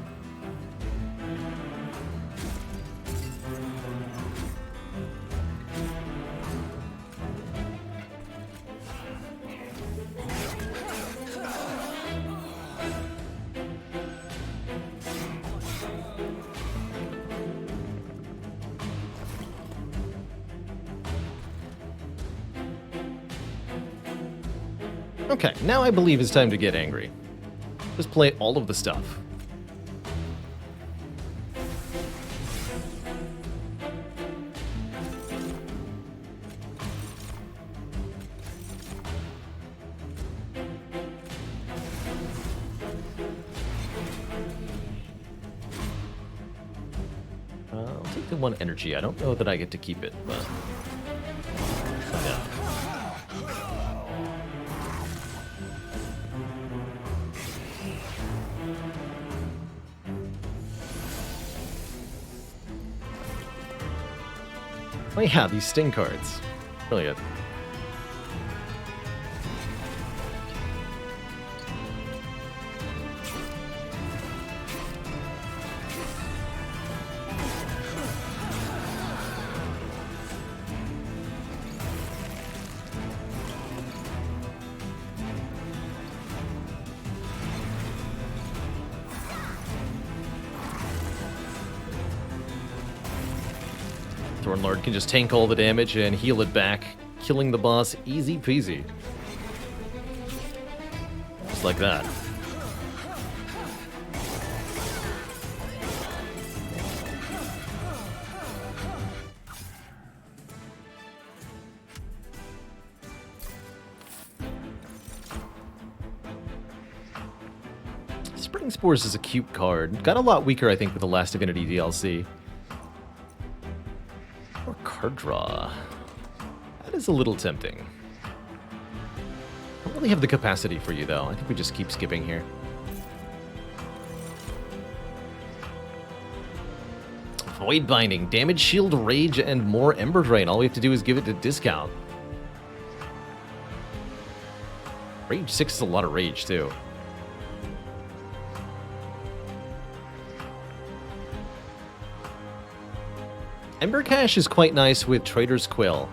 Okay, now I believe it's time to get angry. Just play all of the stuff. I'll take the 1 energy. I don't know that I get to keep it, but... yeah. Oh yeah, these sting cards. Brilliant. Thornlord can just tank all the damage and heal it back, killing the boss easy peasy. Just like that. Spreading Spores is a cute card. Got a lot weaker, I think, with the last Divinity DLC. Or card draw. That is a little tempting. I don't really have the capacity for you, though. I think we just keep skipping here. Void Binding. Damage, Shield, Rage, and more Ember Drain. All we have to do is give it a discount. Rage 6 is a lot of Rage, too. Ember Cache is quite nice with Trader's Quill.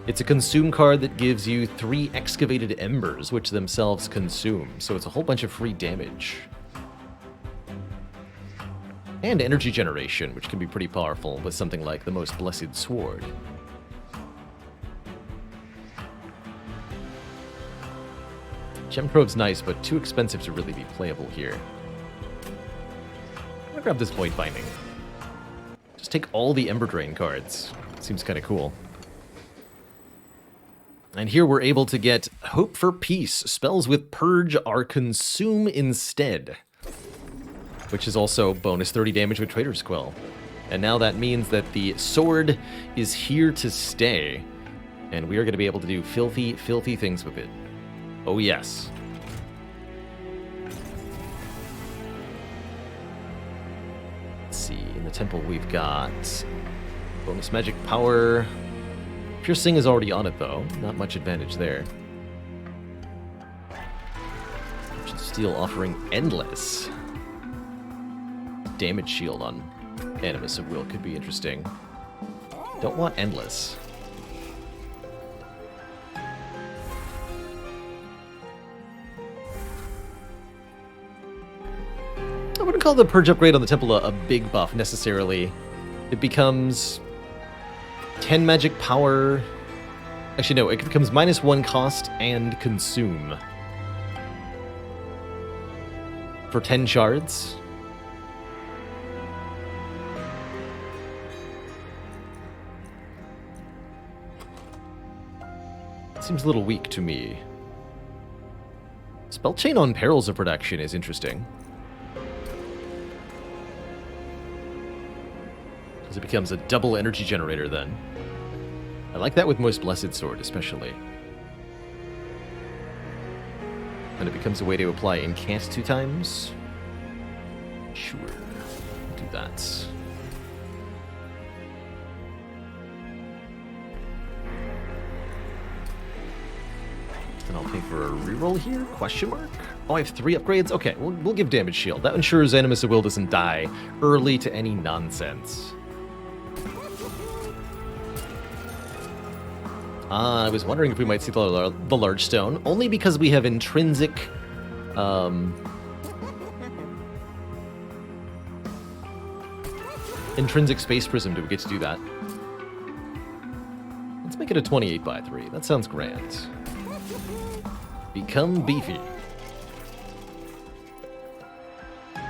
It's a consume card that gives you 3 excavated embers, which themselves consume, so it's a whole bunch of free damage. And energy generation, which can be pretty powerful with something like the Most Blessed Sword. Gem Trove's nice, but too expensive to really be playable here. I'm gonna grab this Void Binding. Just take all the Ember Drain cards. Seems kind of cool. And here we're able to get Hope for Peace. Spells with Purge are Consume instead. which is also bonus 30 damage with Trader's Quill. And now that means that the sword is here to stay, and we are going to be able to do filthy, filthy things with it. Oh yes. Let's see, in the temple we've got bonus magic power. Piercing is already on it though, not much advantage there. Steel offering endless. Damage shield on Animus of Will could be interesting. Don't want endless. I wouldn't call the purge upgrade on the temple a big buff necessarily. It becomes 10 magic power. Actually, no, it becomes -1 cost and consume for 10 shards. Seems a little weak to me. Spell chain on Perils of Production is interesting, because it becomes a double energy generator then. I like that with Most Blessed Sword especially. And it becomes a way to apply Incant 2 times. Sure, do that. Then I'll pay for a reroll here? Question mark? Oh, I have 3 upgrades? Okay, we'll give damage shield. That ensures Animus of Will doesn't die early to any nonsense. I was wondering if we might see the large stone, only because we have intrinsic... intrinsic Space Prism. Do we get to do that? Let's make it a 28/3. That sounds grand. Become beefy.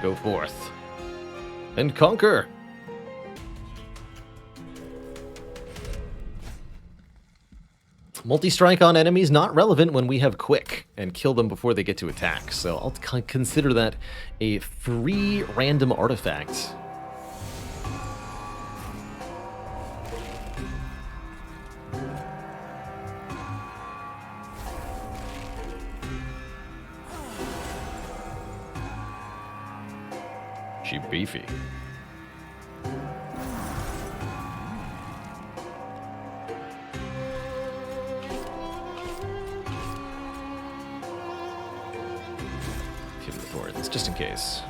Go forth. And conquer! Multi-strike on enemies, not relevant when we have quick and kill them before they get to attack. So I'll consider that a free random artifact. She beefy. Give the thorns, just in case.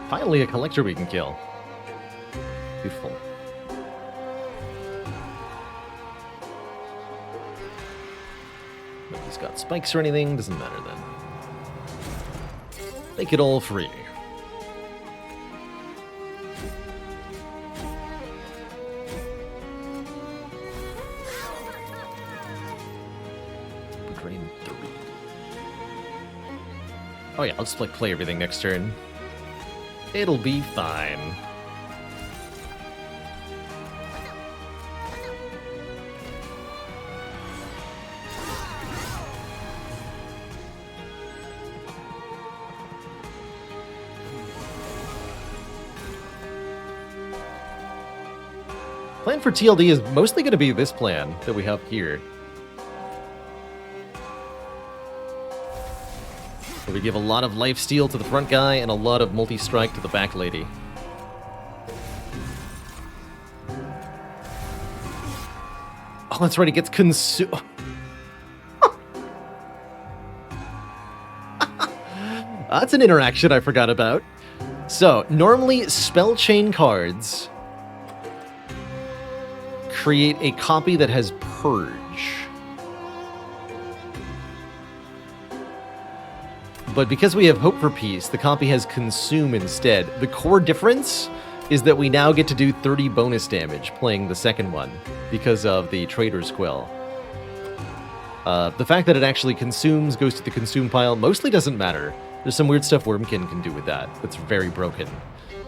Finally, a collector we can kill. Beautiful. Nobody's got spikes or anything, doesn't matter then. Make it all free. Drain 3. Oh yeah, I'll just like play everything next turn. It'll be fine. Plan for TLD is mostly going to be this plan that we have here. Where we give a lot of life steal to the front guy and a lot of multi-strike to the back lady. Oh, that's right, it gets consumed. That's an interaction I forgot about. So, normally spell chain cards create a copy that has Purge. But because we have Hope for Peace, the copy has Consume instead. The core difference is that we now get to do 30 bonus damage playing the second one because of the Trader's Quill. The fact that it actually consumes, goes to the consume pile, mostly doesn't matter. There's some weird stuff Wormkin can do with that that's very broken.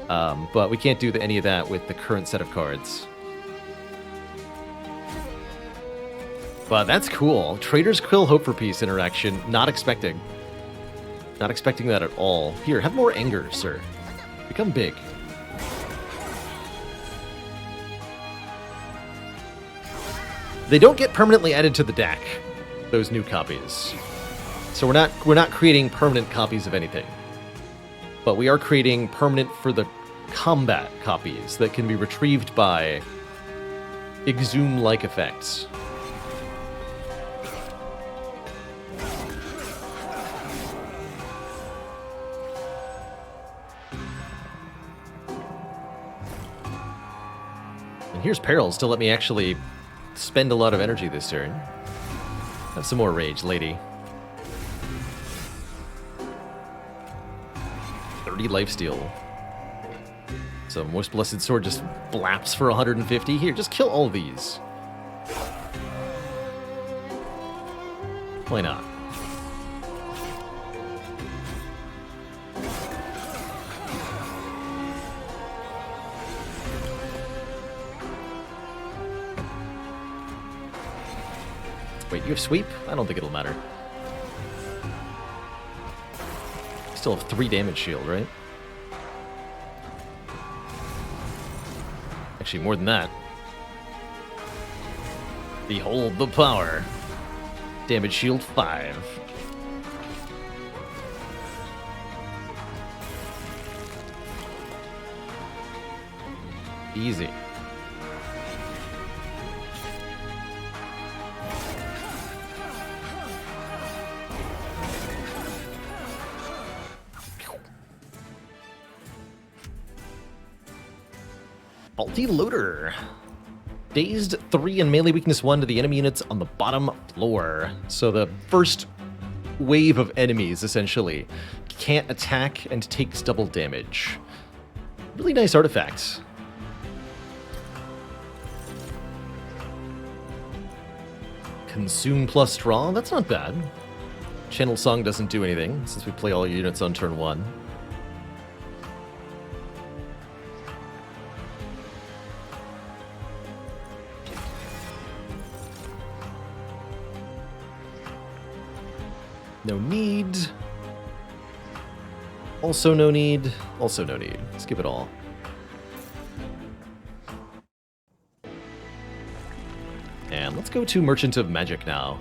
But we can't do any of that with the current set of cards. But that's cool. Trader's Quill Hope for Peace interaction. Not expecting. Not expecting that at all. Here, have more anger, sir. Become big. They don't get permanently added to the deck, those new copies. So we're not creating permanent copies of anything. But we are creating permanent for the combat copies that can be retrieved by Exhume-like effects. And here's Perils to let me actually spend a lot of energy this turn. Have some more rage, lady. 30 lifesteal. So Most Blessed Sword just blaps for 150. Here, just kill all these. Why not? Wait, you have sweep? I don't think it'll matter. Still have 3 damage shield, right? Actually, more than that. Behold the power. Damage shield 5. Easy. Faulty Loader. Dazed 3 and melee weakness 1 to the enemy units on the bottom floor. So the first wave of enemies, essentially, can't attack and takes double damage. Really nice artifact. Consume plus draw? That's not bad. Channel Song doesn't do anything, since we play all units on turn 1. No need. Also no need. Also no need. Skip it all. And let's go to Merchant of Magic now.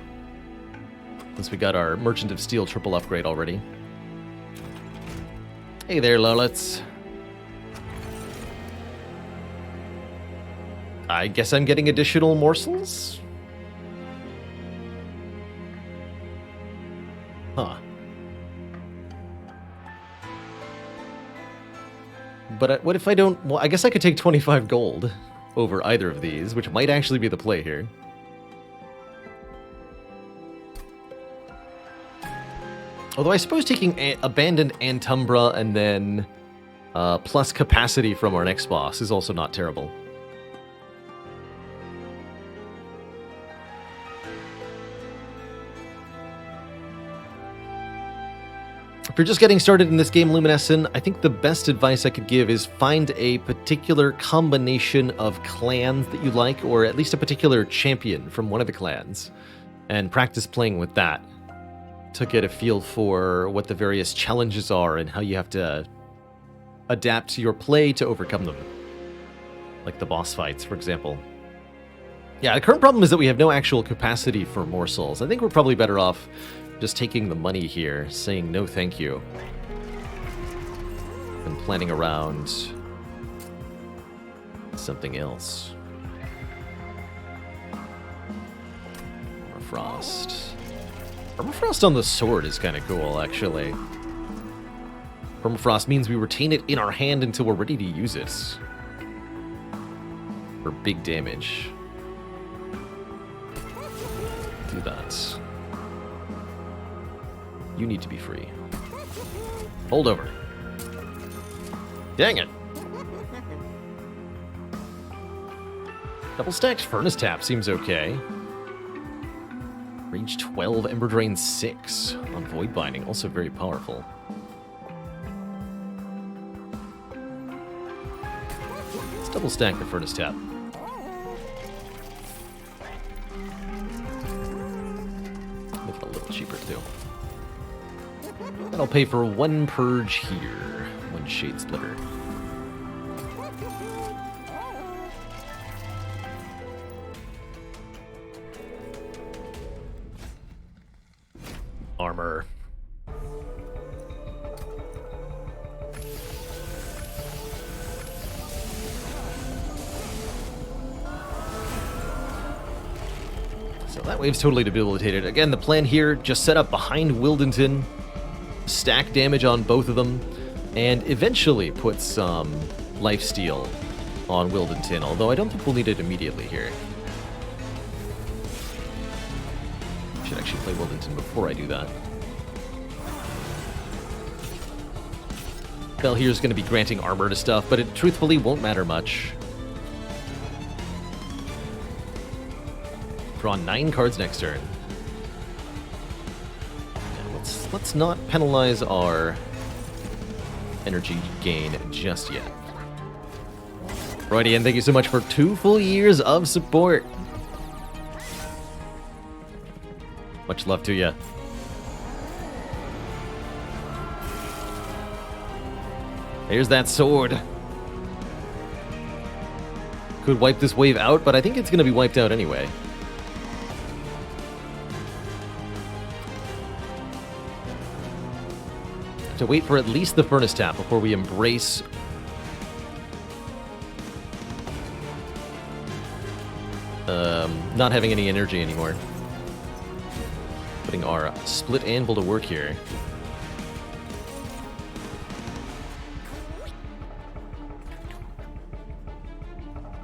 Since we got our Merchant of Steel triple upgrade already. Hey there, Lolets. I guess I'm getting additional morsels? Huh. But what if I don't... Well, I guess I could take 25 gold over either of these, which might actually be the play here. Although I suppose taking Abandoned Antumbra and then plus capacity from our next boss is also not terrible. If you're just getting started in this game, Luminescent, I think the best advice I could give is find a particular combination of clans that you like, or at least a particular champion from one of the clans, and practice playing with that to get a feel for what the various challenges are and how you have to adapt your play to overcome them. Like the boss fights, for example. Yeah, the current problem is that we have no actual capacity for morsels. I think we're probably better off just taking the money here, saying no thank you, and planning around something else. Permafrost. Permafrost on the sword is kind of cool, actually. Permafrost means we retain it in our hand until we're ready to use it. For big damage. Do that. You need to be free. Hold over. Dang it. Double stacked Furnace Tap seems okay. Range 12, Ember Drain 6 on Void Binding, also very powerful. Let's double stack the Furnace Tap. little cheaper too. And I'll pay for 1 purge here. 1 shade splitter. Armor. So that wave's totally debilitated. Again, the plan here, just set up behind Wildenton, stack damage on both of them, and eventually put some lifesteal on Wildenton, although I don't think we'll need it immediately here. Should actually play Wildenton before I do that. Bell here is going to be granting armor to stuff, but it truthfully won't matter much. Draw 9 cards next turn. Yeah, let's not penalize our energy gain just yet. Righty, and thank you so much for 2 full years of support. Much love to you. There's that sword. Could wipe this wave out, but I think it's going to be wiped out anyway. Have to wait for at least the furnace tap before we embrace not having any energy anymore. Putting our split anvil to work here.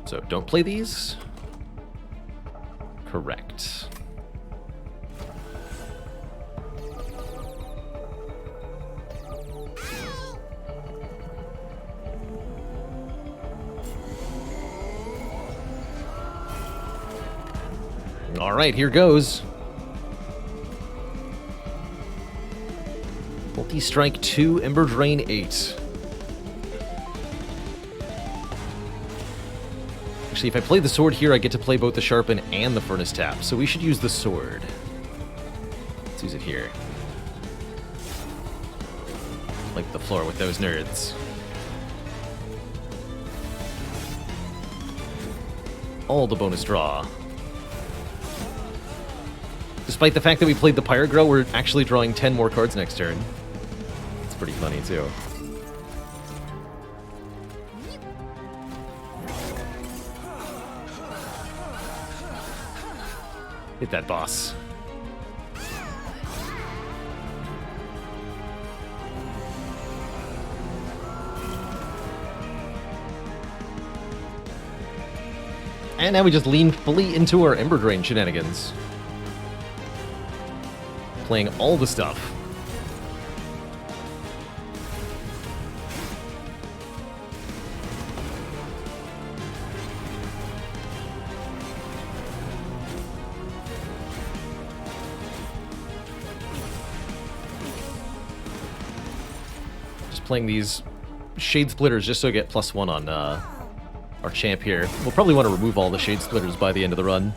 So don't play these. Correct. All right, here goes. Multi-strike 2, Ember Drain 8. Actually, if I play the sword here, I get to play both the Sharpen and the Furnace Tap, so we should use the sword. Let's use it here. Like the floor with those nerds. All the bonus draw. Despite the fact that we played the Pyrogrow, we're actually drawing 10 more cards next turn. It's pretty funny, too. Hit that boss. And now we just lean fully into our Ember Drain shenanigans. Playing all the stuff. Just playing these Shade Splitters just so I get +1 on our champ here. We'll probably want to remove all the Shade Splitters by the end of the run.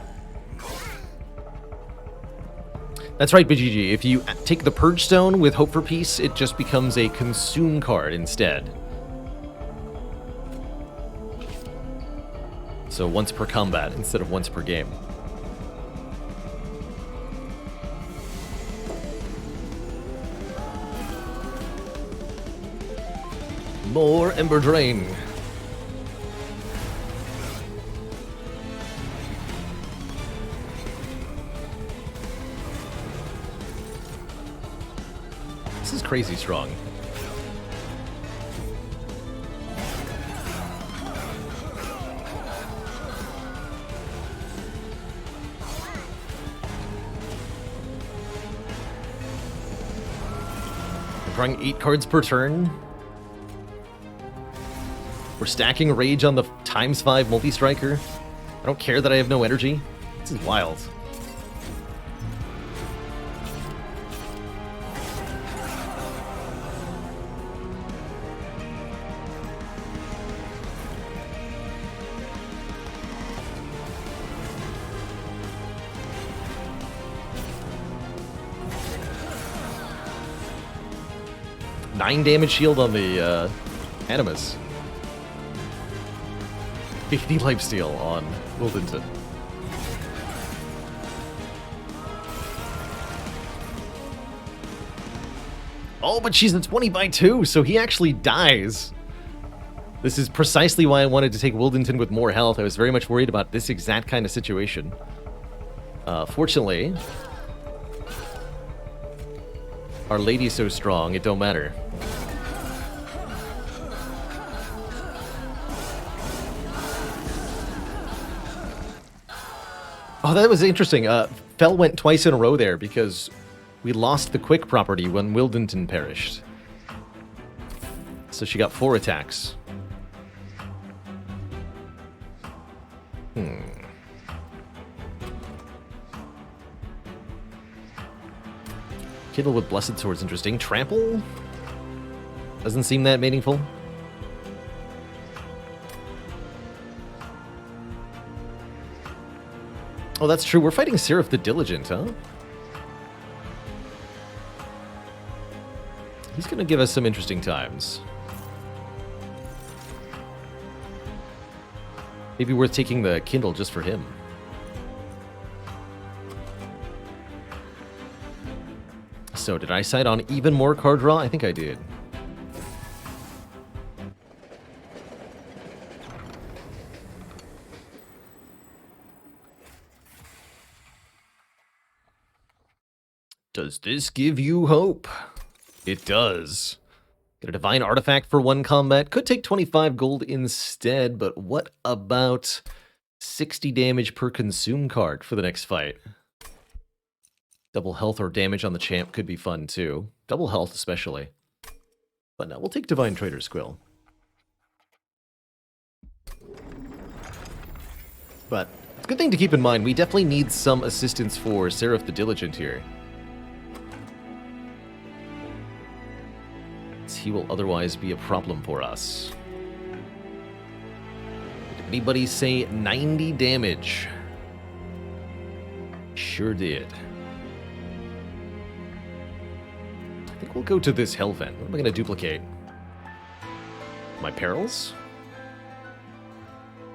That's right, BGG. If you take the Purge Stone with Hope for Peace, it just becomes a Consume card instead. So once per combat instead of once per game. More Ember Drain. This is crazy strong. We're drawing 8 cards per turn. We're stacking Rage on the ×5 multi-striker. I don't care that I have no energy. This is wild. 9 damage shield on the Animus. 50 lifesteal on Wildington. Oh, but she's a 20 by 2, so he actually dies. This is precisely why I wanted to take Wildington with more health. I was very much worried about this exact kind of situation. Fortunately, Our Lady's so strong, it don't matter. Oh, that was interesting. Fel went twice in a row there because we lost the quick property when Wildington perished. So she got 4 attacks. Kindle with Blessed Sword's interesting. Trample? Doesn't seem that meaningful. Oh, that's true. We're fighting Seraph the Diligent, huh? He's gonna give us some interesting times. Maybe worth taking the Kindle just for him. So, did I cite on even more card draw? I think I did. Does this give you hope? It does. Get a Divine Artifact for 1 combat. Could take 25 gold instead, but what about 60 damage per consume card for the next fight? Double health or damage on the champ could be fun too. Double health especially. But no, we'll take Divine Trader's Quill. But it's a good thing to keep in mind, we definitely need some assistance for Seraph the Diligent here. He will otherwise be a problem for us. Did anybody say 90 damage? Sure did. I think we'll go to this Hellvent. What am I going to duplicate? My Perils?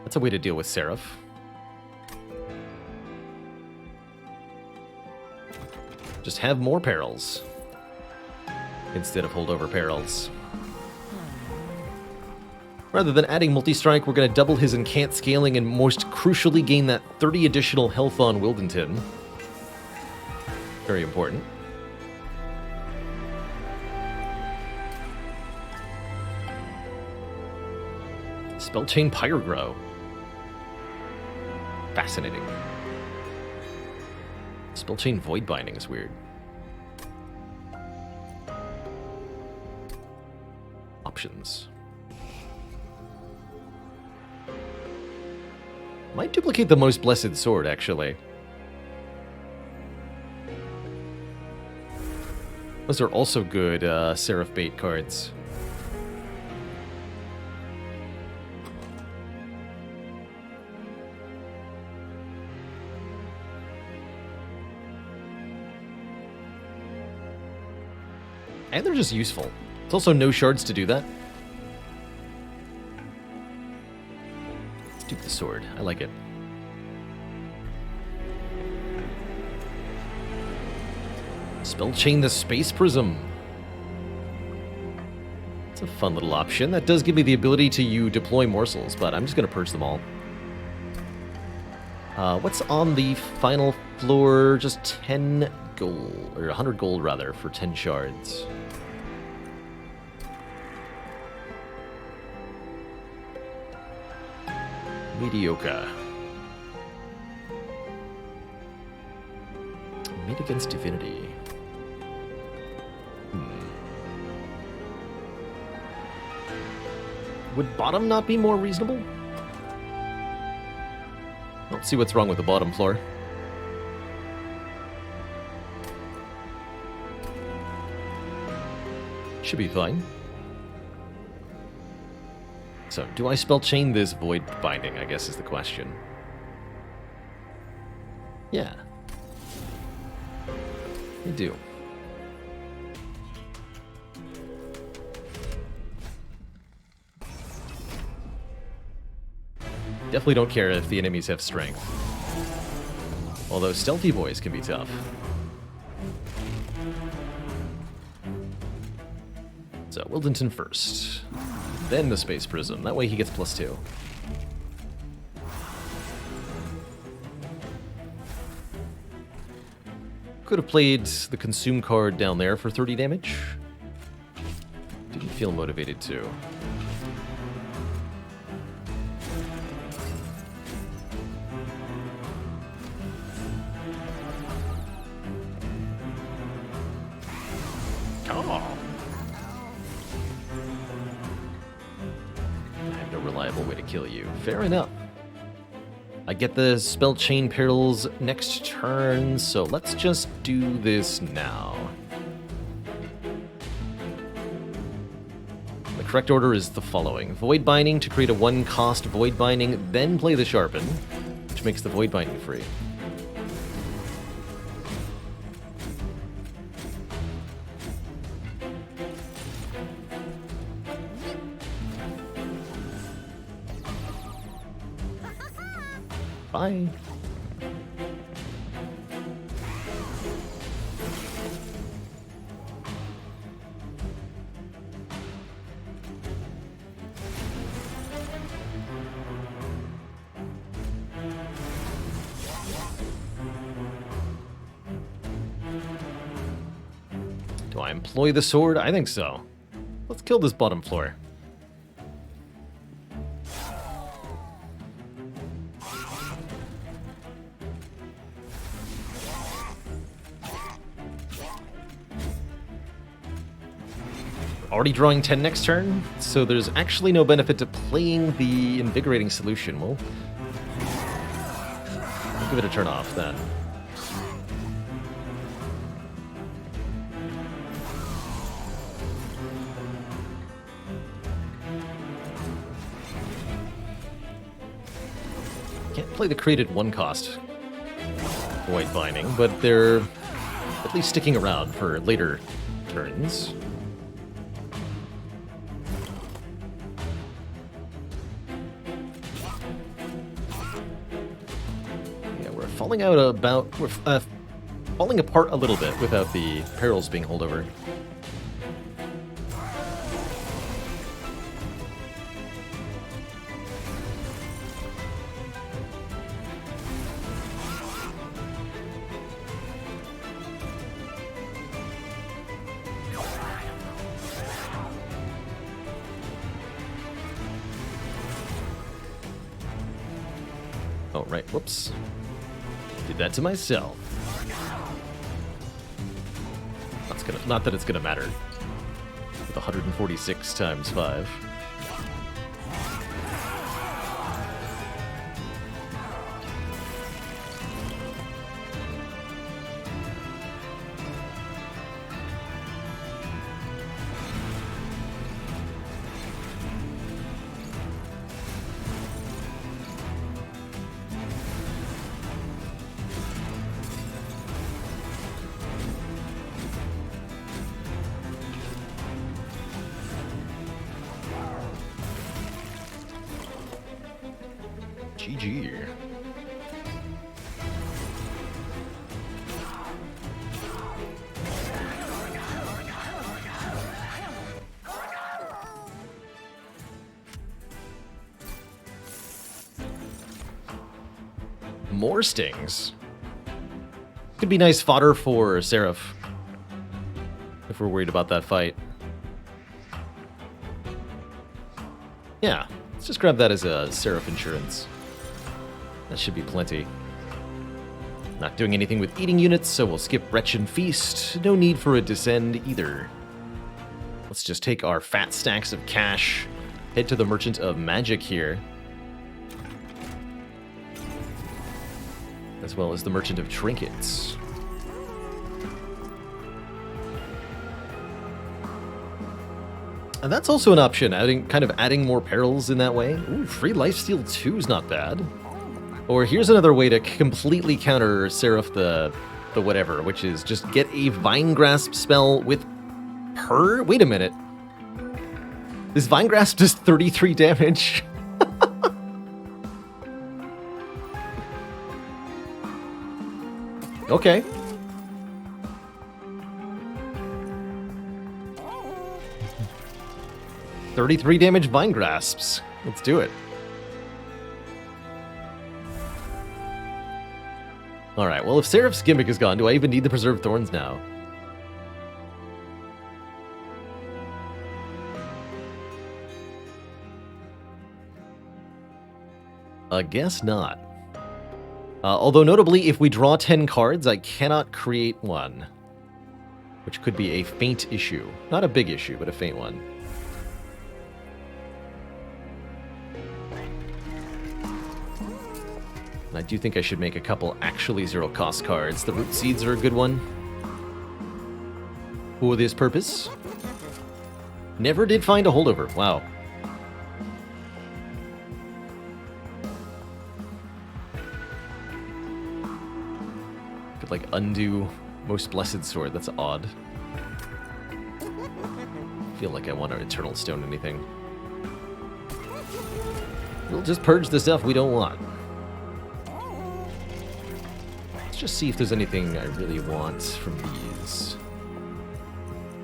That's a way to deal with Seraph. Just have more Perils instead of holdover Perils. Rather than adding multi-strike, we're going to double his incant scaling and most crucially gain that 30 additional health on Wildington. Very important. Spellchain Pyrogrow. Fascinating. Spellchain Void Binding is weird. Options. Might duplicate the Most Blessed Sword, actually. Those are also good Seraph Bait cards. And they're just useful. It's also no shards to do that. Let's dupe the sword. I like it. Spellchain the Space Prism. It's a fun little option. That does give me the ability to deploy morsels, but I'm just going to purge them all. What's on the final floor? Just 10 gold, or 100 gold rather, for 10 shards. Mediocre. Made against Divinity. Would bottom not be more reasonable? Let's see what's wrong with the bottom floor. Should be fine. So, do I spellchain this Void Binding, I guess is the question. Yeah. I do. definitely don't care if the enemies have strength. Although stealthy boys can be tough. So, Wildington first. Then the Space Prism. That way he gets +2. Could have played the Consume card down there for 30 damage. Didn't feel motivated to. Oh. I have no reliable way to kill you. Fair enough. I get the spell chain perils next turn, so let's just do this now. The correct order is the following. Void Binding to create a 1-cost Void Binding, then play the Sharpen, which makes the Void Binding free. Bye. Do I employ the sword? I think so. Let's kill this bottom floor. Already drawing 10 next turn, so there's actually no benefit to playing the Invigorating Solution. We'll give it a turn off then. Can't play the created 1-cost Void Binding, but they're at least sticking around for later turns. Falling out about... We're falling apart a little bit without the perils being holdover. Oh, right. Whoops. Did that to myself. Not that it's gonna matter. With 146 times 5. GG. More stings. Could be nice fodder for Seraph, if we're worried about that fight. Yeah, let's just grab that as a Seraph insurance. That should be plenty. Not doing anything with eating units, so we'll skip Wretch and Feast. No need for a Descend either. Let's just take our fat stacks of cash, head to the Merchant of Magic here, as well as the Merchant of Trinkets. And that's also an option, kind of adding more perils in that way. Ooh, free lifesteal 2 is not bad. Or here's another way to completely counter Seraph the whatever, which is just get a Vine Grasp spell with her... Wait a minute. This Vine Grasp does 33 damage. Okay. $33 damage Vine Grasps. Let's do it. Alright, well, if Seraph's gimmick is gone, do I even need the Preserved Thorns now? I guess not. Although, notably, if we draw 10 cards, I cannot create one. Which could be a faint issue. Not a big issue, but a faint one. And I do think I should make a couple actually zero-cost cards. The Root Seeds are a good one. For this purpose. Never did find a holdover. Wow. Could, like, undo Most Blessed Sword. That's odd. I feel like I want to Eternal Stone anything. We'll just purge the stuff we don't want. Let's just see if there's anything I really want from these.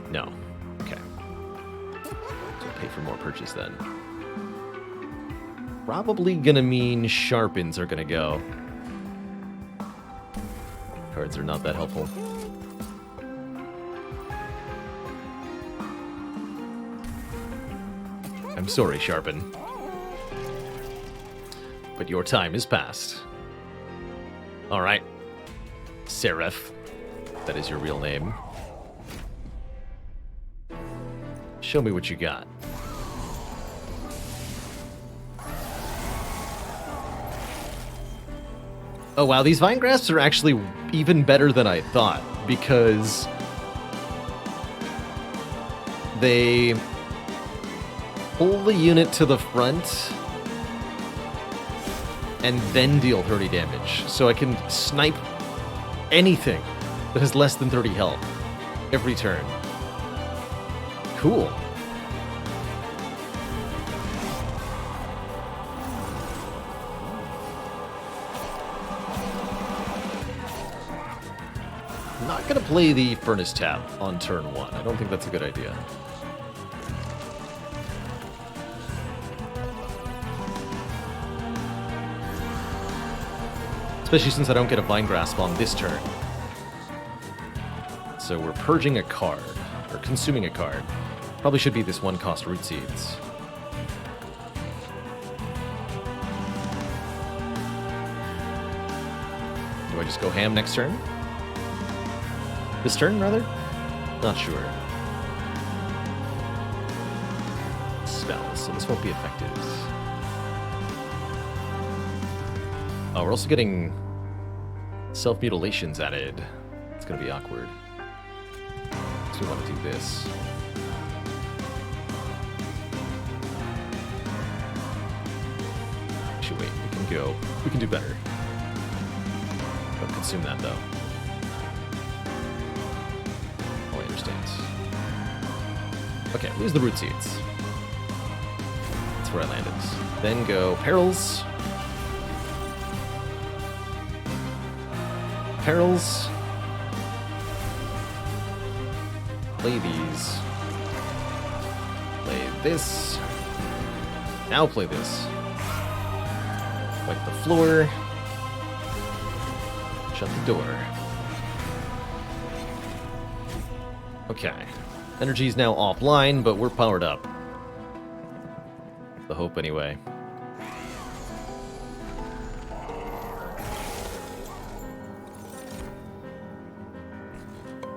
No. Okay. So pay for more purchase then. Probably gonna mean Sharpens are gonna go. Cards are not that helpful. I'm sorry, Sharpen. But your time is past. Alright. Seraph. That is your real name. Show me what you got. Oh wow, these Vine Grasps are actually even better than I thought, because they pull the unit to the front and then deal 30 damage. So I can snipe anything that has less than 30 health every turn. Cool. I'm not gonna play the Furnace Tap on turn 1. I don't think that's a good idea. Especially since I don't get a Vine Grasp on this turn. So we're purging a card, or consuming a card. Probably should be this one-cost Root Seeds. Do I just go ham next turn? This turn, rather? Not sure. Spells, so this won't be effective. Oh, we're also getting self-mutilations added. It's gonna be awkward. So we want to do this. Actually, wait, we can do better. Don't consume that, though. Oh, I understand. Okay, lose the Root Seeds. That's where I landed. Then go Perils. Perils. Play these. Play this. Now play this. Wipe the floor. Shut the door. Okay. Energy's now offline, but we're powered up. The hope, anyway.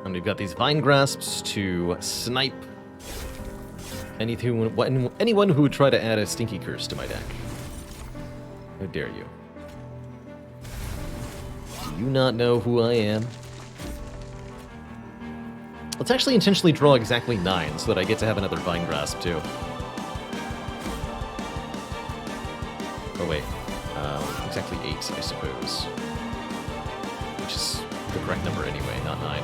And we've got these Vine Grasps to snipe anyone who would try to add a Stinky Curse to my deck. How dare you? Do you not know who I am? Let's actually intentionally draw exactly 9 so that I get to have another Vine Grasp too. Oh wait, exactly 8, I suppose. Which is the correct number anyway, not 9.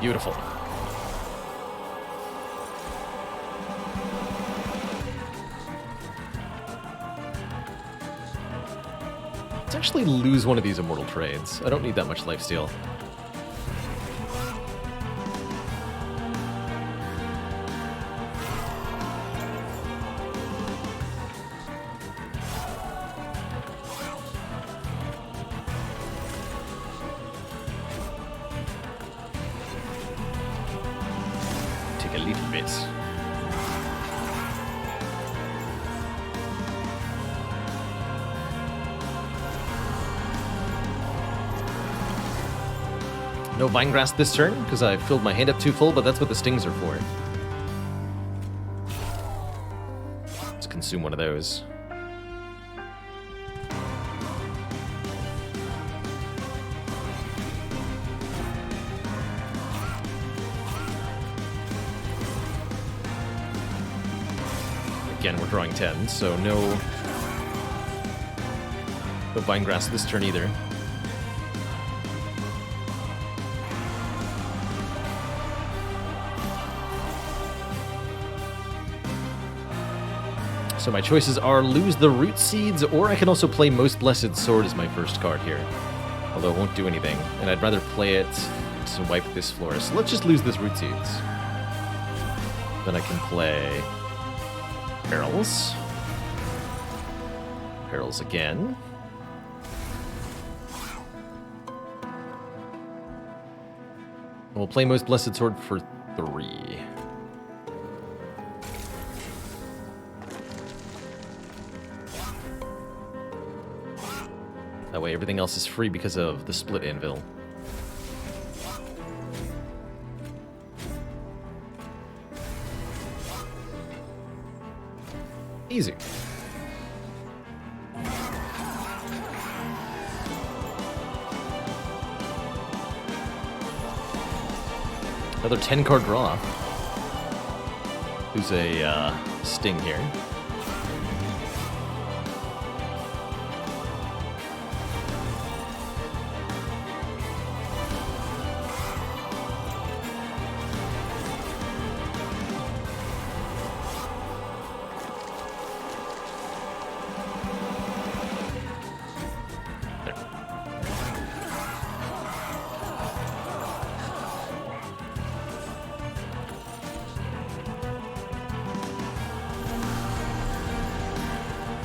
Beautiful. Let's actually lose one of these immortal trades. I don't need that much lifesteal. Take a little bit. No Vinegrass this turn, because I filled my hand up too full, but that's what the stings are for. Let's consume one of those. Again, we're drawing 10, so no Vinegrass this turn either. So my choices are lose the Root Seeds, or I can also play Most Blessed Sword as my first card here. Although it won't do anything, and I'd rather play it to wipe this floor. So let's just lose this Root Seeds. Then I can play Perils. Perils again. And we'll play Most Blessed Sword for 3. That way everything else is free because of the split anvil. Easy. Another 10-card draw. Who's a sting here?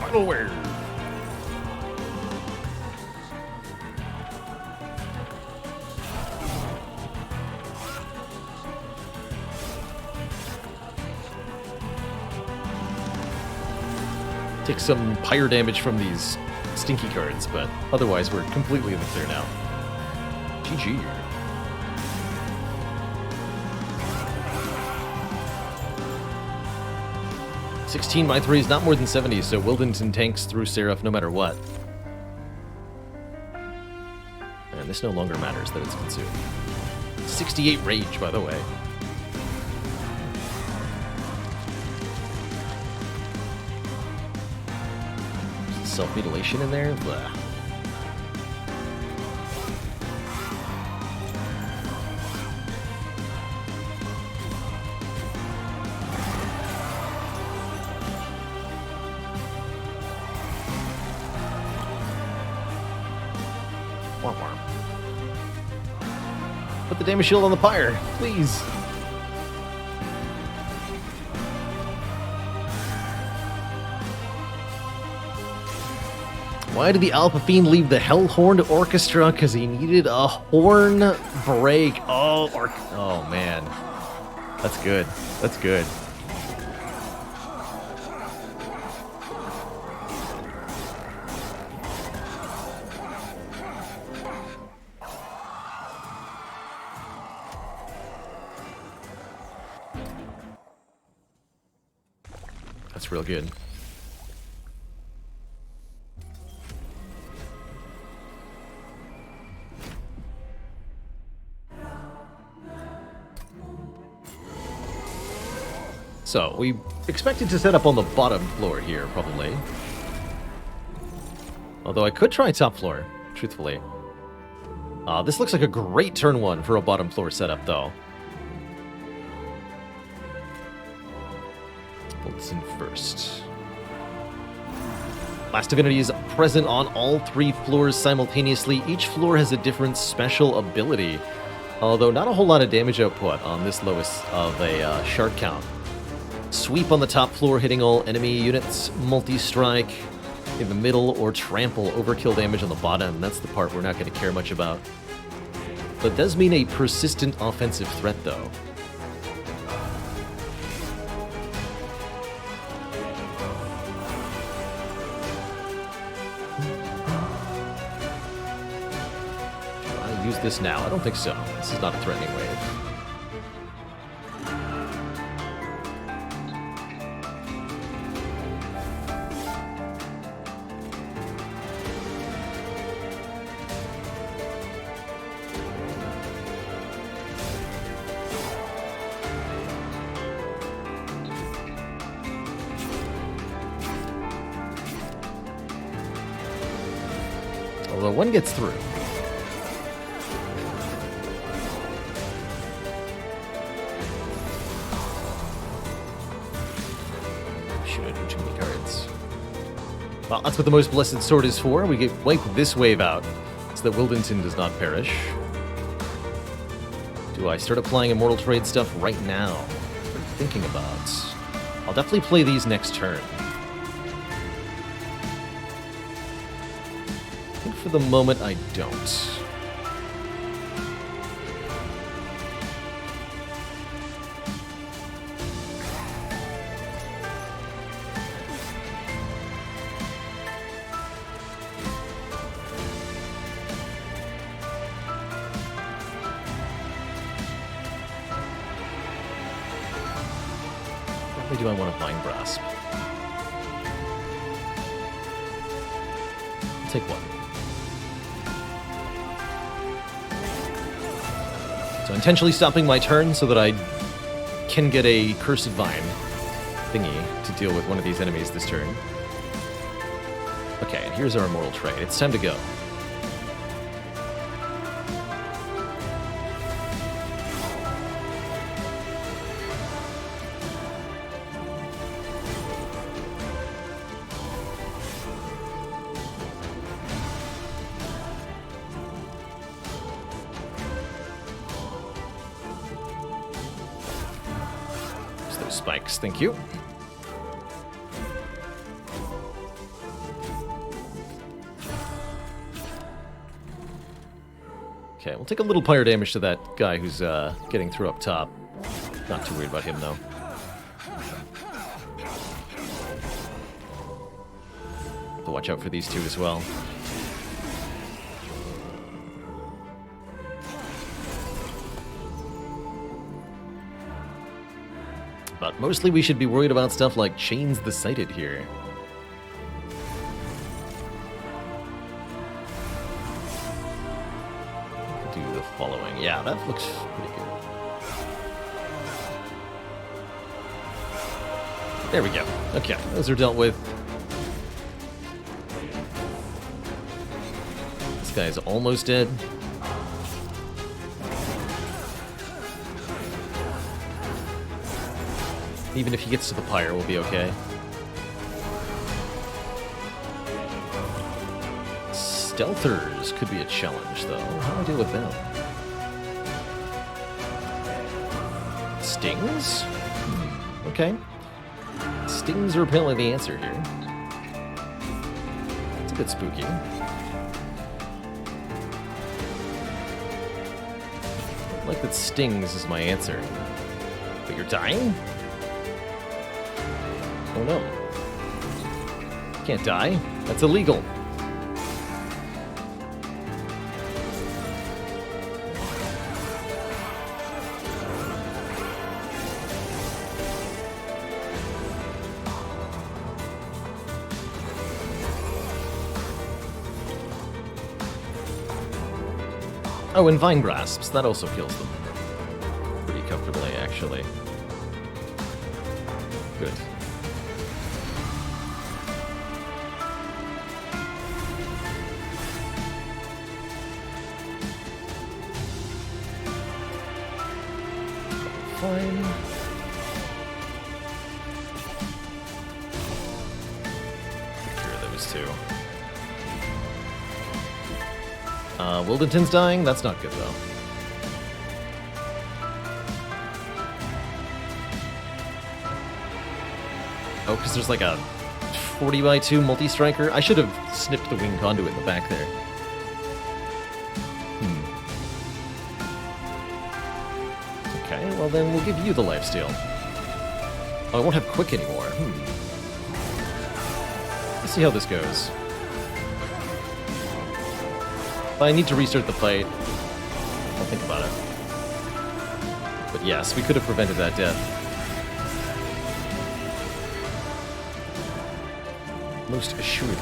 Final word. Take some pyre damage from these stinky cards, but otherwise we're completely in the clear now. GG. $16 my 3 is not more than 70, so Wildington tanks through Seraph no matter what. And this no longer matters that it's consumed. 68 rage, by the way. Self-mutilation in there? Blah. Put the damage shield on the pyre, please. Why did the Alpha Fiend leave the Hellhorned Orchestra? Because he needed a horn break. Oh man. That's good. That's good. That's real good. So, we expected to set up on the bottom floor here, probably. Although I could try top floor, truthfully. This looks like a great turn one for a bottom floor setup, though. Pull this in first. Blast Divinity is present on all 3 floors simultaneously. Each floor has a different special ability, although not a whole lot of damage output on this lowest of a shard count. Sweep on the top floor, hitting all enemy units. Multi-strike in the middle, or trample overkill damage on the bottom. That's the part we're not going to care much about. But does mean a persistent offensive threat, though. Do I use this now? I don't think so. This is not a threatening wave. Although one gets through. Shoot, I drew too many cards. Well, that's what the Most Blessed Sword is for. We get wipe this wave out so that Wildenton does not perish. Do I start applying Immortal Trade stuff right now? What I'm thinking about. I'll definitely play these next turn. For the moment, I don't. Why do I want to Vine Grasp? I'll take one. So intentionally stopping my turn so that I can get a Cursed Vine thingy to deal with one of these enemies this turn. Okay, and here's our Immortal Trade. It's time to go. Spikes, thank you. Okay, we'll take a little fire damage to that guy who's getting through up top. Not too worried about him, though. So watch out for these two as well. But mostly we should be worried about stuff like Chains the Sighted here. Do the following. Yeah, that looks pretty good. There we go. Okay, those are dealt with. This guy's almost dead. Even if he gets to the pyre, we'll be okay. Stealthers could be a challenge, though. How do I deal with them? Stings? Okay. Stings are apparently the answer here. It's a bit spooky. I like that stings is my answer. But you're dying? Oh no. Can't die. That's illegal. Oh, and Vine Grasps. That also kills them. Pretty comfortably, actually. Good. Fine. Take care of those two. Wildenton's dying? That's not good, though. Oh, because there's like a 40x2 multi-striker? I should have snipped the wing conduit in the back there. Okay, well then we'll give you the lifesteal. Oh, I won't have quick anymore. Let's see how this goes. I need to restart the fight. I'll think about it. But yes, we could have prevented that death. Most assuredly.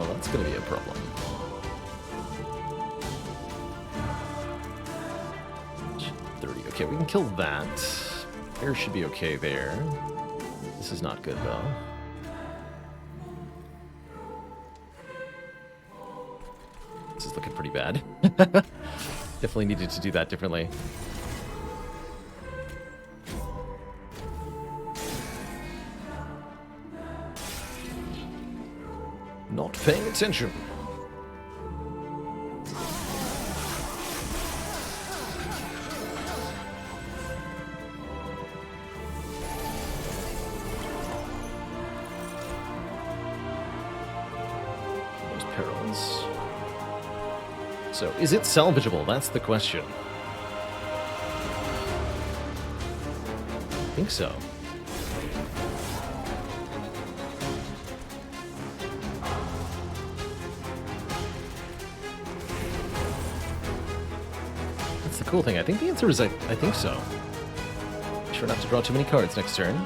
That's gonna be a problem. Okay, we can kill that. Air should be okay there. This is not good, though. This is looking pretty bad. Definitely needed to do that differently. Not paying attention. Perils. So, is it salvageable? That's the question. I think so. That's the cool thing. I think the answer is I think so. Sure not to draw too many cards next turn.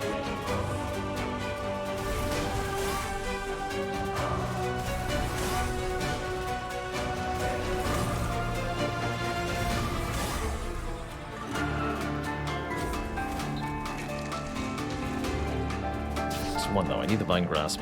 One though, I need the Vine Grasp.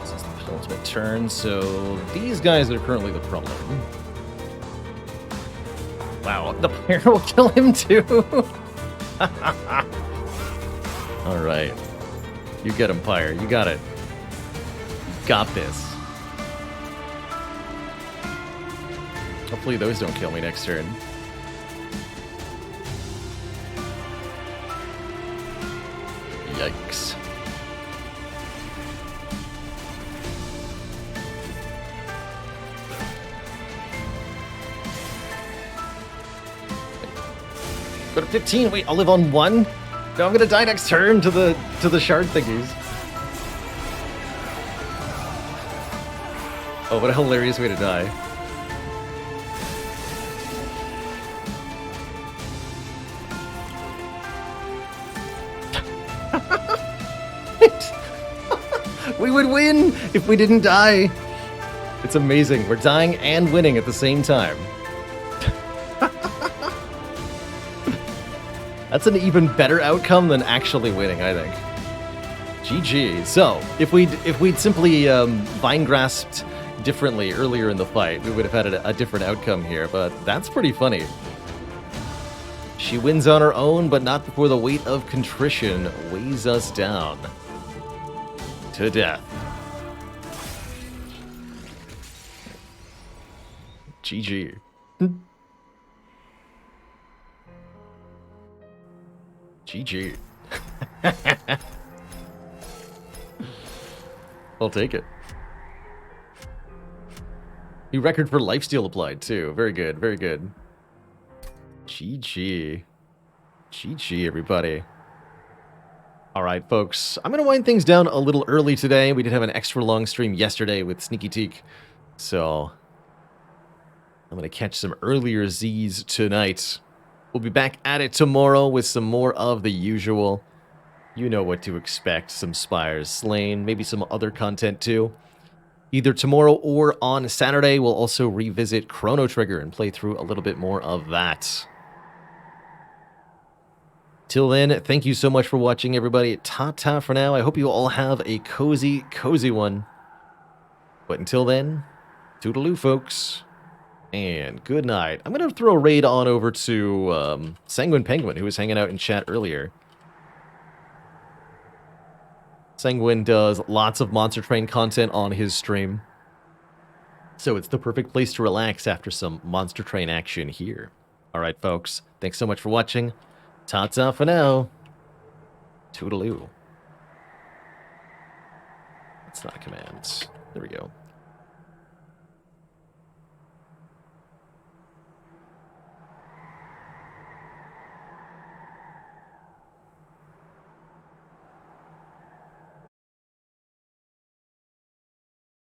This is the penultimate turn, so these guys are currently the problem. Wow, the player will kill him too. All right, you get him, Pyre. You got it. You got this. Hopefully those don't kill me next turn. Yikes. Go to 15. Wait, I'll live on 1? No, I'm gonna die next turn to the shard thingies. Oh, what a hilarious way to die. We would win if we didn't die. It's amazing. We're dying and winning at the same time. That's an even better outcome than actually winning, I think. GG. So, if we'd simply Vine Grasped differently earlier in the fight, we would have had a different outcome here, but that's pretty funny. She wins on her own, but not before the weight of contrition weighs us down to death. GG. GG. I'll take it. New record for lifesteal applied, too. Very good, very good. GG. GG, everybody. All right, folks. I'm going to wind things down a little early today. We did have an extra long stream yesterday with Sneaky Teak. So, I'm going to catch some earlier Z's tonight. We'll be back at it tomorrow with some more of the usual. You know what to expect. Some Spires slain, maybe some other content too. Either tomorrow or on Saturday, we'll also revisit Chrono Trigger and play through a little bit more of that. Till then, thank you so much for watching, everybody. Ta-ta for now. I hope you all have a cozy, cozy one. But until then, toodaloo, folks. And good night. I'm going to throw a raid on over to Sanguine Penguin, who was hanging out in chat earlier. Sanguine does lots of Monster Train content on his stream. So it's the perfect place to relax after some Monster Train action here. Alright, folks. Thanks so much for watching. Ta-ta for now. Toodaloo. That's not a command. There we go.